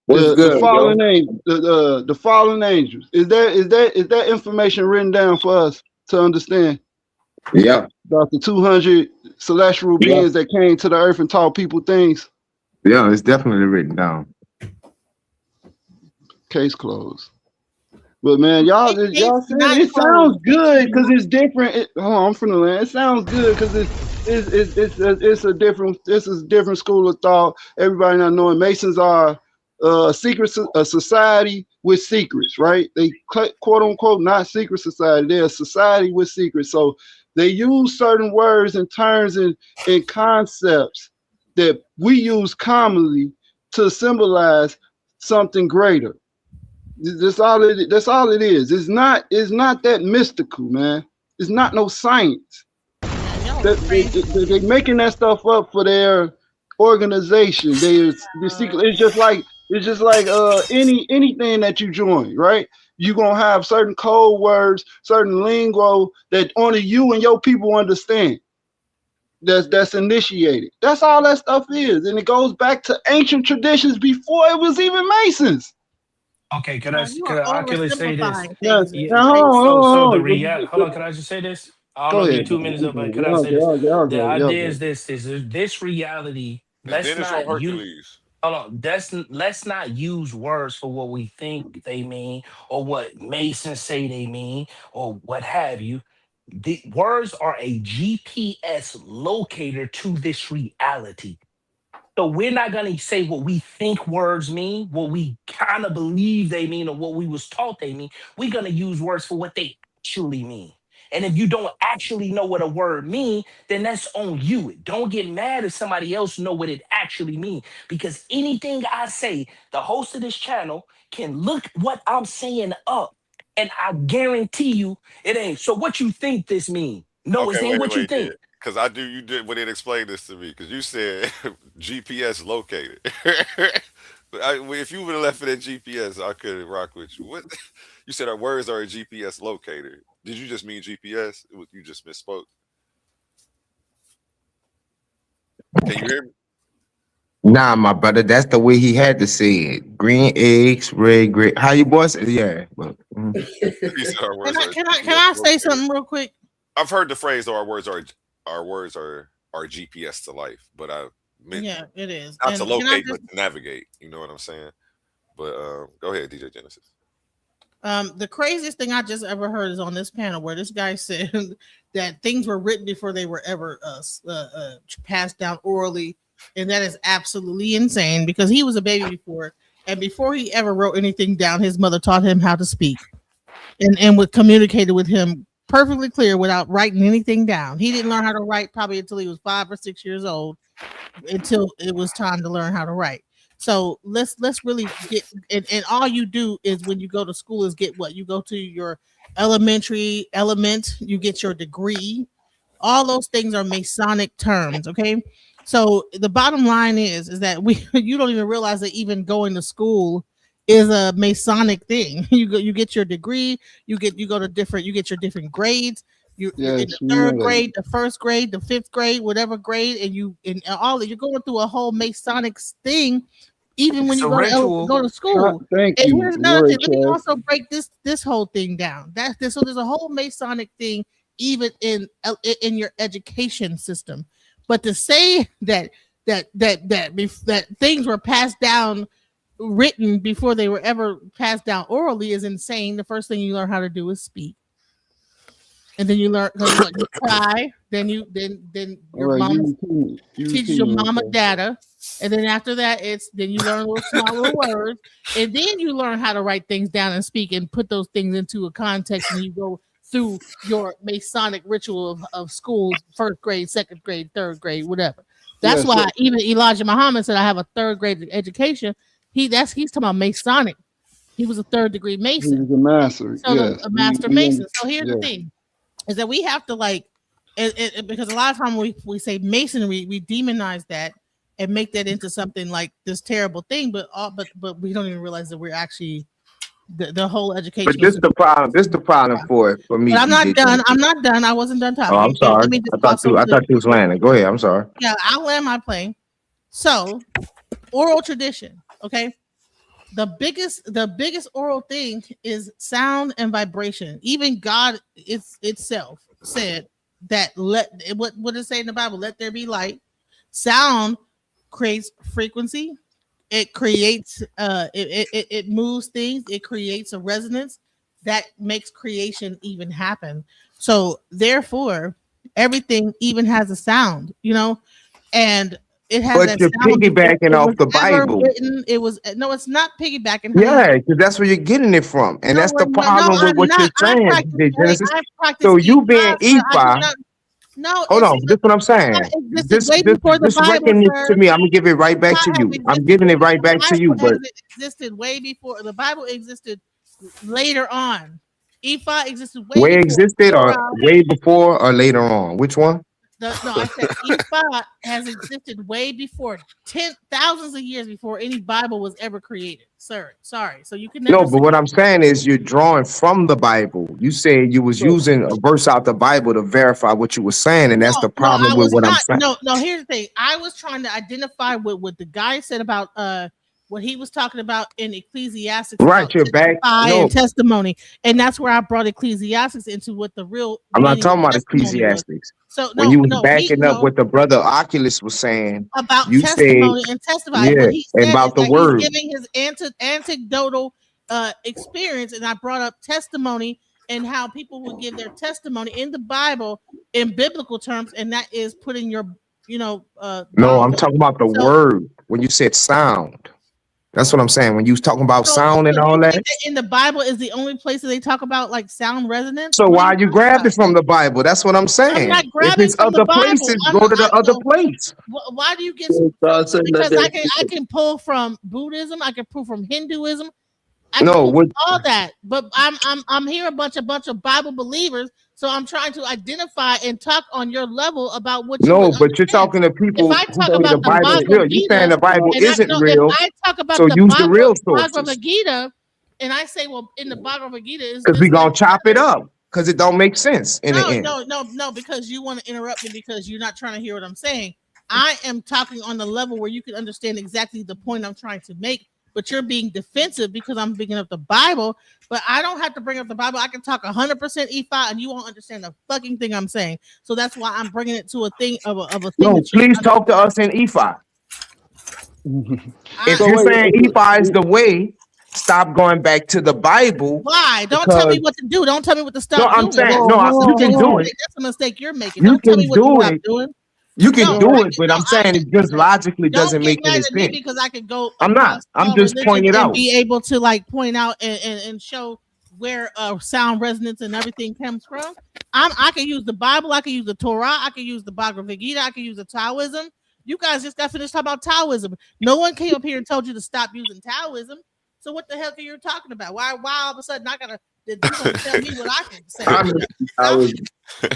Speaker 20: The fallen angels. The fallen angels. Is that information written down for us to understand?
Speaker 18: Yeah.
Speaker 20: About the 200 celestial beings that came to the earth and taught people things.
Speaker 18: Yeah, it's definitely written down.
Speaker 20: Case closed. But man, y'all saying it sounds good because it's different. I'm from the land. It sounds good because it's a different school of thought. Everybody not knowing Masons are a society with secrets, right? They quote unquote not secret society. They're a society with secrets. So they use certain words and terms and concepts that we use commonly to symbolize something greater. That's all it is. It's not that mystical, man. It's not no science. They're making that stuff up for their organization. It's just like anything that you join, right? You're gonna have certain code words, certain lingo that only you and your people understand. That's initiated. That's all that stuff is, and it goes back to ancient traditions before it was even Masons.
Speaker 21: Okay, can I actually say this?
Speaker 20: Yes.
Speaker 21: So the reality. Hold on, can I just say this? I
Speaker 20: Go
Speaker 21: don't know if
Speaker 20: ahead.
Speaker 21: you're 2 minutes up, but can I say this? The idea is this reality. Let's not use. Hold on. Let's not use words for what we think they mean, or what Masons say they mean, or what have you. The words are a GPS locator to this reality. So we're not gonna say what we think words mean, what we kind of believe they mean, or what we was taught they mean. We're gonna use words for what they actually mean. And if you don't actually know what a word mean, then that's on you. Don't get mad if somebody else know what it actually means. Because anything I say, the host of this channel can look what I'm saying up, and I guarantee you it ain't. So what you think this mean? No, it ain't what you think.
Speaker 2: Because you did when it explained this to me, because you said GPS located. But if you would have left it at GPS, I could rock with you. What you said our words are a GPS locator. Did you just mean GPS? You just misspoke. Can you hear me?
Speaker 18: Nah, my brother, that's the way he had to say it. Green eggs, red grape. How you boys? Yeah. But,
Speaker 10: Can I say something real quick?
Speaker 2: I've heard the phrase our words are GPS to life, but I meant
Speaker 10: it is
Speaker 2: not to locate but to navigate. You know what I'm saying? But go ahead, DJ Genesis.
Speaker 10: The craziest thing I just ever heard is on this panel where this guy said that things were written before they were ever passed down orally, and that is absolutely insane because he was a baby before, and before he ever wrote anything down, his mother taught him how to speak, and would communicated with him perfectly clear without writing anything down. He didn't learn how to write probably until he was 5 or 6 years old, until it was time to learn how to write. So let's really get, and all you do is when you go to school is get what? You go to your elementary element, you get your degree. All those things are Masonic terms, okay? So the bottom line is that you don't even realize that even going to school is a Masonic thing. You get your degree, you get your different grades. You're in the third grade, the first grade, the fifth grade, whatever grade, and you're going through a whole Masonic thing, even when you go to school.
Speaker 20: Thank
Speaker 10: and
Speaker 20: you.
Speaker 10: Here's another thing. Let me also break this whole thing down. So there's a whole Masonic thing, even in your education system. But to say that things were passed down written before they were ever passed down orally is insane. The first thing you learn how to do is speak. and then you learn. You cry. Then your
Speaker 20: All right,
Speaker 10: mom
Speaker 20: you
Speaker 10: teaches your
Speaker 20: repeat
Speaker 10: mama
Speaker 20: it.
Speaker 10: data, and then after that, then you learn little small little words, and then you learn how to write things down and speak and put those things into a context, and you go through your Masonic ritual of schools, first grade, second grade, third grade, whatever. That's
Speaker 20: Yeah,
Speaker 10: why
Speaker 20: so
Speaker 10: even Elijah Muhammad said, "I have a third grade education." He's talking about Masonic. He was a third degree
Speaker 20: he
Speaker 10: Mason,
Speaker 20: was a master.
Speaker 10: so
Speaker 20: Yes,
Speaker 10: a master Mason. So here's the
Speaker 20: yeah.
Speaker 10: thing: is that we have to because a lot of time we say Masonry, we demonize that and make that into something like this terrible thing, but we don't even realize that we're actually the whole
Speaker 18: But
Speaker 10: education.
Speaker 18: this the problem. This the problem for me.
Speaker 10: But I'm not
Speaker 18: DJ.
Speaker 10: done. I'm not done. I wasn't done
Speaker 18: Oh,
Speaker 10: talking.
Speaker 18: I'm sorry.
Speaker 10: Let me just cross
Speaker 18: I
Speaker 10: over
Speaker 18: thought you was landing. Go ahead. I'm sorry.
Speaker 10: Yeah, I'll land my plane. So, oral tradition. Okay, the biggest oral thing is sound and vibration. Even God itself said that what does it say in the Bible? Let there be light. Sound creates frequency. It creates it moves things. It creates a resonance that makes creation even happen. So therefore, everything even has a sound, and it has
Speaker 18: But
Speaker 10: that
Speaker 18: you're
Speaker 10: sound.
Speaker 18: piggybacking off the Bible.
Speaker 10: It was no, it's not piggybacking.
Speaker 18: Yeah, because that's where you're getting it from, and that's the problem with
Speaker 10: I'm
Speaker 18: what
Speaker 10: not.
Speaker 18: you're
Speaker 10: I
Speaker 18: saying,
Speaker 10: practice.
Speaker 18: DJ Genesis.
Speaker 10: I practice.
Speaker 18: So you being
Speaker 10: I do
Speaker 18: Ephah.
Speaker 10: not. No,
Speaker 18: Hold on, this is what I'm saying.
Speaker 10: Existed way before the
Speaker 18: Just
Speaker 10: Bible,
Speaker 18: reckon it
Speaker 10: sir.
Speaker 18: to me. I'm gonna give it right back to you. I'm giving it right back to you. But
Speaker 10: Existed way before the Bible existed. Later on, Ephah existed way
Speaker 18: where
Speaker 10: before.
Speaker 18: existed or way before or later on? Which one?
Speaker 10: No, I said Ephah has existed way before, thousands of years before any Bible was ever created. Sir, sorry. So you can never.
Speaker 18: No, but what I'm saying is you're drawing from the Bible. You said you was using a verse out the Bible to verify what you were saying, and that's the problem with what I'm saying.
Speaker 10: No, here's the thing. I was trying to identify what the guy said about what he was talking about in Ecclesiastes.
Speaker 18: Right, you're back. No,
Speaker 10: And testimony, and that's where I brought Ecclesiastes into what the real.
Speaker 18: I'm not talking about
Speaker 10: testimony was.
Speaker 18: Ecclesiastes.
Speaker 10: So
Speaker 18: when you was backing up what the brother Oculus was saying
Speaker 10: about
Speaker 18: you
Speaker 10: testimony
Speaker 18: said,
Speaker 10: and testifying,
Speaker 18: yeah,
Speaker 10: what he said
Speaker 18: about
Speaker 10: is
Speaker 18: the
Speaker 10: that
Speaker 18: word.
Speaker 10: he's giving his anecdotal experience, and I brought up testimony and how people would give their testimony in the Bible in biblical terms, and that is putting your,
Speaker 18: no, I'm talking about the word. When you said sound, that's what I'm saying. When you was talking about sound and all that.
Speaker 10: In the Bible is the only place that they talk about like sound resonance.
Speaker 18: So why you grabbed it from the Bible? That's what I'm saying.
Speaker 10: I'm not
Speaker 18: If
Speaker 10: grabbing
Speaker 18: it's
Speaker 10: from
Speaker 18: other
Speaker 10: the Bible.
Speaker 18: places, go to the other place.
Speaker 10: Why do you get? Because I can pull from Buddhism. I can pull from Hinduism. I can pull from all that. But I'm here a bunch of Bible believers. So I'm trying to identify and talk on your level about what you.
Speaker 18: No, but you're talking to people
Speaker 10: if I talk
Speaker 18: who say the
Speaker 10: about
Speaker 18: Bible is real. You're saying the Bible isn't real.
Speaker 10: If I talk about
Speaker 18: so
Speaker 10: the
Speaker 18: use
Speaker 10: Bible,
Speaker 18: the real
Speaker 10: Bhagavad
Speaker 18: sources.
Speaker 10: Gita, and I say, well, in the Bhagavad Gita is
Speaker 18: Because we're gonna chop it up because it don't make sense in the end.
Speaker 10: No, because you want to interrupt me because you're not trying to hear what I'm saying. I am talking on the level where you can understand exactly the point I'm trying to make, but you're being defensive because I'm bringing up the Bible. But I don't have to bring up the Bible. I can talk 100% Ephah, and you won't understand the fucking thing I'm saying. So that's why I'm bringing it to a thing of a thing.
Speaker 18: No, please talk to us in Ephah. If you're saying Ephah is the way, stop going back to the Bible.
Speaker 10: Why? Don't tell me what to do. Don't tell me what to stop
Speaker 18: doing.
Speaker 10: doing.
Speaker 18: You can do it.
Speaker 10: That's a mistake you're making.
Speaker 18: You
Speaker 10: Don't tell
Speaker 18: can
Speaker 10: me what to
Speaker 18: do
Speaker 10: stop
Speaker 18: it.
Speaker 10: doing.
Speaker 18: You can do it, but I'm saying it just logically doesn't make any sense.
Speaker 10: Because I could go.
Speaker 18: I'm not. I'm just pointing it out.
Speaker 10: Be able to like point out and show where sound resonance and everything comes from. I can use the Bible. I can use the Torah. I can use the Bhagavad Gita. I can use the Taoism. You guys just got finished talking about Taoism. No one came up here and told you to stop using Taoism. So what the hell are you talking about? Why all of a sudden I gotta tell me what I can say?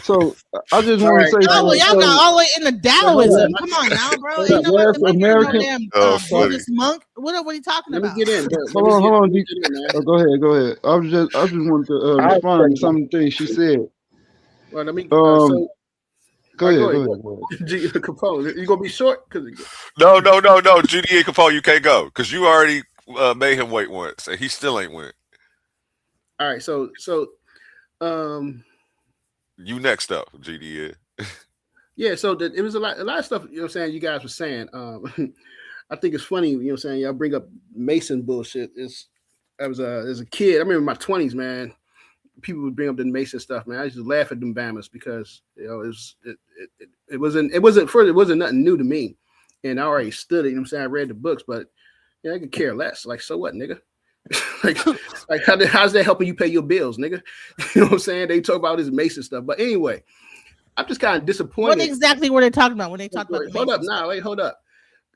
Speaker 20: So I just want to say,
Speaker 10: y'all got all the way in the Taoism. Come on now, bro. Ain't nobody
Speaker 20: American.
Speaker 10: Buddhist monk. What are you talking about?
Speaker 12: Let me get in.
Speaker 20: Hold on. Go ahead. I just wanted to respond to some of the things she said.
Speaker 12: Well, let me.
Speaker 20: Go ahead.
Speaker 12: Capone, you gonna be short?
Speaker 2: No, GDA Capone, you can't go because you already made him wait once, and he still ain't went.
Speaker 12: All right, so
Speaker 2: you next up, GDA.
Speaker 12: Yeah, so it was a lot of stuff. You know what I'm saying? You guys were saying. I think it's funny. You know what I'm saying? Y'all bring up Mason bullshit. As a kid, I remember my 20s, man. people would bring up the Mason stuff, man, I used to laugh at them Bammers because it wasn't nothing new to me, and I already stood it. You know what I'm saying? I read the books, but I could care less. Like, so what, nigga? like how's that helping you pay your bills, nigga? You know what I'm saying? They talk about this Mason stuff, but anyway, I'm just kind of disappointed.
Speaker 10: What exactly were they talking about when they talked about?
Speaker 12: Hold up.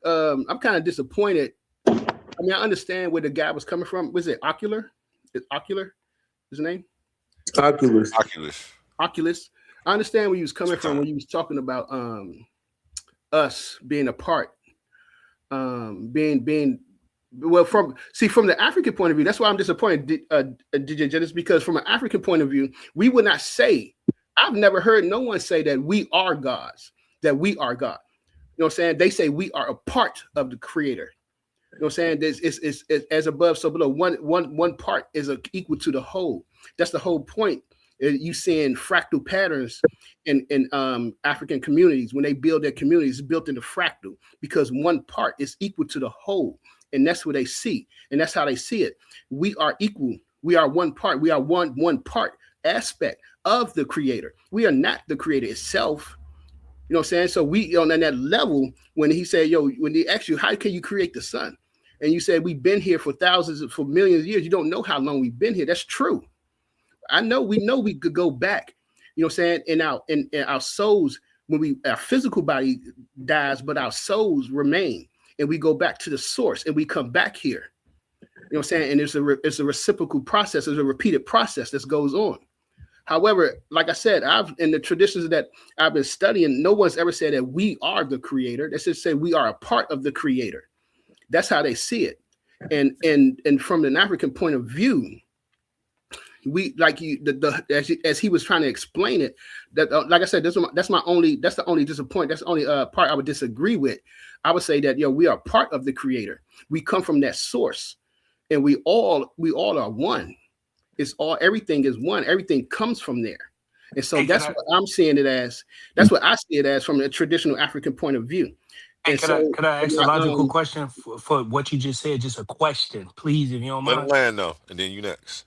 Speaker 12: I'm kind of disappointed. I mean, I understand where the guy was coming from. Was it Ocular? Is Ocular his name?
Speaker 15: Oculus.
Speaker 12: I understand where he was coming from when he was talking about us being apart, being well from the African point of view. That's why I'm disappointed, DJ Genesis, because from an African point of view, we would not say. I've never heard no one say that we are gods, that we are God. You know what I'm saying? They say we are a part of the Creator. You know what I'm saying? It's as above, so below. One part is equal to the whole. That's the whole point. You seeing fractal patterns in African communities. When they build their communities, it's built in the fractal because one part is equal to the whole. And that's what they see. And that's how they see it. We are equal. We are one part. We are one part aspect of the Creator. We are not the Creator itself. You know what I'm saying? So we on that level, when he said, when they ask you, how can you create the sun? And you said, we've been here for millions of years. You don't know how long we've been here. That's true. We know we could go back, you know what I'm saying? In our souls, when our physical body dies, but our souls remain, and we go back to the source and we come back here. You know what I'm saying? And it's a reciprocal process, it's a repeated process that goes on. However, like I said, in the traditions that I've been studying, no one's ever said that we are the Creator. They just say we are a part of the Creator. That's how they see it. And from an African point of view, we as he was trying to explain it, that like I said, that's the only disappointment. That's the only part I would disagree with. I would say that we are part of the Creator. We come from that source, and we all are one. It's all, everything is one. Everything comes from there. And so that's what I'm seeing it as. That's what I see it as from a traditional African point of view. And
Speaker 21: could I ask a logical question for what you just said? Just a question, please, if you don't mind.
Speaker 2: Let him land though, and then you next.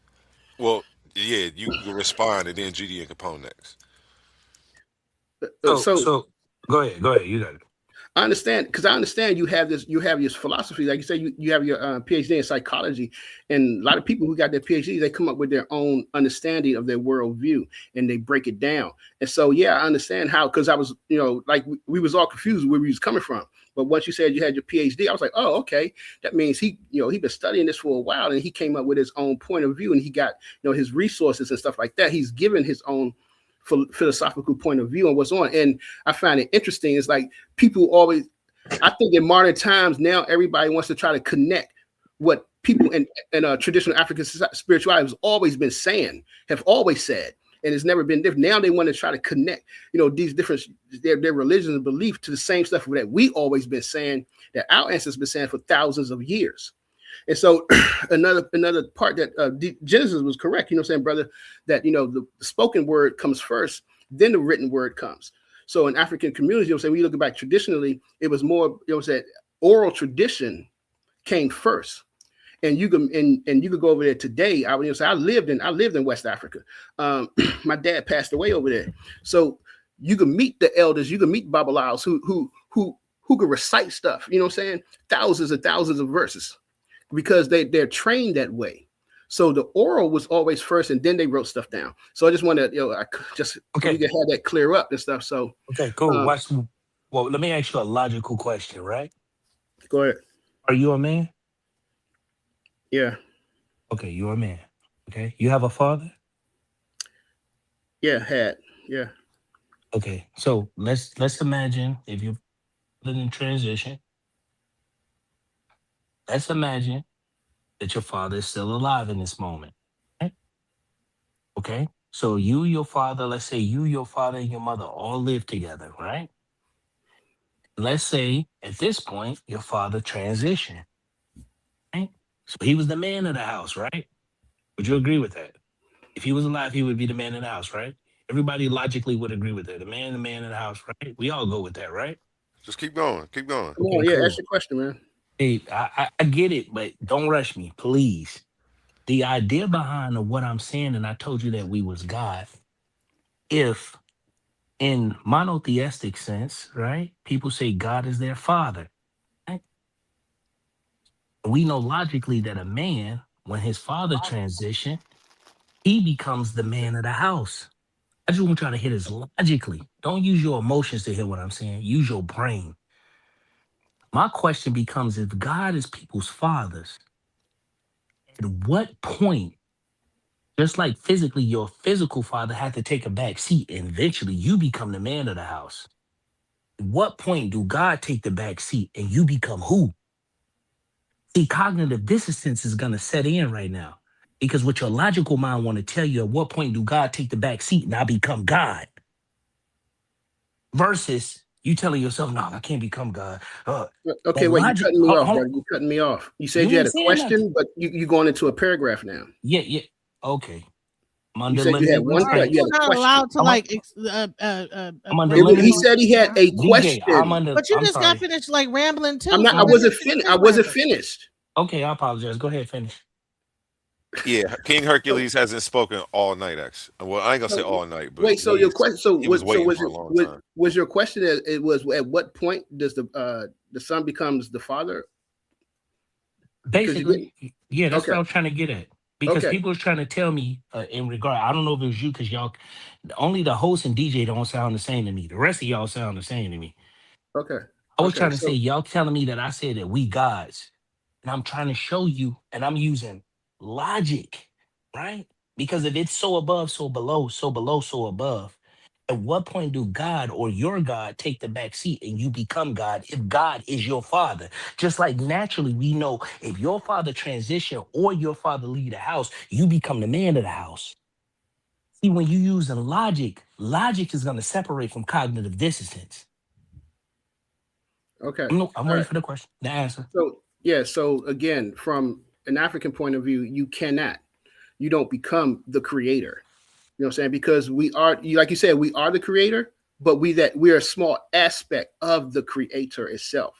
Speaker 2: Well, yeah, you respond, and then GD and Capone next.
Speaker 21: So go ahead. You got it.
Speaker 12: I understand, because I understand you have your philosophy. Like you say, you have your PhD in psychology, and a lot of people who got their PhDs, they come up with their own understanding of their worldview, and they break it down. And so, yeah, I understand how, because I was, like we was all confused where we was coming from. But once you said you had your PhD, I was like, oh, okay, that means he been studying this for a while, and he came up with his own point of view, and he got his resources and stuff like that. He's given his own philosophical point of view on what's on. And I find it interesting. It's like people always, I think in modern times now, everybody wants to try to connect what people in traditional African spirituality has always been saying, have always said, and it's never been different. Now they want to try to connect, these different, their religions and belief to the same stuff that we always been saying, that our ancestors been saying for thousands of years. And so another part that Genesis was correct, you know what I'm saying, brother, that, the spoken word comes first, then the written word comes. So in African communities, when you look back traditionally, it was more, oral tradition came first. And you could go over there today. I lived in West Africa. My dad passed away over there. So you can meet the elders, you can meet Babalawos who could recite stuff, you know what I'm saying? Thousands and thousands of verses. Because they're trained that way. So the oral was always first, and then they wrote stuff down. So I just want to, you can have that clear up and stuff. So
Speaker 21: okay, cool. Well, let me ask you a logical question, right?
Speaker 12: Go ahead.
Speaker 21: Are you a man?
Speaker 12: Yeah.
Speaker 21: Okay, you're a man. Okay, you have a father?
Speaker 12: Yeah, had. Yeah.
Speaker 21: Okay, so let's imagine if you're in transition. Let's imagine that your father is still alive in this moment. Right? Okay. So your father, let's say your father and your mother all live together, right? Let's say at this point, your father transitioned. Right? So he was the man of the house, right? Would you agree with that? If he was alive, he would be the man of the house, right? Everybody logically would agree with that. The man of the house, right? We all go with that, right?
Speaker 2: Just keep going. Keep going.
Speaker 12: Okay, yeah, cool. Ask your question, man.
Speaker 21: Hey, I get it, but don't rush me, please. the idea behind of what I'm saying, and I told you that we was God. If in monotheistic sense, right, people say God is their father. Right? We know logically that a man, when his father transition, he becomes the man of the house. I just want y'all to hear this logically. Don't use your emotions to hear what I'm saying. Use your brain. My question becomes, if God is people's fathers, at what point, just like physically, your physical father had to take a back seat and eventually you become the man of the house. At what point do God take the back seat and you become who? See, cognitive dissonance is going to set in right now. Because what your logical mind want to tell you, at what point do God take the back seat and I become God? Versus you telling yourself, no, I can't become God.
Speaker 12: Okay, wait, you're cutting me off, brother. You're cutting me off. You said you had a question, but you're going into a paragraph now.
Speaker 21: Yeah. Okay.
Speaker 12: You said you had one question.
Speaker 10: You're not allowed to
Speaker 12: He said he had a question.
Speaker 10: But you just got finished like rambling too.
Speaker 12: I wasn't finished. I wasn't finished.
Speaker 21: Okay, I apologize. Go ahead, finish.
Speaker 2: Yeah, King Hercules hasn't spoken all night. Actually, well, I ain't gonna say all night. But
Speaker 12: wait, so your question? So
Speaker 2: was
Speaker 12: your question? It was at what point does the son becomes the father?
Speaker 21: Basically, yeah, that's what I was trying to get at. Because people are trying to tell me in regard, I don't know if it was you, because y'all, only the host and DJ don't sound the same to me. The rest of y'all sound the same to me.
Speaker 12: Okay.
Speaker 21: I was trying to say, y'all telling me that I said that we gods. And I'm trying to show you, and I'm using logic, right? Because if it's so above, so below, so below, so above, at what point do God or your God take the back seat and you become God if God is your father? Just like naturally we know if your father transition or your father leave the house, you become the man of the house. See, when you use logic, logic is going to separate from cognitive dissonance.
Speaker 12: Okay.
Speaker 21: I'm ready for the question, the answer.
Speaker 12: So again, from an African point of view, you don't become the creator. You know what I'm saying? Because we are, like you said, we are the creator, but we're a small aspect of the creator itself.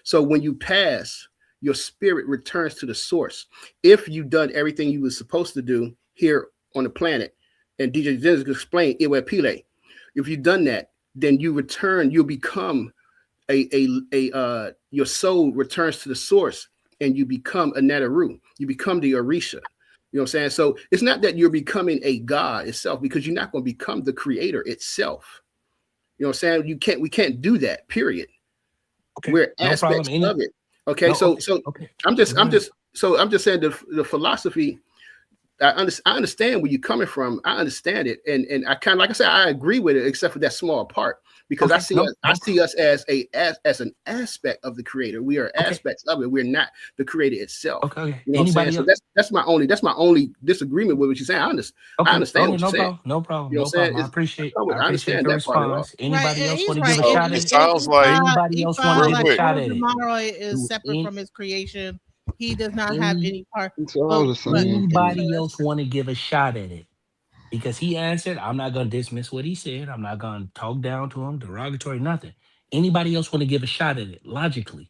Speaker 12: So when you pass, your spirit returns to the source. If you've done everything you were supposed to do here on the planet, and DJ Dennis explained Iwe Pile, if you've done that, then you return, you'll become your soul returns to the source and you become a Netaru. You become the Orisha. You know what I'm saying? So it's not that you're becoming a God itself, because you're not going to become the creator itself. You know what I'm saying? We can't do that, period.
Speaker 21: Okay.
Speaker 12: We're aspects of it. Okay. I'm just saying the philosophy, I understand where you're coming from. I understand it. And I kind of, like I said, I agree with it, except for that small part, because I see us as an aspect of the creator. We are aspects of it. We're not the creator itself.
Speaker 21: Okay.
Speaker 12: You know what I'm saying? So that's my only disagreement with what you're saying. I understand what you're saying.
Speaker 21: No problem.
Speaker 12: You know what I'm saying?
Speaker 21: I appreciate
Speaker 12: I understand
Speaker 21: the
Speaker 12: that part
Speaker 21: response. Anybody else want to give a
Speaker 10: right.
Speaker 21: shot at it?
Speaker 2: It sounds like
Speaker 21: Anybody else want to give a shot at it?
Speaker 10: Maroi is separate from his creation. He does not have any part.
Speaker 21: Anybody else want to give a shot at it? Because he answered, I'm not going to dismiss what he said. I'm not going to talk down to him, derogatory, nothing. Anybody else want to give a shot at it, logically?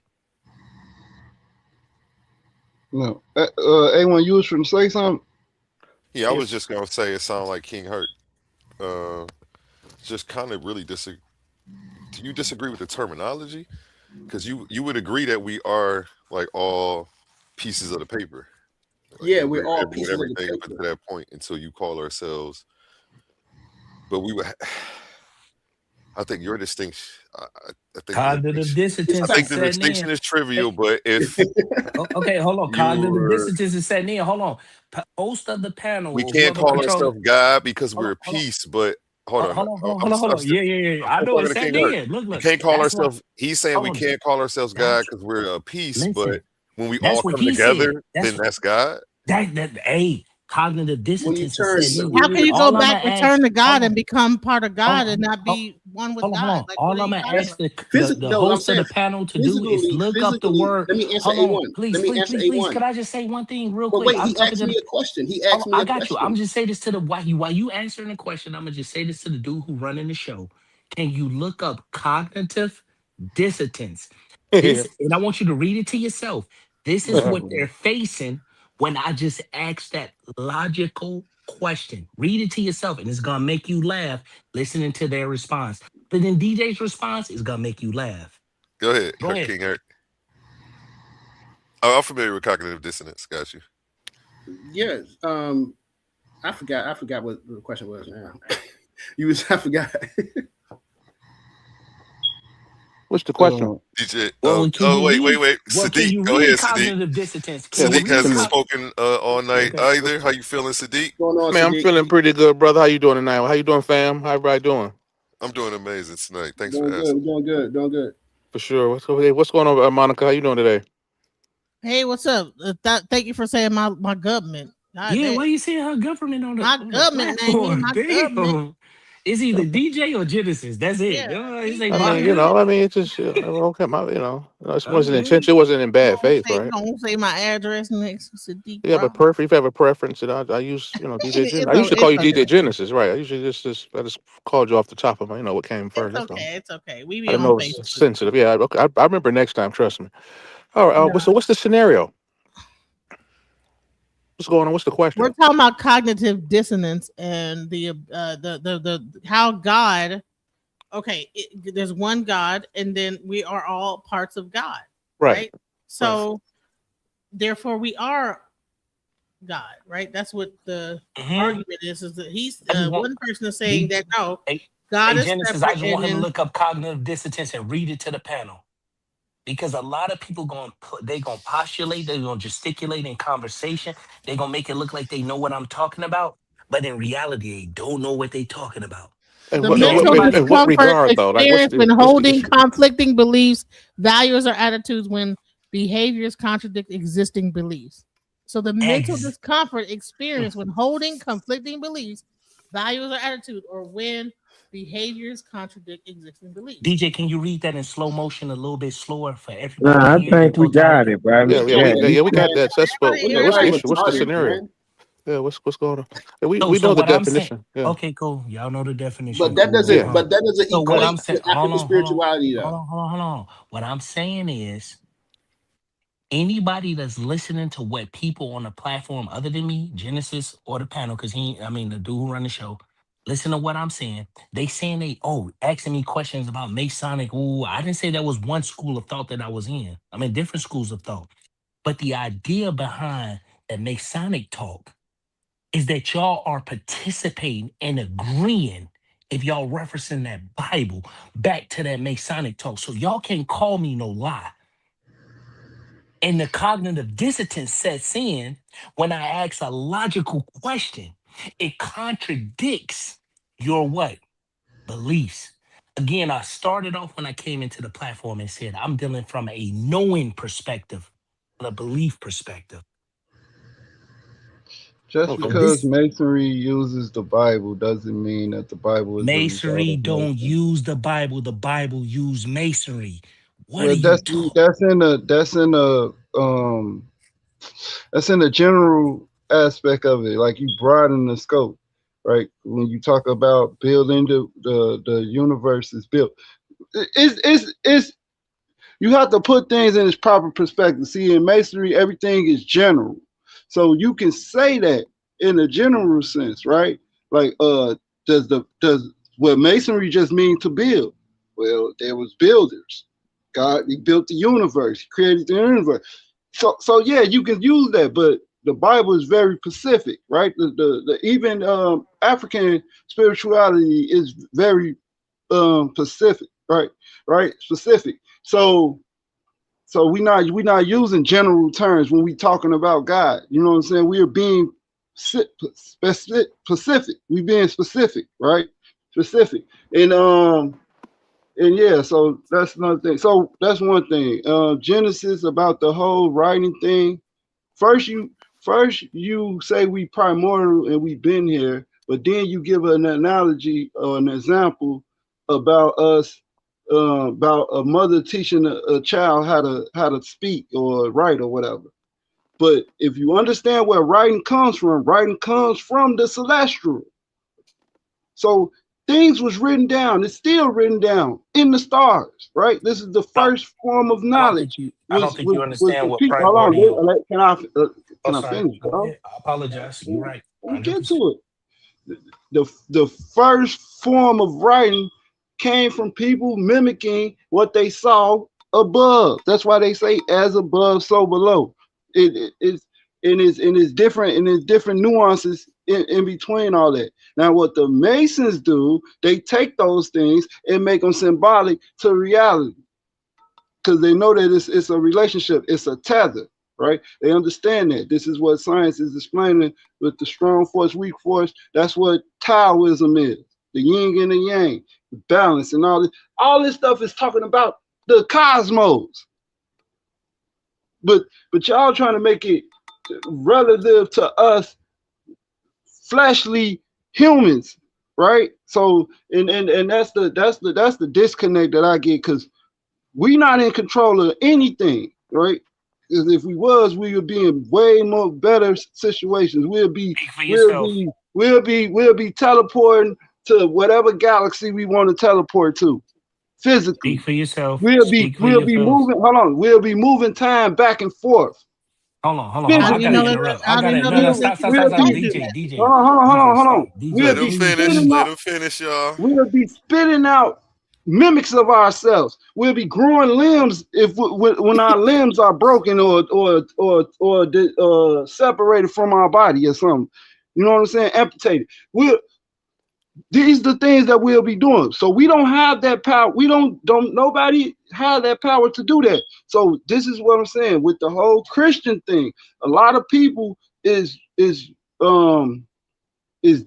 Speaker 20: No. A1, you was trying to say something?
Speaker 2: Yeah, I was just going to say it sounded like King Hurt. Just kind of really do you disagree with the terminology? Because you would agree that we are like all pieces of the paper. Like,
Speaker 12: yeah, we're all pieces of the paper.
Speaker 2: Up to that point until you call ourselves. But I think your distinction. I think
Speaker 21: cognitive dissonance.
Speaker 2: I think the distinction is trivial, but if
Speaker 21: okay, hold on. Cognitive dissonance is setting in. Hold on. Host of the panel.
Speaker 2: We can't call ourselves God because we're a piece, but hold on.
Speaker 21: Yeah. I know it's setting in. Look.
Speaker 2: We can't call ourselves. He's saying we can't call ourselves God because we're a piece, but when we all come together, then that's God.
Speaker 21: Cognitive dissonance.
Speaker 10: How can you go back, return to God, and become part of God and not be one with God?
Speaker 21: All I'm gonna ask the host of the panel to do is look up the word.
Speaker 12: Let me answer A1.
Speaker 21: Please. Could I just say one thing real quick?
Speaker 12: Wait, he asked me a question.
Speaker 21: I got you. I'm just say this to the while you answering the question. I'm gonna just say this to the dude who running the show. Can you look up cognitive dissonance? And I want you to read it to yourself. This is what they're facing when I just ask that logical question. Read it to yourself, and it's gonna make you laugh listening to their response. But then DJ's response is gonna make you laugh.
Speaker 2: Go ahead,
Speaker 21: Go ahead.
Speaker 2: King Eric. Oh, I'm familiar with cognitive dissonance. Got you.
Speaker 12: Yes. I forgot what the question was now. I forgot.
Speaker 9: What's the question?
Speaker 2: DJ.
Speaker 21: Well,
Speaker 2: Wait.
Speaker 21: Well,
Speaker 2: Sadiq,
Speaker 21: can you
Speaker 2: go
Speaker 21: read
Speaker 2: ahead,
Speaker 21: cognitive
Speaker 2: Sadiq.
Speaker 21: dissonance?
Speaker 2: Sadiq
Speaker 21: Can
Speaker 2: hasn't
Speaker 21: you
Speaker 2: spoken all night either. How you feeling, Sadiq?
Speaker 12: Going on,
Speaker 9: Man, I'm
Speaker 12: Sadiq?
Speaker 9: feeling pretty good, brother. How you doing tonight? How you doing, fam? How everybody doing?
Speaker 2: I'm doing amazing tonight. Thanks
Speaker 12: Doing
Speaker 2: for
Speaker 12: good.
Speaker 2: asking.
Speaker 12: Doing good.
Speaker 9: For sure. What's going on, Monica? How you doing today?
Speaker 10: Hey, what's up? Thank you for saying my government. God
Speaker 21: Yeah,
Speaker 10: damn.
Speaker 21: why you saying her government on the
Speaker 10: My government name
Speaker 21: platform?
Speaker 10: is my
Speaker 21: Damn.
Speaker 10: government.
Speaker 21: It's either DJ or Genesis. That's it.
Speaker 10: Yeah,
Speaker 21: He say
Speaker 9: I
Speaker 21: my
Speaker 9: mean,
Speaker 21: government.
Speaker 9: it's just okay. It wasn't
Speaker 21: Okay.
Speaker 9: intention. It wasn't in bad faith,
Speaker 10: You
Speaker 9: right?
Speaker 10: don't say my address next to Sadiq.
Speaker 9: You have a
Speaker 10: Brown.
Speaker 9: if you have a preference, and I use DJ Genesis. I
Speaker 10: It's
Speaker 9: used to call you
Speaker 10: okay.
Speaker 9: DJ Genesis, right? I usually just called you off the top of my, what came first.
Speaker 10: It's
Speaker 9: That's all.
Speaker 10: okay. It's okay. We
Speaker 9: I
Speaker 10: be
Speaker 9: didn't
Speaker 10: on
Speaker 9: know it was
Speaker 10: Facebook.
Speaker 9: sensitive. Yeah, okay. I remember next time. Trust me. All right.
Speaker 10: Yeah.
Speaker 9: So what's the scenario? What's going on? What's the question?
Speaker 10: We're talking about cognitive dissonance and the how God. Okay, there's one God, and then we are all parts of God, right? So, therefore, we are God, right? That's what the argument is that he's one person is saying that no, God is
Speaker 21: Genesis. I
Speaker 10: separate.
Speaker 21: just want him
Speaker 10: And
Speaker 21: to look up cognitive dissonance and read it to the panel. Because a lot of people gonna postulate, they're gonna gesticulate in conversation, they're gonna make it look like they know what I'm talking about, but in reality, they don't know what they're talking about.
Speaker 9: In
Speaker 10: the mental
Speaker 9: what regard, though? Like,
Speaker 10: experience when holding conflicting beliefs, values, or attitudes when behaviors contradict existing beliefs. So the mental discomfort experience when holding conflicting beliefs, values, or attitudes, or when behaviors contradict existing beliefs.
Speaker 21: DJ, can you read that in slow motion a little bit slower for everybody?
Speaker 22: Nah, I think we got it, bro.
Speaker 9: We got that. That's what's the issue? What's the scenario?
Speaker 12: Man.
Speaker 9: Yeah, what's going on? Yeah, we
Speaker 21: So
Speaker 9: know the
Speaker 21: what I'm saying-
Speaker 9: definition. Yeah.
Speaker 21: Okay, cool. Y'all know the definition.
Speaker 12: But that doesn't. But that doesn't
Speaker 21: So what
Speaker 12: equate
Speaker 21: I'm saying,
Speaker 12: to active spirituality, though.
Speaker 21: hold on. What I'm saying is, anybody that's listening to what people on the platform other than me, Genesis or the panel, because the dude who run the show, listen to what I'm saying. They saying asking me questions about Masonic. Ooh, I didn't say that was one school of thought that I was in. I'm in different schools of thought. But the idea behind that Masonic talk is that y'all are participating and agreeing if y'all referencing that Bible back to that Masonic talk. So y'all can't call me no lie. And the cognitive dissonance sets in when I ask a logical question. It contradicts your what? Beliefs. Again, I started off when I came into the platform and said, I'm dealing from a knowing perspective, a belief perspective.
Speaker 20: Just because Masonry uses the Bible doesn't mean that the Bible is
Speaker 21: Masonry don't use the Bible. The Bible use Masonry.
Speaker 20: Well, that's in a general aspect of it. Like, you broaden the scope, right? When you talk about building the universe is built, it's you have to put things in its proper perspective. See, in Masonry, everything is general. So you can say that in a general sense, right? Like, does what Masonry just mean to build? Well, there was builders. God, he built the universe, he created the universe. So yeah, you can use that, but the Bible is very specific, right? The even African spirituality is very specific, right? Specific. So we're not using general terms when we talking about God. You know what I'm saying? We are being specific. We being specific, right? Specific. And yeah, so that's another thing. So that's one thing. Genesis, about the whole writing thing. First you say we primordial and we've been here, but then you give an analogy or an example about us. About a mother teaching a child how to speak or write or whatever. But if you understand where writing comes from the celestial. So things was written down. It's still written down in the stars, right? This is the first form of knowledge.
Speaker 21: I don't think you understand what primordial.
Speaker 10: Oh,
Speaker 20: Can I
Speaker 10: sorry.
Speaker 20: finish,
Speaker 10: Go
Speaker 20: bro?
Speaker 10: ahead. I apologize. You're right.
Speaker 20: Let me get
Speaker 10: 100%.
Speaker 20: to it. The first form of writing came from people mimicking what they saw above. That's why they say as above, so below. It's different, and there's different nuances in between all that. Now, what the Masons do, they take those things and make them symbolic to reality, because they know that it's a relationship, it's a tether, right? They understand that. This is what science is explaining with the strong force, weak force. That's what Taoism is, the yin and the yang, the balance, and all this. All this stuff is talking about the cosmos. But y'all trying to make it relative to us fleshly humans, right? So and that's the disconnect that I get, because we not in control of anything, right? Because if we was, we would be in way more better situations. We'll be teleporting to whatever galaxy we want to teleport to, physically.
Speaker 21: Speak for yourself.
Speaker 20: We'll be moving. Hold on. We'll be moving time back and forth.
Speaker 21: Hold on. I gotta interrupt. I gotta no. Stop. DJ.
Speaker 20: Hold on.
Speaker 2: Let him finish. Let him finish, y'all.
Speaker 20: We'll be spitting out mimics of ourselves. We'll be growing limbs when our limbs are broken or separated from our body or something. You know what I'm saying? Amputated. These are the things that we'll be doing. So we don't have that power. Nobody have that power to do that. So this is what I'm saying with the whole Christian thing. A lot of people is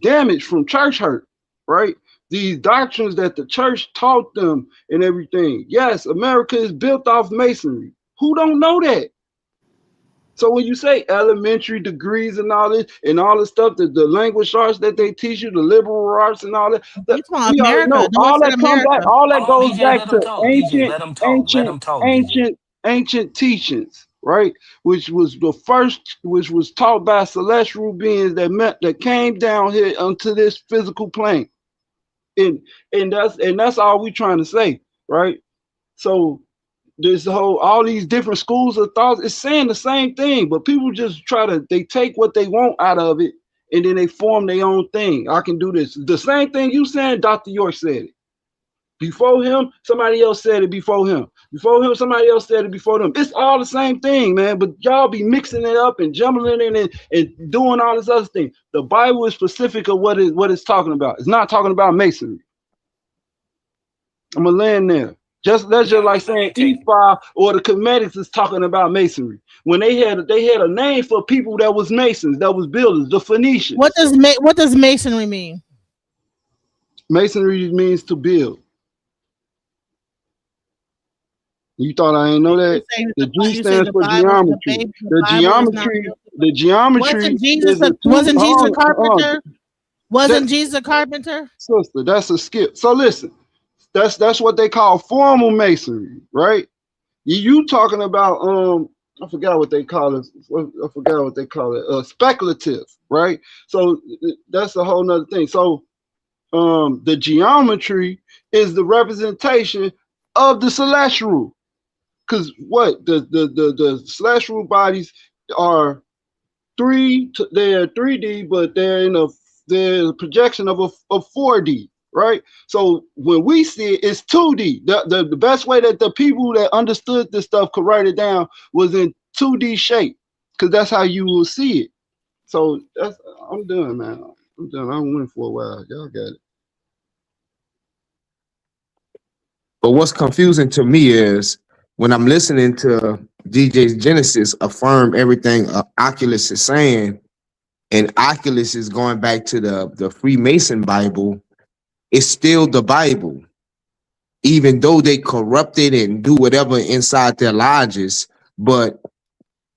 Speaker 20: damaged from church hurt, right? These doctrines that the church taught them and everything. Yes, America is built off masonry. Who don't know that? So when you say elementary degrees and all this and all the stuff, the language arts that they teach you, the liberal arts and all that, we already know. All that goes back to ancient teachings, right? Which was taught by celestial beings that came down here onto this physical plane. And that's all we trying to say, right? So all these different schools of thought is saying the same thing, but people just they take what they want out of it and then they form their own thing. I can do this. The same thing you saying, Dr. York said it. Before him, somebody else said it before him. Before him, somebody else said it before them. It's all the same thing, man. But y'all be mixing it up and jumbling it and doing all this other thing. The Bible is specific of what it's talking about. It's not talking about masonry. I'm gonna land there. That's just like saying Ephah or the Comedics is talking about masonry. When they had a name for people that was masons, that was builders, the Phoenicians.
Speaker 10: What does masonry mean?
Speaker 20: Masonry means to build. You thought I didn't know that? The G stands for geometry. The geometry.
Speaker 10: Wasn't Jesus a carpenter? Wasn't Jesus a carpenter?
Speaker 20: Sister, that's a skip. So listen, that's what they call formal masonry, right? You talking about I forgot what they call it. Speculative, right? So that's a whole nother thing. So the geometry is the representation of the celestial. Because what the celestial bodies are they're 3D, but they're a projection of a 4D, right? So when we see it, it's 2D. The best way that the people that understood this stuff could write it down was in 2D shape, because that's how you will see it. So I'm done, man. I'm done. I went for a while. Y'all got it.
Speaker 18: But what's confusing to me is when I'm listening to DJ Genesis affirm everything Oculus is saying, and Oculus is going back to the Freemason Bible, it's still the Bible. Even though they corrupt it and do whatever inside their lodges, but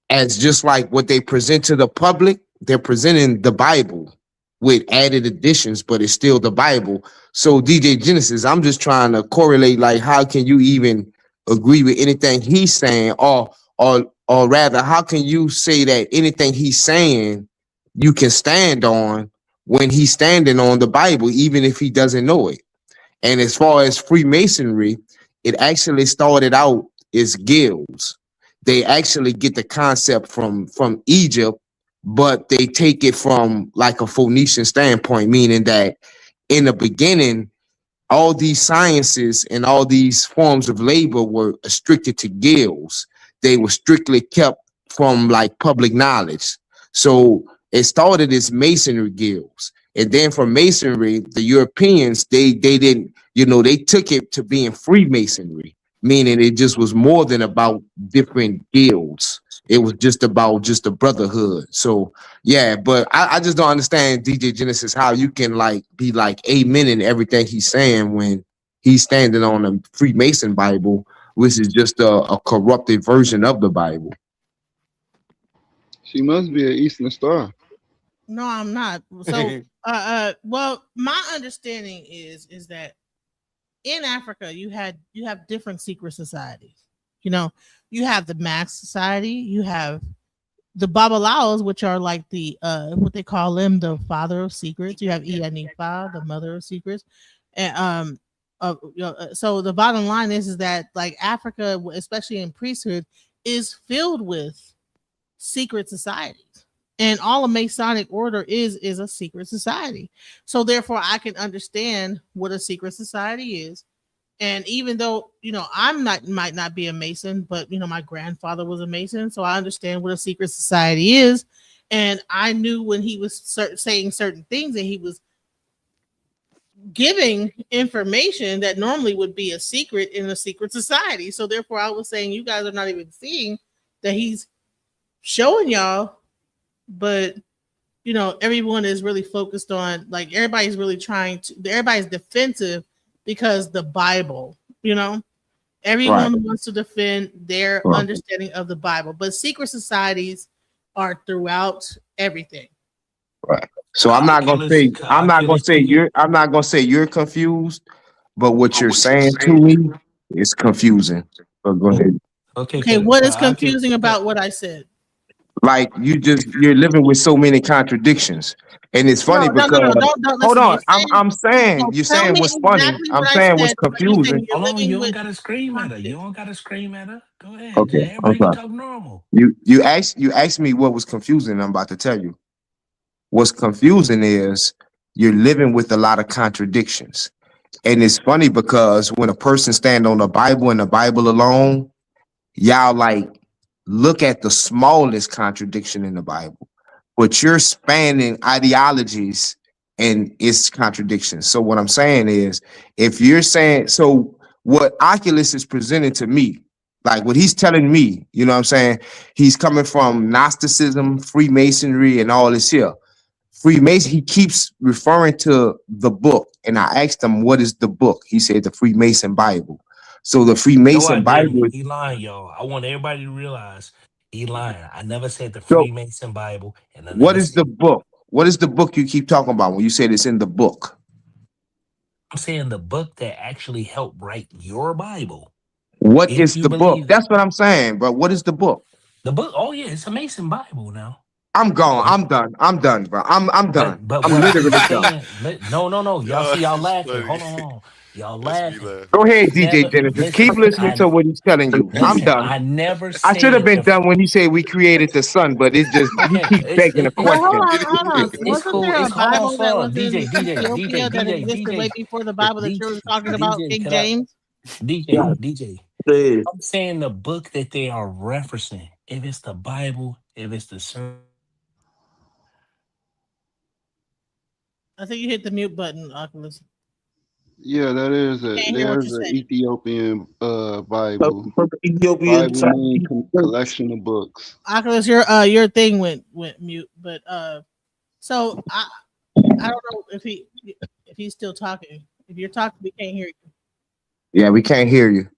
Speaker 18: as just like what they present to the public, they're presenting the Bible with added additions, but it's still the Bible. So DJ Genesis, I'm just trying to correlate, like, how can you even agree with anything he's saying, or rather, how can you say that anything he's saying you can stand on when he's standing on the Bible, even if he doesn't know it? And as far as Freemasonry, it actually started out as guilds. They actually get the concept from Egypt, but they take it from like a Phoenician standpoint, meaning that in the beginning, all these sciences and all these forms of labor were restricted to guilds. They were strictly kept from like public knowledge. So it started as masonry guilds. And then from masonry, the Europeans, they didn't, they took it to being Freemasonry, meaning it just was more than about different guilds. It was just about just a brotherhood. So yeah, but I just don't understand, DJ Genesis, how you can like be like amen in everything he's saying when he's standing on a Freemason Bible, which is just a corrupted version of the Bible.
Speaker 20: She must be an Eastern Star.
Speaker 10: No, I'm not. So, well, my understanding is that in Africa you have different secret societies. You have the Mass Society, you have the Babalaos, which are like the what they call them, the father of secrets. You have Iyanifa, the mother of secrets, and so the bottom line is that like Africa, especially in priesthood, is filled with secret societies. And all a Masonic order is a secret society. So therefore, I can understand what a secret society is. And even though, might not be a Mason, but, my grandfather was a Mason. So I understand what a secret society is. And I knew when he was saying certain things that he was giving information that normally would be a secret in a secret society. So therefore, I was saying you guys are not even seeing that he's showing y'all. But everyone is really focused on, like, everybody's really everybody's defensive because the Bible, everyone wants to defend their understanding of the Bible, but secret societies are throughout everything.
Speaker 18: Right. So I'm not gonna say you're confused, but what you're saying to me is confusing. But go ahead.
Speaker 10: Okay. What is confusing about what I said?
Speaker 18: Like you're living with so many contradictions, and it's funny because hold on, I'm saying you're saying what's funny. I'm saying what's confusing.
Speaker 21: Hold on, you don't gotta scream at her. Go ahead.
Speaker 18: Okay,
Speaker 21: everybody can talk normal.
Speaker 18: You asked me what was confusing. I'm about to tell you. What's confusing is you're living with a lot of contradictions, and it's funny because when a person stand on the Bible and the Bible alone, y'all like look at the smallest contradiction in the Bible, but you're spanning ideologies and its contradictions. So what I'm saying is, if you're saying, so what Oculus is presenting to me, like what he's telling me, you know what I'm saying? He's coming from Gnosticism, Freemasonry, and all this here. Freemason, he keeps referring to the book. And I asked him, what is the book? He said the Freemason Bible. So the Freemason Bible.
Speaker 21: He lying, y'all. I want everybody to realize he lying. I never said the Freemason Bible. And
Speaker 18: what is the book? What is the book you keep talking about when you said it's in the book?
Speaker 21: I'm saying the book that actually helped write your Bible.
Speaker 18: What is the book? That's what I'm saying, bro. What is the book?
Speaker 21: The book? Oh yeah, it's a Mason Bible now.
Speaker 18: I'm gone. I'm done, bro. I'm done.
Speaker 21: But
Speaker 18: I'm literally done.
Speaker 21: No. Y'all see y'all laughing. Hold on. Y'all laughing.
Speaker 18: Go ahead, DJ Genesis. Keep listening to what he's telling you. I'm done. I should have been done when he said we created the sun, but it's just he keeps begging a question.
Speaker 10: Hold on. Wasn't there a Bible that was in Ethiopia that existed way before the Bible that you were talking about, King James?
Speaker 21: DJ. I'm saying the book that they are referencing. If it's the Bible, if it's the sun.
Speaker 10: I think you hit the mute button, Oculus.
Speaker 20: Yeah, there's an Ethiopian Bible. Ethiopian collection of books.
Speaker 10: Oculus, your thing went mute, but so I don't know if he's still talking. If you're talking, we can't hear you.
Speaker 18: Yeah, we can't hear you.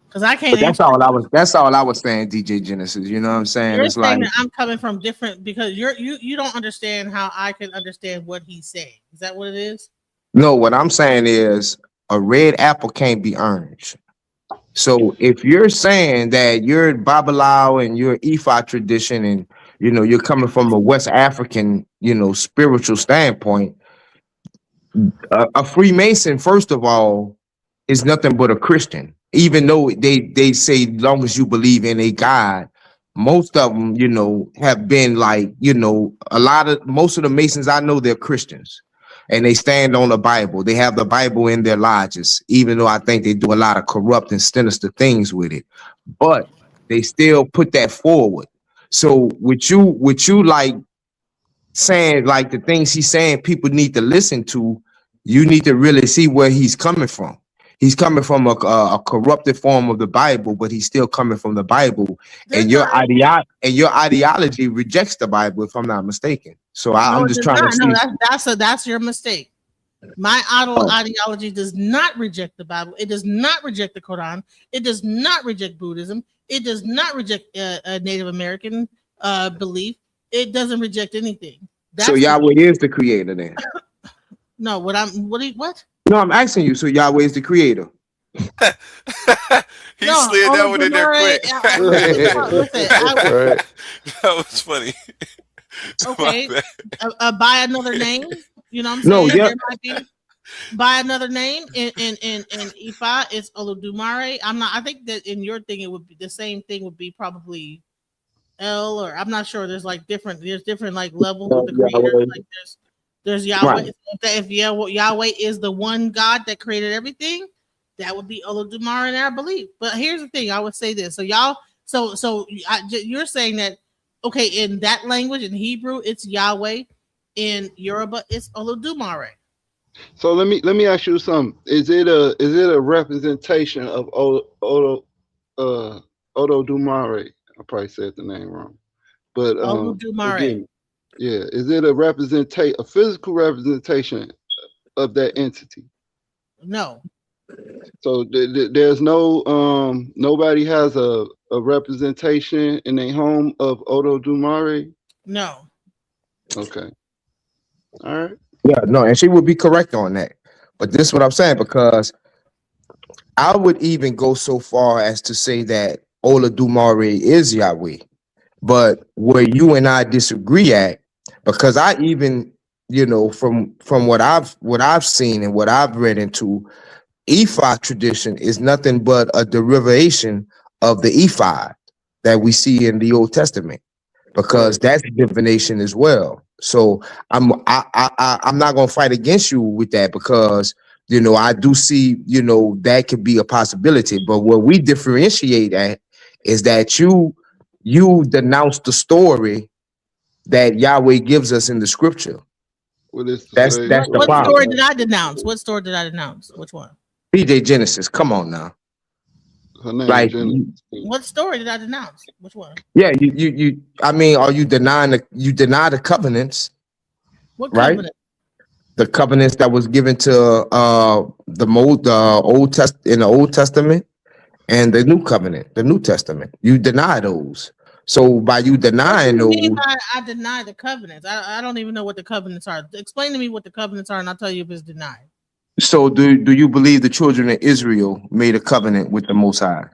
Speaker 10: Because I can't.
Speaker 18: That's all I was saying, DJ Genesis. You know what I'm saying?
Speaker 10: You're
Speaker 18: it's
Speaker 10: saying
Speaker 18: like
Speaker 10: that I'm coming from different because you don't understand how I can understand what he's saying. Is that what it is?
Speaker 18: No, what I'm saying is a red apple can't be orange. So if you're saying that you're Babalawo and you're Ifa tradition and you're coming from a West African, spiritual standpoint, a Freemason, first of all, is nothing but a Christian. Even though they say, as long as you believe in a God, most of them, have been like, most of the Masons I know, they're Christians and they stand on the Bible. They have the Bible in their lodges, even though I think they do a lot of corrupt and sinister things with it, but they still put that forward. So with you like saying like the things he's saying people need to listen to, you need to really see where he's coming from. He's coming from a corrupted form of the Bible, but he's still coming from the Bible. And your ideology rejects the Bible, if I'm not mistaken. So I'm just trying to see.
Speaker 10: No, that's your mistake. My ideology does not reject the Bible. It does not reject the Quran. It does not reject Buddhism. It does not reject Native American belief. It doesn't reject anything.
Speaker 18: So Yahweh is the creator then?
Speaker 10: No, what?
Speaker 18: No, I'm asking you. So Yahweh is the creator.
Speaker 2: He slid that one in there quick. That was funny.
Speaker 10: Okay, by another name. You know what I'm saying?
Speaker 18: No, yeah.
Speaker 10: There might be by another name in Ifa, it's Olodumare. I think that in your thing it would be the same thing. Would be probably El, or I'm not sure. There's different like levels of the creator. Like there's Yahweh. Right. If Yahweh is the one God that created everything, that would be Olodumare in our belief. But here's the thing: I would say this. So you're saying that okay, in that language in Hebrew it's Yahweh, in Yoruba it's Olodumare.
Speaker 20: So let me ask you something. Is it a representation of Olodumare? I probably said the name wrong, but
Speaker 10: Olodumare.
Speaker 20: Yeah, is it a physical representation of that entity?
Speaker 10: No.
Speaker 20: So there's no nobody has a representation in their home of Olodumare?
Speaker 10: No.
Speaker 20: Okay. All right.
Speaker 18: Yeah, no, and she would be correct on that. But this is what I'm saying, because I would even go so far as to say that Olodumare is Yahweh. But where you and I disagree at, because I even, from what I've seen and what I've read into, Ephod tradition is nothing but a derivation of the ephod that we see in the Old Testament, because that's divination as well. So I'm not gonna fight against you with that, because I do see that could be a possibility. But what we differentiate at is that you denounce the story that Yahweh gives us in the scripture. That's the problem.
Speaker 10: What story did I denounce? What story did I denounce? Which one?
Speaker 18: PJ Genesis. Come on now.
Speaker 20: Like,
Speaker 10: what story did I denounce? Which one?
Speaker 18: Yeah, you. I mean, are you denying you deny the covenants?
Speaker 10: What covenant?
Speaker 18: Right? The covenants that was given to the Old Testament and the New Covenant, the New Testament. You deny those. So by you denying those,
Speaker 10: I deny the covenants. I don't even know what the covenants are. Explain to me what the covenants are, and I'll tell you if it's denied.
Speaker 18: So do you believe the children of Israel made a covenant with the Most High?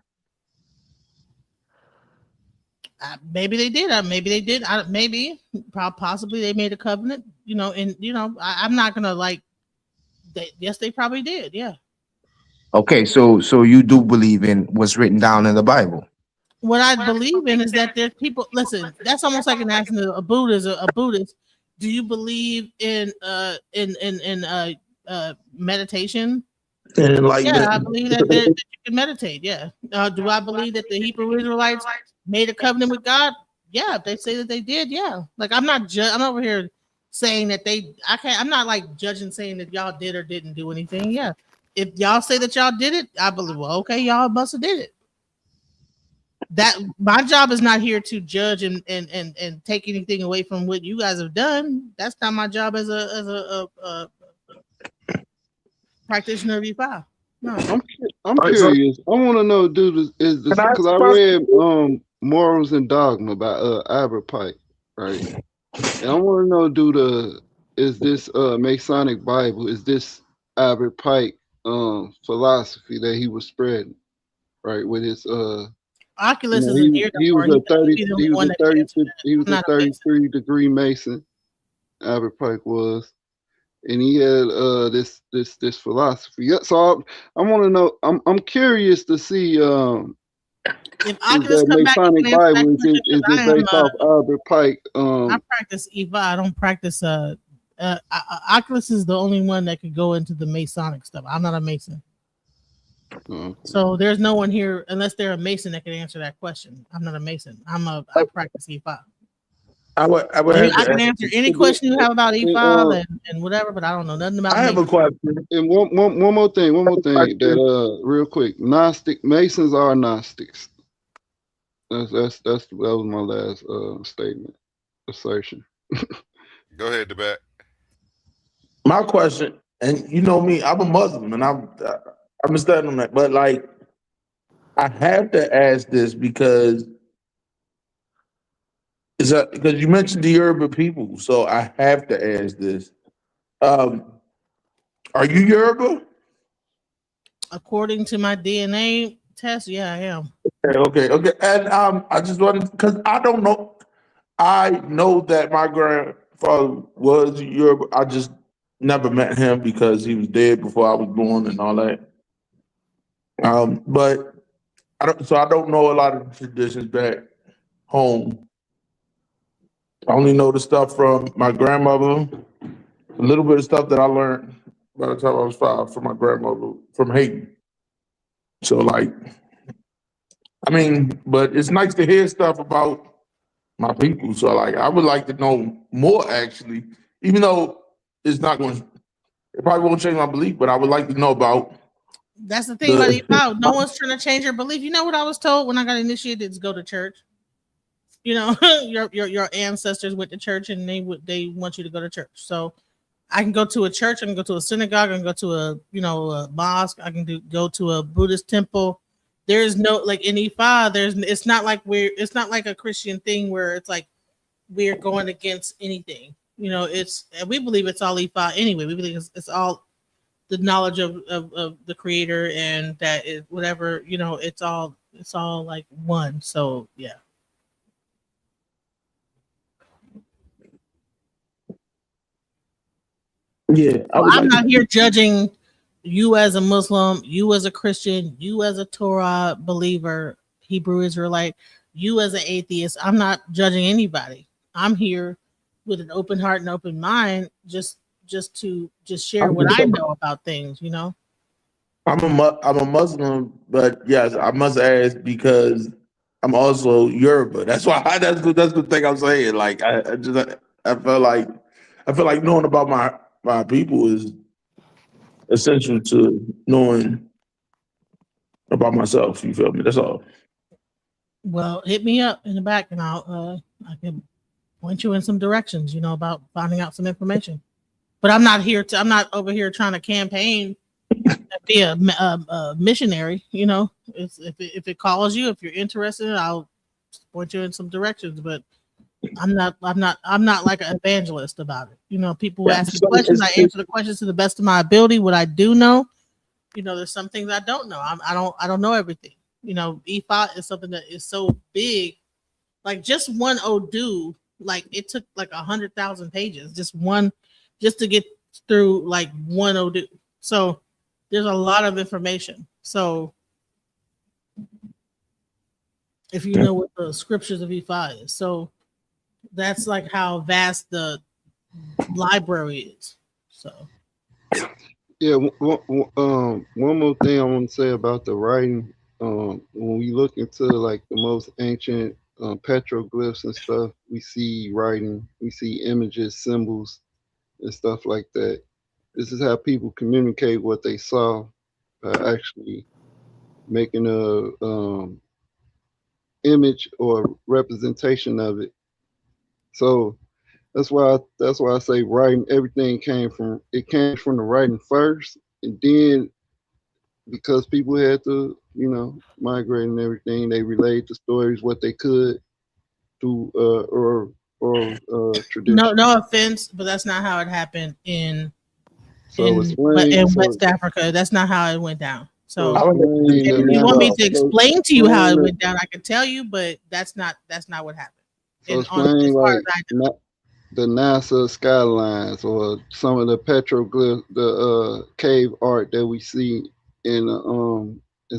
Speaker 10: Maybe they did. Maybe they did. Maybe, possibly they made a covenant. I'm not gonna yes, they probably did. Yeah.
Speaker 18: Okay, so you do believe in what's written down in the Bible?
Speaker 10: What I believe in is that there's people. Listen, that's almost like an asking a Buddhist. Do you believe in meditation? Yeah, I believe that you can meditate. Yeah. Do I believe that the Hebrew Israelites made a covenant with God? Yeah, if they say that they did. Yeah. Like I'm over here saying that I'm not judging, saying that y'all did or didn't do anything. Yeah. If y'all say that y'all did it, I believe. Well, okay, y'all must have did it. That my job is not here to judge and take anything away from what you guys have done. That's not my job as a practitioner of E5. No.
Speaker 20: I'm curious. I want to know, dude, because I read Morals and Dogma by Albert Pike, right? And I want to know, dude, is this Masonic Bible? Is this Albert Pike philosophy that he was spreading, right? With his
Speaker 10: Oculus is here.
Speaker 20: He was a 33 degree Mason. Albert Pike was. And he had this philosophy. So I want to know. I'm curious to see
Speaker 10: If
Speaker 20: Is
Speaker 10: Oculus
Speaker 20: that
Speaker 10: come back, you
Speaker 20: Masonic
Speaker 10: can answer that
Speaker 20: Bible?
Speaker 10: question
Speaker 20: Is
Speaker 10: because
Speaker 20: it based off Albert Pike?
Speaker 10: I practice Eva. I don't practice Oculus is the only one that could go into the Masonic stuff. I'm not a Mason. So there's no one here unless they're a Mason that can answer that question. I'm not a Mason. I practice E5.
Speaker 15: I would
Speaker 10: I
Speaker 15: have
Speaker 10: can
Speaker 15: to
Speaker 10: answer any question you have about E5 and whatever, but I don't know nothing about.
Speaker 15: I have a question.
Speaker 20: And one more thing that real quick. Masons are Gnostics. That was my last assertion.
Speaker 2: Go ahead, Debat.
Speaker 15: My question, and you know me, I'm a Muslim, and I'm studying on that, but like, I have to ask this because you mentioned the Yoruba people, so I have to ask this. Are you Yoruba?
Speaker 10: According to my DNA test, yeah, I am.
Speaker 15: Okay. And I just wanted, because I don't know. I know that my grandfather was Yoruba. I just never met him because he was dead before I was born and all that. But I don't know a lot of the traditions back home. I only know the stuff from my grandmother, a little bit of stuff that I learned by the time I was 5 from my grandmother from Haiti. So like, I mean, but it's nice to hear stuff about my people. So like, I would like to know more actually, even though it probably won't change my belief, but I would like to know about.
Speaker 10: That's the thing about E5. No one's trying to change your belief. You know what I was told when I got initiated is go to church. You know, your ancestors went to church and they want you to go to church. So I can go to a church, I can go to a synagogue, I can go to a mosque, I can go to a Buddhist temple. There's no like in E5, it's not like a Christian thing where it's like we're going against anything. You know, we believe it's all E5 anyway. We believe it's all the knowledge of the creator and that is whatever, you know, it's all like one. So yeah.
Speaker 15: Yeah,
Speaker 10: I'm not here judging you as a Muslim, you as a Christian, you as a Torah believer, Hebrew Israelite, you as an atheist. I'm not judging anybody. I'm here with an open heart and open mind, just to share what I know about things. You know,
Speaker 15: I'm a Muslim, but yes, I must ask because I'm also Yoruba. That's why that's the thing I'm saying. Like I feel like knowing about my people is essential to knowing about myself. You feel me? That's all.
Speaker 10: Well, hit me up in the back, and I can point you in some directions. You know, about finding out some information. But I'm not over here trying to campaign to be a missionary. You know, if it calls you, if you're interested, I'll point you in some directions. But I'm not like an evangelist about it. You know, people ask me questions, I answer the questions to the best of my ability. What I do know, you know, there's some things I don't know. I don't know everything. You know, E5 is something that is so big. Like just one Odu, like it took like 100,000 pages, just to get through like one Odu. So there's a lot of information. So if you know what the scriptures of E5 is, so that's like how vast the library is. So
Speaker 20: yeah, one more thing I want to say about the writing. When we look into like the most ancient petroglyphs and stuff, we see writing, we see images, symbols, and stuff like that. This is how people communicate what they saw by actually making a image or representation of it. So that's why I say writing. Everything came from the writing first, and then because people had to, you know, migrate and everything, they relayed the stories what they could through tradition.
Speaker 10: No offense, but that's not how it happened in
Speaker 20: in
Speaker 10: West Africa. That's not how it went down. So
Speaker 20: if
Speaker 10: you want me to explain to you how it went down, I can tell you, but that's not what happened.
Speaker 20: So explain like the NASA skylines or some of the petroglyph, the cave art that we see in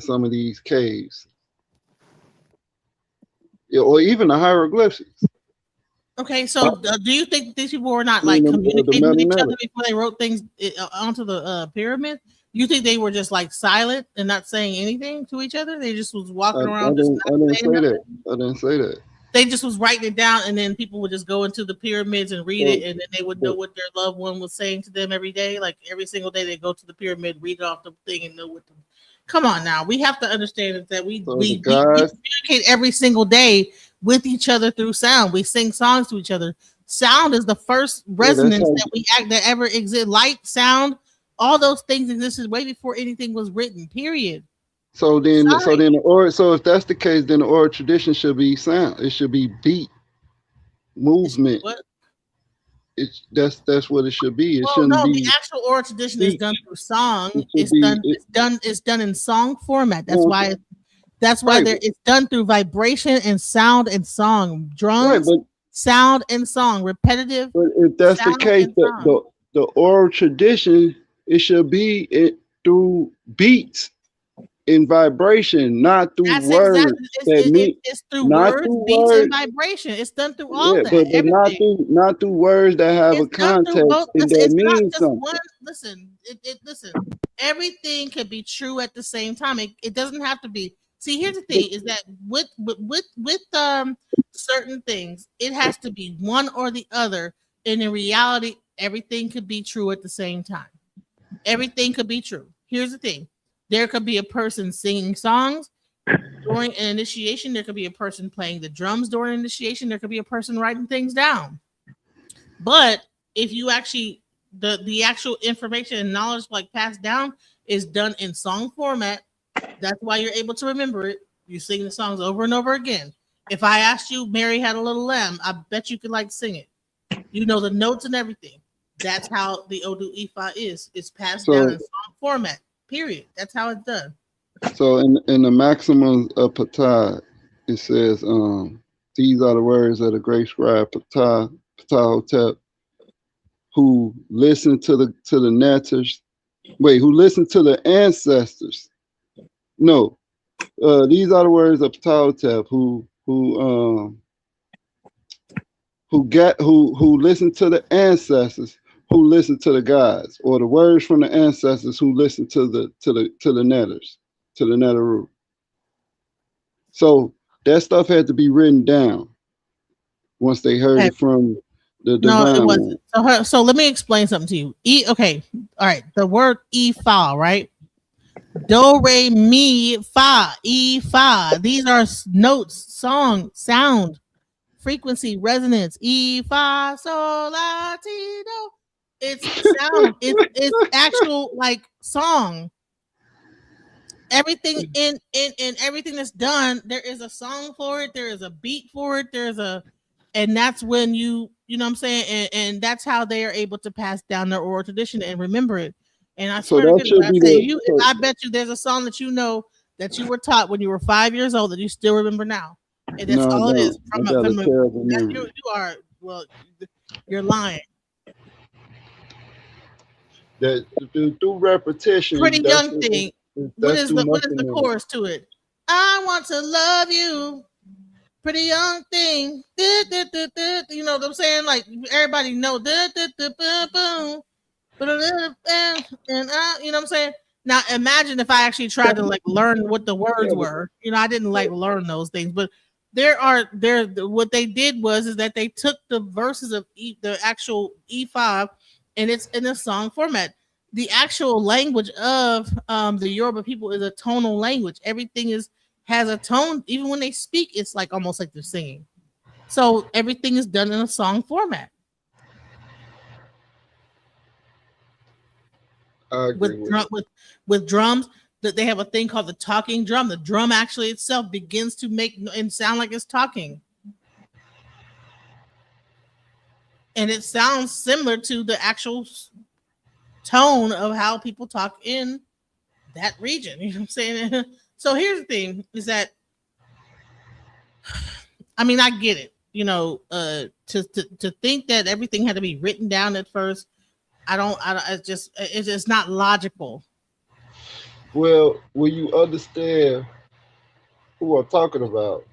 Speaker 20: some of these caves. or even the hieroglyphics.
Speaker 10: Okay, so do you think these people were not
Speaker 20: I mean,
Speaker 10: like
Speaker 20: the
Speaker 10: communicating with each other
Speaker 20: Meta.
Speaker 10: before they wrote things onto the pyramid? You think they were just like silent and not saying anything to each other? They just was walking around just
Speaker 20: I
Speaker 10: not
Speaker 20: didn't
Speaker 10: saying
Speaker 20: say
Speaker 10: nothing?
Speaker 20: that. I didn't say that.
Speaker 10: They just was writing it down, and then people would just go into the pyramids and read it, and then they would know what their loved one was saying to them every day. Like every single day, they go to the pyramid, read it off the thing, and know what. Come on now, we have to understand that we communicate every single day with each other through sound. We sing songs to each other. Sound is the first resonance that ever existed. Light, sound, all those things existed way before anything was written. Period.
Speaker 20: So if that's the case, then the oral tradition should be sound. It should be beat, movement.
Speaker 10: What?
Speaker 20: That's what it should be. It
Speaker 10: Well,
Speaker 20: shouldn't
Speaker 10: no,
Speaker 20: be.
Speaker 10: the actual oral tradition is done through song. It's done in song format. That's why it's done through vibration and sound and song. Drums, sound and song, repetitive.
Speaker 20: But if that's the case, the oral tradition, it should be through beats in vibration, not through words.
Speaker 10: It's through words, beats, and vibration. It's done through all that.
Speaker 20: But not through words that have a context and that means something.
Speaker 10: Listen. Everything can be true at the same time. It doesn't have to be. See, here's the thing: is that with certain things, it has to be one or the other. And in reality, everything could be true at the same time. Everything could be true. Here's the thing. There could be a person singing songs during an initiation. There could be a person playing the drums during initiation. There could be a person writing things down. But if you actually, the actual information and knowledge like passed down is done in song format, that's why you're able to remember it. You sing the songs over and over again. If I asked you, Mary Had a Little Lamb, I bet you could like sing it. You know the notes and everything. That's how the Odu Ifa is. It's passed down in song format. Period. That's how it's done.
Speaker 20: So in the Maxims of Patah, it says, these are the words of the great scribe Ptahhotep, who listened to the Netters. Who listened to the ancestors. No, these are the words of Ptahhotep, who listened to the ancestors, who listened to the gods, or the words from the ancestors who listened to the Netters, to the Netteru. So that stuff had to be written down once they heard it from the divine.
Speaker 10: No, it wasn't. So let me explain something to you. Okay, all right. The word Ifa, right? Do, re, mi, fa, Ifa. These are notes, song, sound, frequency, resonance. Ifa, sol, la, ti, do. It's sound. It's actual like song. Everything in everything that's done, there is a song for it. There is a beat for it. And that's when you know what I'm saying, and that's how they are able to pass down their oral tradition and remember it. And I swear to goodness, I bet you there's a song that you know that you were taught when you were 5 years old that you still remember now. And that's all it is. You're lying.
Speaker 20: That through repetition.
Speaker 10: Pretty Young Thing. What is the chorus to it? I want to love you. Pretty Young Thing. You know what I'm saying? Like everybody know. And you know what I'm saying? Now imagine if I actually tried to like learn what the words were. You know, I didn't like learn those things, but what they did is that they took the verses of the actual E5 and it's in a song format. The actual language of the Yoruba people is a tonal language. Everything has a tone. Even when they speak, it's like almost like they're singing. So everything is done in a song format. With drums, that they have a thing called the talking drum. The drum actually itself begins to make and sound like it's talking. And it sounds similar to the actual tone of how people talk in that region. You know what I'm saying? So here's the thing is that, I mean, I get it, you know, to think that everything had to be written down at first. It's just not logical.
Speaker 20: Well, when you understand who I'm talking about,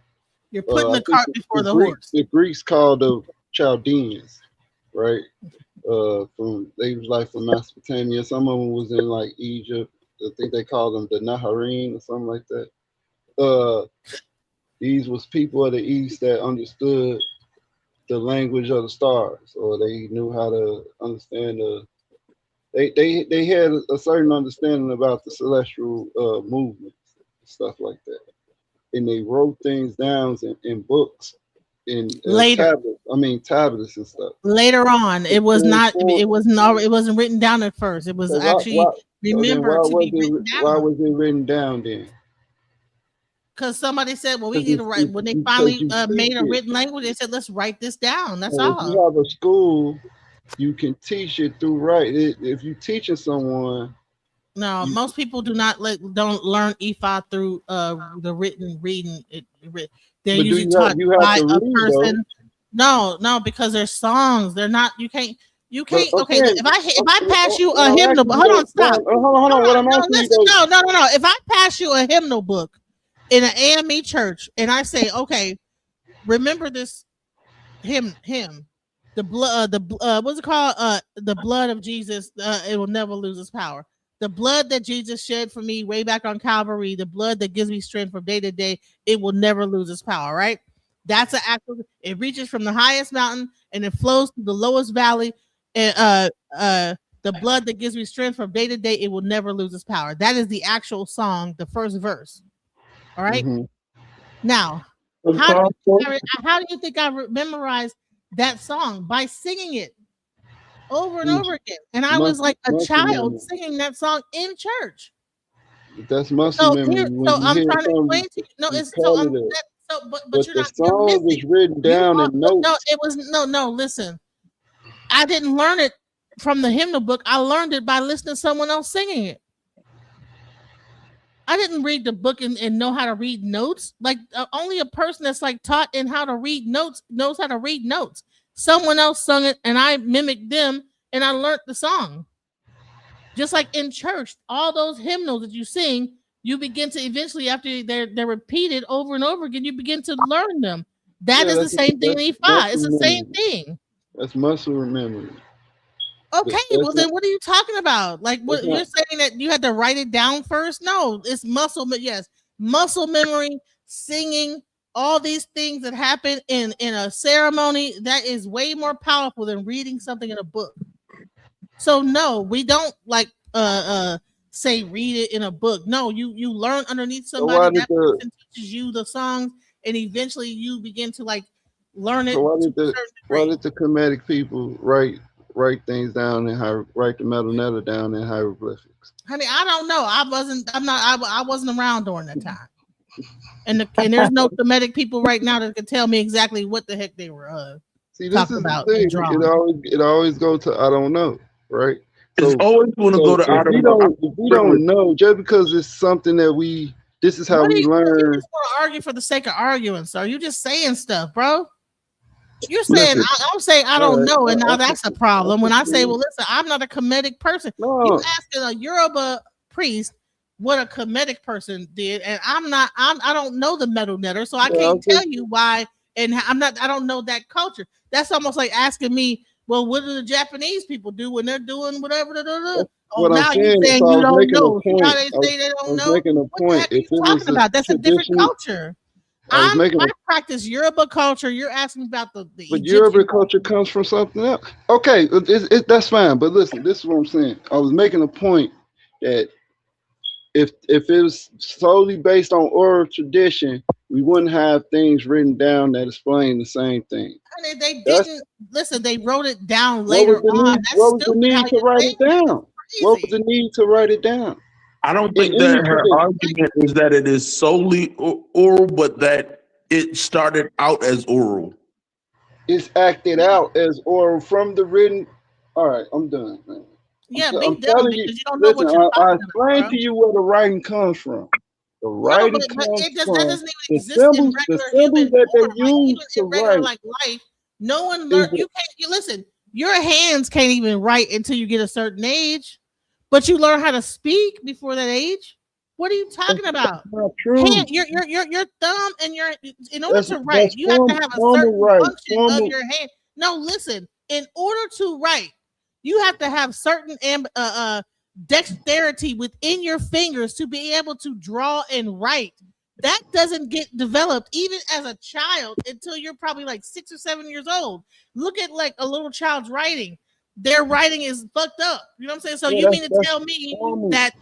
Speaker 10: You're putting
Speaker 20: I
Speaker 10: the
Speaker 20: think
Speaker 10: cart before the
Speaker 20: Greeks,
Speaker 10: horse.
Speaker 20: the Greeks called the Chaldeans, right? They was like from Mesopotamia. Some of them was in like Egypt. I think they called them the Naharine or something like that. These was people of the East that understood the language of the stars, or they knew how to understand they had a certain understanding about the celestial movements, stuff like that, and they wrote things down in books, in
Speaker 10: Later.
Speaker 20: tablets and stuff.
Speaker 10: Later on, it was not. It wasn't written down at first. It was actually remembered to be written down.
Speaker 20: Why was it written down then?
Speaker 10: Because somebody said, "Well, we need to write." When they finally made a written language, they said, "Let's write this down." That's all.
Speaker 20: If you have a school, you can teach it through if you're teaching someone.
Speaker 10: No, most people don't learn Ifa through the written reading. They're usually taught by a person.
Speaker 20: Though.
Speaker 10: No, because they're songs. They're not. You can't. Okay,
Speaker 20: okay.
Speaker 10: If I pass you a hymnal book, hold on, stop.
Speaker 20: Hold on. What I'm asking
Speaker 10: listen, no. If I pass you a hymnal book in an AME church and I say, okay, remember this hymn, the blood, what's it called? The blood of Jesus. It will never lose its power. The blood that Jesus shed for me way back on Calvary, the blood that gives me strength from day to day, it will never lose its power, right? That's an actual, it reaches from the highest mountain and it flows through the lowest valley. And the blood that gives me strength from day to day, it will never lose its power. That is the actual song, the first verse. All right.
Speaker 20: Mm-hmm.
Speaker 10: Now, how do you think I memorized that song? By singing it over and over again. And I was like a child singing that song in church.
Speaker 20: That's muscle memory.
Speaker 10: So I'm trying to explain to you. No, it's but you're
Speaker 20: the
Speaker 10: not.
Speaker 20: Song is written down in notes.
Speaker 10: No, it was no. Listen, I didn't learn it from the hymnal book. I learned it by listening to someone else singing it. I didn't read the book and know how to read notes. Like only a person that's like taught in how to read notes knows how to read notes. Someone else sung it and I mimicked them and I learned the song. Just like in church, all those hymnals that you sing, you begin to eventually, after they're repeated over and over again, you begin to learn them. That is the same thing in Ifa. It's the same thing.
Speaker 20: That's muscle memory.
Speaker 10: Okay, well then what are you talking about? Like what you're saying that you had to write it down first? No, it's muscle. Yes, muscle memory, singing, all these things that happen in a ceremony, that is way more powerful than reading something in a book. So no, we don't like say read it in a book. No, you learn underneath somebody that person teaches you the songs, and eventually you begin to like learn it.
Speaker 20: So why did the Kemetic people write things down and write the metal letter down in hieroglyphics?
Speaker 10: Honey, I don't know. I wasn't around during that time. And there's no Kemetic people right now that can tell me exactly what the heck they were talking about.
Speaker 20: It always goes to I don't know, right?
Speaker 15: It's always going to go to I don't know.
Speaker 20: If we don't know, just because it's something that this is how we learn. You just
Speaker 10: want to argue for the sake of arguing, so you're just saying stuff, bro. You're saying I'm saying I don't know, and now that's a problem. When I say, well, listen, I'm not a Kemetic person. No. You asking a Yoruba priest what a Kemetic person did, and I don't know the metal netter, so I can't tell you why. And I don't know that culture. That's almost like asking me, well, what do the Japanese people do when they're doing whatever they're doing? Oh, now you're saying you don't know. Now they say they don't know.
Speaker 20: Making a point.
Speaker 10: What the heck are you talking about? That's a different culture. I practice Yoruba culture. You're asking about the
Speaker 20: but Yoruba culture comes from something else. Okay, that's fine. But listen, this is what I'm saying. I was making a point that if it was solely based on oral tradition, we wouldn't have things written down that explain the same thing.
Speaker 10: Honey, they didn't listen. They wrote it down later on.
Speaker 20: What was the need to write it down? What was the need to write it down?
Speaker 15: I don't think that her argument is that it is solely oral, but that it started out as oral.
Speaker 20: It's acted out as oral from the written. All right, I'm done, man.
Speaker 10: Yeah, I'm telling you, because you don't know what you're talking
Speaker 20: I explained to you where the writing comes from. The writing comes from
Speaker 10: that doesn't even exist in regular human
Speaker 20: that they
Speaker 10: order.
Speaker 20: use
Speaker 10: in regular like life. No one learned. You can't. You listen. Your hands can't even write until you get a certain age. But you learn how to speak before that age. What are you talking about?
Speaker 20: Not true.
Speaker 10: Your thumb and in order to write,
Speaker 20: That's
Speaker 10: you have to have a
Speaker 20: formal
Speaker 10: certain
Speaker 20: right.
Speaker 10: function of your hand. No, listen. In order to write, you have to have certain dexterity within your fingers to be able to draw and write. That doesn't get developed even as a child until you're probably like 6 or 7 years old. Look at like a little child's writing. Their writing is fucked up. You know what I'm saying? So
Speaker 20: Yeah,
Speaker 10: you mean to
Speaker 20: that's
Speaker 10: tell me
Speaker 20: formal.
Speaker 10: that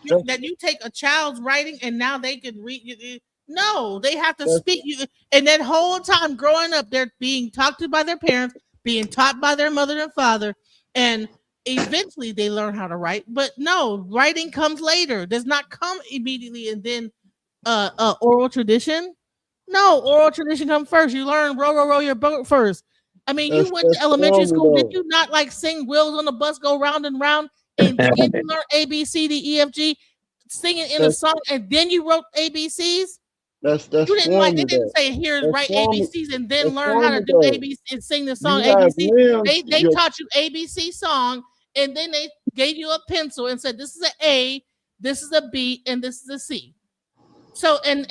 Speaker 10: you take a child's writing and now they can read? No, they have to speak. And that whole time growing up, they're being talked to by their parents, being taught by their mother and father, and eventually they learn how to write. But no, writing comes later. Does not come immediately, and then oral tradition. No, oral tradition comes first. You learn row your boat first. I mean, you went to elementary school. Did you not like sing "Wheels on the Bus Go Round and Round" and then you learn A, B, C, D, E, F, G, singing in a song, and then you wrote ABCs?
Speaker 20: That's
Speaker 10: You didn't
Speaker 20: formal.
Speaker 10: they didn't say here's
Speaker 20: That's
Speaker 10: write
Speaker 20: formal.
Speaker 10: ABCs and then
Speaker 20: That's
Speaker 10: learn how to do
Speaker 20: formal, though.
Speaker 10: ABC and sing the song
Speaker 20: You have
Speaker 10: ABC.
Speaker 20: limbs,
Speaker 10: They
Speaker 20: your-
Speaker 10: taught you ABC song, and then they gave you a pencil and said this is an A, this is a B, and this is a C. So and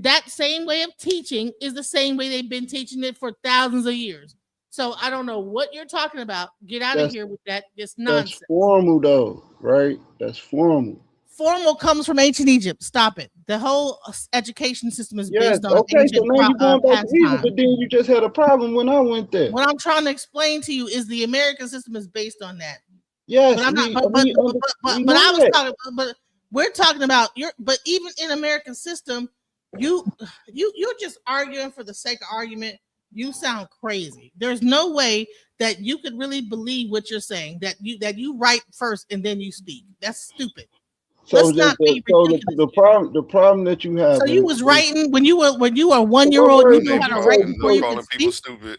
Speaker 10: that same way of teaching is the same way they've been teaching it for thousands of years. So I don't know what you're talking about. Get out of
Speaker 20: That's-
Speaker 10: here with that. It's
Speaker 20: That's
Speaker 10: nonsense.
Speaker 20: formal though, right? That's formal.
Speaker 10: Formal comes from ancient Egypt. Stop it. The whole education system is
Speaker 20: Yes.
Speaker 10: based on
Speaker 20: Okay. So
Speaker 10: ancient
Speaker 20: now you're going back
Speaker 10: past
Speaker 20: to Egypt,
Speaker 10: time.
Speaker 20: but then you just had a problem when I went there.
Speaker 10: What I'm trying to explain to you is the American system is based on that.
Speaker 20: Yes.
Speaker 10: But I'm not.
Speaker 20: we
Speaker 10: But
Speaker 20: know
Speaker 10: I was
Speaker 20: that.
Speaker 10: talking. But we're talking about your. But even in American system, you're just arguing for the sake of argument. You sound crazy. There's no way that you could really believe what you're saying. That you write first and then you speak. That's stupid.
Speaker 20: So
Speaker 10: Let's not be ridiculous.
Speaker 20: the problem that you have.
Speaker 10: So you was writing when you were 1 year
Speaker 20: Well,
Speaker 10: old. You
Speaker 20: wait,
Speaker 10: knew how to
Speaker 20: wait,
Speaker 10: write
Speaker 20: wait,
Speaker 10: before you
Speaker 2: Calling
Speaker 10: could
Speaker 2: people
Speaker 10: speak.
Speaker 2: stupid.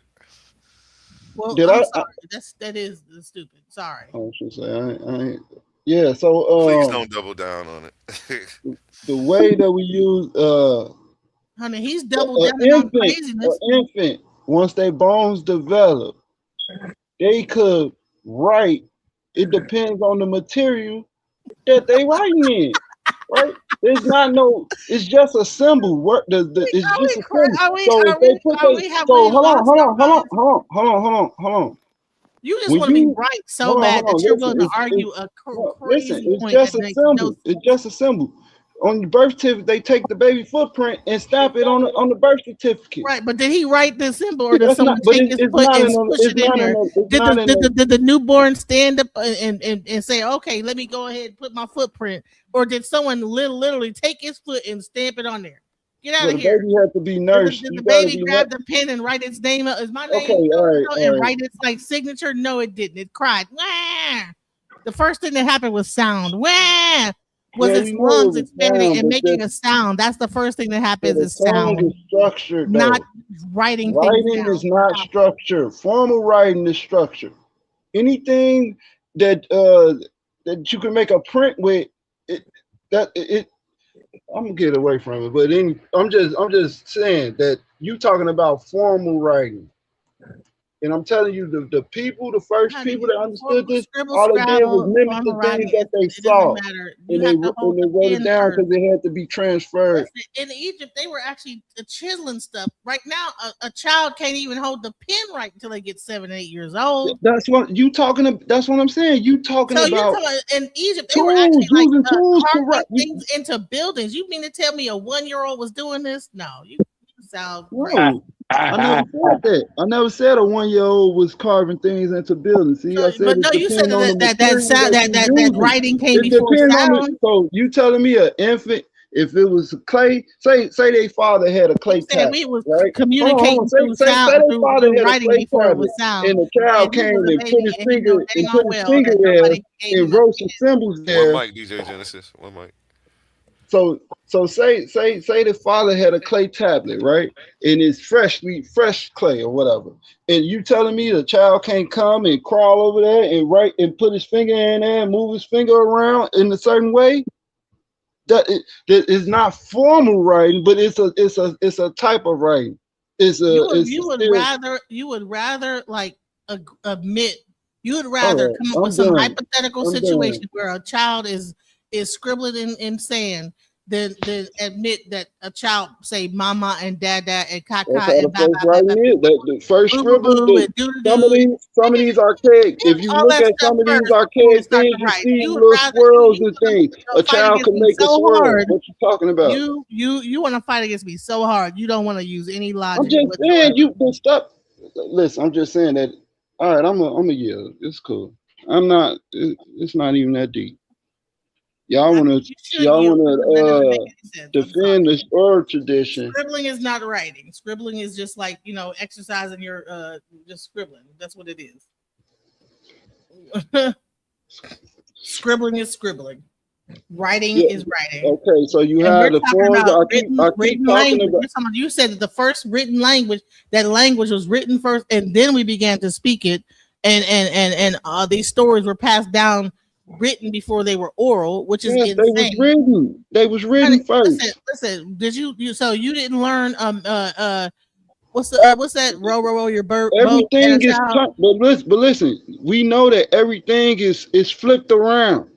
Speaker 10: Well,
Speaker 20: Did
Speaker 10: I'm
Speaker 20: I-
Speaker 10: sorry. That is stupid. Sorry.
Speaker 20: I should say. I ain't. Yeah. So
Speaker 2: Please don't double down on it.
Speaker 20: the way that we use
Speaker 10: Honey, he's double
Speaker 20: an
Speaker 10: down on
Speaker 20: infant,
Speaker 10: craziness.
Speaker 20: an infant, once their bones develop, they could write. It depends on the material that they writing in, right? There's not no. It's just a symbol. It's just a symbol. So if they put hold on.
Speaker 10: You just
Speaker 20: When
Speaker 10: want to be
Speaker 20: you-
Speaker 10: right so
Speaker 20: hold on,
Speaker 10: bad
Speaker 20: hold
Speaker 10: that
Speaker 20: on,
Speaker 10: you're
Speaker 20: listen,
Speaker 10: willing to
Speaker 20: it's-
Speaker 10: argue
Speaker 20: it's-
Speaker 10: a crazy
Speaker 20: Listen, it's
Speaker 10: point
Speaker 20: just
Speaker 10: that
Speaker 20: a
Speaker 10: makes
Speaker 20: symbol.
Speaker 10: no sense.
Speaker 20: It's just a symbol. On the birth certificate, they take the baby footprint and stamp it on the birth certificate.
Speaker 10: Right, but did he write the symbol or did
Speaker 20: That's
Speaker 10: someone
Speaker 20: not- but
Speaker 10: take
Speaker 20: it's-
Speaker 10: his
Speaker 20: it's
Speaker 10: foot
Speaker 20: not
Speaker 10: and
Speaker 20: in a-
Speaker 10: push
Speaker 20: it's
Speaker 10: it in
Speaker 20: not
Speaker 10: there?
Speaker 20: in a- it's
Speaker 10: Did
Speaker 20: not in a-
Speaker 10: did the newborn stand up and say, okay, let me go ahead and put my footprint? Or did someone literally take his foot and stamp it on there? Get out
Speaker 20: But
Speaker 10: of
Speaker 20: the
Speaker 10: here.
Speaker 20: baby has to be nursed.
Speaker 10: Did
Speaker 20: You
Speaker 10: the
Speaker 20: gotta
Speaker 10: baby
Speaker 20: be
Speaker 10: grab
Speaker 20: nursed.
Speaker 10: the pen and write its name up? Is my name
Speaker 20: Okay, all right,
Speaker 10: so-and-so,
Speaker 20: all
Speaker 10: and
Speaker 20: right.
Speaker 10: write its like signature? No, it didn't. It cried. Wah! The first thing that happened was sound. Wah! Was
Speaker 20: Yeah,
Speaker 10: its
Speaker 20: we know it
Speaker 10: lungs
Speaker 20: was
Speaker 10: expanding
Speaker 20: sound,
Speaker 10: and
Speaker 20: but
Speaker 10: making
Speaker 20: the-
Speaker 10: a sound. That's the first thing that happens
Speaker 20: The
Speaker 10: is
Speaker 20: tongue
Speaker 10: sound.
Speaker 20: is structured, though.
Speaker 10: Not writing things
Speaker 20: Writing
Speaker 10: down.
Speaker 20: is not structured. Formal writing is structured. Anything that you can make a print with, I'm gonna get away from it. But I'm just saying that you talking about formal writing. And I'm telling you, the first people that understood this, all they did was mimic the things that they saw. And they wrote it down because it had to be transferred.
Speaker 10: In Egypt, they were actually chiseling stuff. Right now, a child can't even hold the pen right until they get 7 or 8 years old.
Speaker 20: That's what you talking about. That's what I'm saying. You talking
Speaker 10: So
Speaker 20: about.
Speaker 10: you're talking about in Egypt, they were actually
Speaker 20: tools, using tools to
Speaker 10: carving
Speaker 20: write.
Speaker 10: things into buildings. You mean to tell me a 1-year-old was doing this? No, you sound
Speaker 20: No,
Speaker 10: crazy.
Speaker 20: I never said that. I never said a 1-year-old was carving things into buildings. See, I said
Speaker 10: But
Speaker 20: it
Speaker 10: no, you said
Speaker 20: depends on the
Speaker 10: that
Speaker 20: material
Speaker 10: sound
Speaker 20: that
Speaker 10: that
Speaker 20: you using.
Speaker 10: writing came
Speaker 20: It
Speaker 10: before
Speaker 20: depends on
Speaker 10: sound.
Speaker 20: so you telling me an infant, if it was clay, say their father had a clay
Speaker 10: Said
Speaker 20: tablet,
Speaker 10: we was
Speaker 20: right?
Speaker 10: communicating
Speaker 20: Say
Speaker 10: through sound,
Speaker 20: their
Speaker 10: through
Speaker 20: father had a
Speaker 10: writing
Speaker 20: clay
Speaker 10: before it was
Speaker 20: tablet,
Speaker 10: sound.
Speaker 20: and the child
Speaker 10: And he
Speaker 20: came
Speaker 10: was a
Speaker 20: and
Speaker 10: baby,
Speaker 20: put his
Speaker 10: and he know
Speaker 20: finger
Speaker 10: dang well that
Speaker 20: there
Speaker 10: nobody gave
Speaker 20: and
Speaker 10: him a
Speaker 20: wrote some symbols there.
Speaker 2: One mic, DJ Genesis. One mic.
Speaker 20: So say the father had a clay tablet, right? And it's fresh clay or whatever. And you telling me the child can't come and crawl over there and write and put his finger in there and move his finger around in a certain way? That is not formal writing, but it's a type of writing.
Speaker 10: You would rather like admit. You would rather come up with some hypothetical situation where a child is scribbling in sand than admit that a child say mama and dada and
Speaker 20: That's
Speaker 10: caca
Speaker 20: how the
Speaker 10: and ba
Speaker 20: first
Speaker 10: ba ba
Speaker 20: writing
Speaker 10: ba
Speaker 20: is. The first
Speaker 10: boo boo
Speaker 20: scribble,
Speaker 10: boo and doo
Speaker 20: some of
Speaker 10: doo.
Speaker 20: these archaic. If you
Speaker 10: All
Speaker 20: look
Speaker 10: that
Speaker 20: at
Speaker 10: stuff
Speaker 20: some of these
Speaker 10: first before you
Speaker 20: archaic
Speaker 10: start
Speaker 20: things,
Speaker 10: to
Speaker 20: you
Speaker 10: write.
Speaker 20: see
Speaker 10: You would
Speaker 20: little
Speaker 10: rather
Speaker 20: swirls
Speaker 10: you
Speaker 20: and things.
Speaker 10: gonna
Speaker 20: A
Speaker 10: fight
Speaker 20: child
Speaker 10: against
Speaker 20: can
Speaker 10: me
Speaker 20: make a
Speaker 10: so
Speaker 20: swirl.
Speaker 10: hard.
Speaker 20: What you talking about?
Speaker 10: You want to fight against me so hard. You don't want to use any
Speaker 20: I'm
Speaker 10: logic
Speaker 20: just
Speaker 10: whatsoever.
Speaker 20: saying you can stop. Listen, I'm just saying that. All right, I'm a yield. It's cool. I'm not. It's not even that deep. Y'all want to defend this oral tradition.
Speaker 10: Scribbling is not writing. Scribbling is just like, exercising your just scribbling. That's what it is. Scribbling is scribbling. Writing is writing.
Speaker 20: Okay, so you
Speaker 10: And
Speaker 20: have
Speaker 10: we're
Speaker 20: the
Speaker 10: talking
Speaker 20: forms.
Speaker 10: about
Speaker 20: I keep
Speaker 10: written
Speaker 20: talking
Speaker 10: language.
Speaker 20: about.
Speaker 10: You said that the first written language, that language was written first, and then we began to speak it. And these stories were passed down written before they were oral, which is insane.
Speaker 20: They was written. They was written first.
Speaker 10: Listen. Did you? So you didn't learn what's that? Row your boat.
Speaker 20: Everything is but listen. We know that everything is flipped around.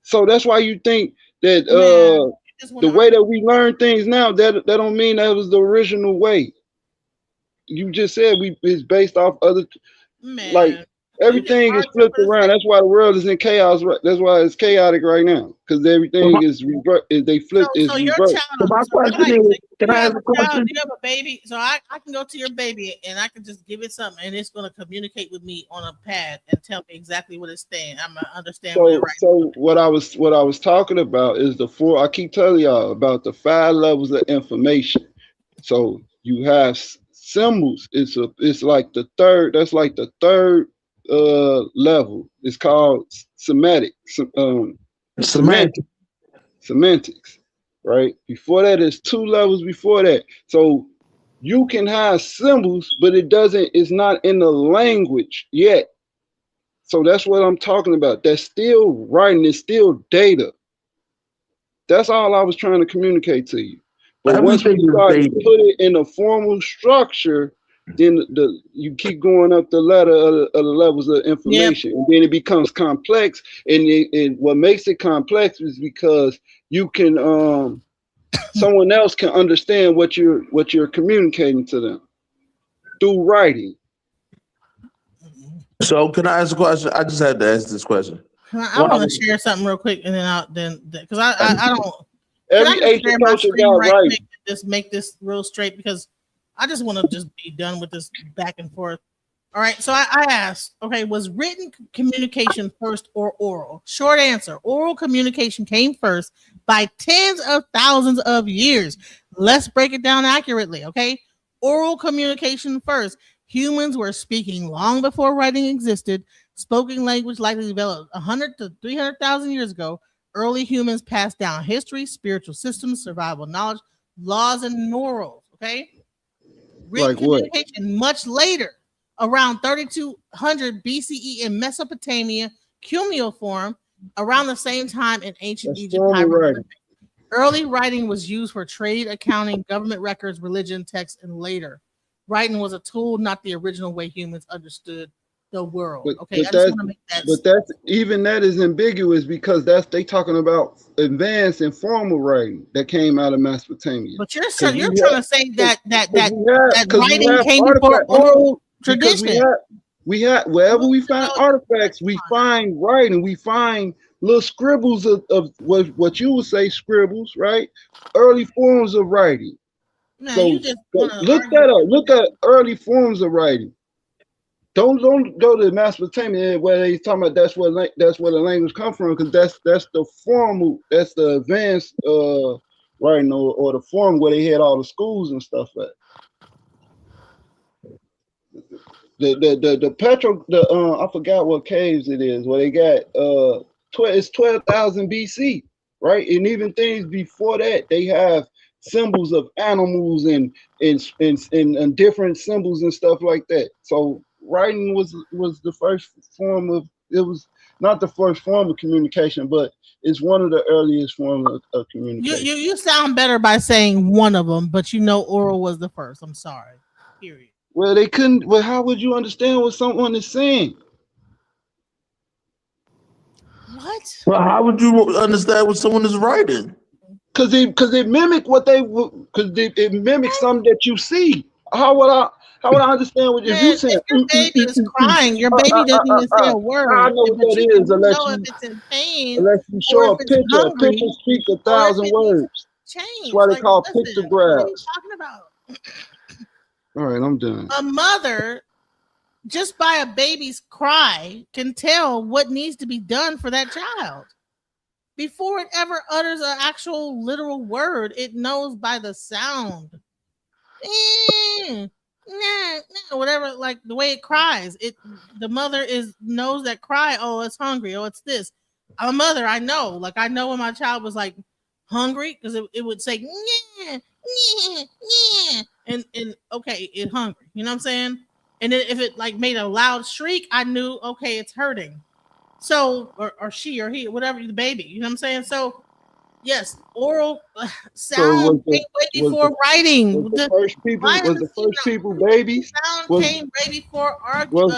Speaker 20: So that's why you think that the way that we learn things now, that don't mean that was the original way. You just said it's based off other, like everything is flipped around. That's why the world is in chaos. That's why it's chaotic right now, because everything is reversed. They flip is
Speaker 10: so your
Speaker 20: reversed.
Speaker 10: child,
Speaker 20: My
Speaker 10: question
Speaker 20: is,
Speaker 10: can I ask a question? You have a baby, so I can go to your baby and I can just give it something, and it's going to communicate with me on a pad and tell me exactly what it's saying. I'm gonna understand what it writes.
Speaker 20: So what I was talking about is the four. I keep telling y'all about the 5 levels of information. So you have symbols. It's like the third. That's like the third level. It's called semantics, right? Before that is 2 levels before that. So you can have symbols, but it's not in the language yet. So that's what I'm talking about. That's still writing, it's still data. That's all I was trying to communicate to you. But once we start to put it in a formal structure, then you keep going up the ladder of the levels of information, and then it becomes complex. And what makes it complex is because you can someone else can understand what you're communicating to them through writing.
Speaker 15: So can I ask a question? I just had to ask this question.
Speaker 10: I want to share something real quick, and then because I don't.
Speaker 20: Every Asian culture got right.
Speaker 10: Quick, just make this real straight, because I just want to just be done with this back and forth. All right. So I asked, okay, was written communication first or oral? Short answer: oral communication came first by tens of thousands of years. Let's break it down accurately. Okay. Oral communication first. Humans were speaking long before writing existed. Spoken language likely developed 100 to 300,000 years ago. Early humans passed down history, spiritual systems, survival knowledge, laws, and morals. Okay, written
Speaker 20: like what?
Speaker 10: Communication much later, around 3200 BCE in Mesopotamia, cuneiform, around the same time in ancient Egypt. Early writing was used for trade, accounting, government records, religion, text, and later. Writing was a tool, not the original way humans understood the world. Okay, I just want to make that.
Speaker 20: But that's even that is ambiguous, because they talking about advanced and formal writing that came out of Mesopotamia.
Speaker 10: But you're trying to say that writing came before oral tradition.
Speaker 20: We have wherever we find artifacts, we find writing, we find little scribbles of what you would say scribbles, right? Early forms of writing.
Speaker 10: Man,
Speaker 20: so look that up. Look at early forms of writing. Don't go to Mesopotamia where they talking about that's where the language come from, because that's the formal, that's the advanced writing or the form where they had all the schools and stuff at. I forgot what caves it is where they got it's 12,000 BC, right? And even things before that, they have symbols of animals and different symbols and stuff like that. So writing was the first form of, it was not the first form of communication, but it's one of the earliest forms of communication.
Speaker 10: You sound better by saying one of them, but oral was the first. I'm sorry. Period.
Speaker 20: Well, they couldn't. Well, how would you understand what someone is saying?
Speaker 10: What?
Speaker 15: Well, how would you understand what someone is writing?
Speaker 20: Cause it mimic what they because it mimics something that you see. How would I understand what if you
Speaker 10: Man,
Speaker 20: saying
Speaker 10: if your baby is crying, your baby doesn't even say a
Speaker 20: I
Speaker 10: word.
Speaker 20: know what
Speaker 10: But
Speaker 20: that
Speaker 10: you
Speaker 20: is
Speaker 10: can know if it's in pain
Speaker 20: unless you
Speaker 10: or
Speaker 20: show
Speaker 10: if
Speaker 20: a
Speaker 10: it's
Speaker 20: picture. A
Speaker 10: hungry
Speaker 20: picture speaks a
Speaker 10: or if
Speaker 20: thousand
Speaker 10: it needs
Speaker 20: words. That's
Speaker 10: change.
Speaker 20: why they
Speaker 10: Like,
Speaker 20: call
Speaker 10: listen, what are
Speaker 20: pictographs.
Speaker 10: you talking about?
Speaker 20: All right, I'm done.
Speaker 10: A mother, just by a baby's cry, can tell what needs to be done for that child. Before it ever utters an actual literal word, it knows by the sound. Whatever, like the way it cries. The mother knows that cry, oh, it's hungry, oh, it's this. I'm a mother, I know. Like I know when my child was like hungry, because it would say yeah, yeah, yeah. And okay, it's hungry. You know what I'm saying? And then if it like made a loud shriek, I knew okay, it's hurting. So or she or he, whatever, the baby, you know what I'm saying? So yes, oral sound came way before writing.
Speaker 20: Was the first people babies?
Speaker 10: Sound
Speaker 20: Was
Speaker 10: came way before writing.
Speaker 20: was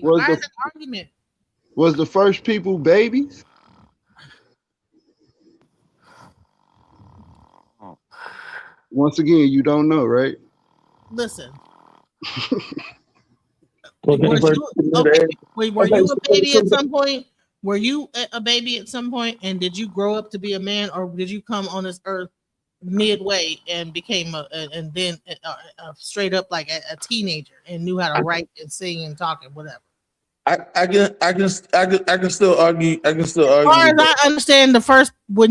Speaker 10: Why is
Speaker 20: the
Speaker 10: an argument?
Speaker 20: was the first people babies? Once again, you don't know, right?
Speaker 10: Listen.
Speaker 15: Were
Speaker 10: Were you a baby at some point? Were you a baby at some point? And did you grow up to be a man, or did you come on this earth midway and became and then straight up like a teenager and knew how to write and sing and talk and whatever?
Speaker 15: I can still argue. I can still
Speaker 10: As far
Speaker 15: argue.
Speaker 10: as I understand, the first when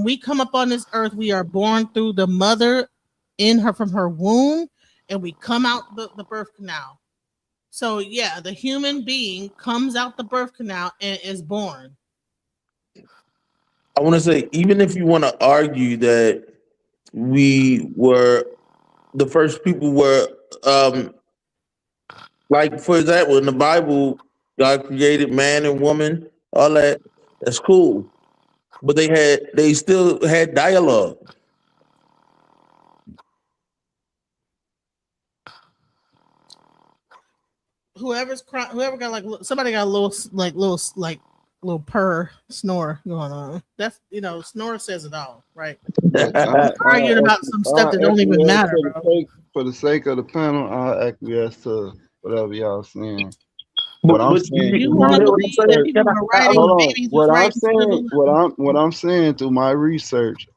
Speaker 10: we come up on this earth, we are born through the mother from her womb, and we come out the birth canal. So yeah, the human being comes out the birth canal and is born.
Speaker 15: I want to say, even if you want to argue that we were the first people were, like for example, in the Bible, God created man and woman, all that. That's cool, but they still had dialogue.
Speaker 10: Whoever's crying, whoever got like somebody got a little purr snore going on. That's snore says it all, right? Arguing about some stuff that don't even matter, bro.
Speaker 20: For the sake of the panel, I'll acquiesce to whatever y'all saying. What I'm saying,
Speaker 10: you want to believe that people were writing, babies was writing
Speaker 20: what I'm saying through my research,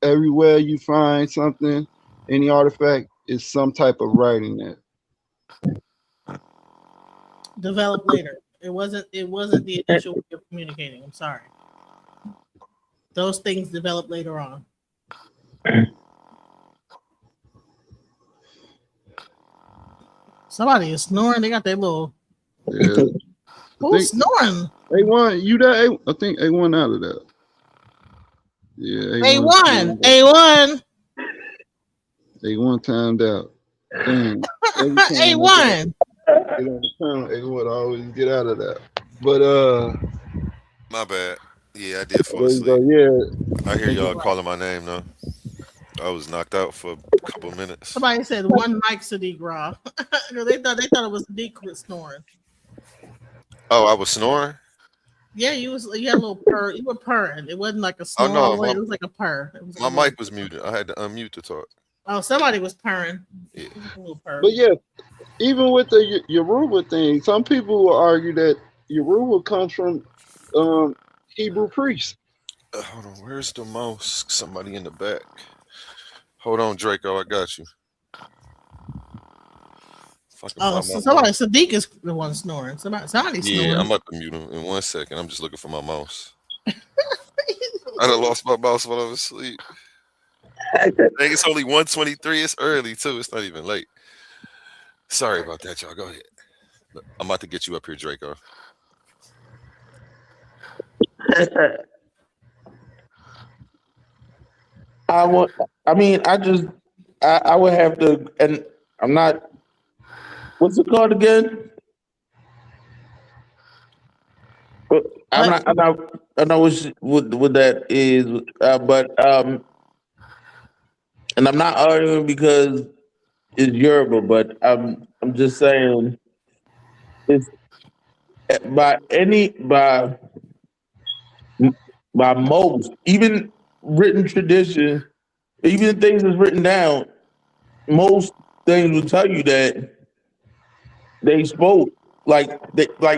Speaker 20: everywhere you find something, any artifact, is some type of writing there.
Speaker 10: Developed later. It wasn't the initial way of communicating. I'm sorry. Those things developed later on. Somebody is snoring. They got their little.
Speaker 20: Yeah.
Speaker 10: Who's snoring?
Speaker 20: A1, you there? I think A1 out of that. Yeah.
Speaker 10: A1.
Speaker 20: A1 timed out. Damn.
Speaker 10: A1.
Speaker 20: Get on the panel, A1 always get out of that. But
Speaker 2: my bad. Yeah, I did fall asleep. I hear y'all calling my name though. I was knocked out for a couple of minutes.
Speaker 10: Somebody said one mic Sadiq Raw. they thought it was Sadiq snoring.
Speaker 2: Oh, I was snoring?
Speaker 10: Yeah, you had a little purr. You were purring. It wasn't like a snore.
Speaker 2: Oh no,
Speaker 10: it was like a purr.
Speaker 2: My mic was muted. I had to unmute to talk.
Speaker 10: Oh, somebody was purring.
Speaker 2: Yeah.
Speaker 10: A little purr.
Speaker 20: But yeah, even with the Yoruba thing, some people will argue that Yoruba comes from Hebrew priests.
Speaker 2: Hold on, where's the mouse? Somebody in the back. Hold on, Draco, I got you.
Speaker 10: Oh, so somebody, Sadiq is the one snoring. Somebody's snoring.
Speaker 2: Yeah, I'm about to mute him in 1 second. I'm just looking for my mouse. I done lost my mouse while I was asleep. I think it's only 1:23. It's early too. It's not even late. Sorry about that, y'all. Go ahead. I'm about to get you up here, Draco.
Speaker 15: I would have to, and I'm not. What's it called again? I know what that is, but and I'm not arguing because it's Yoruba, but I'm just saying it's by most, even written tradition, even things that's written down, most things will tell you that they spoke like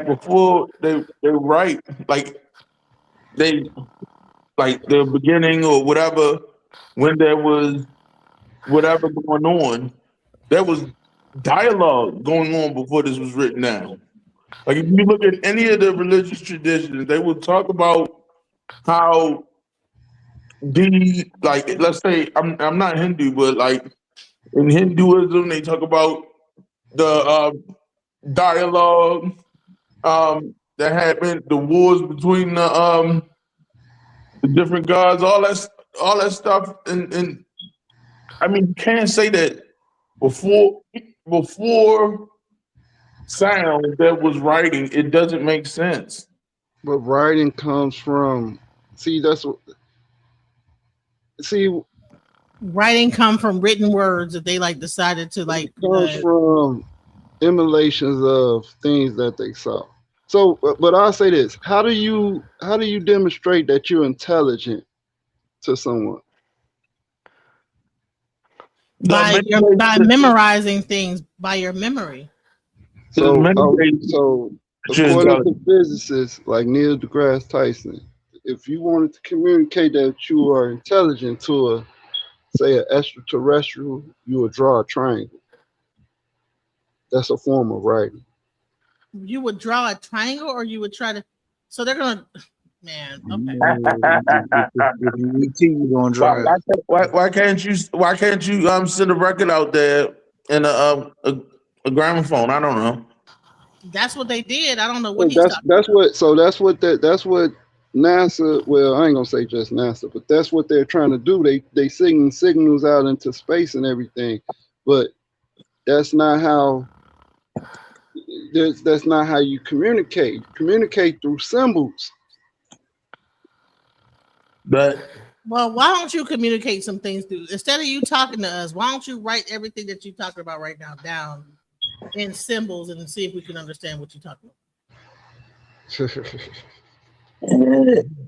Speaker 15: before they write, they like the beginning or whatever, when there was whatever going on, there was dialogue going on before this was written down. Like if you look at any of the religious traditions, they will talk about how like let's say I'm not Hindu, but like in Hinduism they talk about the dialogue that happened, the wars between the different gods, all that stuff, and I mean you can't say that before sound there was writing. It doesn't make sense.
Speaker 20: But writing comes from
Speaker 10: Writing come from written words that they like decided to like.
Speaker 20: comes from emulations of things that they saw. So, but I'll say this: how do you demonstrate that you're intelligent to someone?
Speaker 10: by memorizing things by your memory.
Speaker 20: So according to physicists like Neil deGrasse Tyson, if you wanted to communicate that you are intelligent to say an extraterrestrial, you would draw a triangle. That's a form of writing.
Speaker 10: You would draw a triangle, or you would try to. So they're gonna, man. Okay.
Speaker 15: Why can't you send a record out there in a gramophone? I don't know.
Speaker 10: That's what they did. I don't know what
Speaker 20: That's what NASA. Well, I ain't gonna say just NASA, but that's what they're trying to do. They send signals out into space and everything, but that's not how. That's not how you communicate. Communicate through symbols.
Speaker 15: But
Speaker 10: well, why don't you communicate some things through instead of you talking to us? Why don't you write everything that you're talking about right now down in symbols and see if we can understand what you're talking about?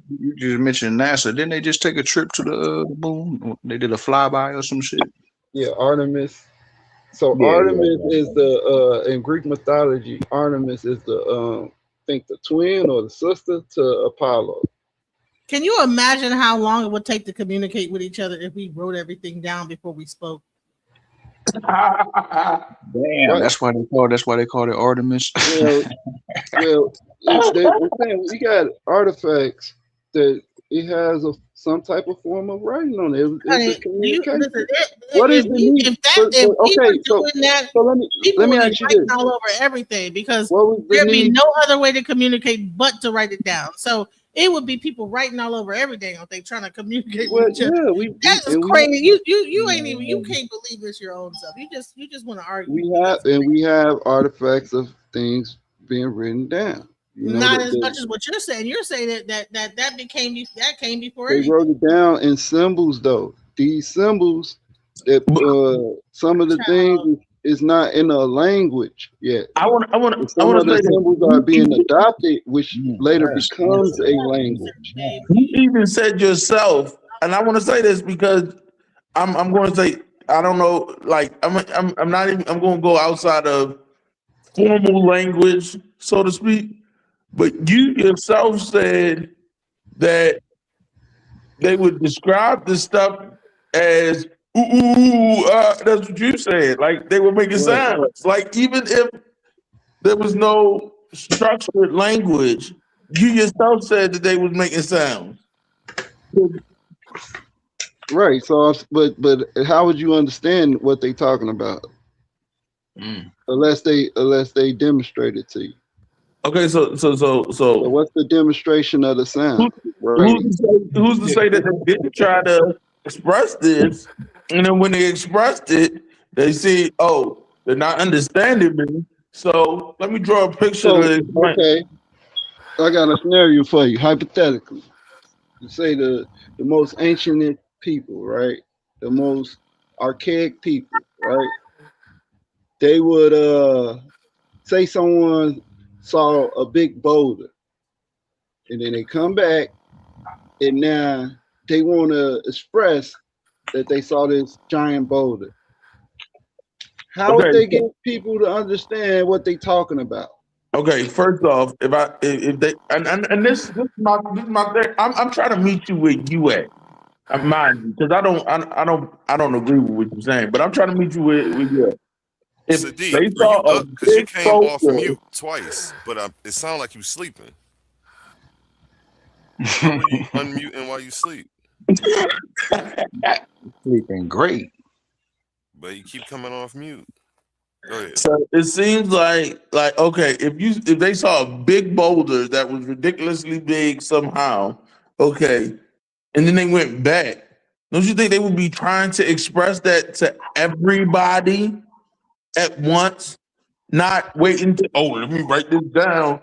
Speaker 6: You just mentioned NASA. Didn't they just take a trip to the moon? They did a flyby or some shit.
Speaker 20: Yeah, Artemis. So
Speaker 6: Yeah,
Speaker 20: Artemis is the in Greek mythology. Artemis is the I think the twin or the sister to Apollo.
Speaker 10: Can you imagine how long it would take to communicate with each other if we wrote everything down before we spoke?
Speaker 6: Damn, that's why they call it Artemis.
Speaker 20: Well, they're saying we got artifacts that it has some type of form of writing on it. It's a communication. What is the need?
Speaker 10: So let me ask you this: all over everything, because there'd be no other way to communicate but to write it down. So it would be people writing all over everything if they trying to communicate with each other. That's crazy. You ain't even you can't believe it's your own stuff. You just want to argue.
Speaker 20: We have artifacts of things being written down.
Speaker 10: Not as much as what you're saying. You're saying that came before.
Speaker 20: They wrote it down in symbols, though. These symbols, that some of the things is not in a language yet. Some of the symbols are being adopted, which later becomes a language.
Speaker 15: You even said yourself, and I want to say this because I'm going to say I don't know. Like I'm not even. I'm going to go outside of formal language, so to speak. But you yourself said that they would describe this stuff as that's what you said. Like they were making sounds. Like even if there was no structured language, you yourself said that they was making sounds.
Speaker 20: Right. So, but how would you understand what they talking about? Unless they demonstrate it to you.
Speaker 15: Okay, so
Speaker 20: what's the demonstration of the sound?
Speaker 15: Who's to say that they didn't try to express this, and then when they expressed it, they see, oh, they're not understanding me. So let me draw a picture.
Speaker 20: Okay, I got a scenario for you. Hypothetically, you say the most ancient people, right? The most archaic people, right? They would say someone saw a big boulder, and then they come back, and now they want to express that they saw this giant boulder. How would they get people to understand what they talking about?
Speaker 15: Okay, first off, if they and this is my thing. I'm trying to meet you where you at. Mind you, because I don't agree with what you're saying, but I'm trying to meet you where you at. If
Speaker 2: Sadiq,
Speaker 15: they
Speaker 2: are you
Speaker 15: saw a
Speaker 2: up? Because you
Speaker 15: big
Speaker 2: came off
Speaker 15: boulder,
Speaker 2: mute twice, but it sounded like you sleeping. How are you unmuting while you sleep?
Speaker 6: Sleeping great.
Speaker 2: But you keep coming off mute. Go ahead.
Speaker 15: so it seems like okay, if they saw a big boulder that was ridiculously big somehow, okay, and then they went back, don't you think they would be trying to express that to everybody at once, not waiting to let me write this down.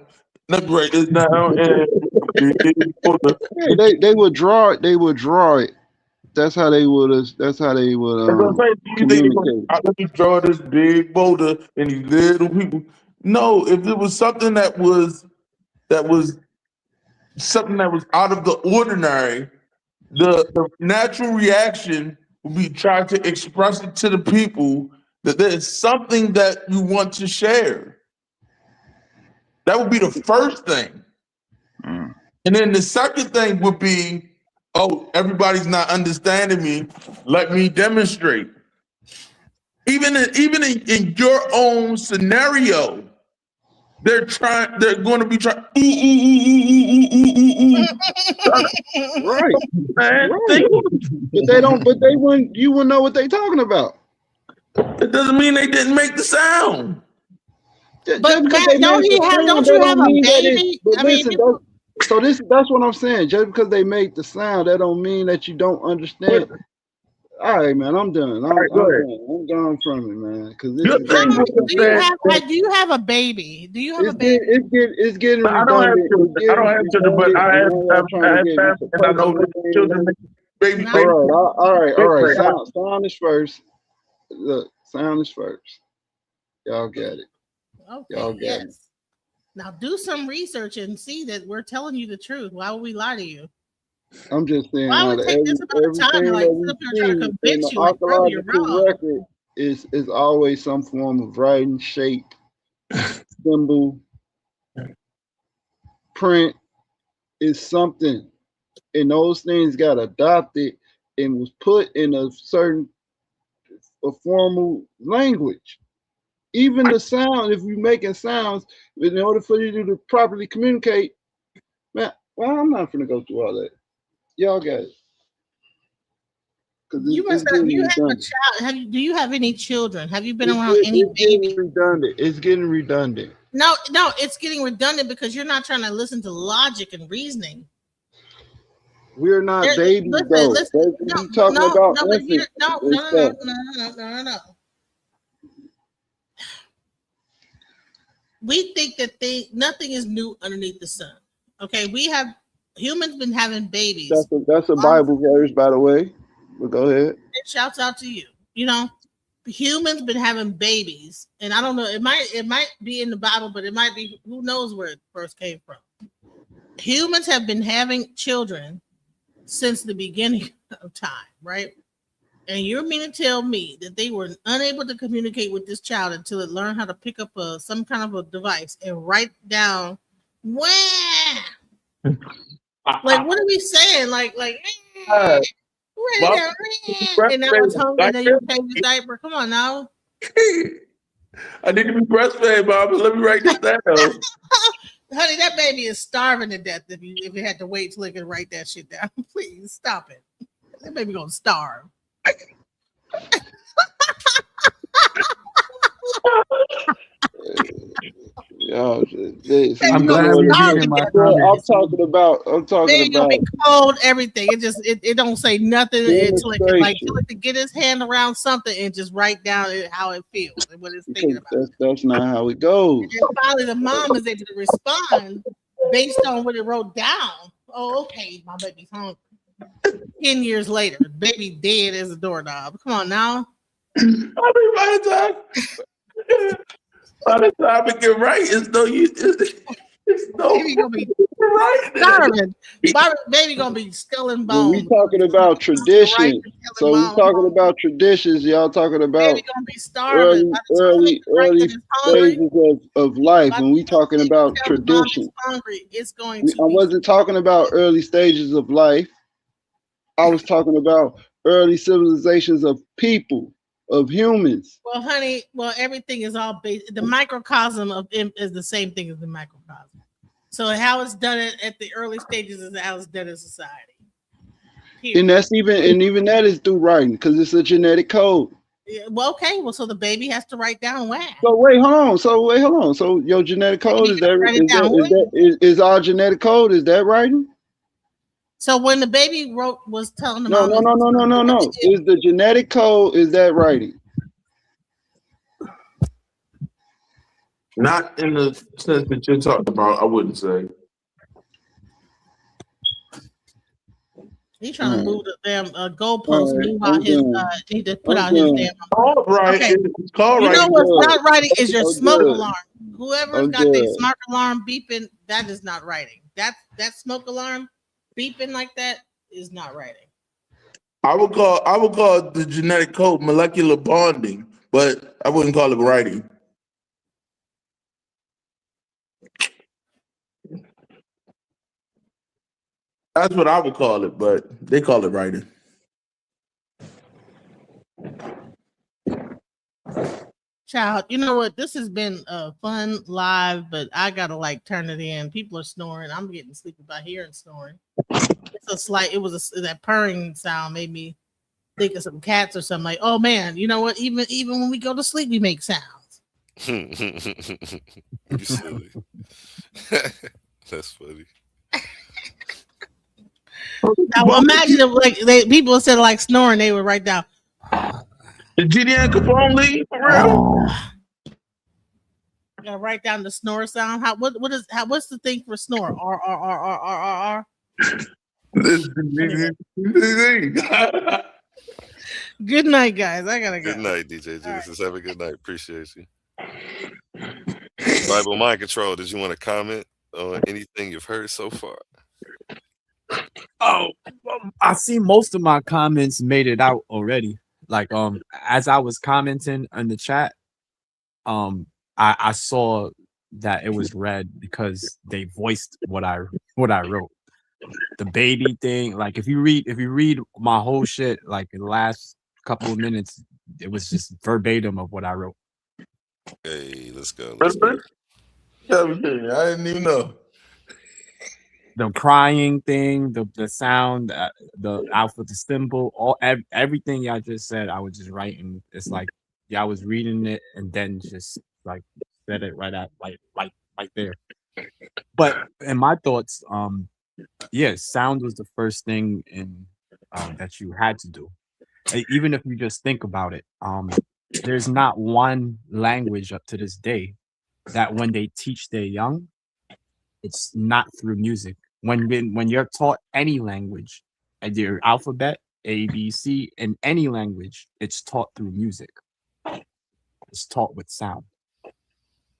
Speaker 15: Let me write this down.
Speaker 20: Yeah, they would draw it. They would draw it. That's how they would. That's how they would communicate.
Speaker 15: Let me draw this big boulder and these little people. No, if it was something that was something that was out of the ordinary, the natural reaction would be trying to express it to the people that there's something that you want to share. That would be the first thing. And then the second thing would be, everybody's not understanding me. Let me demonstrate. Even in your own scenario, they're going to be trying.
Speaker 20: Right.
Speaker 15: Man,
Speaker 20: But they don't. But they wouldn't. You wouldn't know what they talking about.
Speaker 15: It doesn't mean they didn't make the sound.
Speaker 20: But Matt, don't you have a baby? That's what I'm saying. Just because they made the sound, that don't mean that you don't understand. All right, man, I'm done. I'm gone from it, man. Because
Speaker 10: do you have a baby? Do you have a baby?
Speaker 20: It's getting
Speaker 15: I don't have children. I don't have children, but I have family, and I know that children make baby.
Speaker 20: All right. Sound is first. Look, sound is first. Y'all got it.
Speaker 10: Okay.
Speaker 20: Y'all got it.
Speaker 10: Now do some research and see that we're telling you the truth. Why would we lie to you?
Speaker 20: I'm just saying.
Speaker 10: Why would it take this amount of time? Like, trying to convince you, like, bro, you're wrong.
Speaker 20: Record is always some form of writing, shape, symbol, print is something, and those things got adopted and was put in a formal language. Even the sound, if you're making sounds, in order for you to properly communicate, man, well, I'm not gonna go through all that. Y'all got it.
Speaker 10: You must have. You have a child. Do you have any children? Have you been around any baby?
Speaker 20: It's getting redundant.
Speaker 10: No, it's getting redundant because you're not trying to listen to logic and reasoning.
Speaker 20: We're not babies, though.
Speaker 10: Listen, no. We think that nothing is new underneath the sun. Okay, humans been having babies.
Speaker 20: That's a Bible verse, by the way. But go ahead.
Speaker 10: It shouts out to you. You know, humans been having babies, and I don't know. It might be in the Bible, but it might be. Who knows where it first came from? Humans have been having children since the beginning of time, right? And you're meaning to tell me that they were unable to communicate with this child until it learned how to pick up some kind of a device and write down wah. Like, what are we saying? Like, and now it's hungry, and then you change the diaper. Come on now.
Speaker 15: I need to be breastfed, Mom. Let me write this down.
Speaker 10: Honey, that baby is starving to death if you had to wait till it could write that shit down. Please stop it. That baby gonna starve.
Speaker 20: I'm talking about.
Speaker 10: Baby gonna be cold. Everything. It don't say nothing until it can get his hand around something and just write down how it feels and what it's thinking about.
Speaker 20: That's not how it goes.
Speaker 10: And finally, the mom is able to respond based on what it wrote down. Oh, okay, my baby's hungry. 10 years later, baby dead as a doorknob. Come on now.
Speaker 15: By the time it get right, it's no use. It's no.
Speaker 10: Baby gonna be Darling, baby gonna be skull and
Speaker 20: When we
Speaker 10: bones.
Speaker 20: talking about tradition, so we talking about traditions. Y'all talking about
Speaker 10: Baby gonna be starving. By the time it
Speaker 20: early
Speaker 10: gets hungry,
Speaker 20: stages of life.
Speaker 10: by
Speaker 20: When we talking about
Speaker 10: tell the mom it's
Speaker 20: tradition,
Speaker 10: hungry, it's going
Speaker 20: I
Speaker 10: to be.
Speaker 20: wasn't talking about early stages of life. I was talking about early civilizations of people, of humans.
Speaker 10: Well, honey, everything is all based. The microcosm of it is the same thing as the macrocosm. So how it's done at the early stages is how it's done in society.
Speaker 20: And that's even that is through writing because it's a genetic code.
Speaker 10: Yeah, well, okay. Well, so the baby has to write down when.
Speaker 20: So wait, hold on. So your genetic code is our genetic code? Is that writing?
Speaker 10: So when the baby was telling the
Speaker 20: No. Is the genetic code, is that writing?
Speaker 15: Not in the sense that you're talking about, I wouldn't say.
Speaker 10: He's trying to move the damn goalpost. Meanwhile, need to put out his damn.
Speaker 15: Call right.
Speaker 10: Okay.
Speaker 15: It's called
Speaker 10: You know
Speaker 15: right.
Speaker 10: what's not writing is your smoke
Speaker 20: good.
Speaker 10: alarm. Whoever's got their smoke alarm beeping, that is not writing. That smoke alarm beeping like that is not writing.
Speaker 15: I would call the genetic code molecular bonding, but I wouldn't call it writing. That's what I would call it, but they call it writing.
Speaker 10: Child, you know what? This has been a fun live, but I gotta turn it in. People are snoring. I'm getting sleepy by hearing snoring. It's that purring sound made me think of some cats or something. Like, oh man, you know what? Even when we go to sleep, we make sounds.
Speaker 2: You silly. That's funny.
Speaker 10: Now imagine if people instead of snoring, they would write down.
Speaker 15: The GDN Capone Lee for real.
Speaker 10: You gotta write down the snore sound. What's the thing for snore? R. Good night, guys. I gotta go.
Speaker 2: Good night, DJ Genesis. Have a good night. Appreciate you. Bible Mind Control, did you want to comment on anything you've heard so far?
Speaker 7: Oh, I see most of my comments made it out already. As I was commenting in the chat, I saw that it was read because they voiced what I wrote. The baby thing, if you read my whole shit, in the last couple of minutes, it was just verbatim of what I wrote.
Speaker 2: Hey, let's go.
Speaker 15: I didn't even know.
Speaker 7: The crying thing, the sound, the alpha, the symbol, everything y'all just said, I was just writing. It's like y'all was reading it and then just said it right there. But in my thoughts, sound was the first thing that you had to do. Even if you just think about it, there's not one language up to this day that when they teach their young, it's not through music. When you're taught any language, your alphabet, A, B, C, in any language, it's taught through music. It's taught with sound.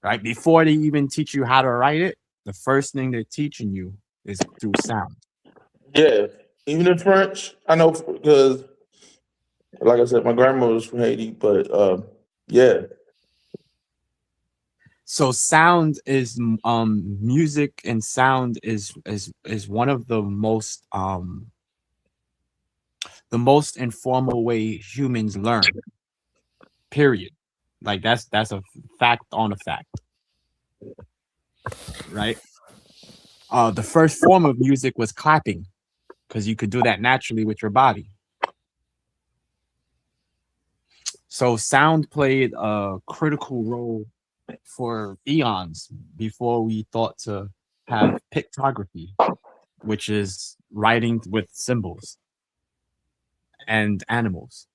Speaker 7: Right? Before they even teach you how to write it, the first thing they're teaching you is through sound.
Speaker 15: Yeah, even in French, I know because, like I said, my grandmother was from Haiti, but yeah.
Speaker 7: So sound is music, and sound is one of the most informal way humans learn. Period. That's a fact on a fact. Right? The first form of music was clapping, because you could do that naturally with your body. So sound played a critical role for eons before we thought to have pictography, which is writing with symbols and animals.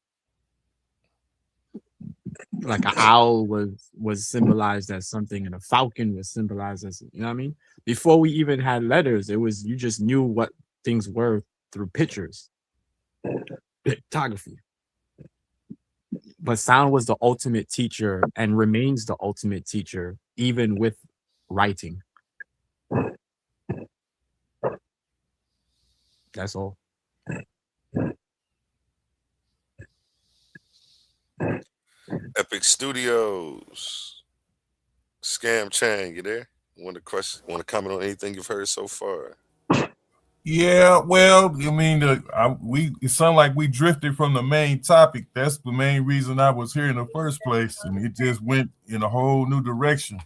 Speaker 7: Like an owl was symbolized as something, and a falcon was symbolized as, you know what I mean? Before we even had letters, you just knew what things were through pictures, pictography. But sound was the ultimate teacher and remains the ultimate teacher, even with writing. That's all.
Speaker 2: Epic Studios. Scam Chang, you there? Want to comment on anything you've heard so far?
Speaker 16: Yeah, well, I mean, it sounded like we drifted from the main topic. That's the main reason I was here in the first place, and it just went in a whole new direction.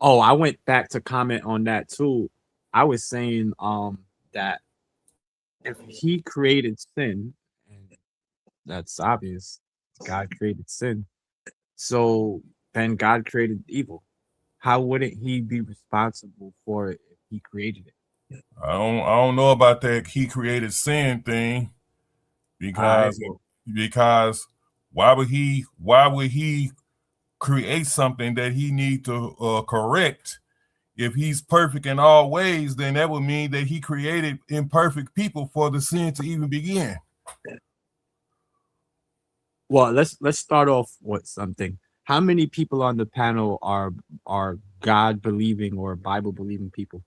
Speaker 7: Oh, I went back to comment on that too. I was saying that if he created sin, and that's obvious, God created sin. So then God created evil. How wouldn't he be responsible for it if he created it?
Speaker 16: I don't know about that he created sin thing, because why would he create something that he need to correct? If he's perfect in all ways, then that would mean that he created imperfect people for the sin to even begin.
Speaker 7: Well, let's start off with something. How many people on the panel are God believing or Bible believing people?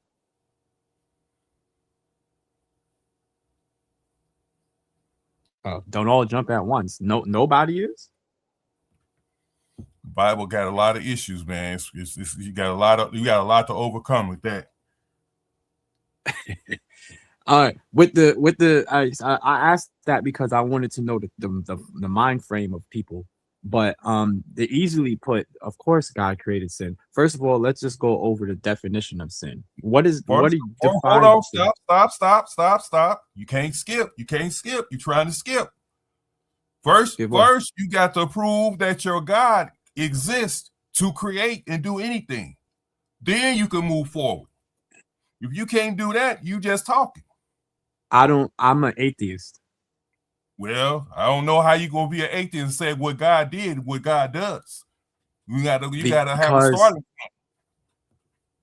Speaker 7: Don't all jump at once. No, nobody is.
Speaker 16: Bible got a lot of issues, man. You got a lot to overcome with that.
Speaker 7: All right, with the I asked that because I wanted to know the mind frame of people, but they easily put, of course, God created sin. First of all, let's just go over the definition of sin. What do you define?
Speaker 16: Hold on, stop. You can't skip. You're trying to skip. First, you got to prove that your God exists to create and do anything. Then you can move forward. If you can't do that, you just talking.
Speaker 7: I'm an atheist.
Speaker 16: Well, I don't know how you gonna be an atheist and say what God did, what God does. You gotta have a starting point.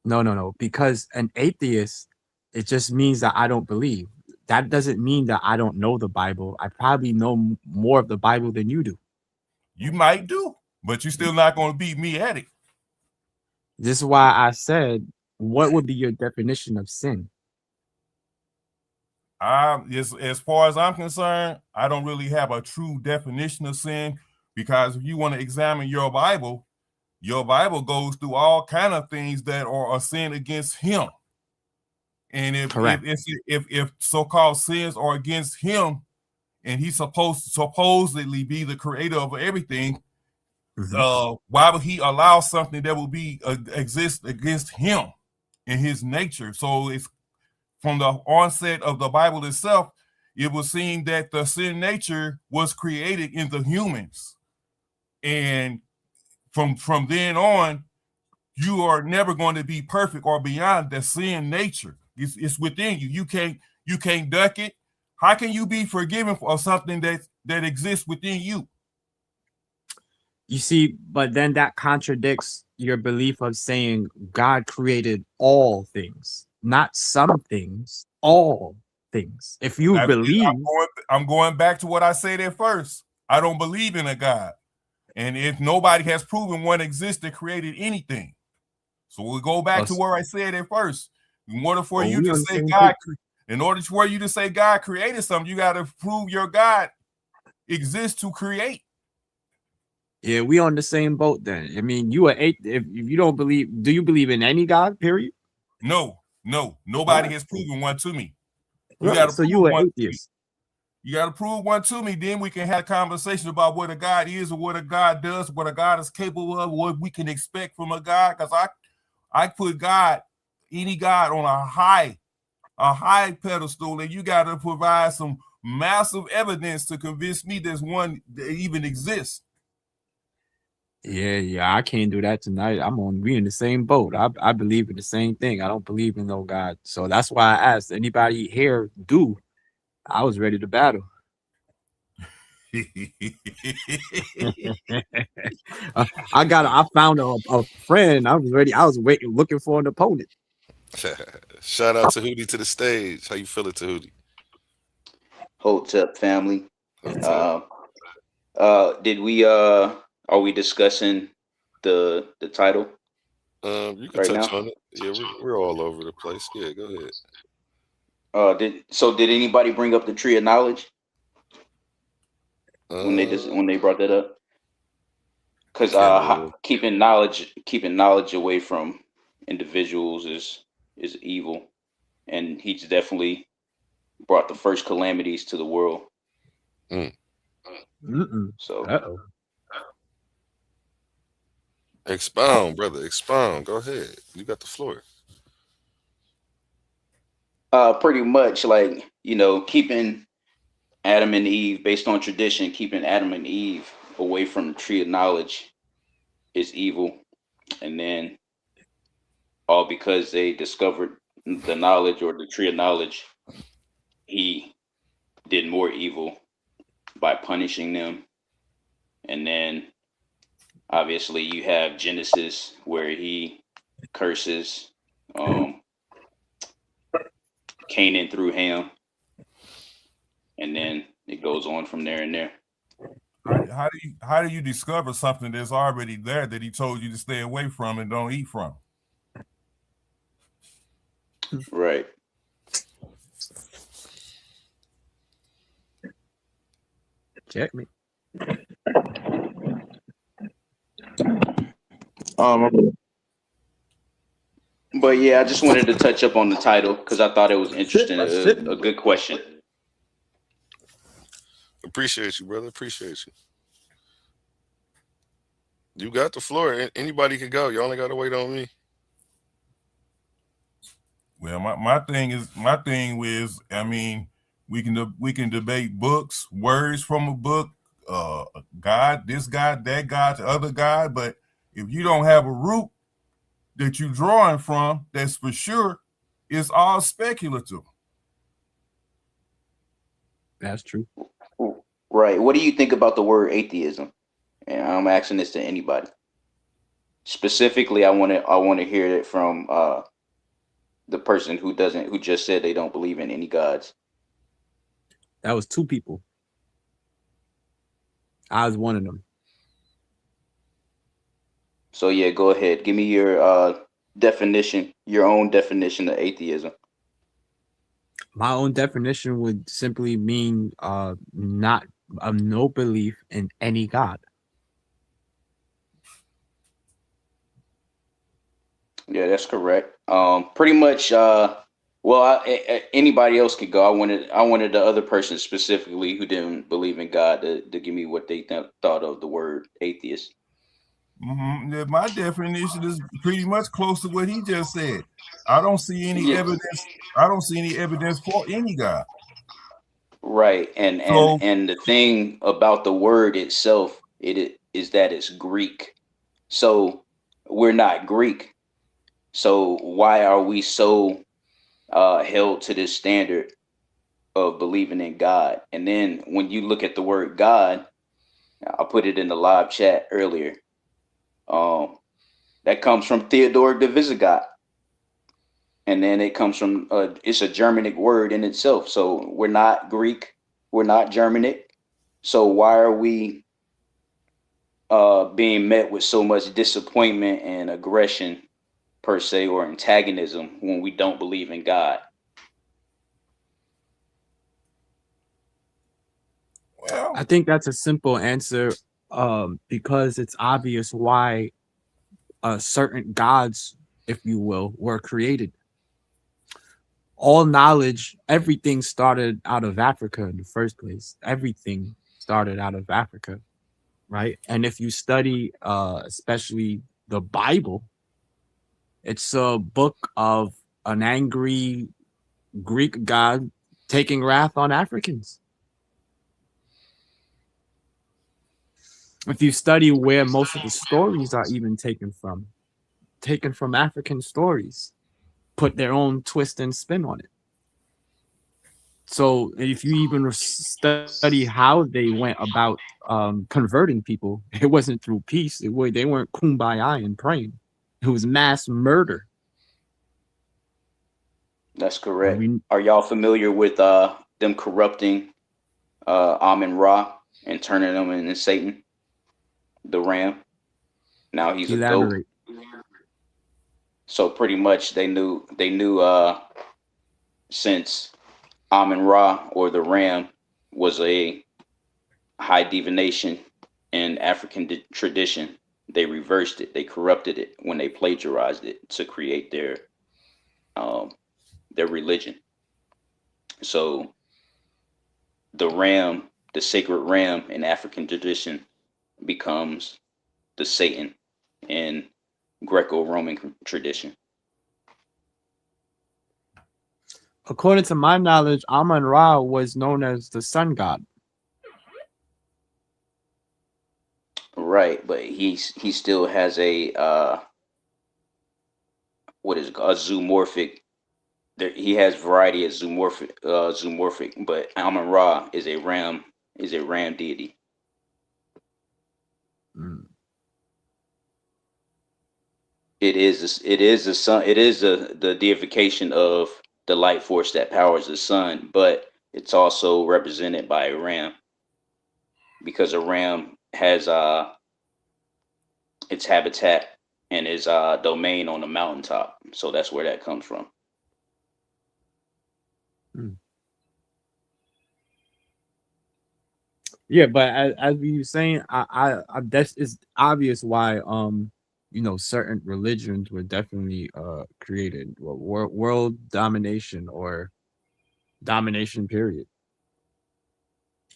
Speaker 7: No. Because an atheist, it just means that I don't believe. That doesn't mean that I don't know the Bible. I probably know more of the Bible than you do.
Speaker 16: You might do, but you're still not gonna beat me at it.
Speaker 7: This is why I said, what would be your definition of sin?
Speaker 16: As far as I'm concerned, I don't really have a true definition of sin, because if you want to examine your Bible goes through all kind of things that are a sin against him. And if so-called sins are against him, and he's supposedly be the creator of everything, why would he allow something that will be exist against him in his nature? So it's from the onset of the Bible itself, it was seen that the sin nature was created in the humans. And from then on, you are never going to be perfect or beyond the sin nature. It's within you. You can't duck it. How can you be forgiven for something that exists within you?
Speaker 7: You see, but then that contradicts your belief of saying God created all things. Not some things, all things. If you believe,
Speaker 16: I'm going back to what I said at first. I don't believe in a God, and if nobody has proven one exists that created anything, so we'll go back to where I said at first. In order for you to say God created something, you got to prove your God exists to create.
Speaker 7: Yeah, we on the same boat then. I mean, if you don't believe, do you believe in any God? Period.
Speaker 16: No. Nobody has proven one to me. You
Speaker 7: got to prove one to me.
Speaker 16: You got to prove one to me. Then we can have a conversation about what a God is, or what a God does, what a God is capable of, what we can expect from a God. Because I put any God on a high pedestal, and you got to provide some massive evidence to convince me there's one that even exists.
Speaker 7: Yeah, I can't do that tonight. We in the same boat. I believe in the same thing. I don't believe in no God. So that's why I asked, anybody here do? I was ready to battle. I found a friend. I was ready. I was looking for an opponent.
Speaker 2: Shout out to Hootie to the stage. How you feeling, Tahuti?
Speaker 3: Holds up, family. Are we discussing the title?
Speaker 2: You can
Speaker 3: right
Speaker 2: touch
Speaker 3: now?
Speaker 2: on it. Yeah, we're all over the place. Yeah, go ahead.
Speaker 3: Did anybody bring up the tree of knowledge when they brought that up? Because
Speaker 2: Can't really.
Speaker 3: keeping knowledge away from individuals is evil, and he's definitely brought the first calamities to the world. So
Speaker 7: Uh-oh.
Speaker 2: Expound, brother. Expound. Go ahead. You got the floor.
Speaker 3: pretty much like, keeping Adam and Eve, based on tradition, keeping Adam and Eve away from the tree of knowledge is evil. And then all because they discovered the knowledge or the tree of knowledge, he did more evil by punishing them. And then obviously you have Genesis where he curses Canaan through Ham. And then it goes on from there and there.
Speaker 16: How do you discover something that's already there that he told you to stay away from and don't eat from?
Speaker 3: Right.
Speaker 7: Check me.
Speaker 3: But yeah, I just wanted to touch up on the title because I thought it was interesting. A good question.
Speaker 2: Appreciate you, brother. Appreciate you. You got the floor. Anybody can go. You only got to wait on me.
Speaker 16: Well, my thing is, I mean, we can debate books, words from a book, God, this God, that God, the other God. But if you don't have a root that you're drawing from, that's for sure, it's all speculative.
Speaker 7: That's true.
Speaker 3: Right. What do you think about the word atheism? And I'm asking this to anybody. Specifically, I want to hear it from the person who just said they don't believe in any gods.
Speaker 7: That was two people. I was one of them.
Speaker 3: So yeah, go ahead. Give me your definition, your own definition of atheism.
Speaker 7: My own definition would simply mean not no belief in any God.
Speaker 3: Yeah, that's correct. Pretty much. Anybody else could go. I wanted the other person specifically who didn't believe in God to give me what they thought of the word atheist.
Speaker 16: Yeah, my definition is pretty much close to what he just said. I don't see any evidence. I don't see any evidence for any God.
Speaker 3: Right, and the thing about the word itself, it is that it's Greek. So we're not Greek. So why are we so held to this standard of believing in God? And then when you look at the word God, I put it in the live chat earlier. That comes from Theodoric the Visigoth. And then it comes from, it's a Germanic word in itself. So we're not Greek, we're not Germanic. So why are we being met with so much disappointment and aggression per se, or antagonism when we don't believe in God?
Speaker 16: Well,
Speaker 7: I think that's a simple answer because it's obvious why certain gods, if you will, were created. All knowledge, everything started out of Africa in the first place. Everything started out of Africa, right? And if you study especially the Bible, it's a book of an angry Greek god taking wrath on Africans. If you study where most of the stories are even taken from African stories, put their own twist and spin on it. So if you even study how they went about converting people, it wasn't through peace. They weren't kumbaya and praying. It was mass murder.
Speaker 3: That's correct. Are y'all familiar with them corrupting Amun-Ra and turning them into Satan, the ram? Now he's a goat. So pretty much they knew since Amun Ra, or the ram, was a high divination in African tradition, they reversed it, they corrupted it when they plagiarized it to create their religion. So the ram, the sacred ram in African tradition, becomes the Satan in Greco-Roman tradition.
Speaker 7: According to my knowledge, Amun Ra was known as the sun god.
Speaker 3: Right, but he still has a what is it called? A zoomorphic. He has variety of zoomorphic, but Amun Ra is a ram deity. It is the sun. It is the deification of the light force that powers the sun, but it's also represented by a ram, because a ram has its habitat and its domain on the mountaintop. So that's where that comes from.
Speaker 7: Yeah, but as we were saying, I that's it's obvious why certain religions were definitely created. World domination or domination period.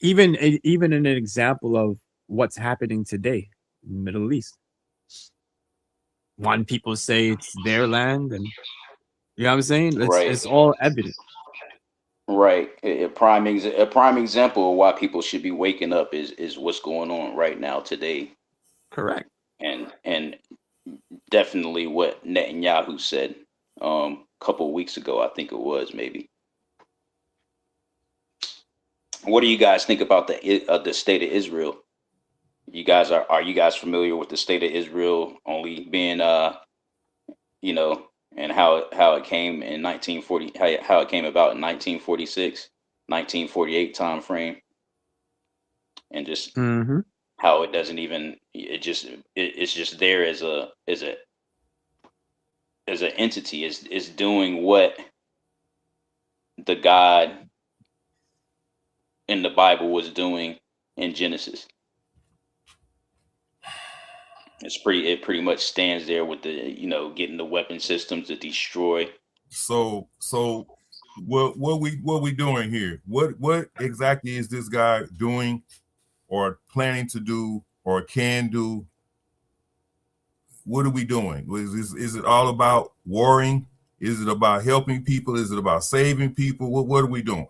Speaker 7: Even an example of what's happening today in the Middle East. One people say it's their land, and you know what I'm saying? It's all evident.
Speaker 3: Right. A prime example of why people should be waking up is what's going on right now today.
Speaker 7: Correct.
Speaker 3: And definitely what Netanyahu said a couple of weeks ago, I think it was, maybe. What do you guys think about the state of Israel? You guys are you guys familiar with the state of Israel only being and how it came in 1940, how it came about in 1946, 1948 time frame, and just how it doesn't even it's just there as an entity, is doing what the God in the Bible was doing in Genesis. It pretty much stands there with the getting the weapon systems to destroy.
Speaker 16: So what we doing here? What exactly is this guy doing, or planning to do, or can do? What are we doing? Is it all about warring? Is it about helping people? Is it about saving people? What are we doing?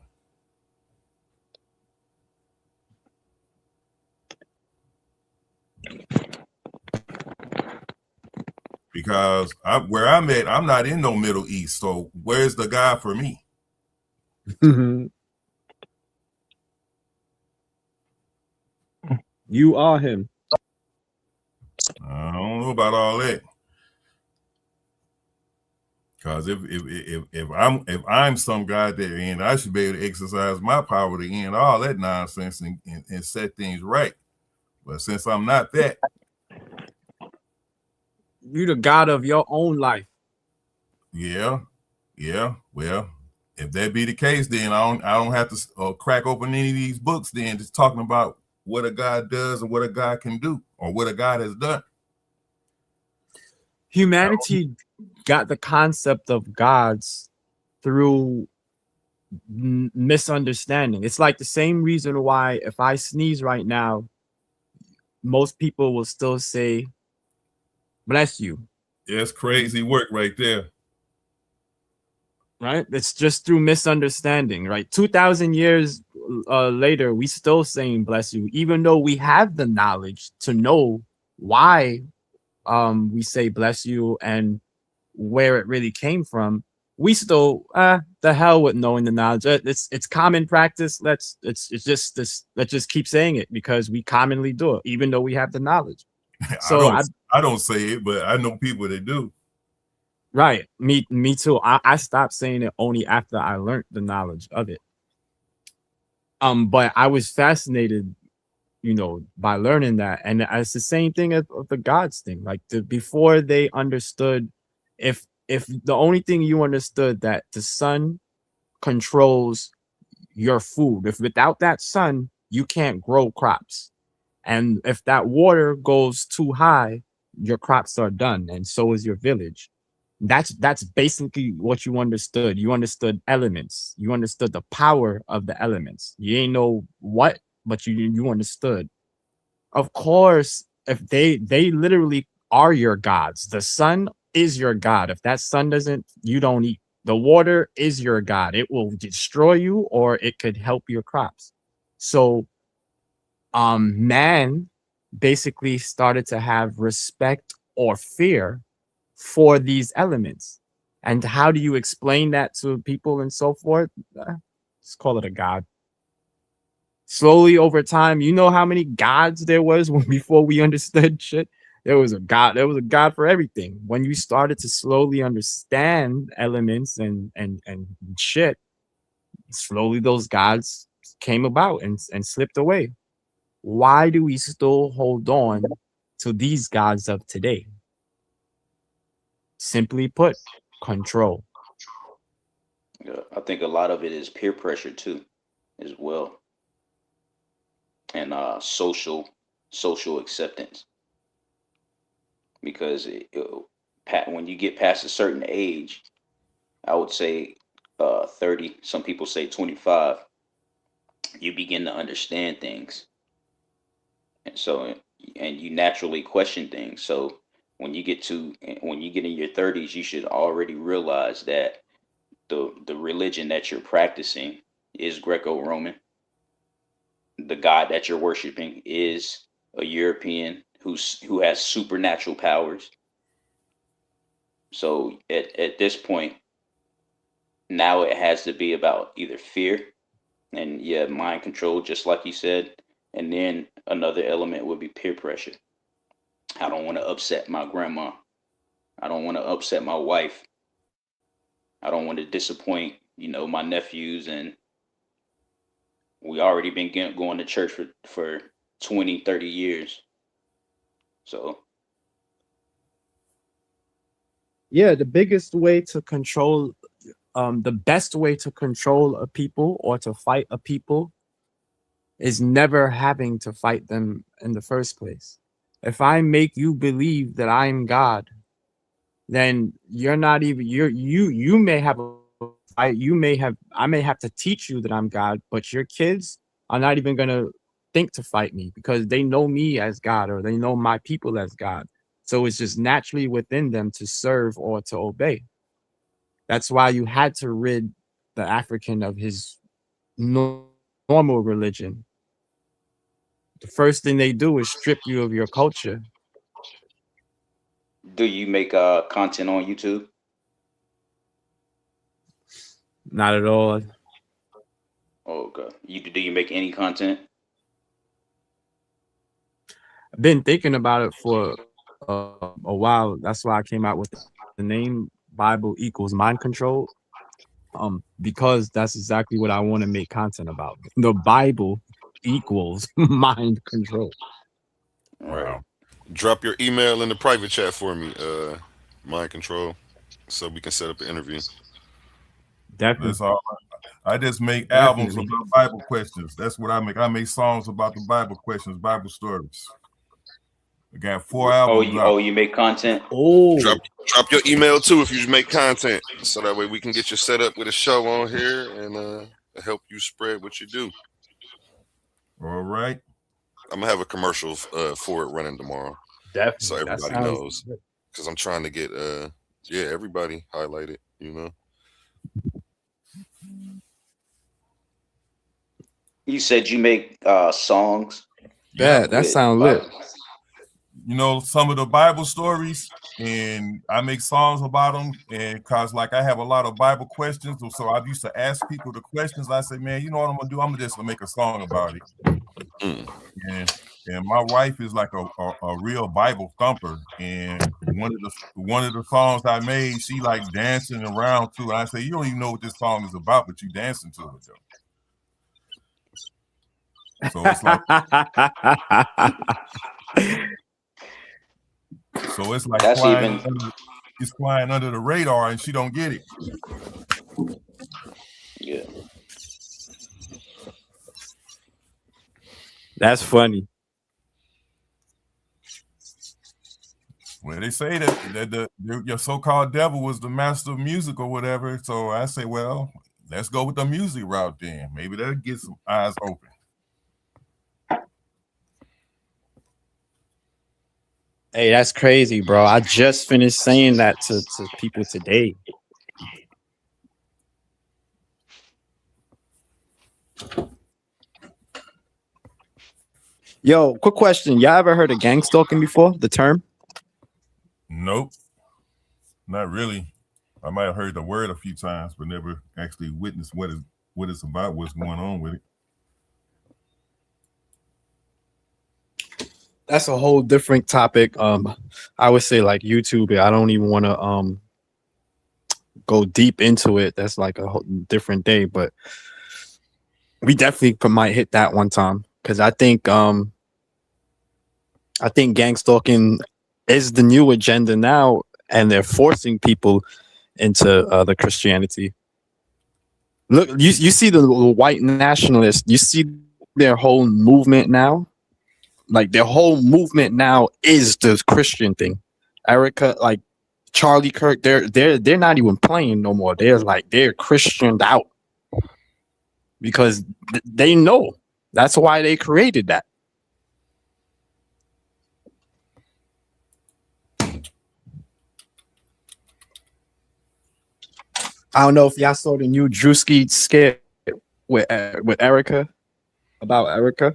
Speaker 16: Because where I'm at, I'm not in no Middle East. So where's the guy for me?
Speaker 7: You are him.
Speaker 16: I don't know about all that. Because if I'm some guy there, and I should be able to exercise my power to end all that nonsense and set things right. But since I'm not that,
Speaker 7: you the God of your own life.
Speaker 16: Yeah. Well, if that be the case, then I don't have to crack open any of these books. Then just talking about what a God does and what a God can do, or what a God has done.
Speaker 7: Humanity got the concept of gods through misunderstanding. It's like the same reason why if I sneeze right now, most people will still say, "Bless you."
Speaker 16: Yeah, it's crazy work right there.
Speaker 7: Right? It's just through misunderstanding, right? 2,000 years later, we still saying "bless you," even though we have the knowledge to know why we say "bless you" and where it really came from. We still the hell with knowing the knowledge. It's common practice. Let's just keep saying it because we commonly do it, even though we have the knowledge. So
Speaker 16: I don't say it, but I know people that do.
Speaker 7: Right. Me too. I stopped saying it only after I learned the knowledge of it. But I was fascinated, by learning that. And it's the same thing of the gods thing. Like before they understood if the only thing you understood that the sun controls your food, if without that sun you can't grow crops, and if that water goes too high, your crops are done, and so is your village. That's basically what you understood. You understood elements. You understood the power of the elements. You ain't know what, but you understood. Of course, if they literally are your gods. The sun is your god. If that sun doesn't, you don't eat. The water is your god. It will destroy you or it could help your crops. So man basically started to have respect or fear for these elements. And how do you explain that to people and so forth? Let's call it a god. Slowly over time, you know how many gods there was before we understood shit? There was a god for everything. When you started to slowly understand elements and shit, slowly those gods came about and slipped away. Why do we still hold on to these gods of today? Simply put, control.
Speaker 3: Yeah, I think a lot of it is peer pressure too, as well, and social acceptance. Because when you get past a certain age, I would say 30. Some people say 25. You begin to understand things, and you naturally question things. So when you get in your 30s, you should already realize that the religion that you're practicing is Greco-Roman. The God that you're worshiping is a European who has supernatural powers. So at this point, now it has to be about either fear and mind control, just like you said, and then another element would be peer pressure. I don't want to upset my grandma. I don't want to upset my wife. I don't want to disappoint, my nephews. And we already been going to church for 20, 30 years. So.
Speaker 7: Yeah, the biggest way to control, the best way to control a people or to fight a people is never having to fight them in the first place. If I make you believe that I'm God, then you're not even, you may have a fight, I may have to teach you that I'm God, but your kids are not even going to think to fight me because they know me as God or they know my people as God. So it's just naturally within them to serve or to obey. That's why you had to rid the African of his normal religion. The first thing they do is strip you of your culture.
Speaker 3: Do you make content on YouTube?
Speaker 7: Not at all.
Speaker 3: Oh, okay. Do you make any content?
Speaker 7: I've been thinking about it for a while. That's why I came out with the name Bible equals mind control. Because that's exactly what I want to make content about. The Bible equals mind control.
Speaker 2: Right. Drop your email in the private chat for me, Mind Control, so we can set up an interview.
Speaker 7: Definitely.
Speaker 16: That's all. I just make albums about Bible questions. That's what I make. I make songs about the Bible questions, Bible stories. I got 4 albums.
Speaker 3: You make content?
Speaker 7: Oh,
Speaker 2: drop your email too if you make content, so that way we can get you set up with a show on here and help you spread what you do.
Speaker 16: All right.
Speaker 2: I'm gonna have a commercial for it running tomorrow.
Speaker 7: Definitely.
Speaker 2: So everybody knows, because I'm trying to get everybody highlighted.
Speaker 3: You said you make songs.
Speaker 7: Yeah, that sounds lit.
Speaker 16: Some of the Bible stories, and I make songs about them. And cause like I have a lot of Bible questions, so I used to ask people the questions. I say, man, you know what I'm gonna do? I'm just gonna make a song about it. And my wife is like a real Bible thumper. And one of the songs I made, she like dancing around too. And I say, you don't even know what this song is about, but you dancing to it though. So it's like. So it's like
Speaker 3: that's
Speaker 16: flying,
Speaker 3: even
Speaker 16: is flying under the radar and she don't get it.
Speaker 3: Yeah.
Speaker 7: That's funny.
Speaker 16: Well, they say that your so-called devil was the master of music or whatever. So I say, well, let's go with the music route then. Maybe that'll get some eyes open.
Speaker 7: Hey, that's crazy, bro. I just finished saying that to people today. Yo, quick question. Y'all ever heard of gang stalking before? The term?
Speaker 16: Nope. Not really. I might have heard the word a few times, but never actually witnessed what it's about, what's going on with it.
Speaker 7: That's a whole different topic. I would say like YouTube. I don't even want to go deep into it. That's like a whole different day, but we definitely might hit that one time because I think gang stalking is the new agenda now, and they're forcing people into the Christianity. Look, you see the white nationalists. You see their whole movement now. Like their whole movement now is the Christian thing. Erica, like Charlie Kirk, they're not even playing no more. They're Christianed out because they know that's why they created that. I don't know if y'all saw the new Drewski skit with Erica about Erica.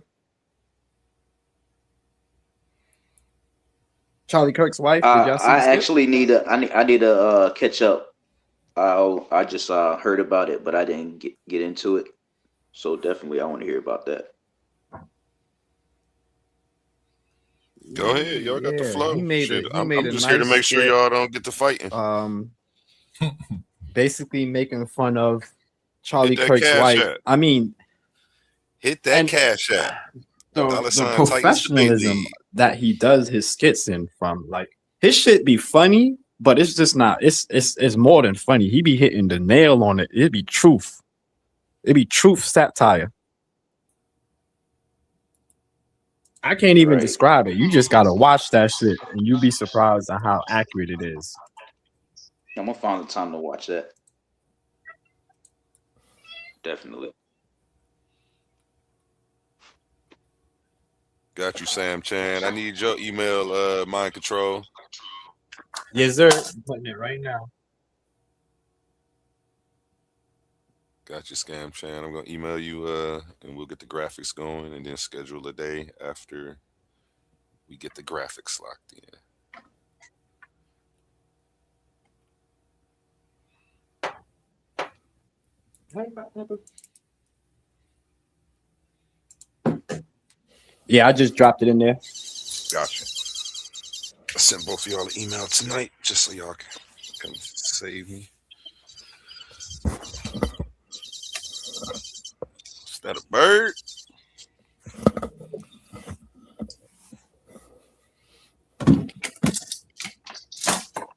Speaker 7: Charlie Kirk's wife. Did y'all see
Speaker 3: I
Speaker 7: the skit?
Speaker 3: actually need to catch up. I just heard about it, but I didn't get into it. So definitely, I want to hear about that.
Speaker 2: Go ahead, y'all got the flow.
Speaker 7: He made
Speaker 2: Shit,
Speaker 7: a
Speaker 2: I'm just
Speaker 7: nice
Speaker 2: here to make sure
Speaker 7: skit,
Speaker 2: y'all don't get to fighting.
Speaker 7: basically making fun of Charlie
Speaker 2: Hit that
Speaker 7: Kirk's
Speaker 2: cash
Speaker 7: wife.
Speaker 2: app.
Speaker 7: I mean,
Speaker 2: Hit that
Speaker 7: and
Speaker 2: cash app.
Speaker 7: the
Speaker 2: $Titans Debate
Speaker 7: professionalism
Speaker 2: League.
Speaker 7: that he does his skits in from, like his shit be funny, but it's just not. It's more than funny. He be hitting the nail on it. It'd be truth. It'd be truth satire. I can't even describe it. You just gotta watch that shit, and you'll be surprised at how accurate it is.
Speaker 3: I'm gonna find the time to watch that. Definitely.
Speaker 2: Got you, Sam Chan. I need your email, Mind Control.
Speaker 7: Yes, sir. I'm putting it right now.
Speaker 2: Got you, Scam Chan. I'm gonna email you, and we'll get the graphics going, and then schedule a day after we get the graphics locked in.
Speaker 7: Yeah, I just dropped it in there.
Speaker 2: Gotcha. I sent both of y'all an email tonight just so y'all can save me. Is that a bird?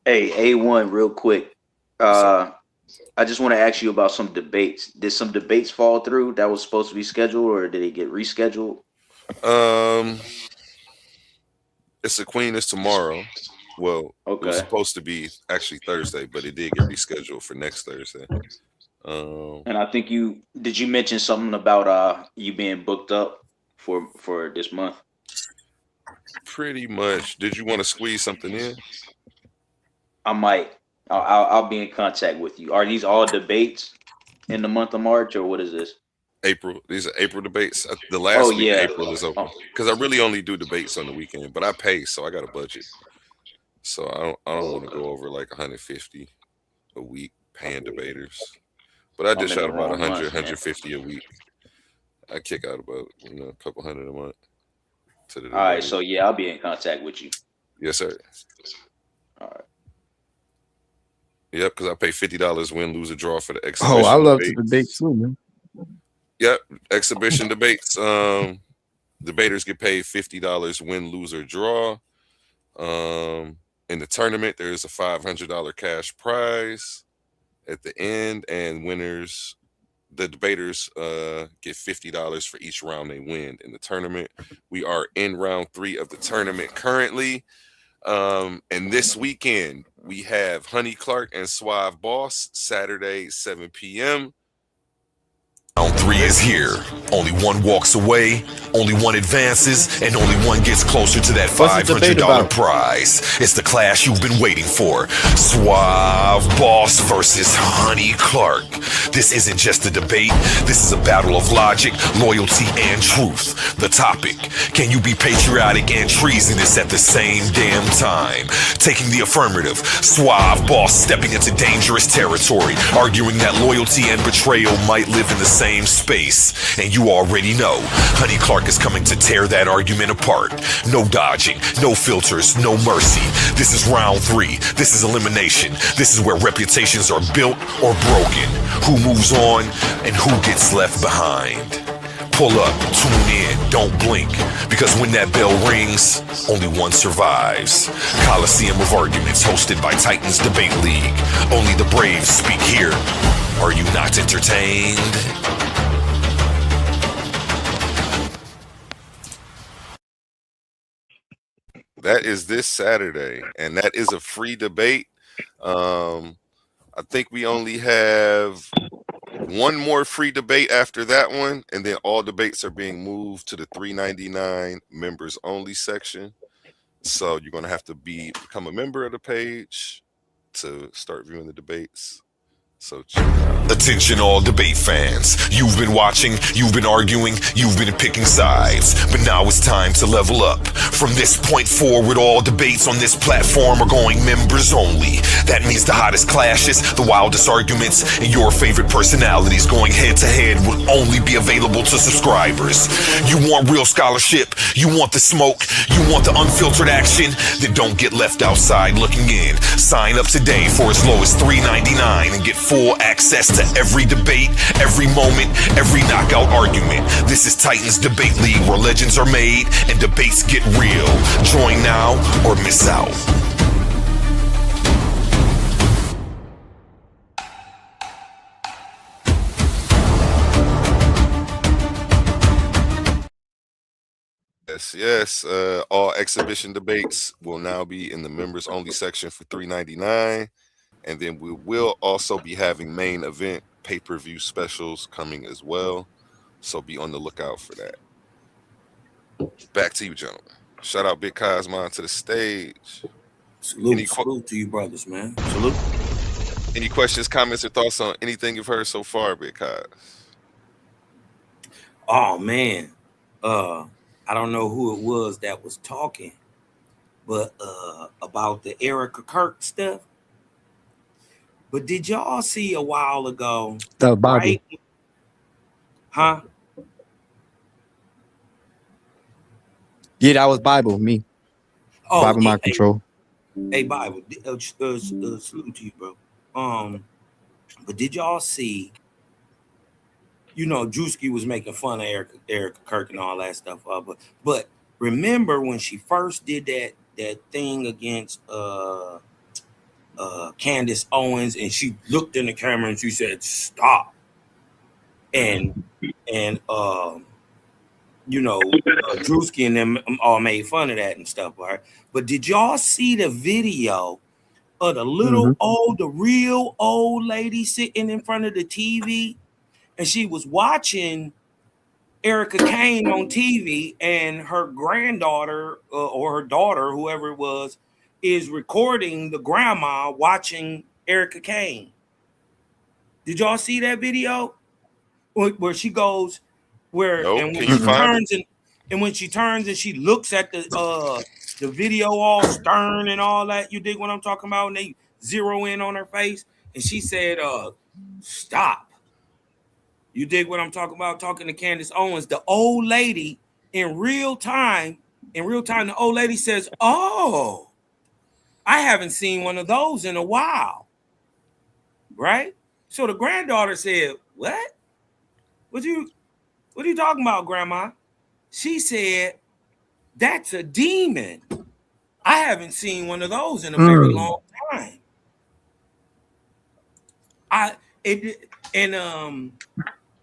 Speaker 3: Hey, A1, real quick. I just want to ask you about some debates. Did some debates fall through that was supposed to be scheduled, or did it get rescheduled?
Speaker 2: It's the Queen is tomorrow. Well, it was supposed to be actually Thursday, but it did get rescheduled for next Thursday.
Speaker 3: And I think you mention something about you being booked up for this month?
Speaker 2: Pretty much. Did you want to squeeze something in?
Speaker 3: I might. I'll be in contact with you. Are these all debates in the month of March, or what is this?
Speaker 2: April. These are April debates. The last week
Speaker 3: yeah.
Speaker 2: of April is open because I really only do debates on the weekend, but I pay, so I got a budget. So I don't want to go over like 150 a week paying debaters. But I
Speaker 3: I'm
Speaker 2: just
Speaker 3: in
Speaker 2: shot
Speaker 3: the
Speaker 2: about
Speaker 3: wrong
Speaker 2: 100,
Speaker 3: month, man.
Speaker 2: 150 a week. I kick out about a couple hundred a month to the
Speaker 3: All right,
Speaker 2: debaters.
Speaker 3: so yeah, I'll be in contact with you.
Speaker 2: Yes, sir.
Speaker 3: All right.
Speaker 2: Yep, because I pay $50 win, lose, or draw for the exhibition.
Speaker 7: Oh, I love to
Speaker 2: debate.
Speaker 7: debate too, man.
Speaker 2: Yep, exhibition debates. Debaters get paid $50 win, lose, or draw. In the tournament, there is a $500 cash prize at the end, and the debaters get $50 for each round they win in the tournament. We are in round 3 of the tournament currently. And this weekend, we have Honey Clark and Suave Boss, Saturday, 7 p.m.
Speaker 1: Round 3 is here. Only one walks away, only one advances, and only one gets closer to that $500 prize. It's the clash you've been waiting for. Suave Boss versus Honey Clark. This isn't just a debate. This is a battle of logic, loyalty, and truth. The topic: can you be patriotic and treasonous at the same damn time? Taking the affirmative, Suave Boss stepping into dangerous territory, arguing that loyalty and betrayal might live in the same space. And you already know, Honey Clark is coming to tear that argument apart. No dodging, no filters, no mercy. This is round 3. This is elimination. This is where reputations are built or broken. Who moves on and who gets left behind. Pull up, tune in, don't blink, because when that bell rings, only one survives. Coliseum of Arguments, hosted by Titans Debate League. Only the brave speak here. Are you not entertained?
Speaker 2: That is this Saturday, and that is a free debate. I think we only have one more free debate after that one, and then all debates are being moved to the $3.99 members only section. So you're going to have to become a member of the page to start viewing the debates. So check it out.
Speaker 1: Attention all debate fans. You've been watching, you've been arguing, you've been picking sides. But now it's time to level up. From this point forward, all debates on this platform are going members only. That means the hottest clashes, the wildest arguments, and your favorite personalities going head to head will only be available to subscribers. You want real scholarship, you want the smoke, you want the unfiltered action, then don't get left outside looking in. Sign up today for as low as $3.99 and get full access to every debate, every moment, every knockout argument. This is Titans Debate League, where legends are made and debates get real. Join now or miss out.
Speaker 2: Yes. All exhibition debates will now be in the members only section for $3.99. And then we will also be having main event pay-per-view specials coming as well. So be on the lookout for that. Back to you, gentlemen. Shout out Big Cosmon to the stage.
Speaker 11: Salute to you brothers, man. Salute.
Speaker 2: Any questions, comments, or thoughts on anything you've heard so far, Big Cos?
Speaker 11: Oh man. I don't know who it was that was talking, but about the Erica Kirk stuff. But did y'all see a while ago?
Speaker 7: The Bible.
Speaker 11: Right? Huh?
Speaker 7: Yeah, that was Bible, me.
Speaker 11: Oh,
Speaker 7: Bible Mind Control.
Speaker 11: Hey, Bible. Salute to you, bro. But did y'all see? You know, Drewski was making fun of Erica Kirk and all that stuff. But remember when she first did that thing against Candace Owens, and she looked in the camera and she said, "Stop." And Drewski and them all made fun of that and stuff, right? But did y'all see the video of the the real old lady sitting in front of the TV, and she was watching Erica Kane on TV, and her granddaughter or her daughter, whoever it was, is recording the grandma watching Erica Kane. Did y'all see that video where she goes when she turns and she looks at the video all stern and all that? You dig what I'm talking about? And they zero in on her face, and she said, "Stop." You dig what I'm talking about? Talking to Candace Owens, the old lady in real time, the old lady says, "Oh, I haven't seen one of those in a while." Right? So the granddaughter said, "What? What are you talking about, Grandma?" She said, "That's a demon." I haven't seen one of those in a very long time.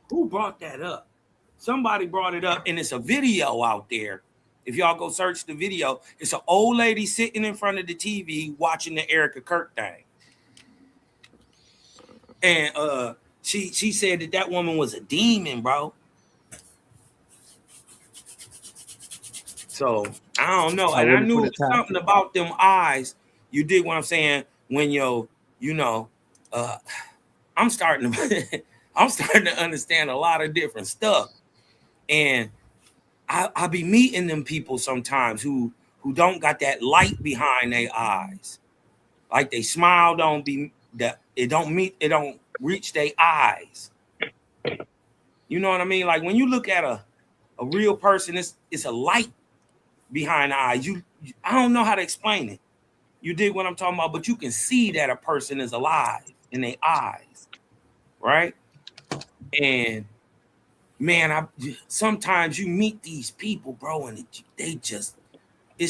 Speaker 11: Who brought that up? Somebody brought it up, and it's a video out there. If y'all go search the video, it's an old lady sitting in front of the TV watching the Erica Kirk thing. And she said that woman was a demon, bro. So I don't know. And I knew it was something about them eyes. You dig what I'm saying? When I'm starting to understand a lot of different stuff. And I be meeting them people sometimes who don't got that light behind their eyes. Like they smile it don't reach their eyes. You know what I mean? Like when you look at a real person, it's a light behind the eyes. I don't know how to explain it. You dig what I'm talking about? But you can see that a person is alive in their eyes, right? And man, sometimes you meet these people, bro, and it's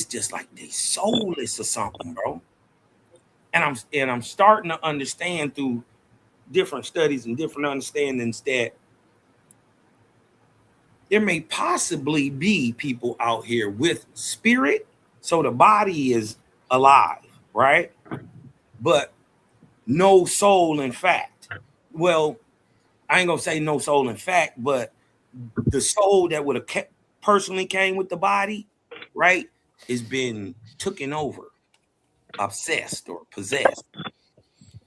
Speaker 11: just like they soulless or something, bro. And I'm starting to understand through different studies and different understandings that there may possibly be people out here with spirit, so the body is alive, right? But no soul in fact. Well, I ain't gonna say no soul in fact, but the soul that would have personally came with the body, right, has been taken over, obsessed or possessed.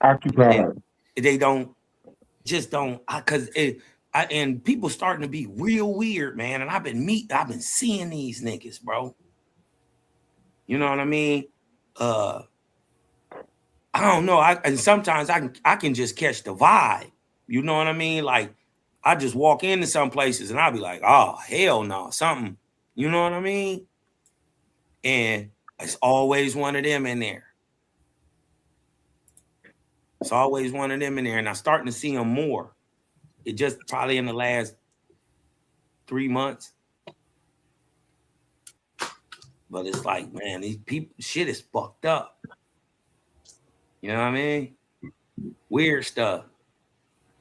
Speaker 22: Occupied.
Speaker 11: They don't, because and people starting to be real weird, man. And I've been seeing these niggas, bro. You know what I mean? I don't know. And sometimes I can just catch the vibe. You know what I mean? Like I just walk into some places and I'll be like, oh hell no, something. You know what I mean? And it's always one of them in there. It's always one of them in there, and I'm starting to see them more. It just probably in the last 3 months. But it's like, man, these people, shit is fucked up. You know what I mean? Weird stuff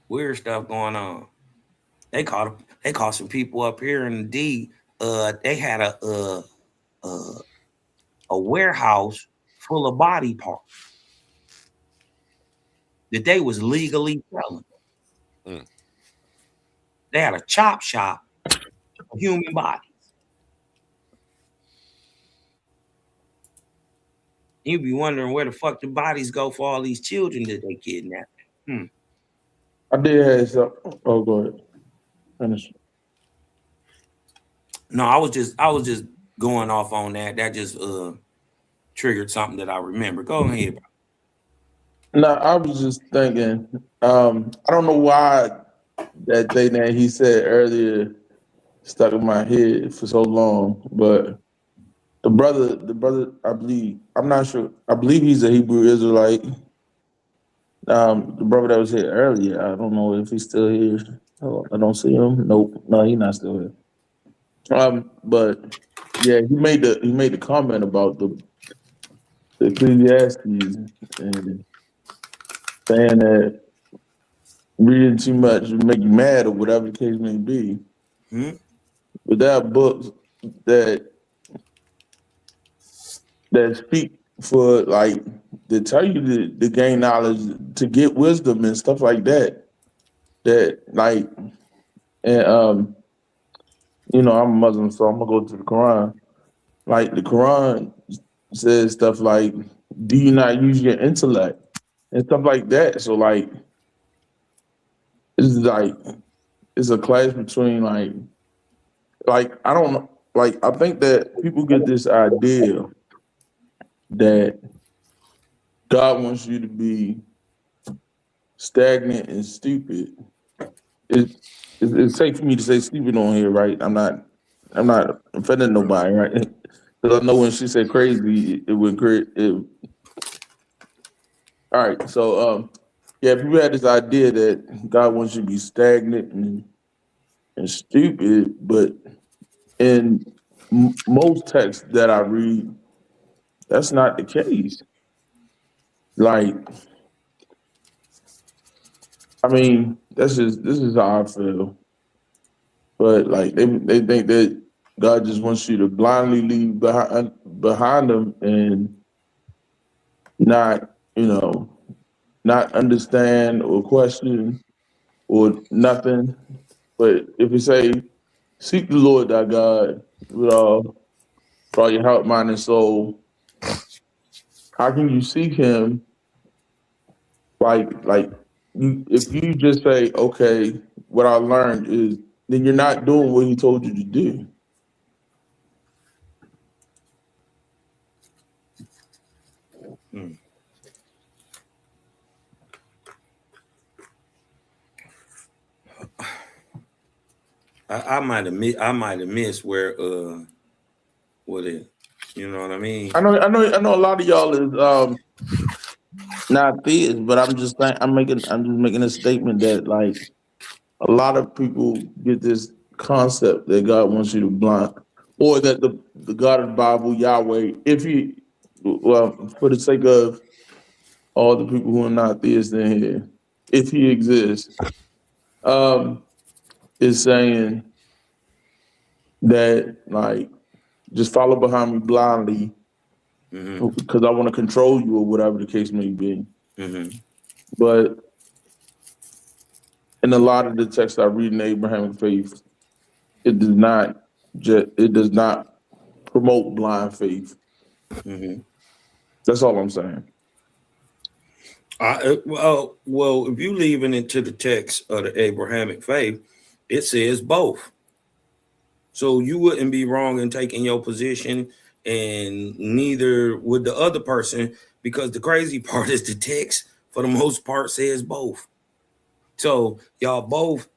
Speaker 11: going on. They caught some people up here in the D. They had a warehouse full of body parts that they was legally selling. They had a chop shop of human bodies. You'd be wondering where the fuck the bodies go for all these children that they kidnapped.
Speaker 22: I did have something. Oh, go ahead. Finish.
Speaker 11: No, I was just going off on that. That just triggered something that I remember. Go ahead, bro.
Speaker 15: No, I was just thinking, I don't know why that thing that he said earlier stuck in my head for so long, but the brother, I believe, I'm not sure, I believe he's a Hebrew Israelite. The brother that was here earlier, I don't know if he's still here. Oh, I don't see him. Nope, no, he's not still here. But yeah, he made the comment about the Ecclesiastes and saying that reading too much will make you mad or whatever the case may be. But there are books that speak for like to tell you to gain knowledge, to get wisdom and stuff like that. That like, and you know, I'm a Muslim, so I'm gonna go to the Quran. Like the Quran says stuff like, "Do you not use your intellect?" and stuff like that. So like, it's a clash between like I don't know. Like I think that people get this idea that God wants you to be stagnant and stupid. It's safe for me to say stupid on here, right? I'm not offending nobody, right? Because I know when she said crazy, it would create. All right, so yeah, people had this idea that God wants you to be stagnant and stupid, but in most texts that I read, That's not the case. Like, I mean, this is how I feel. But like they think that God just wants you to blindly leave behind them and not, not understand or question or nothing. But if you say, seek the Lord thy God with all your heart, mind, and soul, how can you seek him? If you just say, okay, what I learned is, then you're not doing what he told you to do.
Speaker 11: I might have missed where what it, you know what I mean?
Speaker 15: I know a lot of y'all is not theists, but I'm just making a statement that like a lot of people get this concept that God wants you to blind, or that the God of the Bible, Yahweh, for the sake of all the people who are not theists in here, if he exists, is saying that like just follow behind me blindly because I want to control you or whatever the case may be. But in a lot of the texts I read in the Abrahamic faith, it does not promote blind faith. That's all I'm saying.
Speaker 11: Well, if you leaving into the text of the Abrahamic faith, it says both. So you wouldn't be wrong in taking your position, and neither would the other person, because the crazy part is the text, for the most part, says both. So y'all both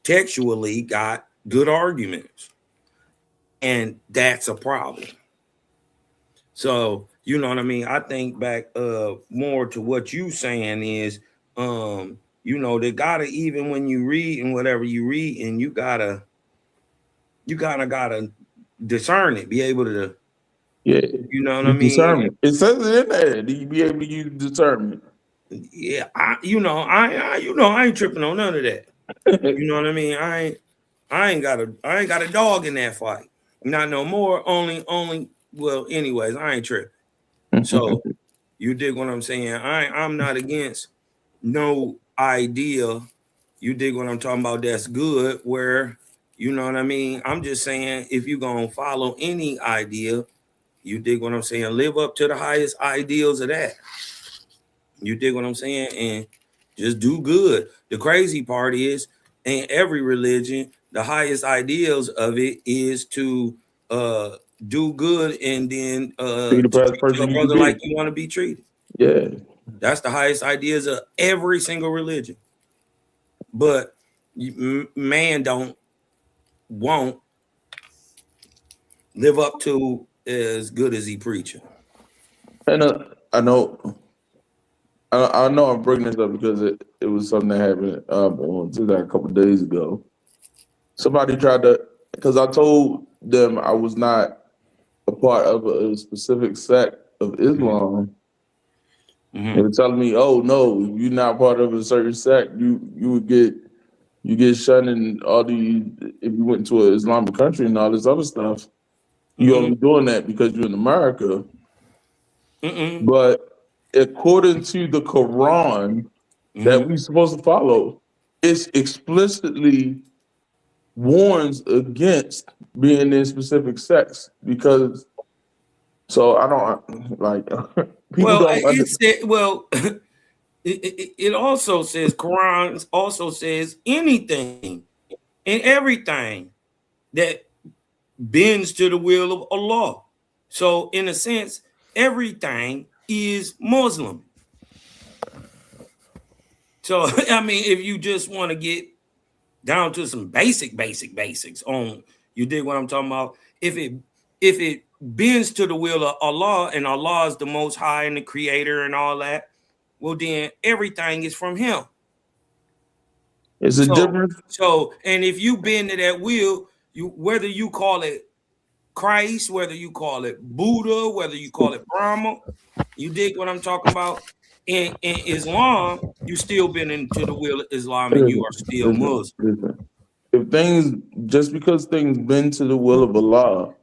Speaker 11: textually got good arguments, and that's a problem. So, you know what I mean? I think back more to what you saying is, they gotta, even when you read and whatever you read, and you gotta discern it, be able to, you know what I mean?
Speaker 15: Discernment. It says it in there. Do you be able to use discernment?
Speaker 11: Yeah, I ain't tripping on none of that. You know what I mean? I ain't got a dog in that fight. Not no more. Only. Well, anyways, I ain't tripping. So you dig what I'm saying? I'm not against no idea. You dig what I'm talking about? That's good. Where, you know what I mean? I'm just saying, if you're gonna follow any idea, you dig what I'm saying? Live up to the highest ideals of that. You dig what I'm saying? And just do good. The crazy part is, in every religion, the highest ideals of it is to do good and then
Speaker 15: Be the best
Speaker 11: treat
Speaker 15: person
Speaker 11: your
Speaker 15: you
Speaker 11: brother
Speaker 15: can be.
Speaker 11: like you want to be treated.
Speaker 15: Yeah.
Speaker 11: That's the highest ideas of every single religion. But man won't live up to as good as he preaching.
Speaker 15: And I know I'm bringing this up because it was something that happened on Tuesday a couple of days ago. Somebody tried to, because I told them I was not a part of a specific sect of Islam. They were telling me, "Oh no, you're not part of a certain sect. You would get shunned and all the, if you went to an Islamic country and all this other stuff. You only doing that because you're in America." But according to the Quran that we're supposed to follow, it explicitly warns against being in specific sects because. So I don't like people don't understand.
Speaker 11: It also says, Quran also says anything and everything that bends to the will of Allah. So in a sense, everything is Muslim. So I mean, if you just want to get down to some basics on, you dig what I'm talking about? If it bends to the will of Allah, and Allah is the most high and the creator and all that, well then everything is from him.
Speaker 15: It's a difference.
Speaker 11: So, and if you bend to that will, whether you call it Christ, whether you call it Buddha, whether you call it Brahma, you dig what I'm talking about? In Islam, you still been into the will of Islam and you are still Muslim.
Speaker 15: If things, just because things bend to the will of Allah,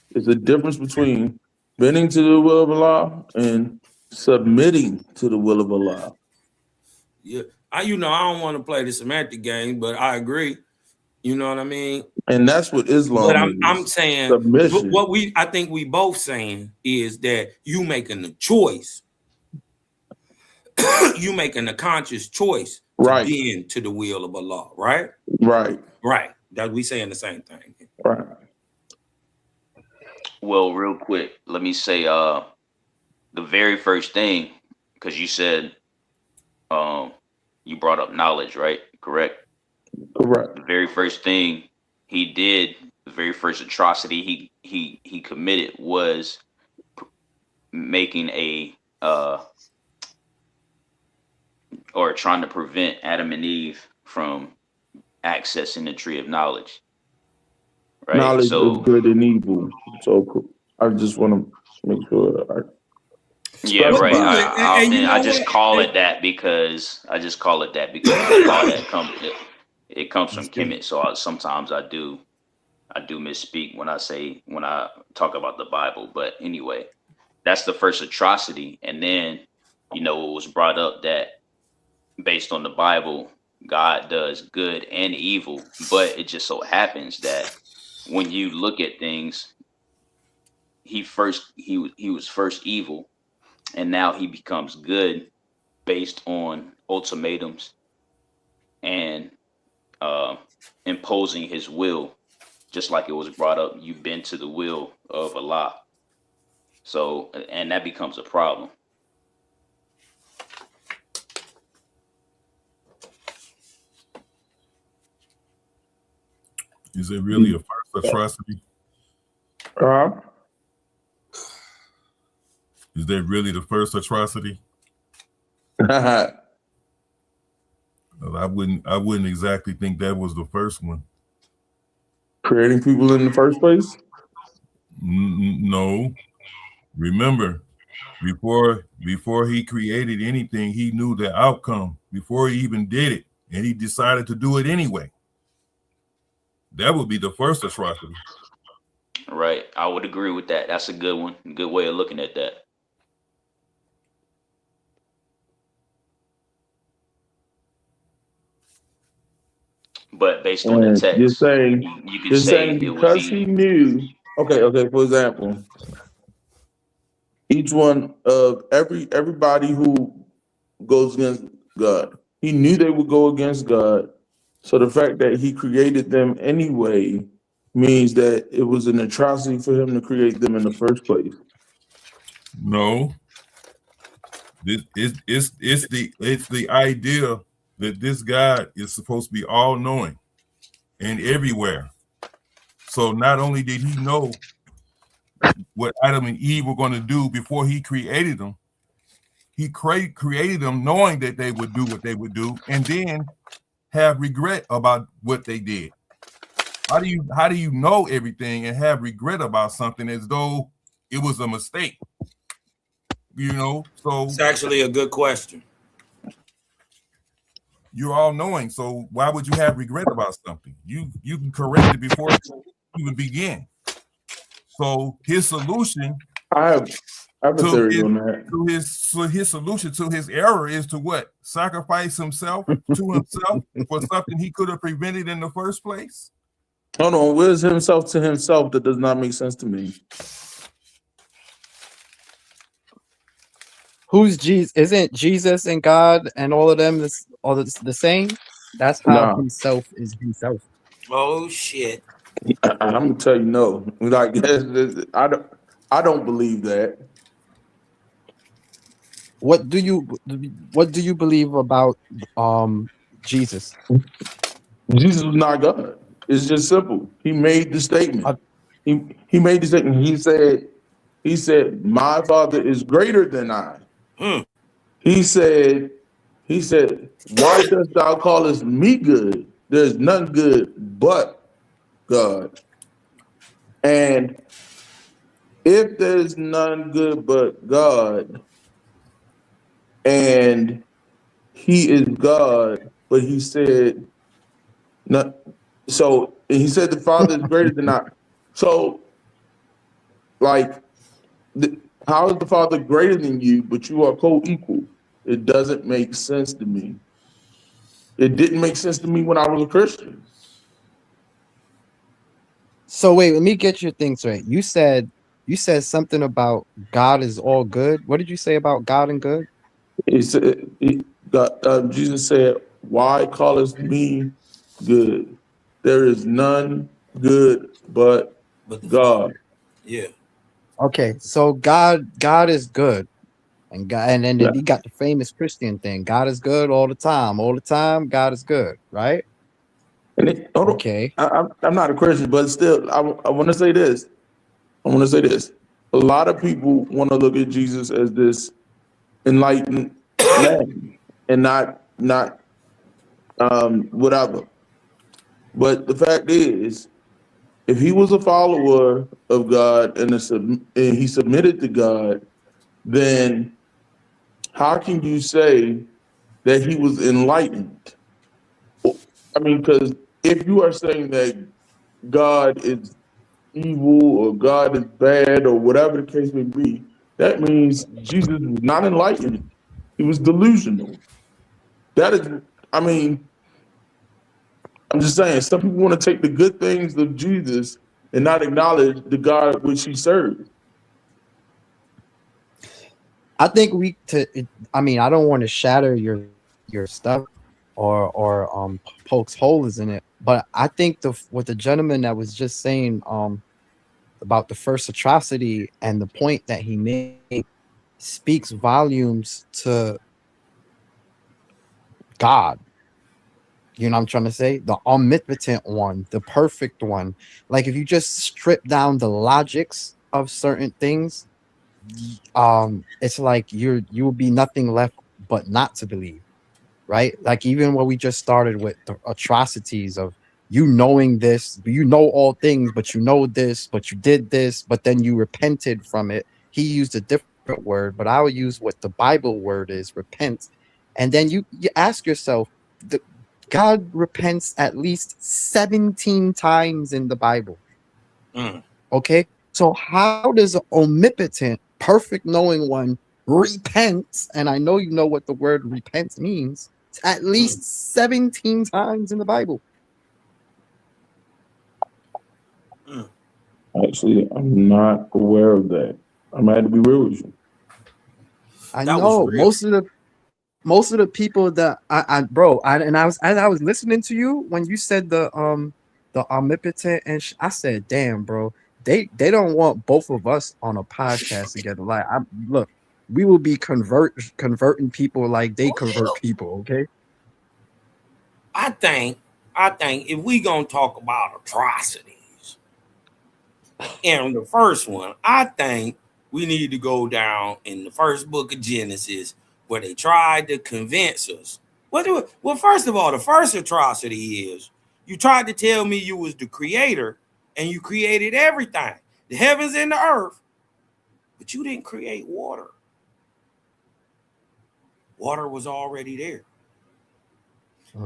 Speaker 15: it's a difference between bending to the will of Allah and submitting to the will of Allah.
Speaker 11: Yeah, I don't want to play the semantic game, but I agree. You know what I mean?
Speaker 15: And that's what Islam
Speaker 11: But
Speaker 15: is.
Speaker 11: I'm saying
Speaker 15: Submission.
Speaker 11: what I think we both saying is that you making the choice. You making a conscious choice to bend to the will of Allah, right?
Speaker 15: Right.
Speaker 11: Right. That we saying the same thing.
Speaker 15: Right.
Speaker 3: Well, real quick, let me say the very first thing, because you said you brought up knowledge, right? Correct?
Speaker 15: Correct.
Speaker 3: The very first thing he did, the very first atrocity he committed was making or trying to prevent Adam and Eve from accessing the tree of knowledge. Right.
Speaker 15: Knowledge
Speaker 3: So
Speaker 15: of good and evil. So I just want to make sure.
Speaker 3: yeah, right. I just call it that because it comes from Kemet. So sometimes I do misspeak when I talk about the Bible. But anyway, that's the first atrocity. And then, it was brought up that based on the Bible, God does good and evil, but it just so happens that when you look at things, he was first evil, and now he becomes good based on ultimatums and imposing his will, just like it was brought up, you bend to the will of Allah. So, and that becomes a problem.
Speaker 16: Is it really a first atrocity? Is that really the first atrocity? Well, I wouldn't exactly think that was the first one.
Speaker 15: Creating people in the first place?
Speaker 16: No. Remember, before he created anything, he knew the outcome before he even did it, and he decided to do it anyway. That would be the first atrocity.
Speaker 3: Right. I would agree with that. That's a good one. Good way of looking at that. But based on the text,
Speaker 15: you're saying,
Speaker 3: you can say it was
Speaker 15: because he knew. Okay. For example, each one of everybody who goes against God, he knew they would go against God. So the fact that he created them anyway means that it was an atrocity for him to create them in the first place.
Speaker 16: No. It's the idea that this God is supposed to be all-knowing and everywhere. So not only did he know what Adam and Eve were going to do before he created them, he created them knowing that they would do what they would do, and then have regret about what they did. How do you know everything and have regret about something as though it was a mistake? So
Speaker 11: it's actually a good question.
Speaker 16: You're all knowing, so why would you have regret about something? You can correct it before it even begin. So his solution,
Speaker 15: I have a theory on that.
Speaker 16: His solution to his error is to what? Sacrifice himself to himself for something he could have prevented in the first place?
Speaker 15: Hold on, where's himself to himself? That does not make sense to me.
Speaker 14: Who's Jesus? Isn't Jesus and God and all of them the same? That's how himself is himself.
Speaker 11: Oh shit!
Speaker 15: I'm gonna tell you no. Like I don't believe that.
Speaker 14: What do you believe about Jesus?
Speaker 15: Jesus was not God. It's just simple. He made the statement. He made the statement. He said, my Father is greater than I. He said, why dost thou callest me good? There's none good but God. And if there's none good but God, and he is God, but he said, not, so he said the Father is greater than I. So, like, how is the Father greater than you, but you are co-equal? It doesn't make sense to me. It didn't make sense to me when I was a Christian.
Speaker 14: So wait, let me get your things right. You said something about God is all good. What did you say about God and good?
Speaker 15: He said, Jesus said, "Why callest me good? There is none good but God."
Speaker 11: Yeah.
Speaker 14: Okay, so God is good. And God, and then
Speaker 15: Yeah.
Speaker 14: you got the famous Christian thing. God is good all the time. All the time, God is good, right?
Speaker 15: And
Speaker 14: Okay.
Speaker 15: I'm not a Christian, but still, I want to say this. A lot of people want to look at Jesus as this enlightened man, and not whatever. But the fact is, if he was a follower of God and he submitted to God, then how can you say that he was enlightened? I mean, because if you are saying that God is evil or God is bad or whatever the case may be, that means Jesus was not enlightened. He was delusional. That is, I mean, I'm just saying, some people want to take the good things of Jesus and not acknowledge the God which he served.
Speaker 14: I think I mean, I don't want to shatter your stuff or pokes holes in it, but I think what the gentleman that was just saying about the first atrocity and the point that he made speaks volumes to God. You know what I'm trying to say? The omnipotent one, the perfect one. Like if you just strip down the logics of certain things, it's like you will be nothing left but not to believe, right? Like even when we just started with the atrocities of you knowing this, you know all things, but you know this, but you did this, but then you repented from it. He used a different word, but I will use what the Bible word is, repent. And then you ask yourself, God repents at least 17 times in the Bible. Okay, so how does an omnipotent, perfect knowing one repent? And I know you know what the word repent means. It's at least 17 times in the Bible.
Speaker 15: Actually, I'm not aware of that. I'm going to have to be real with you.
Speaker 14: I know most of the people that I was listening to you when you said the omnipotent, and I said, damn, bro, they don't want both of us on a podcast together. Like, look, we will be converting people like they convert people. Okay.
Speaker 11: I think if we gonna talk about atrocities, and the first one, I think we need to go down in the first book of Genesis, where they tried to convince us. Well, first of all, the first atrocity is you tried to tell me you was the creator and you created everything, the heavens and the earth, but you didn't create water. Water was already there.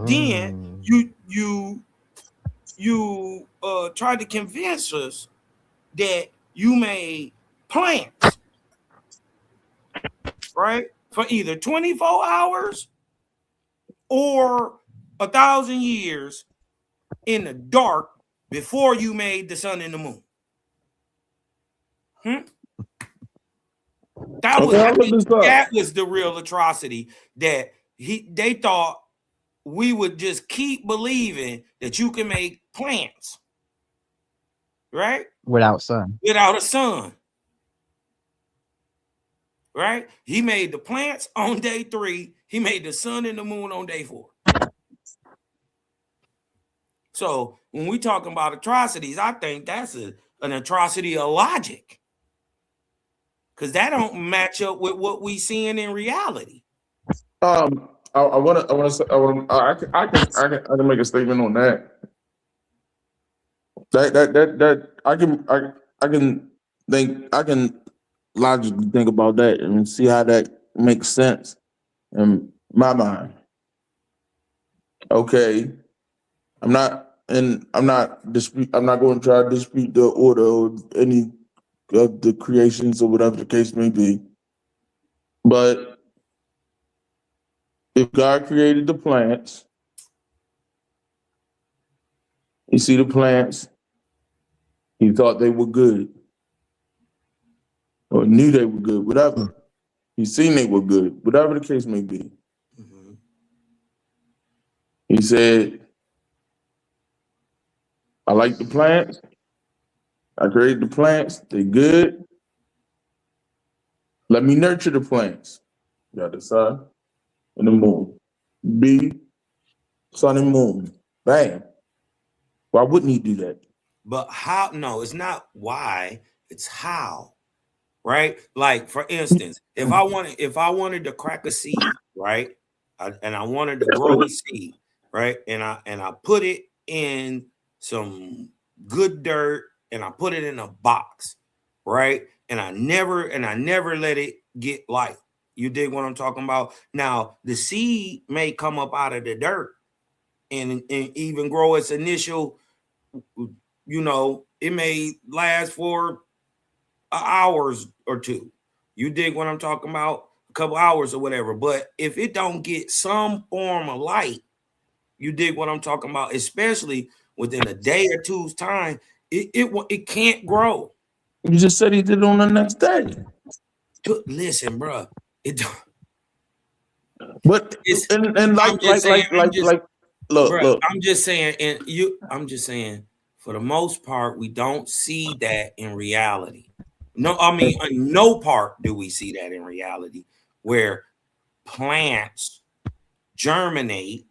Speaker 11: Then you tried to convince us that you made plants, right, for either 24 hours or 1,000 years in the dark before you made the sun and the moon. That was the real atrocity, that they thought we would just keep believing that you can make plants, right?
Speaker 14: Without sun.
Speaker 11: Without a sun. Right? He made the plants on day 3. He made the sun and the moon on day 4. So when we talking about atrocities, I think that's an atrocity of logic, because that don't match up with what we seeing in reality.
Speaker 15: I can make a statement on that. That I can logically think about that and see how that makes sense in my mind. Okay, I'm not going to try to dispute the order of any of the creations or whatever the case may be. But if God created the plants, you see the plants, he thought they were good, or knew they were good, whatever. He seen they were good, whatever the case may be. He said, I like the plants. I created the plants. They good. Let me nurture the plants. You got the sun and the moon. B, sun and moon. Bam. Why wouldn't he do that?
Speaker 11: But how? No, it's not why. It's how. Right? Like, for instance, if I wanted to crack a seed, right, and I wanted to grow a seed, right, and I put it in some good dirt and I put it in a box, right, and I never let it get light. You dig what I'm talking about? Now the seed may come up out of the dirt and even grow its initial, it may last for hours or two. You dig what I'm talking about? A couple hours or whatever. But if it don't get some form of light, you dig what I'm talking about? Especially within a day or two's time, it can't grow.
Speaker 15: You just said he did it on the next day.
Speaker 11: Listen, bro.
Speaker 15: But look.
Speaker 11: I'm just saying, for the most part, we don't see that in reality. No, I mean, in no part do we see that in reality, where plants germinate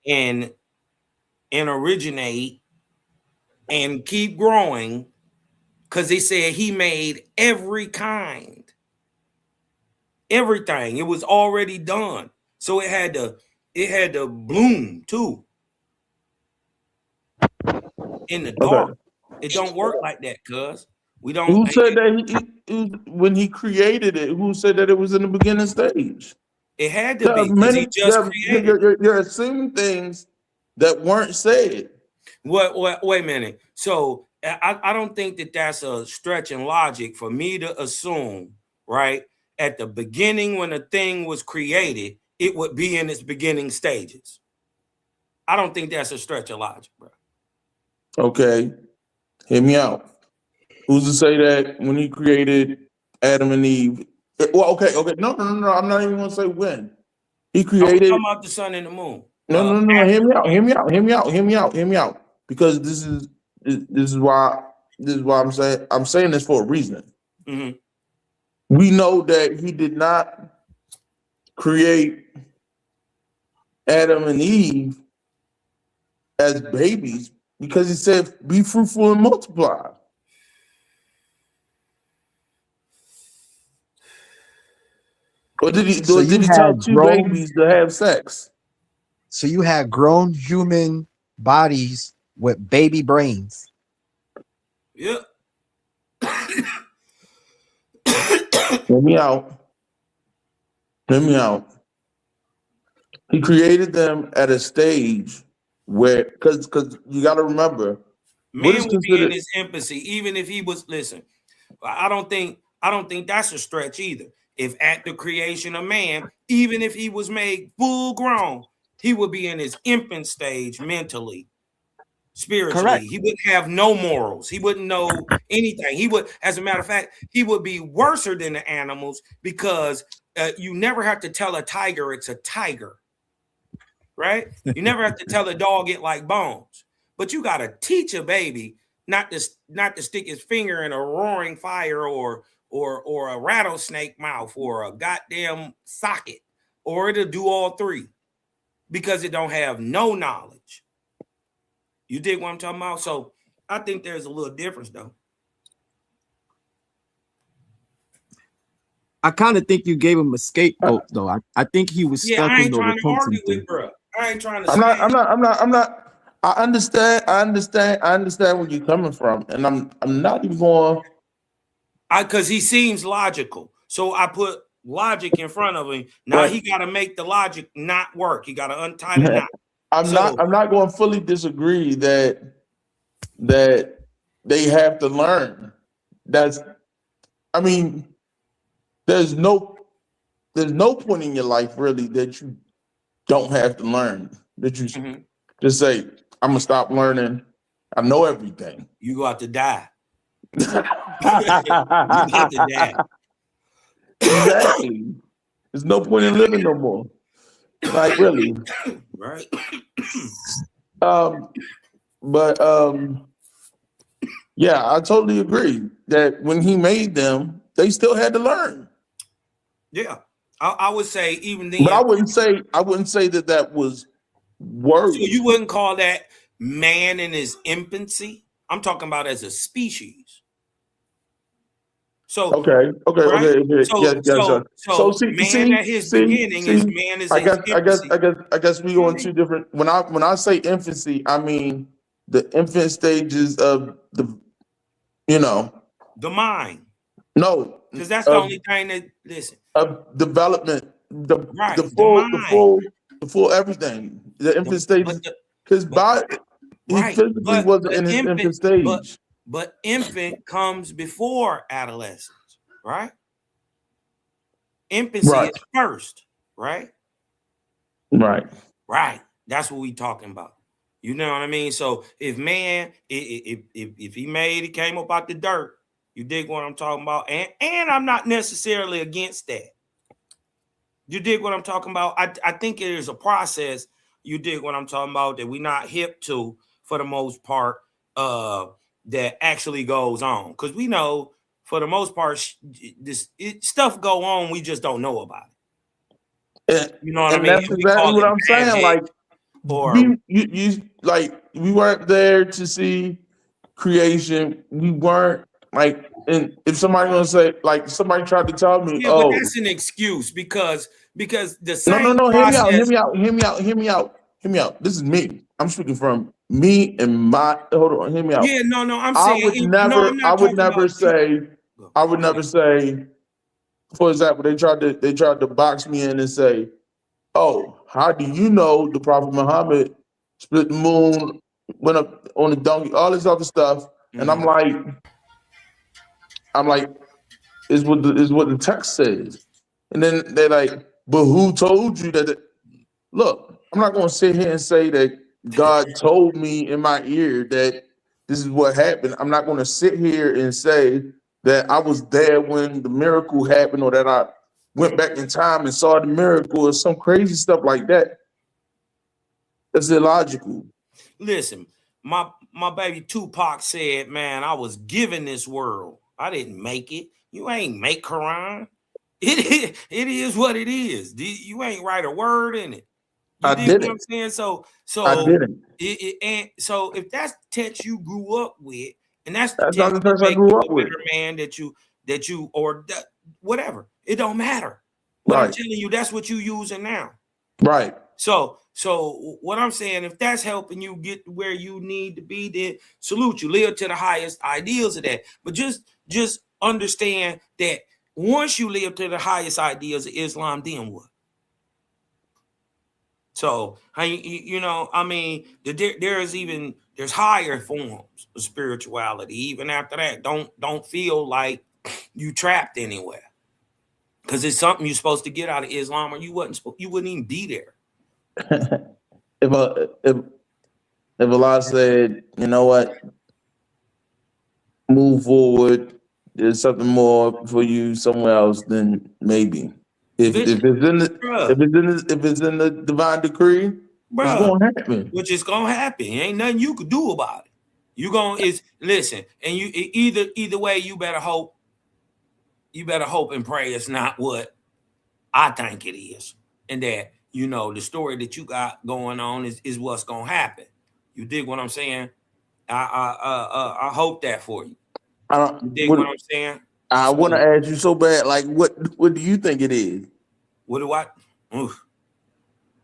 Speaker 11: and originate and keep growing, because they said he made every kind, everything. It was already done, so it had to bloom too in the dark. It don't work like that, cuz. We don't.
Speaker 15: Who said that when he created it? Who said that it was in the beginning stage?
Speaker 11: It had to be, because he just created.
Speaker 15: You're assuming things that weren't said.
Speaker 11: Wait a minute. So I don't think that that's a stretch in logic for me to assume, right, at the beginning when a thing was created, it would be in its beginning stages. I don't think that's a stretch of logic, bro.
Speaker 15: Okay, hear me out. Who's to say that when he created Adam and Eve? Well, okay. No. I'm not even gonna say when he created.
Speaker 11: I'm talking about the sun and the moon.
Speaker 15: No. Hear me out. Because this is why I'm saying this for a reason.
Speaker 11: Mm-hmm.
Speaker 15: We know that he did not create Adam and Eve as babies, because he said, "Be fruitful and multiply." Or did he tell two babies to have sex?
Speaker 14: So you had grown human bodies with baby brains.
Speaker 11: Yep.
Speaker 15: Hear me out. He created them at a stage where, because you got to remember,
Speaker 11: man would be in his infancy, even if he was. Listen, I don't think that's a stretch either. If at the creation of man, even if he was made full grown, he would be in his infant stage mentally, spiritually.
Speaker 14: Correct.
Speaker 11: He wouldn't have no morals. He wouldn't know anything. He would, as a matter of fact, he would be worse than the animals, because you never have to tell a tiger it's a tiger, right? You never have to tell a dog it like bones, but you got to teach a baby not to stick his finger in a roaring fire or a rattlesnake mouth or a goddamn socket, or it'll do all three, because it don't have no knowledge. You dig what I'm talking about? So I think there's a little difference, though.
Speaker 7: I kind of think you gave him a scapegoat, though. I think he was stuck in the repentance thing.
Speaker 11: I ain't trying to.
Speaker 15: I understand where you're coming from, and I'm not even going.
Speaker 11: Because he seems logical, so I put logic in front of him. Now he got to make the logic not work. He got to untie the knot.
Speaker 15: I'm not going to fully disagree that they have to learn. There's no point in your life really that you don't have to learn. That you just say, I'm gonna stop learning. I know everything.
Speaker 11: You go out to die. You got to die.
Speaker 15: Exactly. There's no point in living no more. Like really.
Speaker 11: Right.
Speaker 15: Yeah, I totally agree that when he made them, they still had to learn.
Speaker 11: Yeah, I would say even then.
Speaker 15: But I wouldn't say that was worse.
Speaker 11: So you wouldn't call that man in his infancy? I'm talking about as a species. So
Speaker 15: okay.
Speaker 11: So man at his beginning is man is
Speaker 15: I guess we go on two different. When I say infancy, I mean the infant stages of the
Speaker 11: mind.
Speaker 15: No,
Speaker 11: because that's the only thing that
Speaker 15: of development, the full everything, the infant stages. Because he physically wasn't in his infant stage.
Speaker 11: But infant comes before adolescence, right? Infancy is first, right?
Speaker 15: Right.
Speaker 11: That's what we talking about. You know what I mean? So if man, if he came up out the dirt, you dig what I'm talking about? And I'm not necessarily against that. You dig what I'm talking about? I think it is a process. You dig what I'm talking about that we're not hip to for the most part. That actually goes on, because we know for the most part stuff go on, we just don't know about it. You know what I mean?
Speaker 15: That's exactly what I'm saying. Like, we weren't there to see creation. We weren't like, and if somebody gonna say, like, somebody tried to tell me,
Speaker 11: but that's an excuse because the same
Speaker 15: no,
Speaker 11: process.
Speaker 15: Hear me out. This is me. I'm speaking from me and my. Hold on, hear me out.
Speaker 11: Yeah, no, I'm saying
Speaker 15: I would never say. For example, they tried to box me in and say, "Oh, how do you know the Prophet Muhammad split the moon, went up on the donkey, all this other stuff?" And I'm like, is what the text says. And then they're like, "But who told you that?" Look, I'm not going to sit here and say that God told me in my ear that this is what happened. I'm not going to sit here and say that I was there when the miracle happened, or that I went back in time and saw the miracle, or some crazy stuff like that. That's illogical.
Speaker 11: Listen, my baby Tupac said, "Man, I was given this world. I didn't make it. You ain't make Quran. It is what it is. You ain't write a word in it." You did what I'm saying? So
Speaker 15: I didn't.
Speaker 11: And so if that's the text you grew up with, and that's
Speaker 15: not the text I grew up with,
Speaker 11: man, that you whatever, it don't matter. But I'm telling you, that's what you using now.
Speaker 15: Right.
Speaker 11: So what I'm saying, if that's helping you get where you need to be, then salute you. Live to the highest ideals of that. But just understand that once you live to the highest ideals of Islam, then what? So, I mean, there's higher forms of spirituality. Even after that, don't feel like you trapped anywhere, because it's something you're supposed to get out of Islam, or you wouldn't even be there.
Speaker 15: If Allah said, you know what, move forward, there's something more for you somewhere else, then maybe. If it's in the divine decree, it's gonna happen.
Speaker 11: Which is gonna happen. Ain't nothing you could do about it. Listen, and you either way, you better hope and pray it's not what I think it is, and that the story that you got going on is what's gonna happen. You dig what I'm saying? I hope that for you. You dig what I'm saying?
Speaker 15: I want to ask you so bad. Like, what do you think it is?
Speaker 11: What do I?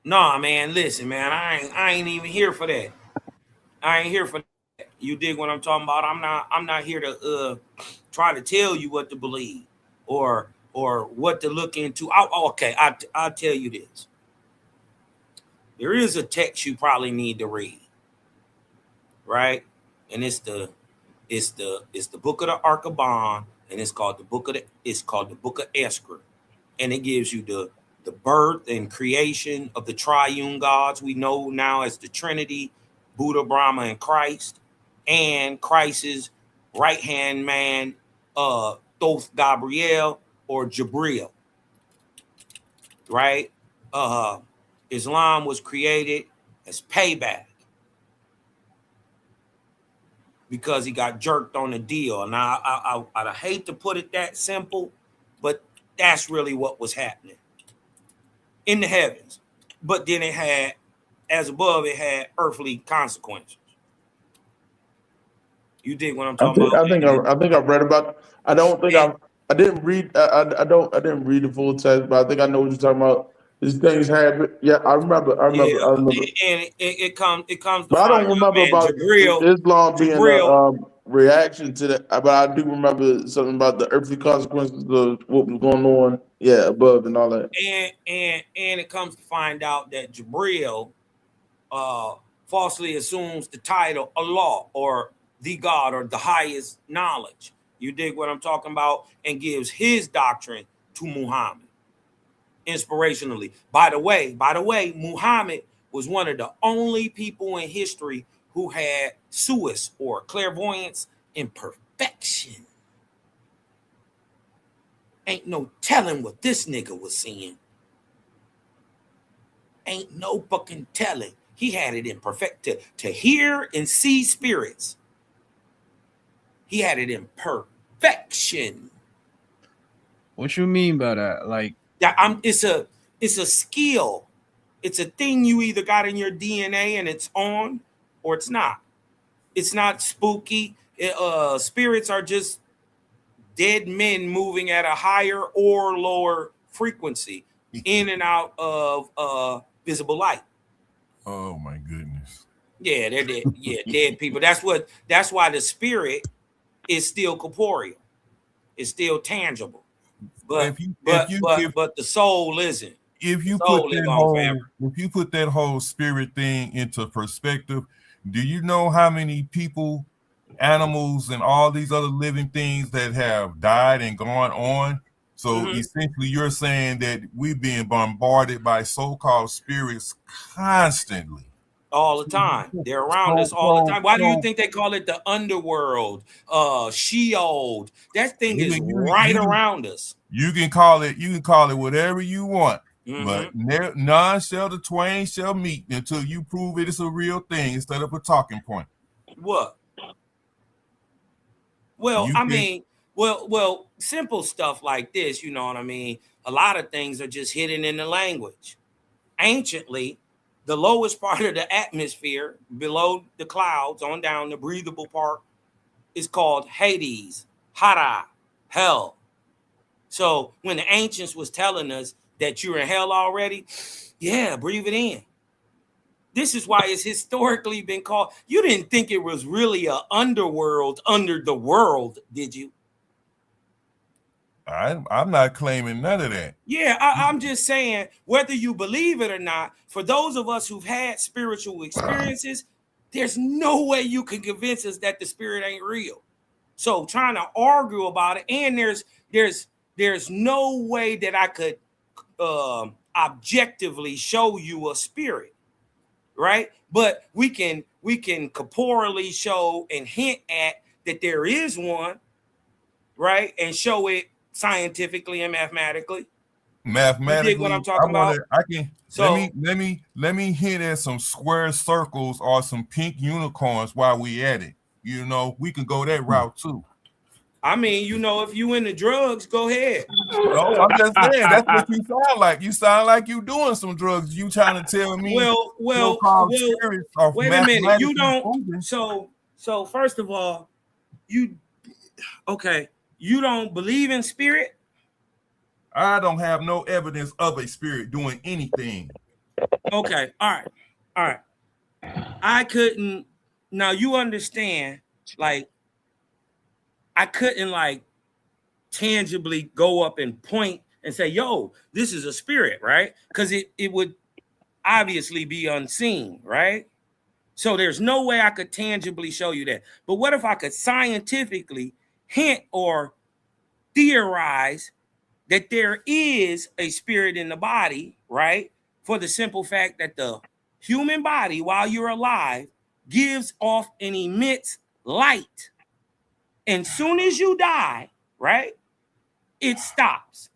Speaker 11: Nah, man. Listen, man. I ain't even here for that. I ain't here for that. You dig what I'm talking about? I'm not here to try to tell you what to believe or what to look into. I'll tell you this. There is a text you probably need to read, right? And it's the book of the Arkaban, and it's called the book of Esther, and it gives you the birth and creation of the triune gods we know now as the Trinity, Buddha, Brahma, and Christ, and Christ's right hand man, Thoth Gabriel or Jabril, right? Islam was created as payback because he got jerked on a deal. And I hate to put it that simple, but that's really what was happening in the heavens. But then it had, as above, it had earthly consequences. You dig what I'm talking about?
Speaker 15: I think I read about. I don't think I didn't read. I didn't read the full text, but I think I know what you're talking about. These things happen. Yeah, I remember.
Speaker 11: And it comes.
Speaker 15: But I don't remember about Islam being a reaction to that. But I do remember something about the earthly consequences of what was going on. Yeah, above and all that.
Speaker 11: And it comes to find out that Jabril falsely assumes the title Allah or the God or the highest knowledge. You dig what I'm talking about? And gives his doctrine to Muhammad. Inspirationally. By the way, Muhammad was one of the only people in history who had suis or clairvoyance in perfection. Ain't no telling what this nigga was seeing. Ain't no fucking telling. He had it in perfect to hear and see spirits. He had it in perfection.
Speaker 7: What you mean by that? Like,
Speaker 11: it's a skill. It's a thing you either got in your DNA and it's on, or it's not. It's not spooky. Spirits are just dead men moving at a higher or lower frequency in and out of visible light.
Speaker 16: Oh my goodness.
Speaker 11: Yeah, they're dead. Yeah, dead people. That's why the spirit is still corporeal. It's still tangible. But the soul isn't.
Speaker 16: If you put that whole spirit thing into perspective, do you know how many people, animals, and all these other living things that have died and gone on? So essentially, you're saying that we're being bombarded by so-called spirits constantly.
Speaker 11: All the time. They're around us all the time. Why do you think they call it the underworld? Sheol. That thing is right around us.
Speaker 16: You can call it whatever you want. But none shall the twain shall meet until you prove it is a real thing instead of a talking point.
Speaker 11: What? Well, well, simple stuff like this, you know what I mean? A lot of things are just hidden in the language. Anciently, the lowest part of the atmosphere, below the clouds, on down the breathable part, is called Hades, Hara, hell. So when the ancients was telling us that you're in hell already, yeah, breathe it in. This is why it's historically been called. You didn't think it was really an underworld under the world, did you?
Speaker 16: I'm not claiming none of that.
Speaker 11: Yeah, I'm just saying, whether you believe it or not, for those of us who've had spiritual experiences, there's no way you can convince us that the spirit ain't real. So trying to argue about it, and there's no way that I could objectively show you a spirit, right? But we can corporally show and hint at that there is one, right? And show it scientifically and mathematically.
Speaker 16: Mathematically,
Speaker 11: you dig what I'm talking about?
Speaker 16: I can. So let me hit at some square circles or some pink unicorns while we at it. You know, we can go that route too.
Speaker 11: I mean, you know, if you into drugs, go ahead.
Speaker 16: No, I'm just saying that's what you sound like. You sound like you doing some drugs. You trying to tell me?
Speaker 11: Well, wait a minute. You don't. So first of all, you don't believe in spirit?
Speaker 16: I don't have no evidence of a spirit doing anything.
Speaker 11: Okay. All right. I couldn't now you understand, like, I couldn't like tangibly go up and point and say, yo, this is a spirit, right? Because it would obviously be unseen, right? So there's no way I could tangibly show you that. But what if I could scientifically hint or theorize that there is a spirit in the body, right? For the simple fact that the human body, while you're alive, gives off and emits light. And soon as you die, right, it stops.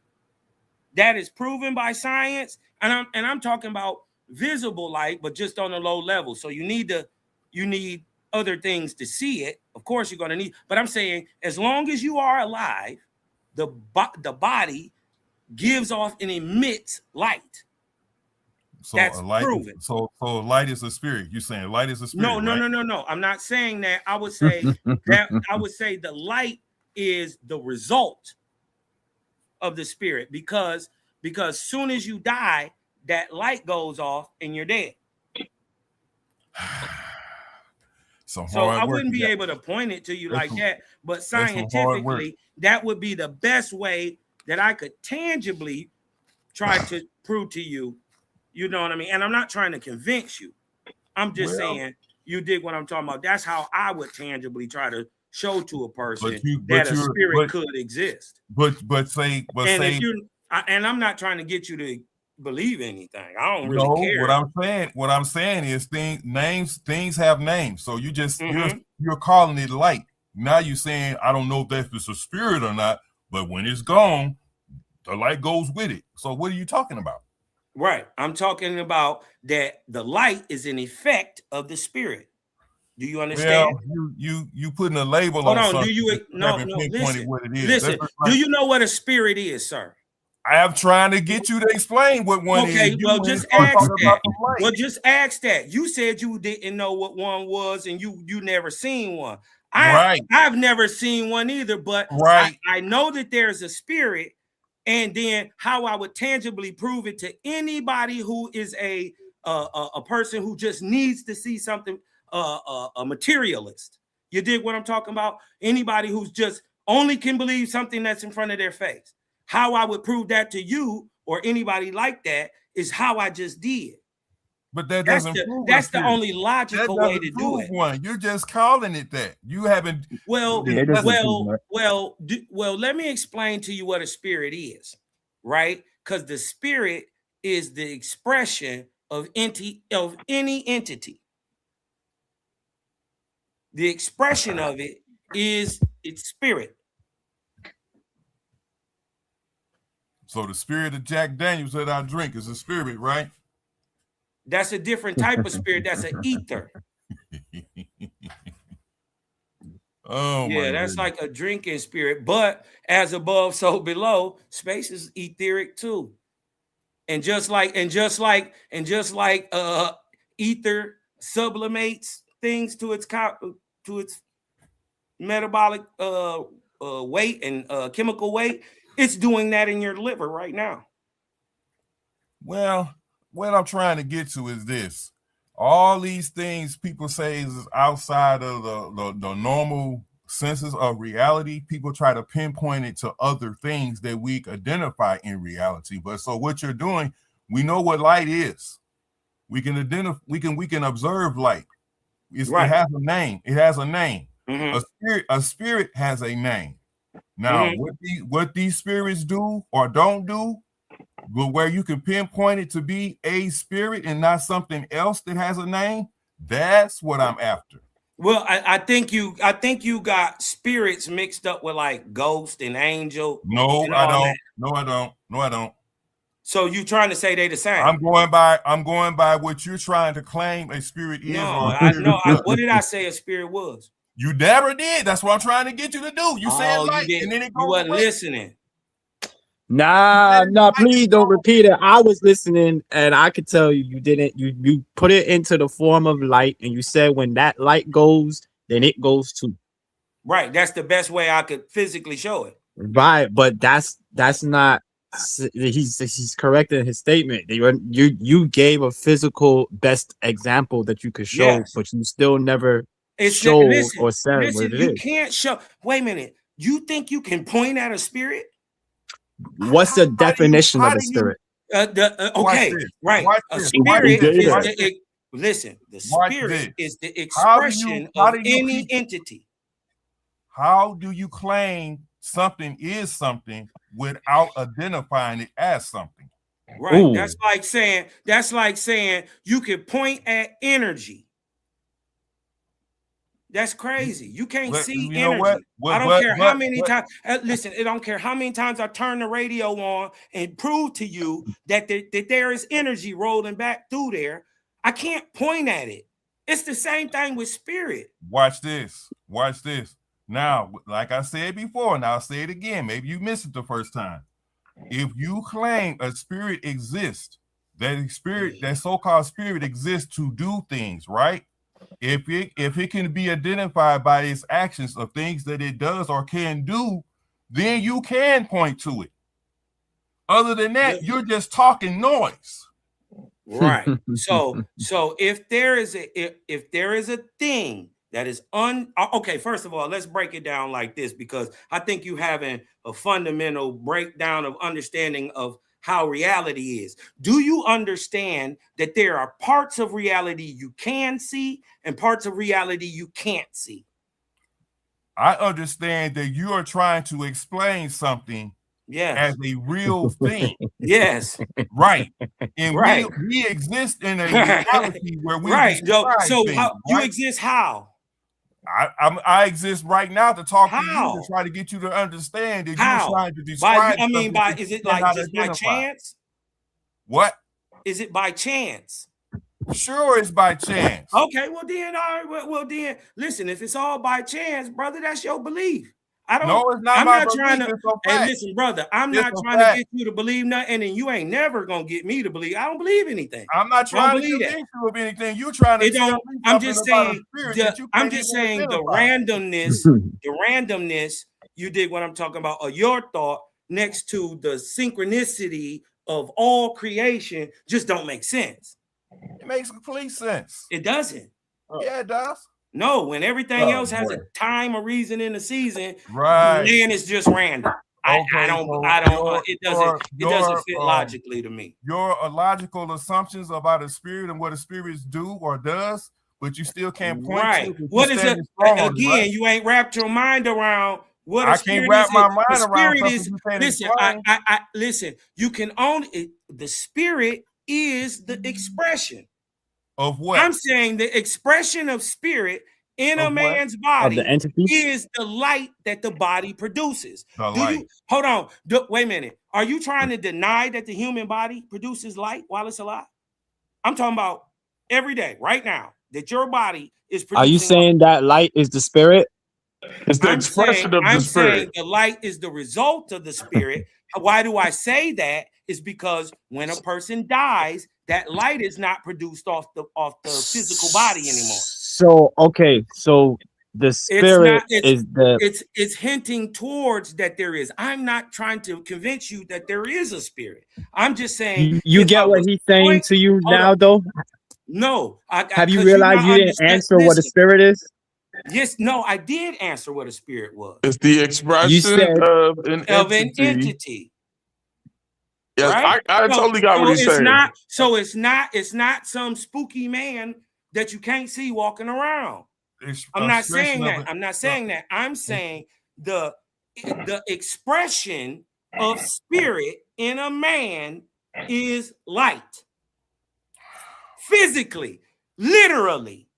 Speaker 11: That is proven by science. And I'm talking about visible light, but just on a low level. So you need other things to see it. Of course, you're going to need, but I'm saying as long as you are alive, the body gives off and emits light.
Speaker 16: So
Speaker 11: That's
Speaker 16: light,
Speaker 11: proven.
Speaker 16: So light is a spirit. You're saying light is a spirit?
Speaker 11: No. I'm not saying that. I would say the light is the result of the spirit because soon as you die, that light goes off and you're dead. So I wouldn't be able to point it to you like that, but scientifically, that would be the best way that I could tangibly try to prove to you. You know what I mean? And I'm not trying to convince you. I'm just saying, you dig what I'm talking about. That's how I would tangibly try to show to a person that a spirit could exist.
Speaker 16: And
Speaker 11: I'm not trying to get you to believe anything. I don't really care.
Speaker 16: What I'm saying is things have names. So you just you're calling it light. Now you're saying I don't know if it's a spirit or not, but when it's gone, the light goes with it. So what are you talking about?
Speaker 11: Right. I'm talking about that the light is an effect of the spirit. Do you understand?
Speaker 16: Well, you putting a label
Speaker 11: on
Speaker 16: something.
Speaker 11: Do you listen?
Speaker 16: What it is.
Speaker 11: Listen. Do you know what a spirit is, sir?
Speaker 16: I am trying to get you to explain what one is.
Speaker 11: Okay, well, just ask that. Well, just ask that. You said you didn't know what one was, and you never seen one. I've never seen one either, but I know that there's a spirit, and then how I would tangibly prove it to anybody who is a person who just needs to see something, a materialist. You dig what I'm talking about? Anybody who's just only can believe something that's in front of their face. How I would prove that to you or anybody like that is how I just did.
Speaker 16: But that doesn't prove
Speaker 11: that's the only logical way to do it.
Speaker 16: You're just calling it that. You haven't.
Speaker 11: Well, let me explain to you what a spirit is, right? Because the spirit is the expression of any entity. The expression of it is its spirit.
Speaker 16: So the spirit of Jack Daniels that I drink is a spirit, right?
Speaker 11: That's a different type of spirit. That's an ether.
Speaker 16: Oh,
Speaker 11: yeah, that's like a drinking spirit. But as above, so below, space is etheric too. And just like ether sublimates things to its metabolic weight and chemical weight. It's doing that in your liver right now.
Speaker 16: Well, what I'm trying to get to is this. All these things people say is outside of the normal senses of reality. People try to pinpoint it to other things that we identify in reality. But so what you're doing, we know what light is. We can identify, we can observe light. It has a name. It has a name. Mm-hmm. A spirit has a name. Now, what these spirits do or don't do, but where you can pinpoint it to be a spirit and not something else that has a name, that's what I'm after.
Speaker 11: Well, I think you got spirits mixed up with like ghost and angel.
Speaker 16: No, I don't.
Speaker 11: So you trying to say they the same?
Speaker 16: I'm going by what you're trying to claim a spirit is.
Speaker 11: No, what did I say a spirit was?
Speaker 16: You never did. That's what I'm trying to get you to do. You said light, and then it goes
Speaker 11: you wasn't
Speaker 16: away.
Speaker 11: listening.
Speaker 7: Nah, please don't repeat it. I was listening, and I could tell you didn't. You put it into the form of light, and you said when that light goes, then it goes too.
Speaker 11: Right. That's the best way I could physically show it.
Speaker 7: Right, but that's not. He's correct in his statement. You gave a physical best example that you could show, but you still never
Speaker 11: It's
Speaker 7: showed
Speaker 11: listen,
Speaker 7: or said
Speaker 11: listen.
Speaker 7: what it
Speaker 11: You
Speaker 7: is.
Speaker 11: can't show. Wait a minute. You think you can point at a spirit?
Speaker 7: What's the definition of a spirit?
Speaker 11: Okay, right.
Speaker 2: Watch
Speaker 11: A
Speaker 2: this.
Speaker 11: spirit
Speaker 2: Watch
Speaker 11: is
Speaker 2: this.
Speaker 11: listen. The
Speaker 2: Watch
Speaker 11: spirit
Speaker 2: this.
Speaker 11: is the
Speaker 2: How do
Speaker 11: expression
Speaker 2: you
Speaker 11: of any entity.
Speaker 16: How do you claim something is something without identifying it as something?
Speaker 11: Right.
Speaker 7: Ooh.
Speaker 11: That's like saying you can point at energy. That's crazy. You can't
Speaker 16: But
Speaker 11: see
Speaker 16: you know
Speaker 11: energy.
Speaker 16: what?
Speaker 11: I don't
Speaker 16: But-
Speaker 11: care
Speaker 16: but-
Speaker 11: how many
Speaker 16: but-
Speaker 11: times. Listen, I don't care how many times I turn the radio on and prove to you that there is energy rolling back through there. I can't point at it. It's the same thing with spirit.
Speaker 16: Watch this. Watch this. Now, like I said before, and I'll say it again. Maybe you missed it the first time. If you claim a spirit exists, that so-called spirit exists to do things, right? If it can be identified by its actions of things that it does or can do, then you can point to it. Other than that, you're just talking noise.
Speaker 11: Right. So if there is a thing that is okay, first of all, let's break it down like this, because I think you having a fundamental breakdown of understanding of how reality is. Do you understand that there are parts of reality you can see and parts of reality you can't see?
Speaker 16: I understand that you are trying to explain something as a real thing.
Speaker 11: Yes.
Speaker 16: Right. And
Speaker 11: Right.
Speaker 16: we exist in a reality where we
Speaker 11: right.
Speaker 16: describe
Speaker 11: So
Speaker 16: things,
Speaker 11: how you
Speaker 16: right?
Speaker 11: exist how?
Speaker 16: I exist right now to talk to you
Speaker 11: How?
Speaker 16: to try to get you to understand that
Speaker 11: How?
Speaker 16: you're trying to describe.
Speaker 11: Is it like just by chance?
Speaker 16: What?
Speaker 11: Is it by chance?
Speaker 16: Sure, it's by chance.
Speaker 11: Okay, well then, all right. Well then, listen. If it's all by chance, brother, that's your belief. I don't.
Speaker 16: No, it's not
Speaker 11: I'm
Speaker 16: my
Speaker 11: not trying
Speaker 16: belief,
Speaker 11: to.
Speaker 16: it's a
Speaker 11: And
Speaker 16: fact.
Speaker 11: listen, brother, I'm
Speaker 16: It's
Speaker 11: not
Speaker 16: a
Speaker 11: trying
Speaker 16: fact.
Speaker 11: to get you to believe nothing, and you ain't never gonna get me to believe. I don't believe anything.
Speaker 16: I'm not
Speaker 11: I don't
Speaker 16: trying to
Speaker 11: believe that.
Speaker 16: convince you of anything. You're trying to
Speaker 11: It
Speaker 16: tell
Speaker 11: don't.
Speaker 16: me
Speaker 11: I'm
Speaker 16: something
Speaker 11: just
Speaker 16: about a
Speaker 11: saying.
Speaker 16: spirit
Speaker 11: The,
Speaker 16: that you
Speaker 11: I'm
Speaker 16: can't
Speaker 11: just
Speaker 16: even
Speaker 11: saying the
Speaker 16: identify.
Speaker 11: randomness. You dig what I'm talking about? Or your thought next to the synchronicity of all creation just don't make sense.
Speaker 16: It makes complete sense.
Speaker 11: It doesn't.
Speaker 16: Yeah, it does.
Speaker 11: No, when everything
Speaker 16: Oh,
Speaker 11: else has
Speaker 16: boy.
Speaker 11: a time, a reason, and a season,
Speaker 16: Right.
Speaker 11: then it's just random. I don't. It doesn't fit logically to me.
Speaker 16: Your logical assumptions about a spirit and what a spirit do or does, but you still can't point
Speaker 11: Right.
Speaker 16: to it.
Speaker 11: What is it?
Speaker 16: Standing strong on it,
Speaker 11: Again,
Speaker 16: right?
Speaker 11: you ain't wrapped your mind around what a
Speaker 16: I
Speaker 11: spirit
Speaker 16: can't wrap
Speaker 11: is.
Speaker 16: my
Speaker 11: The
Speaker 16: mind around
Speaker 11: spirit
Speaker 16: something
Speaker 11: is.
Speaker 16: you can't
Speaker 11: Listen,
Speaker 16: explain.
Speaker 11: I listen. You can only the spirit is the expression
Speaker 16: Of what?
Speaker 11: I'm saying. The expression of spirit in a
Speaker 16: Of what?
Speaker 11: man's
Speaker 7: Of
Speaker 11: body
Speaker 7: the entity?
Speaker 11: is the light that the body produces.
Speaker 16: The
Speaker 11: Do
Speaker 16: light.
Speaker 11: you hold on? Wait a minute. Are you trying to deny that the human body produces light while it's alive? I'm talking about every day, right now, that your body is producing.
Speaker 7: Are you saying that light is the spirit?
Speaker 22: It's the
Speaker 11: I'm
Speaker 22: expression
Speaker 11: saying,
Speaker 22: of the
Speaker 11: I'm
Speaker 22: spirit.
Speaker 11: saying the light is the result of the spirit. Why do I say that? Is because when a person dies, that light is not produced off the physical body anymore.
Speaker 7: So okay, so the spirit is the
Speaker 11: It's hinting towards that there is. I'm not trying to convince you that there is a spirit. I'm just saying
Speaker 7: you
Speaker 11: if I
Speaker 7: get what
Speaker 11: was
Speaker 7: he's saying
Speaker 11: point-
Speaker 7: to you
Speaker 11: hold
Speaker 7: now
Speaker 11: on.
Speaker 7: though?
Speaker 11: No,
Speaker 7: Have you
Speaker 11: 'cause
Speaker 7: realized
Speaker 11: not
Speaker 7: you didn't
Speaker 11: understand-
Speaker 7: answer what a
Speaker 11: listen.
Speaker 7: spirit is?
Speaker 11: Yes, no, I did answer what a spirit was.
Speaker 22: It's the expression
Speaker 7: said-
Speaker 22: of an
Speaker 11: Of an
Speaker 22: entity.
Speaker 11: entity.
Speaker 22: Yes,
Speaker 11: Right?
Speaker 22: I totally got what he's
Speaker 11: it's
Speaker 22: saying.
Speaker 11: not. So it's not some spooky man that you can't see walking around. I'm not saying that. I'm not saying that. I'm saying the expression of spirit in a man is light. Physically, literally.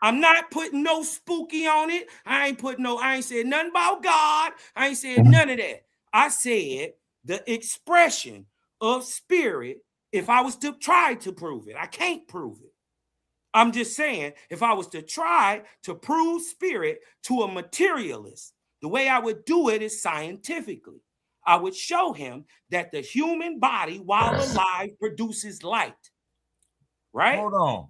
Speaker 11: I'm not putting no spooky on it. I ain't said nothing about God. I ain't said none of that. I said the expression of spirit. If I was to try to prove it, I can't prove it. I'm just saying, if I was to try to prove spirit to a materialist, the way I would do it is scientifically. I would show him that the human body, while alive, produces light. Right?
Speaker 16: Hold on.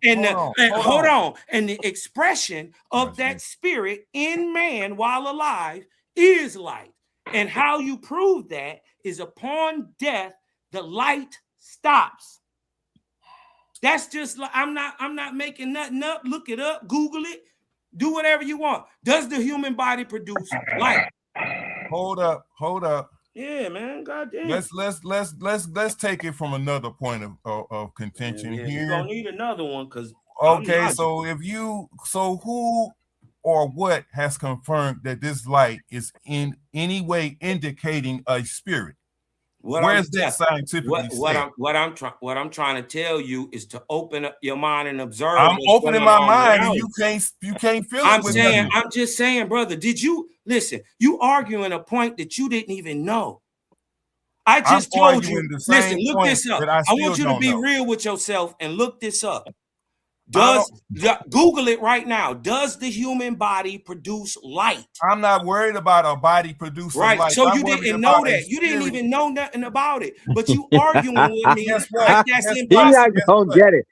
Speaker 11: Hold on. And the expression of that spirit in man while alive is light. And how you prove that is upon death, the light stops. That's just like I'm not making nothing up. Look it up, Google it. Do whatever you want. Does the human body produce light?
Speaker 16: Hold up.
Speaker 11: Yeah, man. Goddamn.
Speaker 16: Let's take it from another point of contention
Speaker 11: Yeah,
Speaker 16: here.
Speaker 11: you're gonna need another one because
Speaker 16: Okay, so who or what has confirmed that this light is in any way indicating a spirit? Where's that scientifically said?
Speaker 11: What I'm trying to tell you is to open up your mind and observe.
Speaker 16: I'm opening my mind, and you can't feel it.
Speaker 11: I'm just saying, brother. Did you listen? You arguing a point that you didn't even know. I just told you. Listen, look this up. I want you to be real with yourself and look this up. Google it right now. Does the human body produce light?
Speaker 16: I'm not worried about a body producing light.
Speaker 11: Right. So you didn't know that. You didn't even know nothing about it. But you arguing with me like that's impossible.
Speaker 13: Don't get it.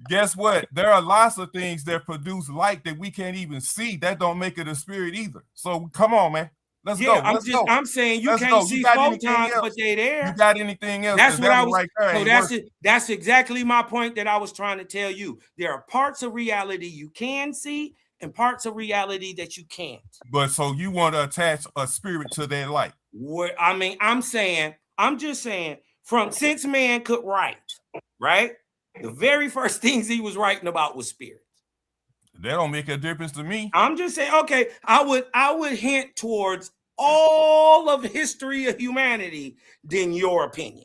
Speaker 16: Guess what? There are lots of things that produce light that we can't even see. That don't make it a spirit either. So come on, man. Let's go.
Speaker 11: I'm saying you can't see photons, but they're there.
Speaker 16: You got anything else?
Speaker 11: That's what I was.
Speaker 16: Right there,
Speaker 11: That's exactly my point that I was trying to tell you. There are parts of reality you can see and parts of reality that you can't.
Speaker 16: But so you want to attach a spirit to that light?
Speaker 11: I'm just saying, since man could write, right? The very first things he was writing about was spirit.
Speaker 16: That don't make a difference to me.
Speaker 11: I'm just saying, okay, I would hint towards all of history of humanity than your opinion.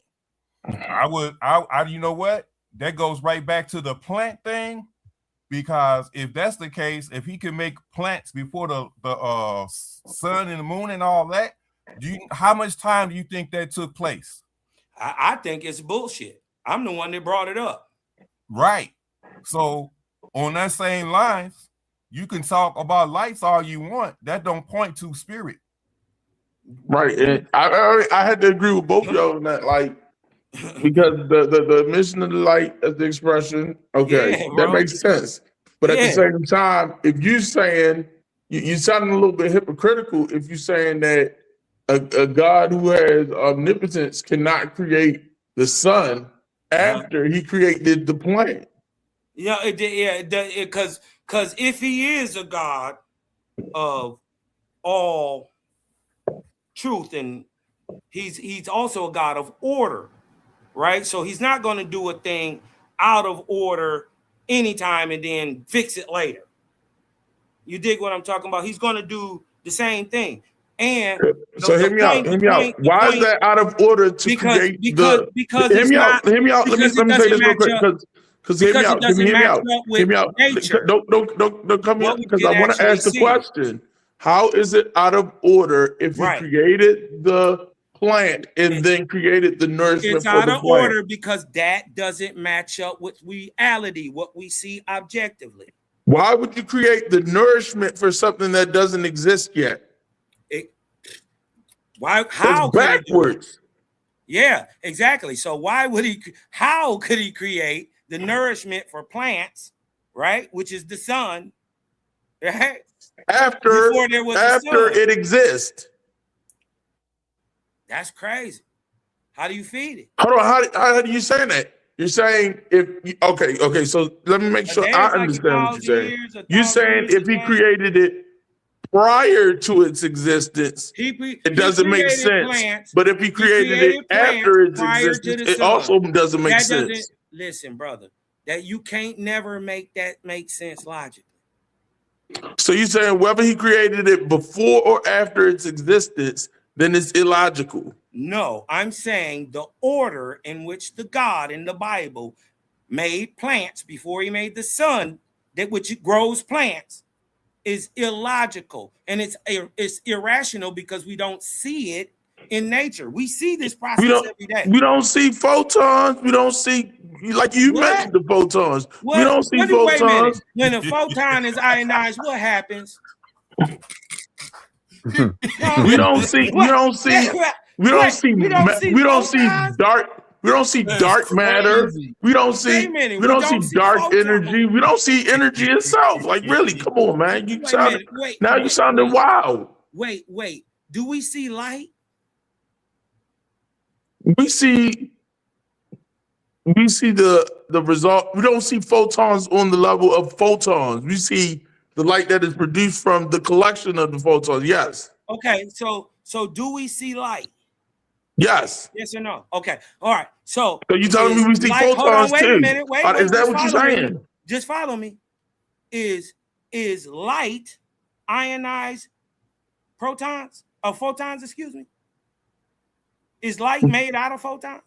Speaker 16: I you know what? That goes right back to the plant thing, because if that's the case, if he can make plants before the sun and the moon and all that, how much time do you think that took place?
Speaker 11: I think it's bullshit. I'm the one that brought it up.
Speaker 16: Right. So on that same lines, you can talk about lights all you want. That don't point to spirit.
Speaker 15: Right. And I had to agree with both of y'all on that, like, because the emission of the light as the expression, okay, that makes sense. But at the same time, if you're saying you're sounding a little bit hypocritical if you're saying that a God who has omnipotence cannot create the sun after he created the plant.
Speaker 11: Because if he is a God of all truth, and he's also a God of order, right? So he's not going to do a thing out of order anytime and then fix it later. You dig what I'm talking about? He's going to do the same thing. And
Speaker 15: so hear me out. Why is that out of order to create the? Hear me out. Let me say this real quick, because hear me out. Hear me out. Don't come here, because I want to ask the question. How is it out of order if he created the plant and then created the nourishment?
Speaker 11: It's out of order because that doesn't match up with reality, what we see objectively.
Speaker 15: Why would you create the nourishment for something that doesn't exist yet?
Speaker 11: How
Speaker 15: it's backwards?
Speaker 11: Yeah, exactly. So how could he create the nourishment for plants, right? Which is the sun, right?
Speaker 15: After it exists.
Speaker 11: That's crazy. How do you feed it?
Speaker 15: Hold on. How do you say that? You're saying okay. So let me make sure I understand what you're saying. You're saying if he created it prior to its existence, it doesn't make sense. But if he created it after its existence, it also doesn't make sense.
Speaker 11: Listen, brother, that you can't never make that make sense logically.
Speaker 15: So you're saying whether he created it before or after its existence, then it's illogical.
Speaker 11: No, I'm saying the order in which the God in the Bible made plants before he made the sun, that which grows plants, is illogical, and it's irrational because we don't see it in nature. We see this process every day.
Speaker 15: We don't see photons. We don't see, like you mentioned, the photons. We don't see photons.
Speaker 11: When a photon is ionized, what happens?
Speaker 15: We don't see dark matter. We don't see dark energy. We don't see energy itself. Like, really, come on, man. You sounding wild.
Speaker 11: Wait. Do we see light?
Speaker 15: We see the result. We don't see photons on the level of photons. We see the light that is produced from the collection of the photons. Yes.
Speaker 11: Okay, so do we see light?
Speaker 15: Yes.
Speaker 11: Yes or no? Okay. All right. So
Speaker 15: you telling me we see
Speaker 11: light, hold on,
Speaker 15: photons
Speaker 11: wait
Speaker 15: too?
Speaker 11: a minute. Wait,
Speaker 15: Is that
Speaker 11: just
Speaker 15: what you're
Speaker 11: follow me.
Speaker 15: saying?
Speaker 11: Just follow me. Is light ionized protons or photons, excuse me? Is light made out of photons?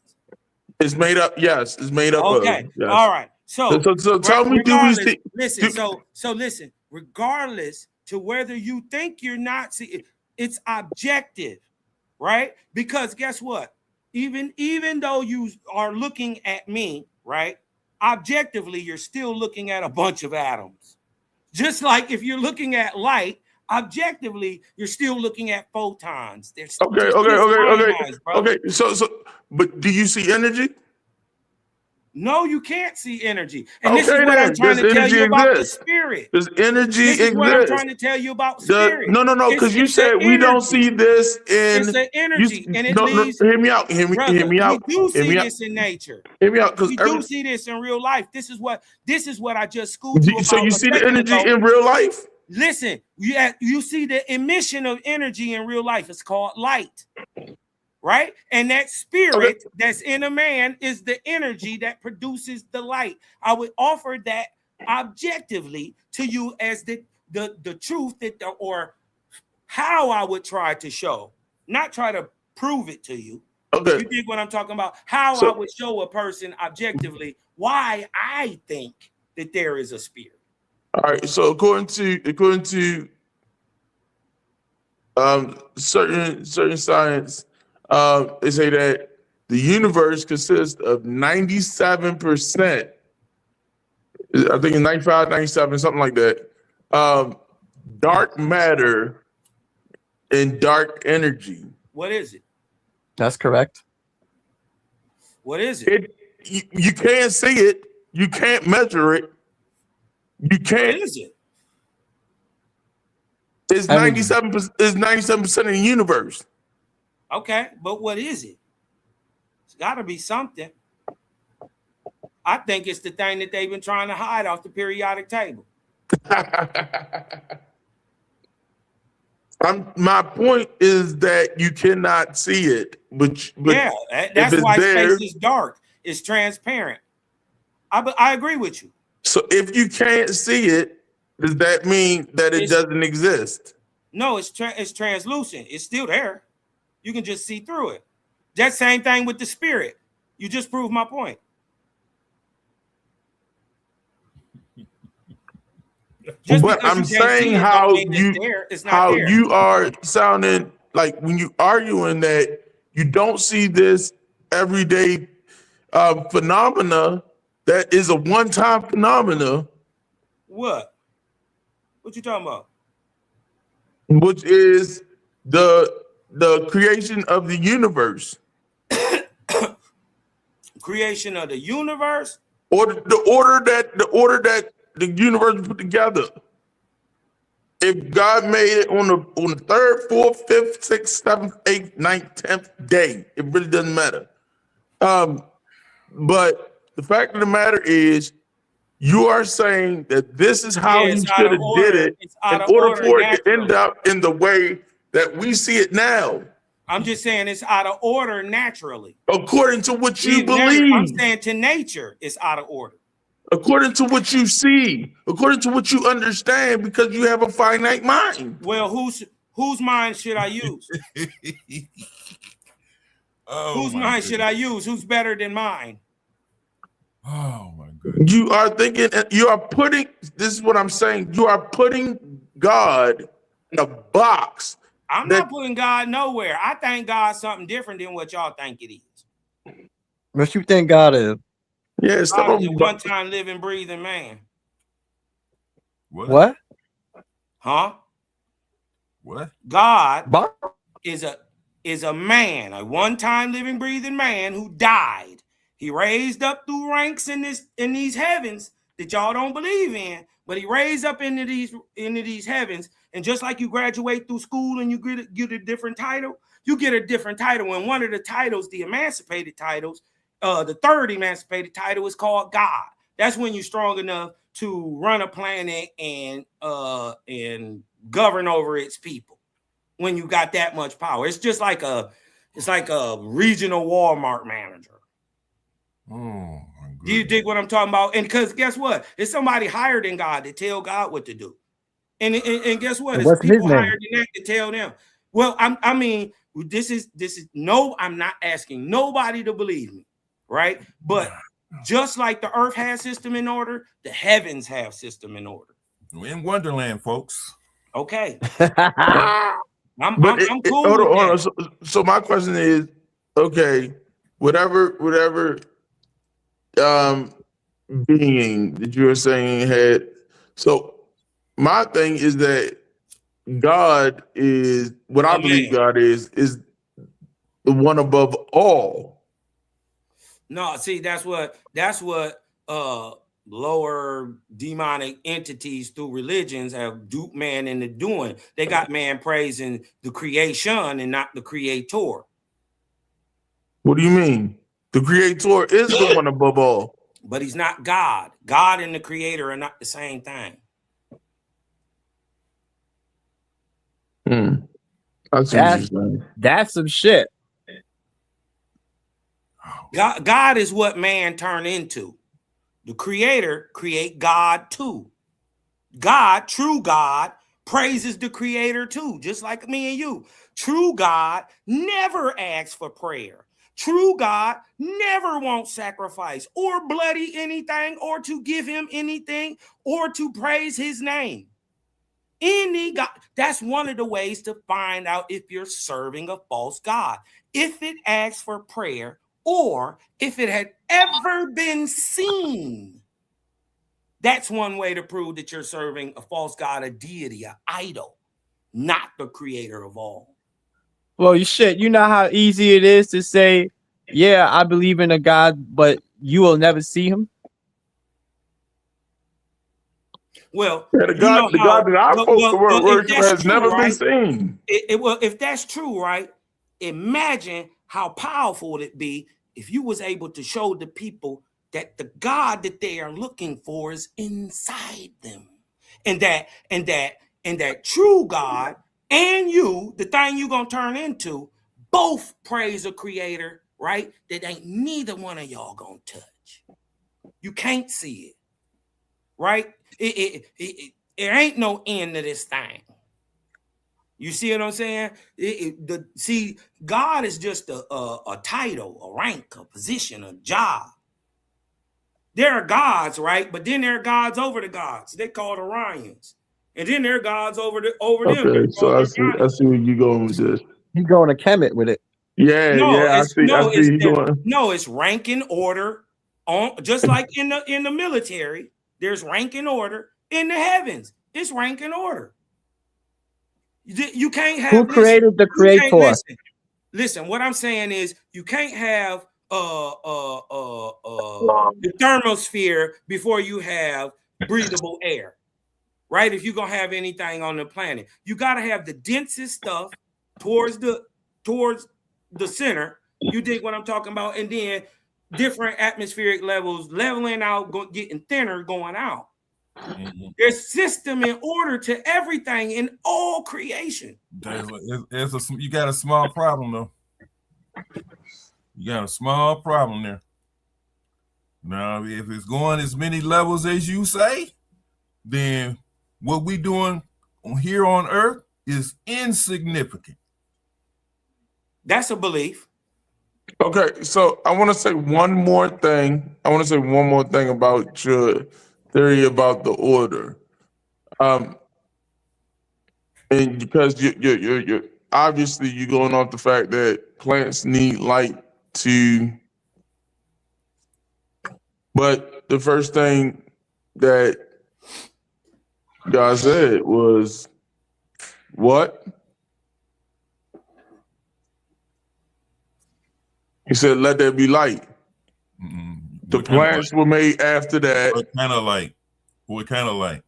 Speaker 15: It's made up. Yes, it's made up.
Speaker 11: Okay.
Speaker 15: Of, yes.
Speaker 11: All right. So
Speaker 15: tell me, do we see?
Speaker 11: Listen. So listen. Regardless to whether you think you're not seeing, it's objective, right? Because guess what? Even though you are looking at me, right? Objectively, you're still looking at a bunch of atoms. Just like if you're looking at light, objectively, you're still looking at photons. They're
Speaker 15: Okay. So, but do you see energy?
Speaker 11: No, you can't see energy. And
Speaker 15: Okay,
Speaker 11: this is what I'm trying to tell you about the spirit.
Speaker 15: Does energy
Speaker 11: This is
Speaker 15: exist?
Speaker 11: what I'm trying to tell you about spirit.
Speaker 15: No, because you said we don't see this in.
Speaker 11: It's an energy, and it leaves.
Speaker 15: Hear me out. Hear me out.
Speaker 11: We do see this in nature.
Speaker 15: Hear me out,
Speaker 11: we do see this in real life. This is what I just schooled you about.
Speaker 15: So you see the energy in real life?
Speaker 11: Listen, you see the emission of energy in real life. It's called light. Right? And that spirit that's in a man is the energy that produces the light. I would offer that objectively to you as the truth or how I would try to show, not try to prove it to you.
Speaker 15: Okay.
Speaker 11: You dig what I'm talking about? How I would show a person objectively why I think that there is a spirit.
Speaker 15: All right. So according to certain science, they say that the universe consists of 97%. I think it's 95, 97, something like that. Dark matter and dark energy.
Speaker 11: What is it?
Speaker 14: That's correct.
Speaker 11: What is it?
Speaker 15: You can't see it. You can't measure it. You can't.
Speaker 11: What is it?
Speaker 15: It's 97%. It's 97% of the universe.
Speaker 11: Okay, but what is it? It's got to be something. I think it's the thing that they've been trying to hide off the periodic table.
Speaker 15: My point is that you cannot see it, but
Speaker 11: yeah, that's why space is dark. It's transparent. I agree with you.
Speaker 15: So if you can't see it, does that mean that it doesn't exist?
Speaker 11: No, it's translucent. It's still there. You can just see through it. That same thing with the spirit. You just proved my point.
Speaker 15: But I'm saying how you are sounding like when you arguing that you don't see this everyday phenomena that is a one-time phenomena.
Speaker 11: What you talking about?
Speaker 15: Which is the creation of the universe.
Speaker 11: Creation of the universe?
Speaker 15: Or the order that the universe put together. If God made it on the third, fourth, fifth, sixth, seventh, eighth, ninth, 10th day, it really doesn't matter. But the fact of the matter is, you are saying that this is how you should have did it in order for it to end up in the way that we see it now.
Speaker 11: I'm just saying it's out of order naturally.
Speaker 15: According to what you believe.
Speaker 11: I'm saying to nature, it's out of order.
Speaker 15: According to what you see, according to what you understand, because you have a finite mind.
Speaker 11: Well, whose mind should I use? Whose mind should I use? Who's better than mine?
Speaker 16: Oh my goodness.
Speaker 15: You are thinking, you are putting, this is what I'm saying, you are putting God in a box.
Speaker 11: I'm not putting God nowhere. I think God's something different than what y'all think it is.
Speaker 14: What you think God is?
Speaker 15: Yeah, it's
Speaker 11: God is a one-time living, breathing man.
Speaker 14: What?
Speaker 11: Huh?
Speaker 16: What?
Speaker 11: God is a man, a one-time living, breathing man who died. He raised up through ranks in these heavens that y'all don't believe in, but he raised up into these heavens. And just like you graduate through school and you get a different title, you get a different title. And one of the titles, the emancipated titles, the third emancipated title is called God. That's when you're strong enough to run a planet and govern over its people when you got that much power. It's just like a regional Walmart manager.
Speaker 16: Oh,
Speaker 11: do you dig what I'm talking about? And because guess what? It's somebody higher than God to tell God what to do. And guess what? It's
Speaker 7: What's his
Speaker 11: people
Speaker 7: name?
Speaker 11: higher than that to tell them. Well, I mean, this is no, I'm not asking nobody to believe me, right? But just like the earth has system in order, the heavens have system in order.
Speaker 16: We're in Wonderland, folks.
Speaker 11: Okay.
Speaker 15: But
Speaker 11: I'm cool
Speaker 15: hold
Speaker 11: with
Speaker 15: on.
Speaker 11: that.
Speaker 15: So my question is, okay, whatever being that you were saying had, so my thing is that God is what I believe God is the one above all.
Speaker 11: No, see, that's what lower demonic entities through religions have duped man into doing. They got man praising the creation and not the creator.
Speaker 15: What do you mean? The creator is the one above all.
Speaker 11: But he's not God. God and the creator are not the same thing.
Speaker 7: That's some shit.
Speaker 11: God is what man turned into. The creator create God too. God, true God, praises the creator too, just like me and you. True God never asks for prayer. True God never wants sacrifice or bloody anything or to give him anything or to praise his name. Any God, that's one of the ways to find out if you're serving a false God. If it asks for prayer or if it had ever been seen, that's one way to prove that you're serving a false God, a deity, an idol, not the creator of all.
Speaker 7: Well, you know how easy it is to say, yeah, I believe in a God, but you will never see him.
Speaker 11: Well,
Speaker 15: the God that I'm supposed to worship has never been seen.
Speaker 11: Well, if that's true, right? Imagine how powerful it'd be if you was able to show the people that the God that they are looking for is inside them, and that true God and you, the thing you're gonna turn into, both praise a creator, right? That ain't neither one of y'all gonna touch. You can't see it, right? It ain't no end to this thing. You see what I'm saying? See, God is just a title, a rank, a position, a job. There are gods, right? But then there are gods over the gods. They're called Orions. And then there are gods over them.
Speaker 15: Okay, so I see where you're going with this.
Speaker 7: You going to Kemet with it.
Speaker 15: I see.
Speaker 11: It's rank and order. Just like in the military, there's rank and order. In the heavens, it's rank and order. You can't have.
Speaker 7: Who created the creator?
Speaker 11: Listen, what I'm saying is you can't have the thermosphere before you have breathable air, right? If you're gonna have anything on the planet, you gotta have the densest stuff towards the center. You dig what I'm talking about? And then different atmospheric levels leveling out, getting thinner, going out. Mm-hmm. There's system and order to everything in all creation.
Speaker 16: You got a small problem though. You got a small problem there. Now, if it's going as many levels as you say, then what we doing here on Earth is insignificant.
Speaker 11: That's a belief.
Speaker 15: Okay, so I want to say one more thing. About your theory about the order, and because you're obviously you're going off the fact that plants need light to. But the first thing that God said was what? He said, "Let there be light."
Speaker 16: Mm-hmm.
Speaker 15: The plants were made after that.
Speaker 16: What kind of light? What kind of light?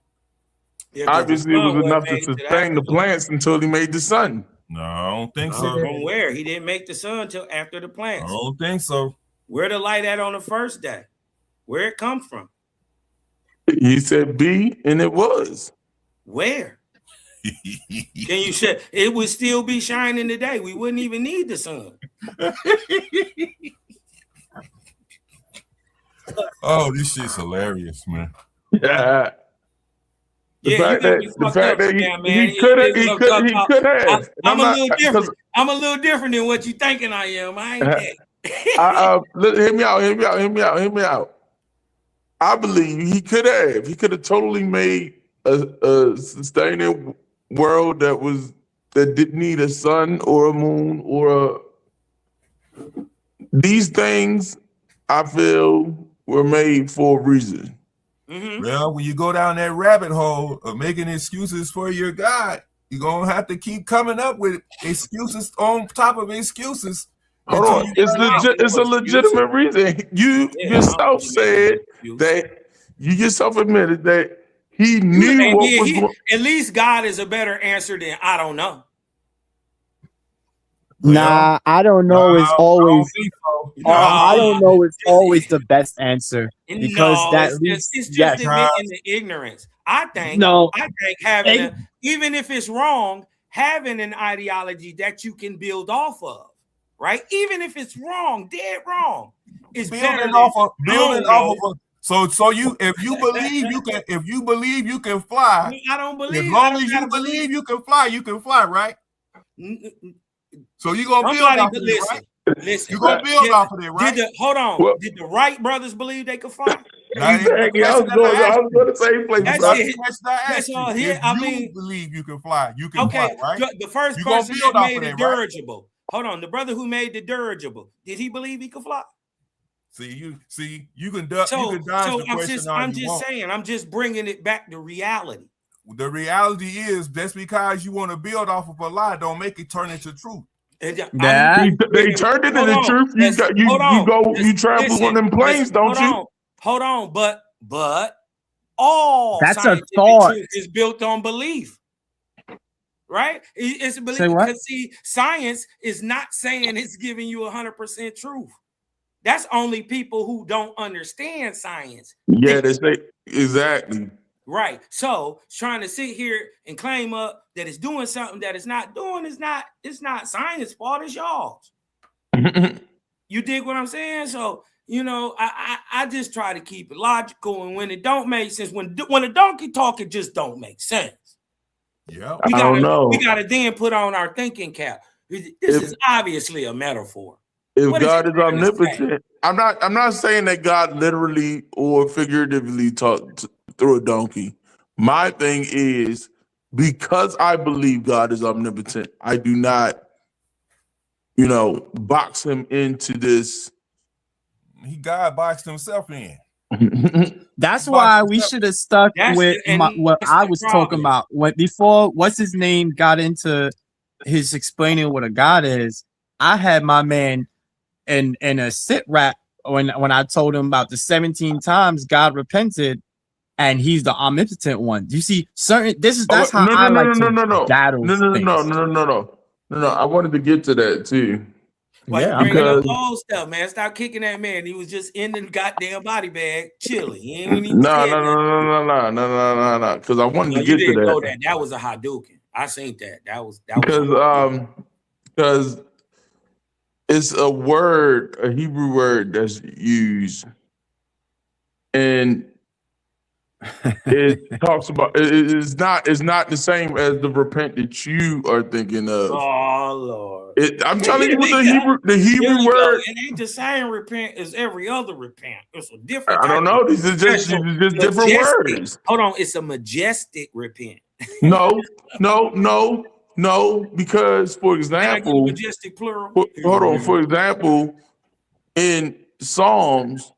Speaker 11: Yeah,
Speaker 15: obviously, it was enough to sustain the plants until he made the sun.
Speaker 16: No, I don't think so.
Speaker 11: From where? He didn't make the sun until after the plants.
Speaker 16: I don't think so.
Speaker 11: Where the light at on the first day? Where it come from?
Speaker 15: He said be, and it was.
Speaker 11: Where? Can you say it would still be shining today? We wouldn't even need the sun.
Speaker 16: Oh, this shit's hilarious, man.
Speaker 15: Yeah. The
Speaker 11: Yeah,
Speaker 15: fact
Speaker 11: you
Speaker 15: that,
Speaker 11: got me
Speaker 15: the
Speaker 11: fucked
Speaker 15: fact
Speaker 11: up
Speaker 15: that
Speaker 11: now, man.
Speaker 15: he could have.
Speaker 11: I'm a little different. I'm a little different than what you thinking I am. I ain't that.
Speaker 15: Hear me out. I believe he could have. He could have totally made a sustaining world that didn't need a sun or a moon or these things. I feel were made for a reason.
Speaker 16: Well, when you go down that rabbit hole of making excuses for your God, you're gonna have to keep coming up with excuses on top of excuses.
Speaker 15: Hold on, it's a legitimate reason. You yourself said that you yourself admitted that he knew what was going.
Speaker 11: At least God is a better answer than I don't know.
Speaker 7: Nah, I don't know is always. I don't know is always the best answer because
Speaker 11: it's just admitting the ignorance. I think having even if it's wrong, having an ideology that you can build off of, right? Even if it's wrong, dead wrong, is building off of.
Speaker 16: So you if you believe you can fly,
Speaker 11: I don't believe.
Speaker 16: As long as you believe you can fly, right? So you're gonna build off of it, right?
Speaker 11: Listen,
Speaker 16: you're gonna build off of it, right?
Speaker 11: Hold on. Did the Wright brothers believe they could fly?
Speaker 15: Exactly. I was going to say place.
Speaker 11: That's all here. I mean,
Speaker 16: believe you can fly. You can fly, right?
Speaker 11: The first person that made the dirigible. Hold on, the brother who made the dirigible. Did he believe he could fly?
Speaker 16: You can dodge the question.
Speaker 11: I'm just saying. I'm just bringing it back to reality.
Speaker 16: The reality is, just because you want to build off of a lie, don't make it turn into truth.
Speaker 15: They turned it into truth. You travel on them planes, don't you?
Speaker 11: Hold on, but all
Speaker 7: that's
Speaker 11: scientific
Speaker 7: a thought.
Speaker 11: truth is built on belief, right? It's belief.
Speaker 7: Say what?
Speaker 11: Because see, science is not saying it's giving you 100% truth. That's only people who don't understand science.
Speaker 15: Yeah, they say exactly.
Speaker 11: Right. So trying to sit here and claim up that it's doing something that it's not doing it's not science fault, it's y'all's. You dig what I'm saying? So, I just try to keep it logical, and when it don't make sense, when a donkey talk, it just don't make sense.
Speaker 16: Yeah.
Speaker 11: We gotta then put on our thinking cap. This is obviously a metaphor.
Speaker 15: If God is omnipotent, I'm not saying that God literally or figuratively talked through a donkey. My thing is, because I believe God is omnipotent, I do not, box him into this.
Speaker 16: God boxed himself in.
Speaker 7: That's why we should have stuck with what I was talking about. Before what's his name got into his explaining what a God is, I had my man in a sit rap when I told him about the 17 times God repented. And he's the omnipotent one. You see, that's how I like to battle things.
Speaker 15: No. I wanted to get to that too.
Speaker 11: Yeah, because old stuff, man. Stop kicking that man. He was just in the goddamn body bag, chilling.
Speaker 15: No. Because I wanted to get to that.
Speaker 11: Know that was a Hadouken. I seen that. That was
Speaker 15: because it's a Hebrew word that's used, and it talks about it's not the same as the repent that you are thinking of.
Speaker 11: Oh Lord!
Speaker 15: I'm telling you what the Hebrew word.
Speaker 11: It ain't the same repent as every other repent. It's a different.
Speaker 15: I don't know. These are just different words.
Speaker 11: Hold on, it's a majestic repent.
Speaker 15: No. Because for example,
Speaker 11: majestic plural.
Speaker 15: Hold on. For example, in Psalms,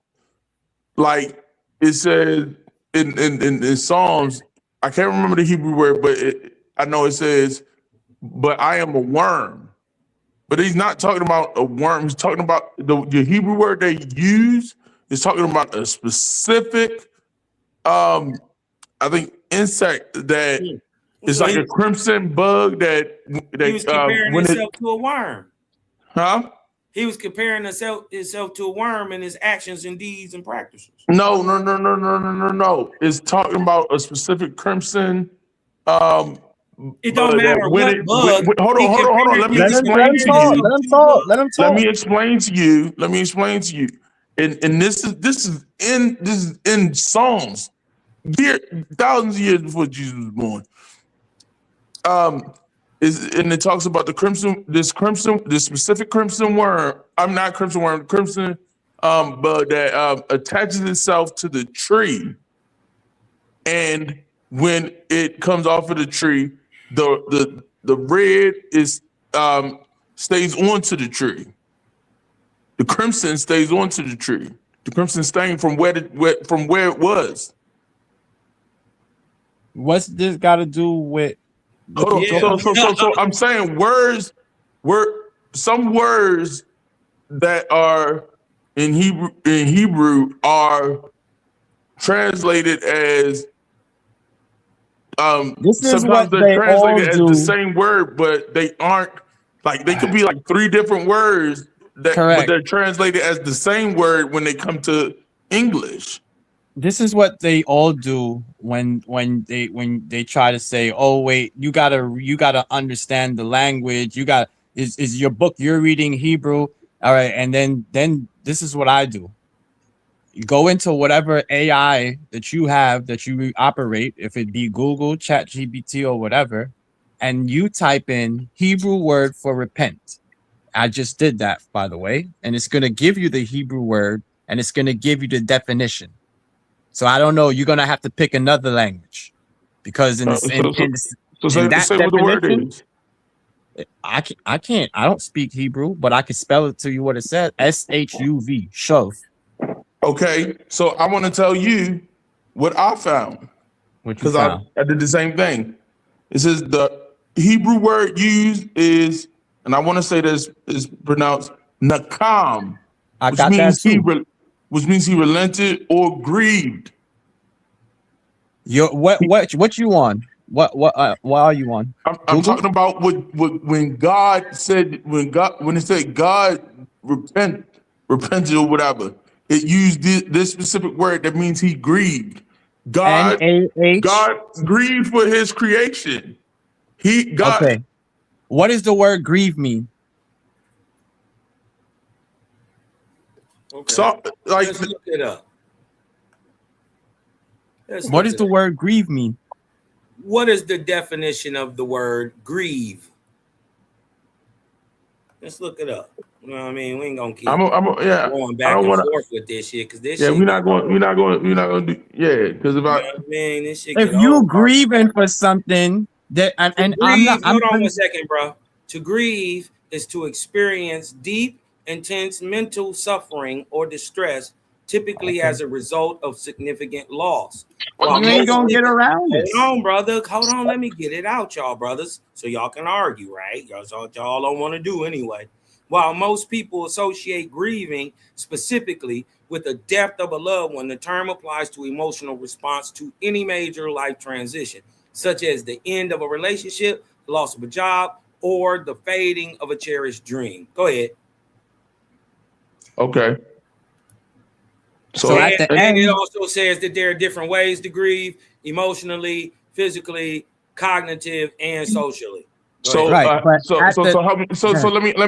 Speaker 15: like it says. In Psalms, I can't remember the Hebrew word, but I know it says, "But I am a worm." But he's not talking about a worm. He's talking about the Hebrew word they use is talking about a specific, I think, insect that is like a crimson bug that
Speaker 11: he was comparing himself to a worm.
Speaker 15: Huh?
Speaker 11: He was comparing himself to a worm in his actions and deeds and practices.
Speaker 22: No. It's talking about a specific crimson.
Speaker 11: It don't matter what bug.
Speaker 22: Hold on. Let me explain to you.
Speaker 4: Let him talk.
Speaker 22: Let me explain to you. And this is in Psalms, thousands of years before Jesus was born. And it talks about this specific crimson worm. I'm not crimson worm, crimson bug that attaches itself to the tree, and when it comes off of the tree, the red is stays onto the tree. The crimson stays onto the tree. The crimson stain from where it was.
Speaker 7: What's this got to do with?
Speaker 22: So I'm saying some words that are in Hebrew are translated as
Speaker 7: This is
Speaker 22: sometimes
Speaker 7: what
Speaker 22: they're
Speaker 7: they
Speaker 22: translated as
Speaker 7: all
Speaker 22: the
Speaker 7: do.
Speaker 22: same word, but they aren't. Like they could be like three different words but
Speaker 7: Correct.
Speaker 22: they're translated as the same word when they come to English.
Speaker 7: This is what they all do when they try to say, oh wait, you gotta understand the language. Is your book you're reading Hebrew? All right, and then this is what I do. You go into whatever AI that you have that you operate, if it be Google, ChatGPT, or whatever, and you type in Hebrew word for repent. I just did that, by the way, and it's gonna give you the Hebrew word and it's gonna give you the definition. So I don't know. You're gonna have to pick another language because in that
Speaker 22: say what the word
Speaker 7: definition,
Speaker 22: is.
Speaker 7: I can't. I don't speak Hebrew, but I can spell it to you what it says. SHUV. Shuv.
Speaker 22: Okay, so I want to tell you what I found because I did the same thing. It says the Hebrew word used is, and I want to say this is pronounced nakam, which means he relented or grieved.
Speaker 7: What you on? What are you on?
Speaker 22: I'm talking about when God said when it said God repented or whatever. It used this specific word that means he grieved. God grieved for his creation.
Speaker 7: Okay. What does the word grieve mean?
Speaker 11: Okay.
Speaker 22: So,
Speaker 11: let's look it up.
Speaker 7: What does the word grieve mean?
Speaker 11: What is the definition of the word grieve? Let's look it up. You know what I mean? We ain't gonna keep going back and forth with this shit because this shit.
Speaker 22: We're not going to do because if I
Speaker 11: mean, this shit
Speaker 7: If you grieving for something that and I'm not.
Speaker 11: Hold on 1 second, bro. To grieve is to experience deep, intense mental suffering or distress, typically as a result of significant loss.
Speaker 7: You ain't gonna get around it.
Speaker 11: Hold on, brother. Hold on. Let me get it out, y'all, brothers, so y'all can argue, right? That's what y'all don't want to do anyway. While most people associate grieving specifically with the death of a loved one, the term applies to emotional response to any major life transition, such as the end of a relationship, the loss of a job, or the fading of a cherished dream. Go ahead.
Speaker 22: Okay.
Speaker 11: So at the end, it also says that there are different ways to grieve: emotionally, physically, cognitive, and socially.
Speaker 22: So let me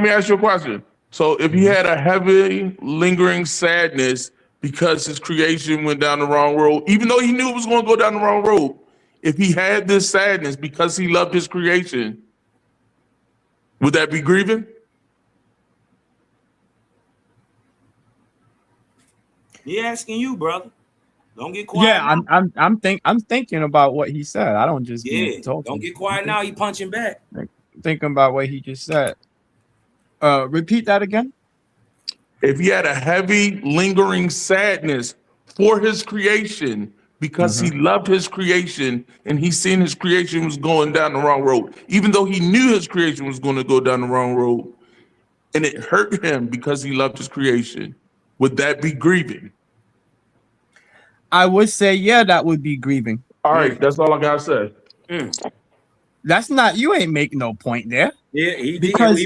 Speaker 22: ask you a question. So if he had a heavy, lingering sadness because his creation went down the wrong road, even though he knew it was going to go down the wrong road, if he had this sadness because he loved his creation, would that be grieving?
Speaker 11: He asking you, brother. Don't get quiet.
Speaker 7: Yeah, I'm thinking about what he said. I don't just
Speaker 11: don't get quiet now. You punching back.
Speaker 7: Thinking about what he just said. Repeat that again.
Speaker 22: If he had a heavy, lingering sadness for his creation because he loved his creation and he seen his creation was going down the wrong road, even though he knew his creation was going to go down the wrong road, and it hurt him because he loved his creation, would that be grieving?
Speaker 7: I would say, yeah, that would be grieving.
Speaker 22: All right, that's all I gotta say.
Speaker 7: That's not. You ain't making no point there.
Speaker 11: Yeah, he did.
Speaker 7: Because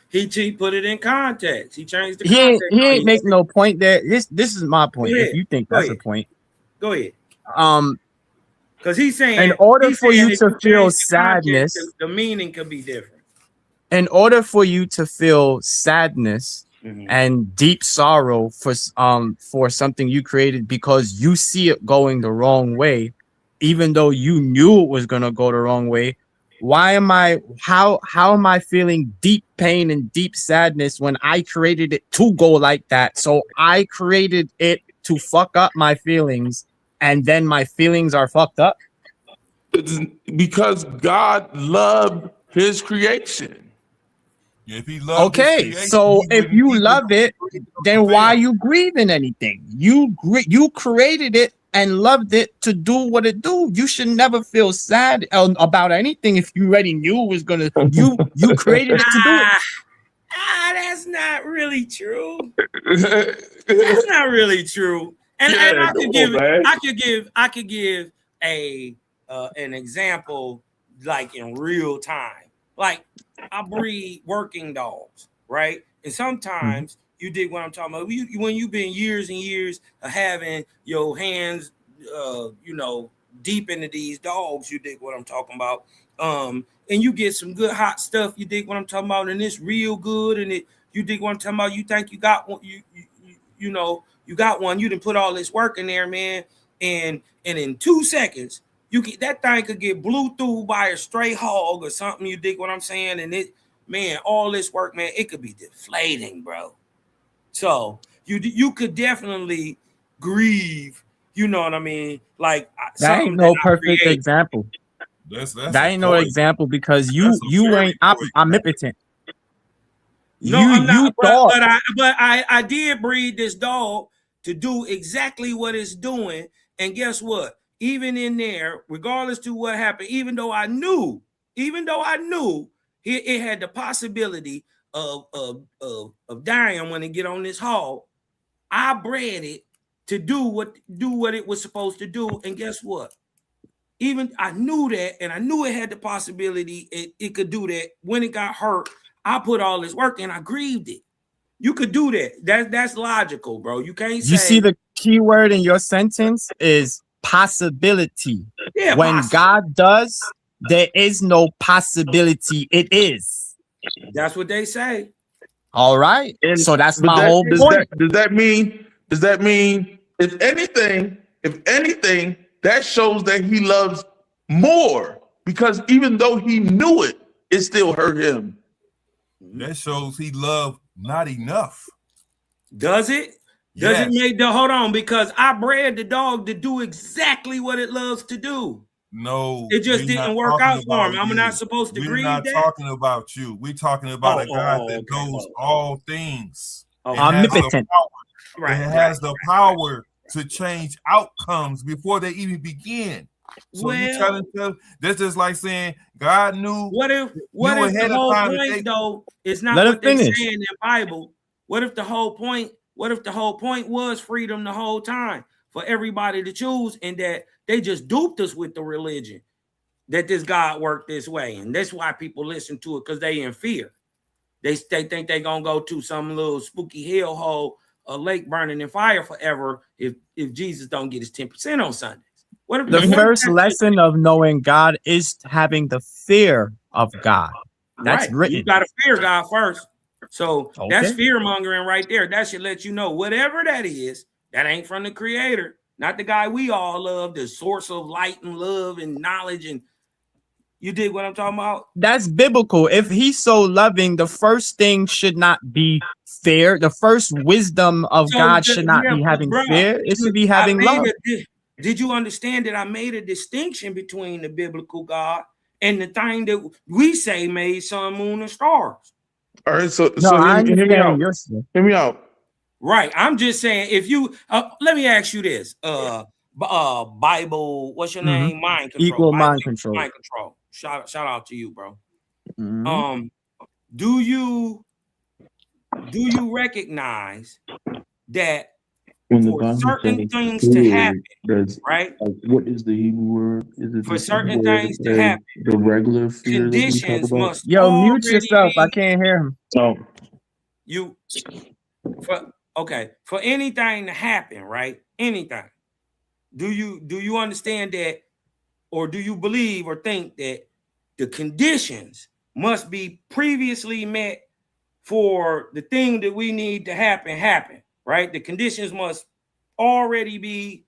Speaker 11: He put it in context. He changed the
Speaker 7: he
Speaker 11: context.
Speaker 7: ain't making no point there. This is my point.
Speaker 11: Go
Speaker 7: If
Speaker 11: ahead.
Speaker 7: you think
Speaker 11: Go
Speaker 7: that's a
Speaker 11: ahead.
Speaker 7: point,
Speaker 11: Go ahead.
Speaker 7: Because
Speaker 11: he's saying
Speaker 7: in order
Speaker 11: he's
Speaker 7: for
Speaker 11: saying
Speaker 7: you
Speaker 11: if
Speaker 7: to
Speaker 11: you
Speaker 7: feel
Speaker 11: change the context,
Speaker 7: sadness,
Speaker 11: the meaning could be different.
Speaker 7: in order for you to feel sadness and deep sorrow for something you created because you see it going the wrong way, even though you knew it was gonna go the wrong way, how am I feeling deep pain and deep sadness when I created it to go like that? So I created it to fuck up my feelings, and then my feelings are fucked up.
Speaker 22: Because God loved his creation.
Speaker 16: If he loved his
Speaker 7: Okay,
Speaker 16: creation,
Speaker 7: so
Speaker 16: he
Speaker 7: if
Speaker 16: wouldn't-
Speaker 7: you
Speaker 16: he
Speaker 7: love
Speaker 16: wouldn't
Speaker 7: it, then why are you grieving anything? You created it and loved it to do what it do. You should never feel sad about anything if you already knew it was gonna. You created it to do it.
Speaker 11: That's not really true. That's not really true. And I could give a an example like in real time. Like I breed working dogs, right? And sometimes you dig what I'm talking about. When you've been years and years of having your hands, deep into these dogs, you dig what I'm talking about. And you get some good hot stuff, you dig what I'm talking about, and it's real good, and you dig what I'm talking about. You think you got one, you got one. You didn't put all this work in there, man, and in 2 seconds. That thing could get blew through by a stray hog or something. You dig what I'm saying? And all this work, man, it could be deflating, bro. So you could definitely grieve. You know what I mean? Like
Speaker 7: That ain't no perfect example.
Speaker 16: That's
Speaker 7: that ain't no example because you ain't omnipotent.
Speaker 11: No, I'm not. But I did breed this dog to do exactly what it's doing, and guess what? Even in there, regardless to what happened, even though I knew it had the possibility of dying when it get on this hog, I bred it to do what it was supposed to do. And guess what? Even I knew that, and I knew it had the possibility it could do that. When it got hurt, I put all this work and I grieved it. You could do that. That's logical, bro. You can't say.
Speaker 7: You see the key word in your sentence is possibility.
Speaker 11: Yeah,
Speaker 7: when God does, there is no possibility. It is.
Speaker 11: That's what they say.
Speaker 7: All right. So that's my whole point.
Speaker 22: Does that mean if anything, that shows that he loves more, because even though he knew it, it still hurt him.
Speaker 16: That shows he loved not enough.
Speaker 11: Does it? Does it make the hold on? Because I bred the dog to do exactly what it loves to do.
Speaker 16: No,
Speaker 11: it just didn't work out for him. I'm not supposed to
Speaker 16: We're
Speaker 11: grieve
Speaker 16: not
Speaker 11: that.
Speaker 16: talking about you. We're talking about a God that knows all things.
Speaker 7: Omnipotent.
Speaker 16: It has the power to change outcomes before they even begin. So you telling that's just like saying God knew.
Speaker 11: What if the whole point though is not what they're saying in the Bible? What if the whole point was freedom the whole time for everybody to choose, and that they just duped us with the religion that this God worked this way, and that's why people listen to it, because they in fear. They think they're gonna go to some little spooky hellhole, a lake burning in fire forever if Jesus don't get his 10% on Sundays. What if
Speaker 7: the first lesson of knowing God is having the fear of God? That's written.
Speaker 11: You gotta fear God first. So that's fear mongering right there. That should let you know whatever that is, that ain't from the Creator, not the guy we all love, the source of light and love and knowledge. And you dig what I'm talking about?
Speaker 7: That's biblical. If he's so loving, the first thing should not be fear. The first wisdom of God should not be having fear. It should be having love.
Speaker 11: Did you understand that I made a distinction between the biblical God and the thing that we say made sun, moon, and stars?
Speaker 22: All right, so
Speaker 11: hear me out.
Speaker 22: Hear me out.
Speaker 11: Right. I'm just saying, if you let me ask you this. Bible, what's your name? Mind control.
Speaker 7: Equal mind control.
Speaker 11: Mind control. Shout out to you, bro. Do you recognize that
Speaker 15: When the
Speaker 11: for
Speaker 15: Bible
Speaker 11: certain
Speaker 15: says
Speaker 11: things to happen,
Speaker 15: there's
Speaker 11: right?
Speaker 15: like, what is the Hebrew word? Is it
Speaker 11: For
Speaker 15: the same
Speaker 11: certain
Speaker 15: word
Speaker 11: things to
Speaker 15: as
Speaker 11: happen,
Speaker 15: the regular fear that we talk
Speaker 11: conditions
Speaker 15: about?
Speaker 11: must
Speaker 7: Yo, mute
Speaker 11: already
Speaker 7: yourself. I
Speaker 11: be
Speaker 7: can't hear him.
Speaker 15: Oh,
Speaker 11: you for anything to happen, right? Anything. Do you understand that, or do you believe or think that the conditions must be previously met for the thing that we need to happen, right? The conditions must already be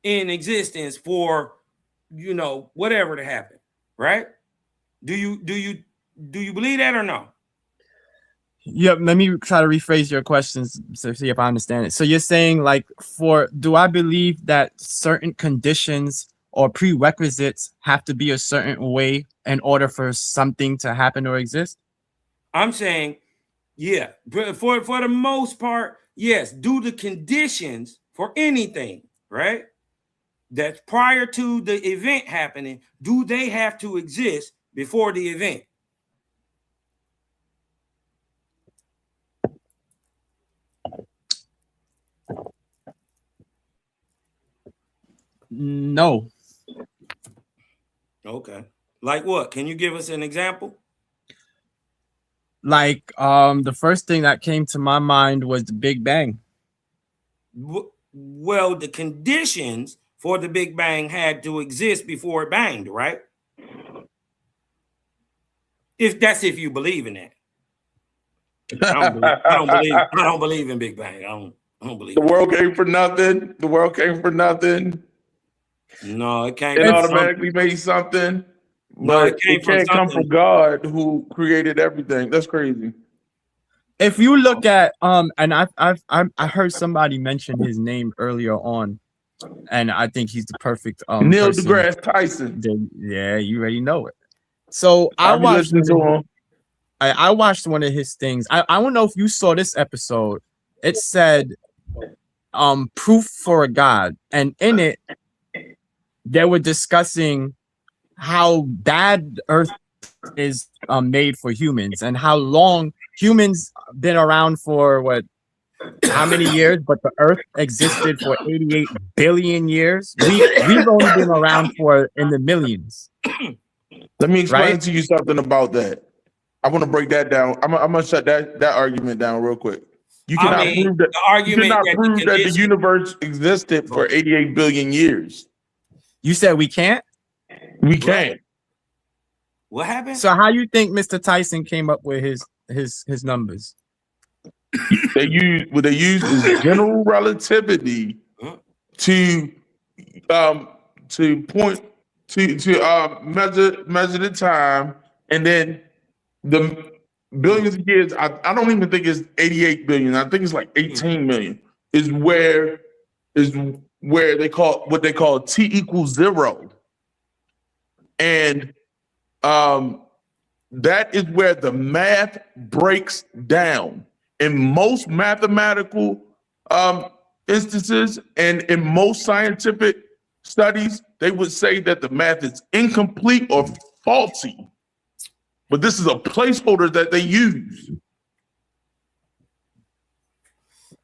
Speaker 11: in existence for, you know, whatever to happen, right? Do you believe that or no?
Speaker 7: Yep, let me try to rephrase your questions to see if I understand it. So you're saying, like, do I believe that certain conditions or prerequisites have to be a certain way in order for something to happen or exist?
Speaker 11: I'm saying, yeah, for the most part, yes. Do the conditions for anything, right, that's prior to the event happening, do they have to exist before the event?
Speaker 7: No.
Speaker 11: Okay. Like what? Can you give us an example?
Speaker 7: Like, the first thing that came to my mind was the Big Bang.
Speaker 11: Well, the conditions for the Big Bang had to exist before it banged, right? If you believe in that. I don't believe in Big Bang. I don't believe
Speaker 22: the world came for nothing. The world came for nothing.
Speaker 11: No, it came
Speaker 22: It
Speaker 11: from
Speaker 22: automatically made something.
Speaker 11: No,
Speaker 22: But
Speaker 11: it came
Speaker 22: it
Speaker 11: from
Speaker 22: can't come
Speaker 11: something.
Speaker 22: from God who created everything. That's crazy.
Speaker 7: If you look at and I heard somebody mention his name earlier on, and I think he's the perfect
Speaker 22: Neil
Speaker 7: person.
Speaker 22: deGrasse Tyson.
Speaker 7: Yeah, you already know it. So I
Speaker 22: I'll be
Speaker 7: watched
Speaker 22: listening to him.
Speaker 7: I watched one of his things. I don't know if you saw this episode. It said proof for a God, and in it they were discussing how bad Earth is made for humans, and how long humans been around for how many years, but the Earth existed for 88 billion years. We've only been around for in the millions.
Speaker 22: Let me explain
Speaker 7: Right?
Speaker 22: to you something about that. I want to break that down. I'm gonna shut that argument down real quick. You cannot prove that.
Speaker 11: The argument
Speaker 22: you cannot
Speaker 11: that
Speaker 22: prove
Speaker 11: the
Speaker 22: that the
Speaker 11: condition-
Speaker 22: universe existed for 88 billion years.
Speaker 7: You said we can't?
Speaker 22: We can't.
Speaker 11: What happened?
Speaker 7: So how you think Mr. Tyson came up with his numbers?
Speaker 22: They use is general relativity to point to measure the time, and then the billions of years. I don't even think it's 88 billion. I think it's like 18 million. Is where they call what they call t equals 0, and that is where the math breaks down. In most mathematical instances and in most scientific studies, they would say that the math is incomplete or faulty. But this is a placeholder that they use.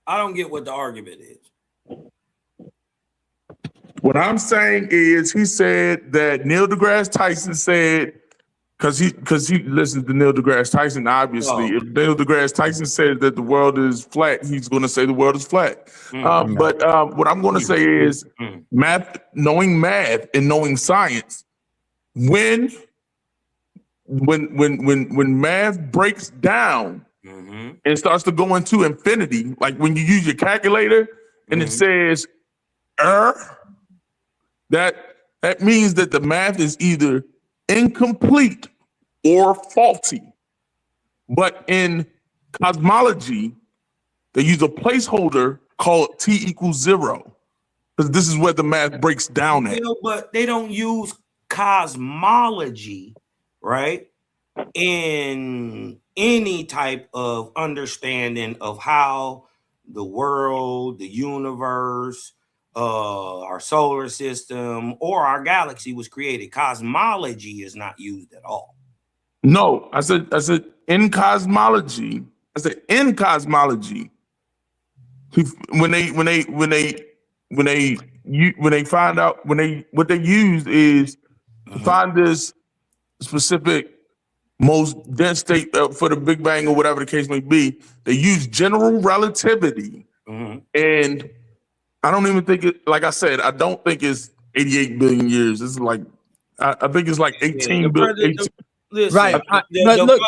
Speaker 11: I don't get what the argument is.
Speaker 22: What I'm saying is, he said that Neil deGrasse Tyson said, because he listens to Neil deGrasse Tyson, obviously. If Neil deGrasse Tyson said that the world is flat, he's going to say the world is flat. But what I'm going to say is, knowing math and knowing science, when math breaks down and starts to go into infinity, like when you use your calculator and it says that means that the math is either incomplete or faulty. But in cosmology, they use a placeholder called t equals 0, because this is where the math breaks down at.
Speaker 11: But they don't use cosmology, right, in any type of understanding of how the world, the universe, our solar system, or our galaxy was created. Cosmology is not used at all.
Speaker 22: No, I said in cosmology, in cosmology, the math, knowing math and knowing science, when math breaks down and starts to go into infinity, like when you use your calculator and it says that means that the math is either incomplete or faulty. But in cosmology, they use a placeholder called t equals 0, because this is where the math breaks down at.
Speaker 11: No, I said in cosmology,
Speaker 22: When they find out what they use is to find this specific most dense state for the Big Bang or whatever the case may be. They use general relativity, and I don't even think it. Like I said, I don't think it's 88 billion years. It's like I think it's like 18 billion.
Speaker 11: Listen,
Speaker 21: But look,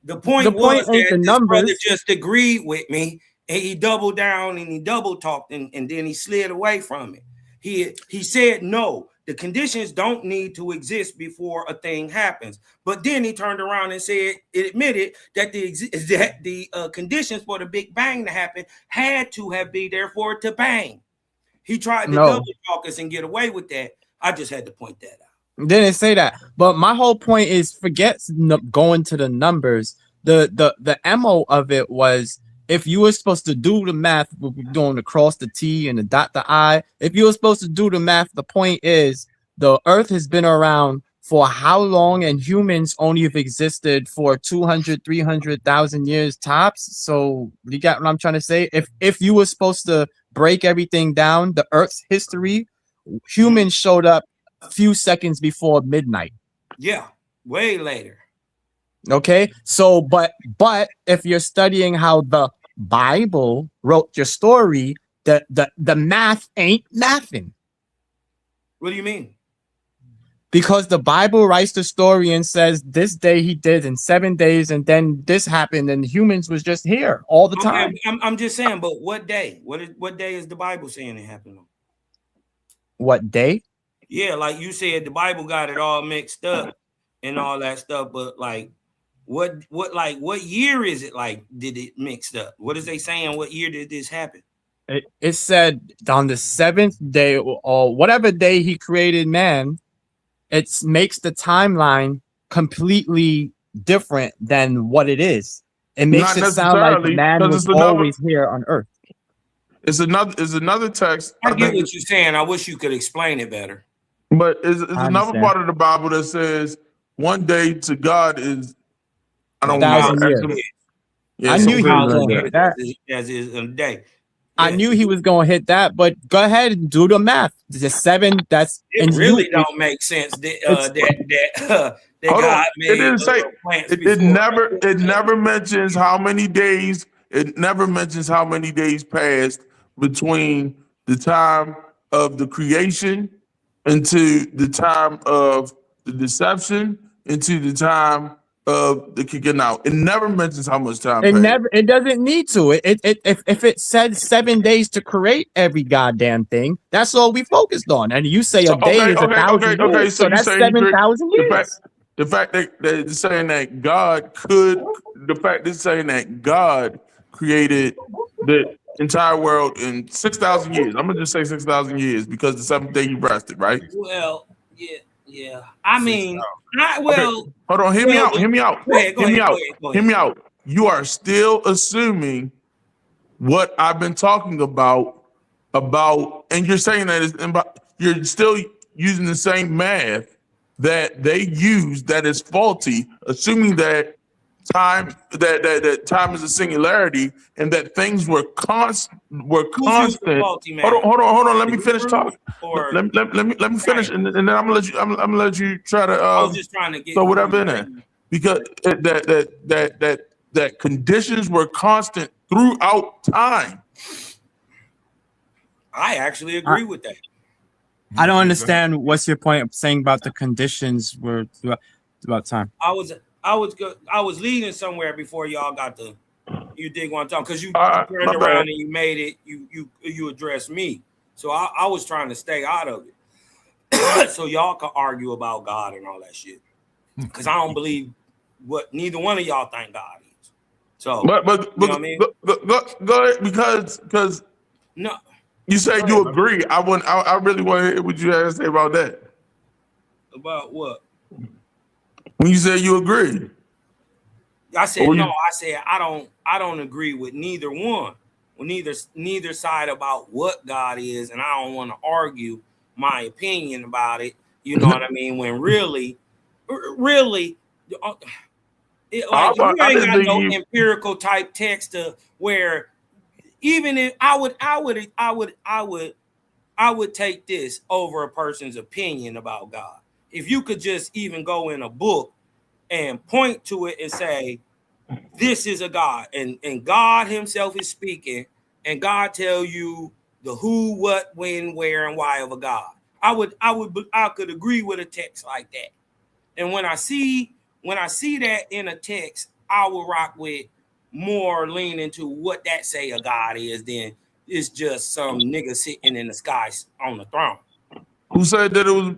Speaker 21: the point
Speaker 11: was
Speaker 21: ain't
Speaker 11: that
Speaker 21: the
Speaker 11: this brother
Speaker 21: numbers.
Speaker 11: just agreed with me, and he doubled down and he double talked, and then he slid away from it. He said no, the conditions don't need to exist before a thing happens. But then he turned around and said, it admitted that the conditions for the Big Bang to happen had to have been there for it to bang. He tried to double talk us and get away with that. I just had to point that out.
Speaker 21: Didn't say that, but my whole point is forget going to the numbers. The MO of it was if you were supposed to do the math, we're doing the cross the T and the dot the I. If you were supposed to do the math, the point is the Earth has been around for how long, and humans only have existed for 200, 300,000 years tops. So you got what I'm trying to say? If you were supposed to break everything down, the Earth's history, humans showed up a few seconds before midnight.
Speaker 11: Yeah, way later.
Speaker 21: Okay, so but if you're studying how the Bible wrote your story, the math ain't mathing.
Speaker 11: What do you mean?
Speaker 21: Because the Bible writes the story and says this day he did in 7 days, and then this happened, and humans was just here all the time.
Speaker 11: I'm just saying, but what day? What day is the Bible saying it happened on?
Speaker 21: What day?
Speaker 11: Yeah, like you said, the Bible got it all mixed up and all that stuff, but like what year is it? Like, did it mixed up? What is they saying? What year did this happen?
Speaker 21: It said on the 7th day or whatever day he created man, it makes the timeline completely different than what it is. It makes
Speaker 22: Not
Speaker 21: it sound like
Speaker 22: necessarily,
Speaker 21: man
Speaker 22: 'cause
Speaker 21: was
Speaker 22: it's another-
Speaker 21: always here on Earth.
Speaker 22: It's another text.
Speaker 11: I get what you're saying. I wish you could explain it better.
Speaker 22: But it's another
Speaker 21: understand.
Speaker 22: part of the Bible that says one day to God is, I don't
Speaker 21: 1,000
Speaker 22: know.
Speaker 21: years.
Speaker 22: Yeah,
Speaker 21: I
Speaker 22: so
Speaker 21: knew he was
Speaker 22: crazy
Speaker 21: going
Speaker 22: like
Speaker 21: to
Speaker 22: that.
Speaker 21: hit that.
Speaker 11: As is a day.
Speaker 21: I knew he was going to hit that, but go ahead and do the math. The 7, that's
Speaker 11: It
Speaker 21: and
Speaker 11: really
Speaker 21: you,
Speaker 11: don't make sense that that
Speaker 22: Hold on.
Speaker 11: God
Speaker 22: It
Speaker 11: made
Speaker 22: didn't say
Speaker 11: plants
Speaker 22: it never mentions how many days. It never mentions how many days passed between the time of the creation into the time of the deception into the time of the kicking out. It never mentions how much time passed.
Speaker 21: it doesn't need to. If it said 7 days to create every goddamn thing, that's all we focused on. And you say a day is 1,000 years, so
Speaker 22: you
Speaker 21: that's
Speaker 22: say
Speaker 21: 7,000
Speaker 22: the
Speaker 21: years.
Speaker 22: fact that it's saying that God could, the fact it's saying that God created the entire world in 6,000 years. I'm gonna just say 6,000 years because the 7th day he rested, right?
Speaker 11: Well, yeah. I mean,
Speaker 22: Okay, hold on. Hear me out.
Speaker 11: Go ahead, go ahead.
Speaker 22: Hear me out. You are still assuming what I've been talking about, and you're saying that you're still using the same math that they use that is faulty, assuming that time that time is a singularity and that things were constant.
Speaker 11: faulty math?
Speaker 22: Hold on. Let me finish talking. Let me finish, and then I'm gonna let you try to.
Speaker 11: I was just trying to get
Speaker 22: so whatever in there, because that conditions were constant throughout time.
Speaker 11: I actually agree with that.
Speaker 21: I don't understand what's your point of saying about the conditions were throughout time.
Speaker 11: I was leading somewhere before y'all got to. You dig what I'm talking? Because you turned
Speaker 22: my
Speaker 11: around
Speaker 22: bad.
Speaker 11: and you made it. You addressed me. So I was trying to stay out of it. So y'all can argue about God and all that shit. Because I don't believe what neither one of y'all think God is. So,
Speaker 22: But
Speaker 11: you know what I mean?
Speaker 22: go ahead, because
Speaker 11: No.
Speaker 22: you said you agree. I really want to hear what you had to say about that.
Speaker 11: About what?
Speaker 22: When you said you agree.
Speaker 11: I said
Speaker 22: Or you-
Speaker 11: no. I said I don't agree with neither one. Well, neither side about what God is, and I don't want to argue my opinion about it. You know what I mean? When really, you ain't
Speaker 22: I
Speaker 11: got
Speaker 22: didn't
Speaker 11: no
Speaker 22: think you-
Speaker 11: empirical type text to where even if I would take this over a person's opinion about God. If you could just even go in a book and point to it and say, this is a God, and God himself is speaking, and God tell you the who, what, when, where, and why of a God. I could agree with a text like that. And when I see that in a text, I will rock with more lean into what that say a God is than it's just some nigga sitting in the sky on the throne.
Speaker 22: Who said that it was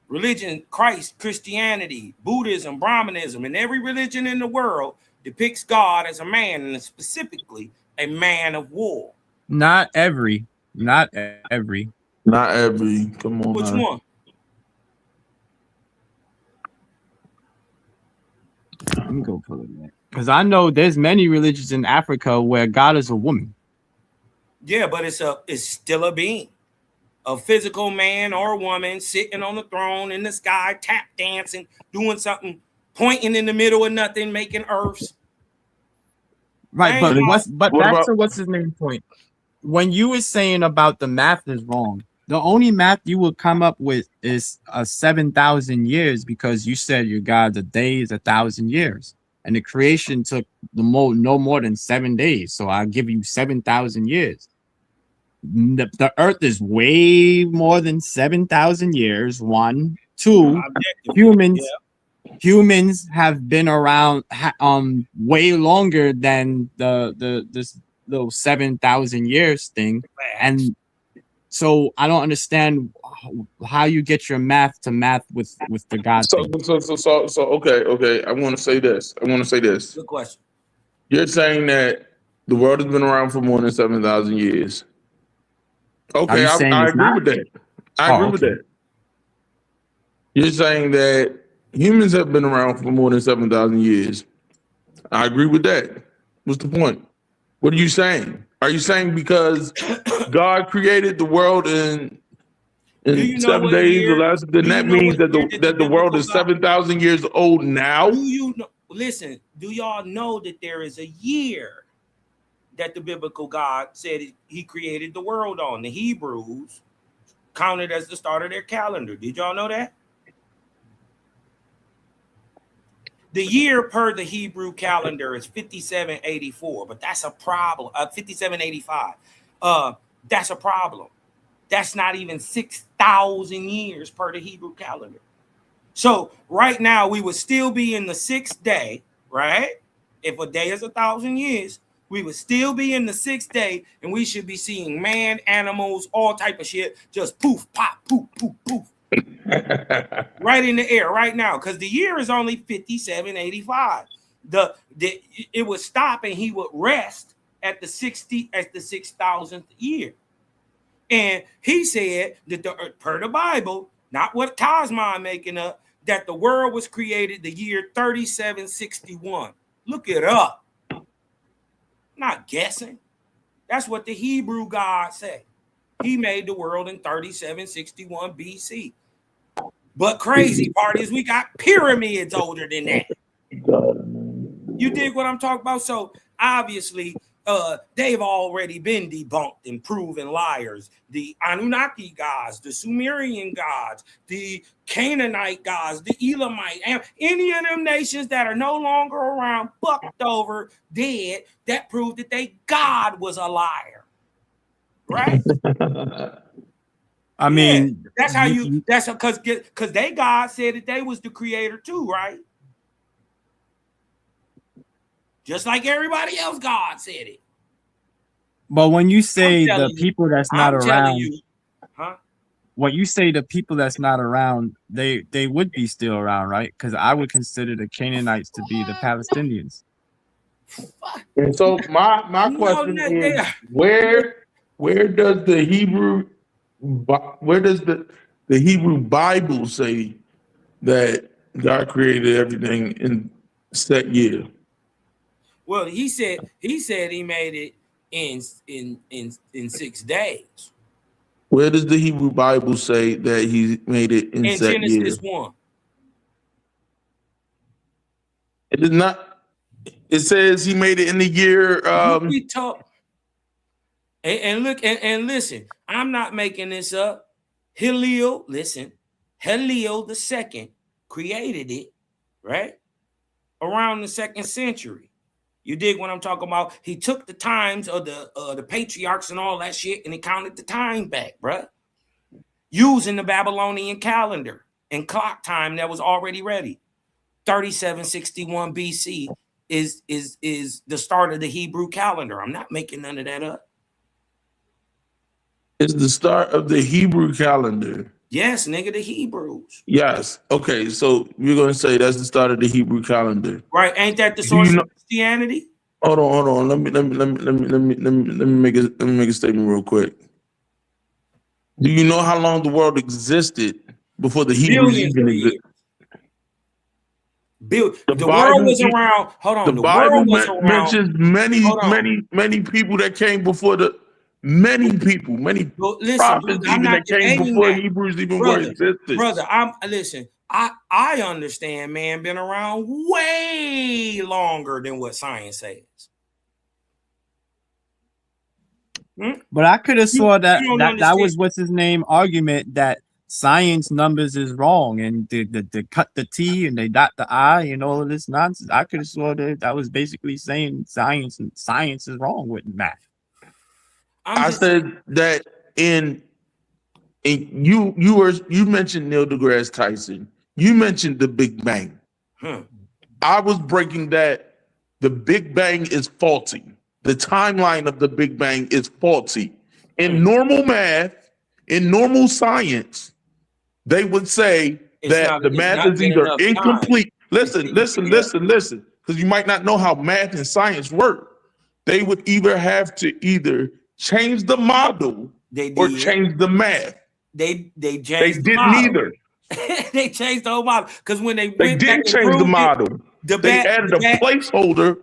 Speaker 11: religion? Christ, Christianity, Buddhism, Brahmanism, and every religion in the world depicts God as a man, and specifically a man of war.
Speaker 7: Not every.
Speaker 22: Come on.
Speaker 11: Which one?
Speaker 7: Let me go pull it back. Because I know there's many religions in Africa where God is a woman.
Speaker 11: Yeah, but it's still a being. A physical man or woman sitting on the throne in the sky, tap dancing, doing something, pointing in the middle of nothing, making earths.
Speaker 7: Right, but back to what's his name point. When you were saying about the math is wrong, the only math you will come up with is 7,000 years, because you said your God, a day is 1,000 years, and the creation took no more than 7 days. So I'll give you 7,000 years. The earth is way more than 7,000 years. 1, 2, humans have been around way longer than this little 7,000 years thing. And so I don't understand how you get your math to math with the God thing.
Speaker 22: So okay. I want to say this.
Speaker 11: Good question.
Speaker 22: You're saying that the world has been around for more than 7,000 years. Okay, I agree with that. I agree with that. You're saying that humans have been around for more than 7,000 years. I agree with that. What's the point? What are you saying? Are you saying because God created the world in 7 days or less, then that means that the world is 7,000 years old now?
Speaker 11: Do you know? Listen, do y'all know that there is a year that the biblical God said he created the world on? The Hebrews counted as the start of their calendar. Did y'all know that? The year per the Hebrew calendar is 5784, but that's a problem. 5785. That's a problem. That's not even 6,000 years per the Hebrew calendar. So right now we would still be in the 6th day, right? If a day is 1,000 years, we would still be in the 6th day, and we should be seeing man, animals, all type of shit, just poof, pop, poof, poof, poof. Right in the air right now, because the year is only 5785. It would stop and he would rest at the 6,000th year. And he said that per the Bible, not what Cosmon making up, that the world was created the year 3761. Look it up. Not guessing. That's what the Hebrew God said. He made the world in 3761 BC. But crazy part is we got pyramids older than that. You dig what I'm talking about? So obviously, they've already been debunked and proven liars. The Anunnaki gods, the Sumerian gods, the Canaanite gods, the Elamite, and any of them nations that are no longer around, fucked over, dead, that proved that they God was a liar. Right?
Speaker 7: I mean,
Speaker 11: that's how that's because they God said that they was the creator too, right? Just like everybody else, God said it.
Speaker 7: But when you say the people that's not around,
Speaker 11: huh?
Speaker 7: When you say the people that's not around, they would be still around, right? Because I would consider the Canaanites to be the Palestinians.
Speaker 22: And so my question is, where does the Hebrew Bible say that God created everything in set year?
Speaker 11: Well, he said he made it in 6 days.
Speaker 22: Where does the Hebrew Bible say that he made it in set
Speaker 11: Genesis
Speaker 22: year?
Speaker 11: 1.
Speaker 22: It is not. It says he made it in the year.
Speaker 11: We talk. And look and listen. I'm not making this up. Hillel the second created it, right? Around the 2nd century. You dig what I'm talking about? He took the times of the patriarchs and all that shit, and he counted the time back, bruh. Using the Babylonian calendar and clock time that was already ready. 3761 BC is the start of the Hebrew calendar. I'm not making none of that up.
Speaker 22: It's the start of the Hebrew calendar.
Speaker 11: Yes, nigga, the Hebrews.
Speaker 22: Yes. Okay, so you're gonna say that's the start of the Hebrew calendar,
Speaker 11: right? Ain't that the source of Christianity?
Speaker 22: Hold on. Let me make a statement real quick. Do you know how long the world existed before the Hebrews even existed?
Speaker 11: The world was around. Hold on.
Speaker 22: The Bible mentions many people that came before the. Many prophets even that came before Hebrews even were existed.
Speaker 11: Brother, I understand, man, been around way longer than what science says.
Speaker 7: But I could have saw that was what's his name argument that science numbers is wrong and they cut the T and they dot the I and all of this nonsense. I could have saw that was basically saying science is wrong with math.
Speaker 22: I said that you mentioned Neil deGrasse Tyson. You mentioned the Big Bang. I was breaking that the Big Bang is faulty. The timeline of the Big Bang is faulty. In normal math, in normal science, they would say that the math is either incomplete. Listen, because you might not know how math and science work. They would either have to change the model or change the math.
Speaker 11: They
Speaker 22: didn't either.
Speaker 11: They changed the whole model because when they
Speaker 22: did change the model, they added a placeholder.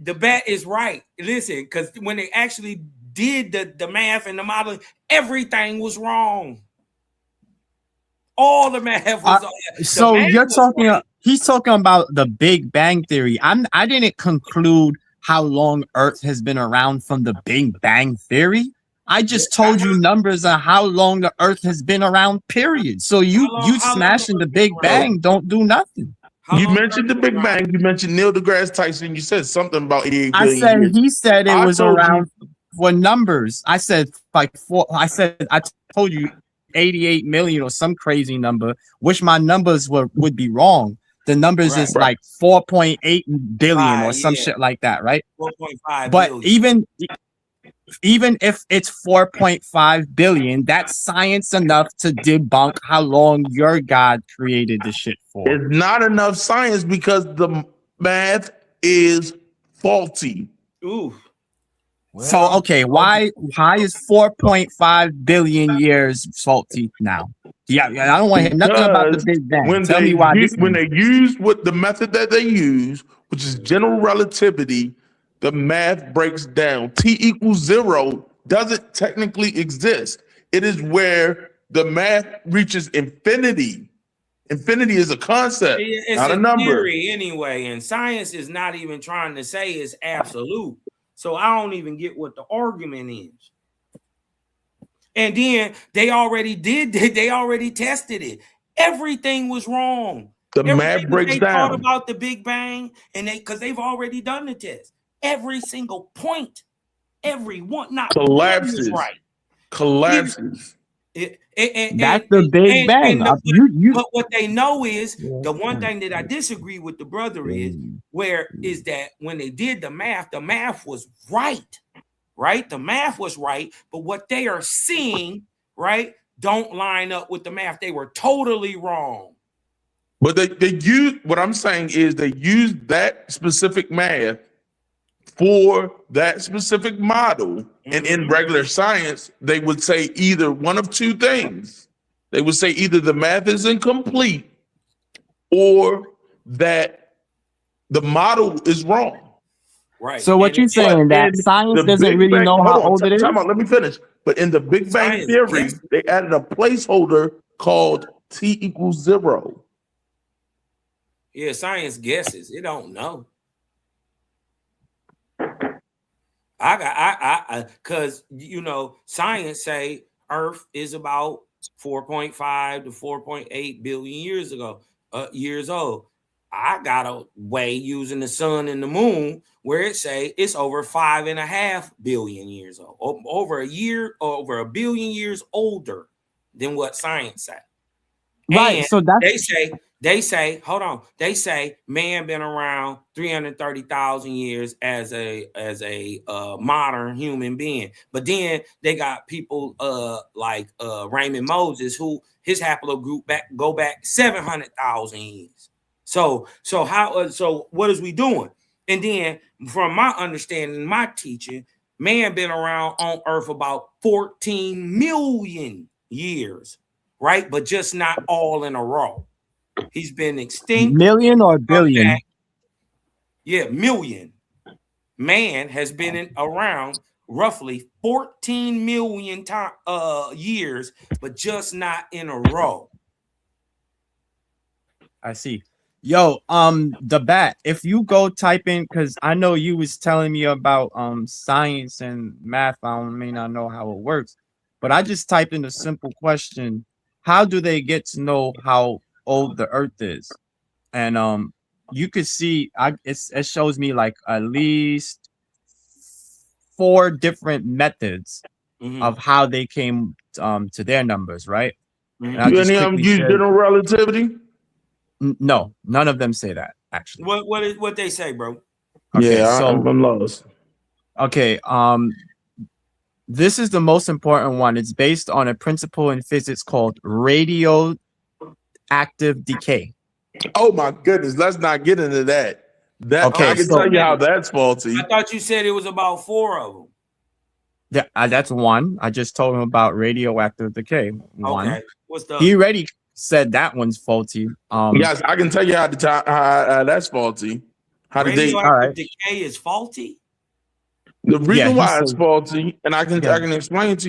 Speaker 11: The bat is right. Listen, because when they actually did the math and the modeling, everything was wrong. All the math was.
Speaker 7: So you're talking. Right. He's talking about the Big Bang Theory. I didn't conclude how long Earth has been around from the Big Bang Theory. I just told you numbers on how long the Earth has been around, period. So you smashing the Big Bang don't do nothing.
Speaker 22: You mentioned the Big Bang. You mentioned Neil deGrasse Tyson. You said something about 88 billion years.
Speaker 7: He said it was around for numbers. I said I told you 88 million or some crazy number, which my numbers would be wrong. The numbers is like 4.8 billion or some shit like that, right?
Speaker 11: 4.5
Speaker 7: but
Speaker 11: billion.
Speaker 7: even if it's 4.5 billion, that's science enough to debunk how long your God created the shit for.
Speaker 22: It's not enough science because the math is faulty.
Speaker 11: Ooh.
Speaker 7: So okay, why is 4.5 billion years faulty now? Yeah, I don't want to hear nothing about the Big Bang. Tell me why.
Speaker 22: When they use the method that they use, which is general relativity, the math breaks down. T equals 0 doesn't technically exist. It is where the math reaches infinity. Infinity is a concept,
Speaker 11: it's
Speaker 22: not a number.
Speaker 11: Theory anyway, and science is not even trying to say it's absolute. So I don't even get what the argument is. And then they already tested it. Everything was wrong.
Speaker 22: The math breaks down.
Speaker 11: Thought about the Big Bang, and because they've already done the test. Every single point, every one, not
Speaker 22: collapses.
Speaker 11: Right.
Speaker 22: Collapses.
Speaker 7: That's the Big Bang.
Speaker 11: But what they know is the one thing that I disagree with the brother is that when they did the math was right. Right? The math was right, but what they are seeing, right, don't line up with the math. They were totally wrong.
Speaker 22: But they use what I'm saying is they use that specific math for that specific model. And in regular science, they would say either one of two things. They would say either the math is incomplete or that the model is wrong.
Speaker 11: Right.
Speaker 7: So what you're saying that science doesn't really know how old it is?
Speaker 22: Let me finish. But in the Big Bang Theory, they added a placeholder called T equals 0.
Speaker 11: Yeah, science guesses. It don't know. Because science say Earth is about 4.5 to 4.8 billion years old. I got a way using the sun and the moon where it say it's over 5.5 billion years old, over a billion years older than what science said.
Speaker 7: Right.
Speaker 11: And
Speaker 7: So that's
Speaker 11: they say, hold on. They say man been around 330,000 years as a modern human being. But then they got people like Raymond Moses, who his haplogroup go back 700,000 years. So what is we doing? And then from my understanding, my teaching, man been around on Earth about 14 million years, right? But just not all in a row. He's been extinct.
Speaker 7: million or billion?
Speaker 11: Yeah, million. Man has been around roughly 14 million years, but just not in a row.
Speaker 7: I see. Yo, the bat. If you go type in, because I know you was telling me about science and math. I may not know how it works, but I just typed in a simple question: how do they get to know how old the Earth is? And you could see, it shows me like at least 4 different methods of how they came to their numbers, right? And I
Speaker 22: Do
Speaker 7: just
Speaker 22: any of them
Speaker 7: quickly
Speaker 22: use
Speaker 7: said-
Speaker 22: general relativity?
Speaker 7: No, none of them say that actually.
Speaker 11: What they say, bro?
Speaker 7: Okay,
Speaker 22: Yeah,
Speaker 7: so
Speaker 22: I'm lost.
Speaker 7: okay, this is the most important one. It's based on a principle in physics called radioactive decay.
Speaker 22: Oh my goodness, let's not get into that.
Speaker 7: Okay,
Speaker 22: I can
Speaker 7: so-
Speaker 22: tell you how that's faulty.
Speaker 11: I thought you said it was about 4 of them.
Speaker 7: Yeah, that's one. I just told him about radioactive decay. One.
Speaker 11: Okay, what's the
Speaker 7: He already said that one's faulty.
Speaker 22: Yes, I can tell you how that's faulty. How did they?
Speaker 11: radioactive decay is faulty?
Speaker 22: The reason
Speaker 7: he
Speaker 22: why it's
Speaker 7: said-
Speaker 22: faulty, and I can explain to you.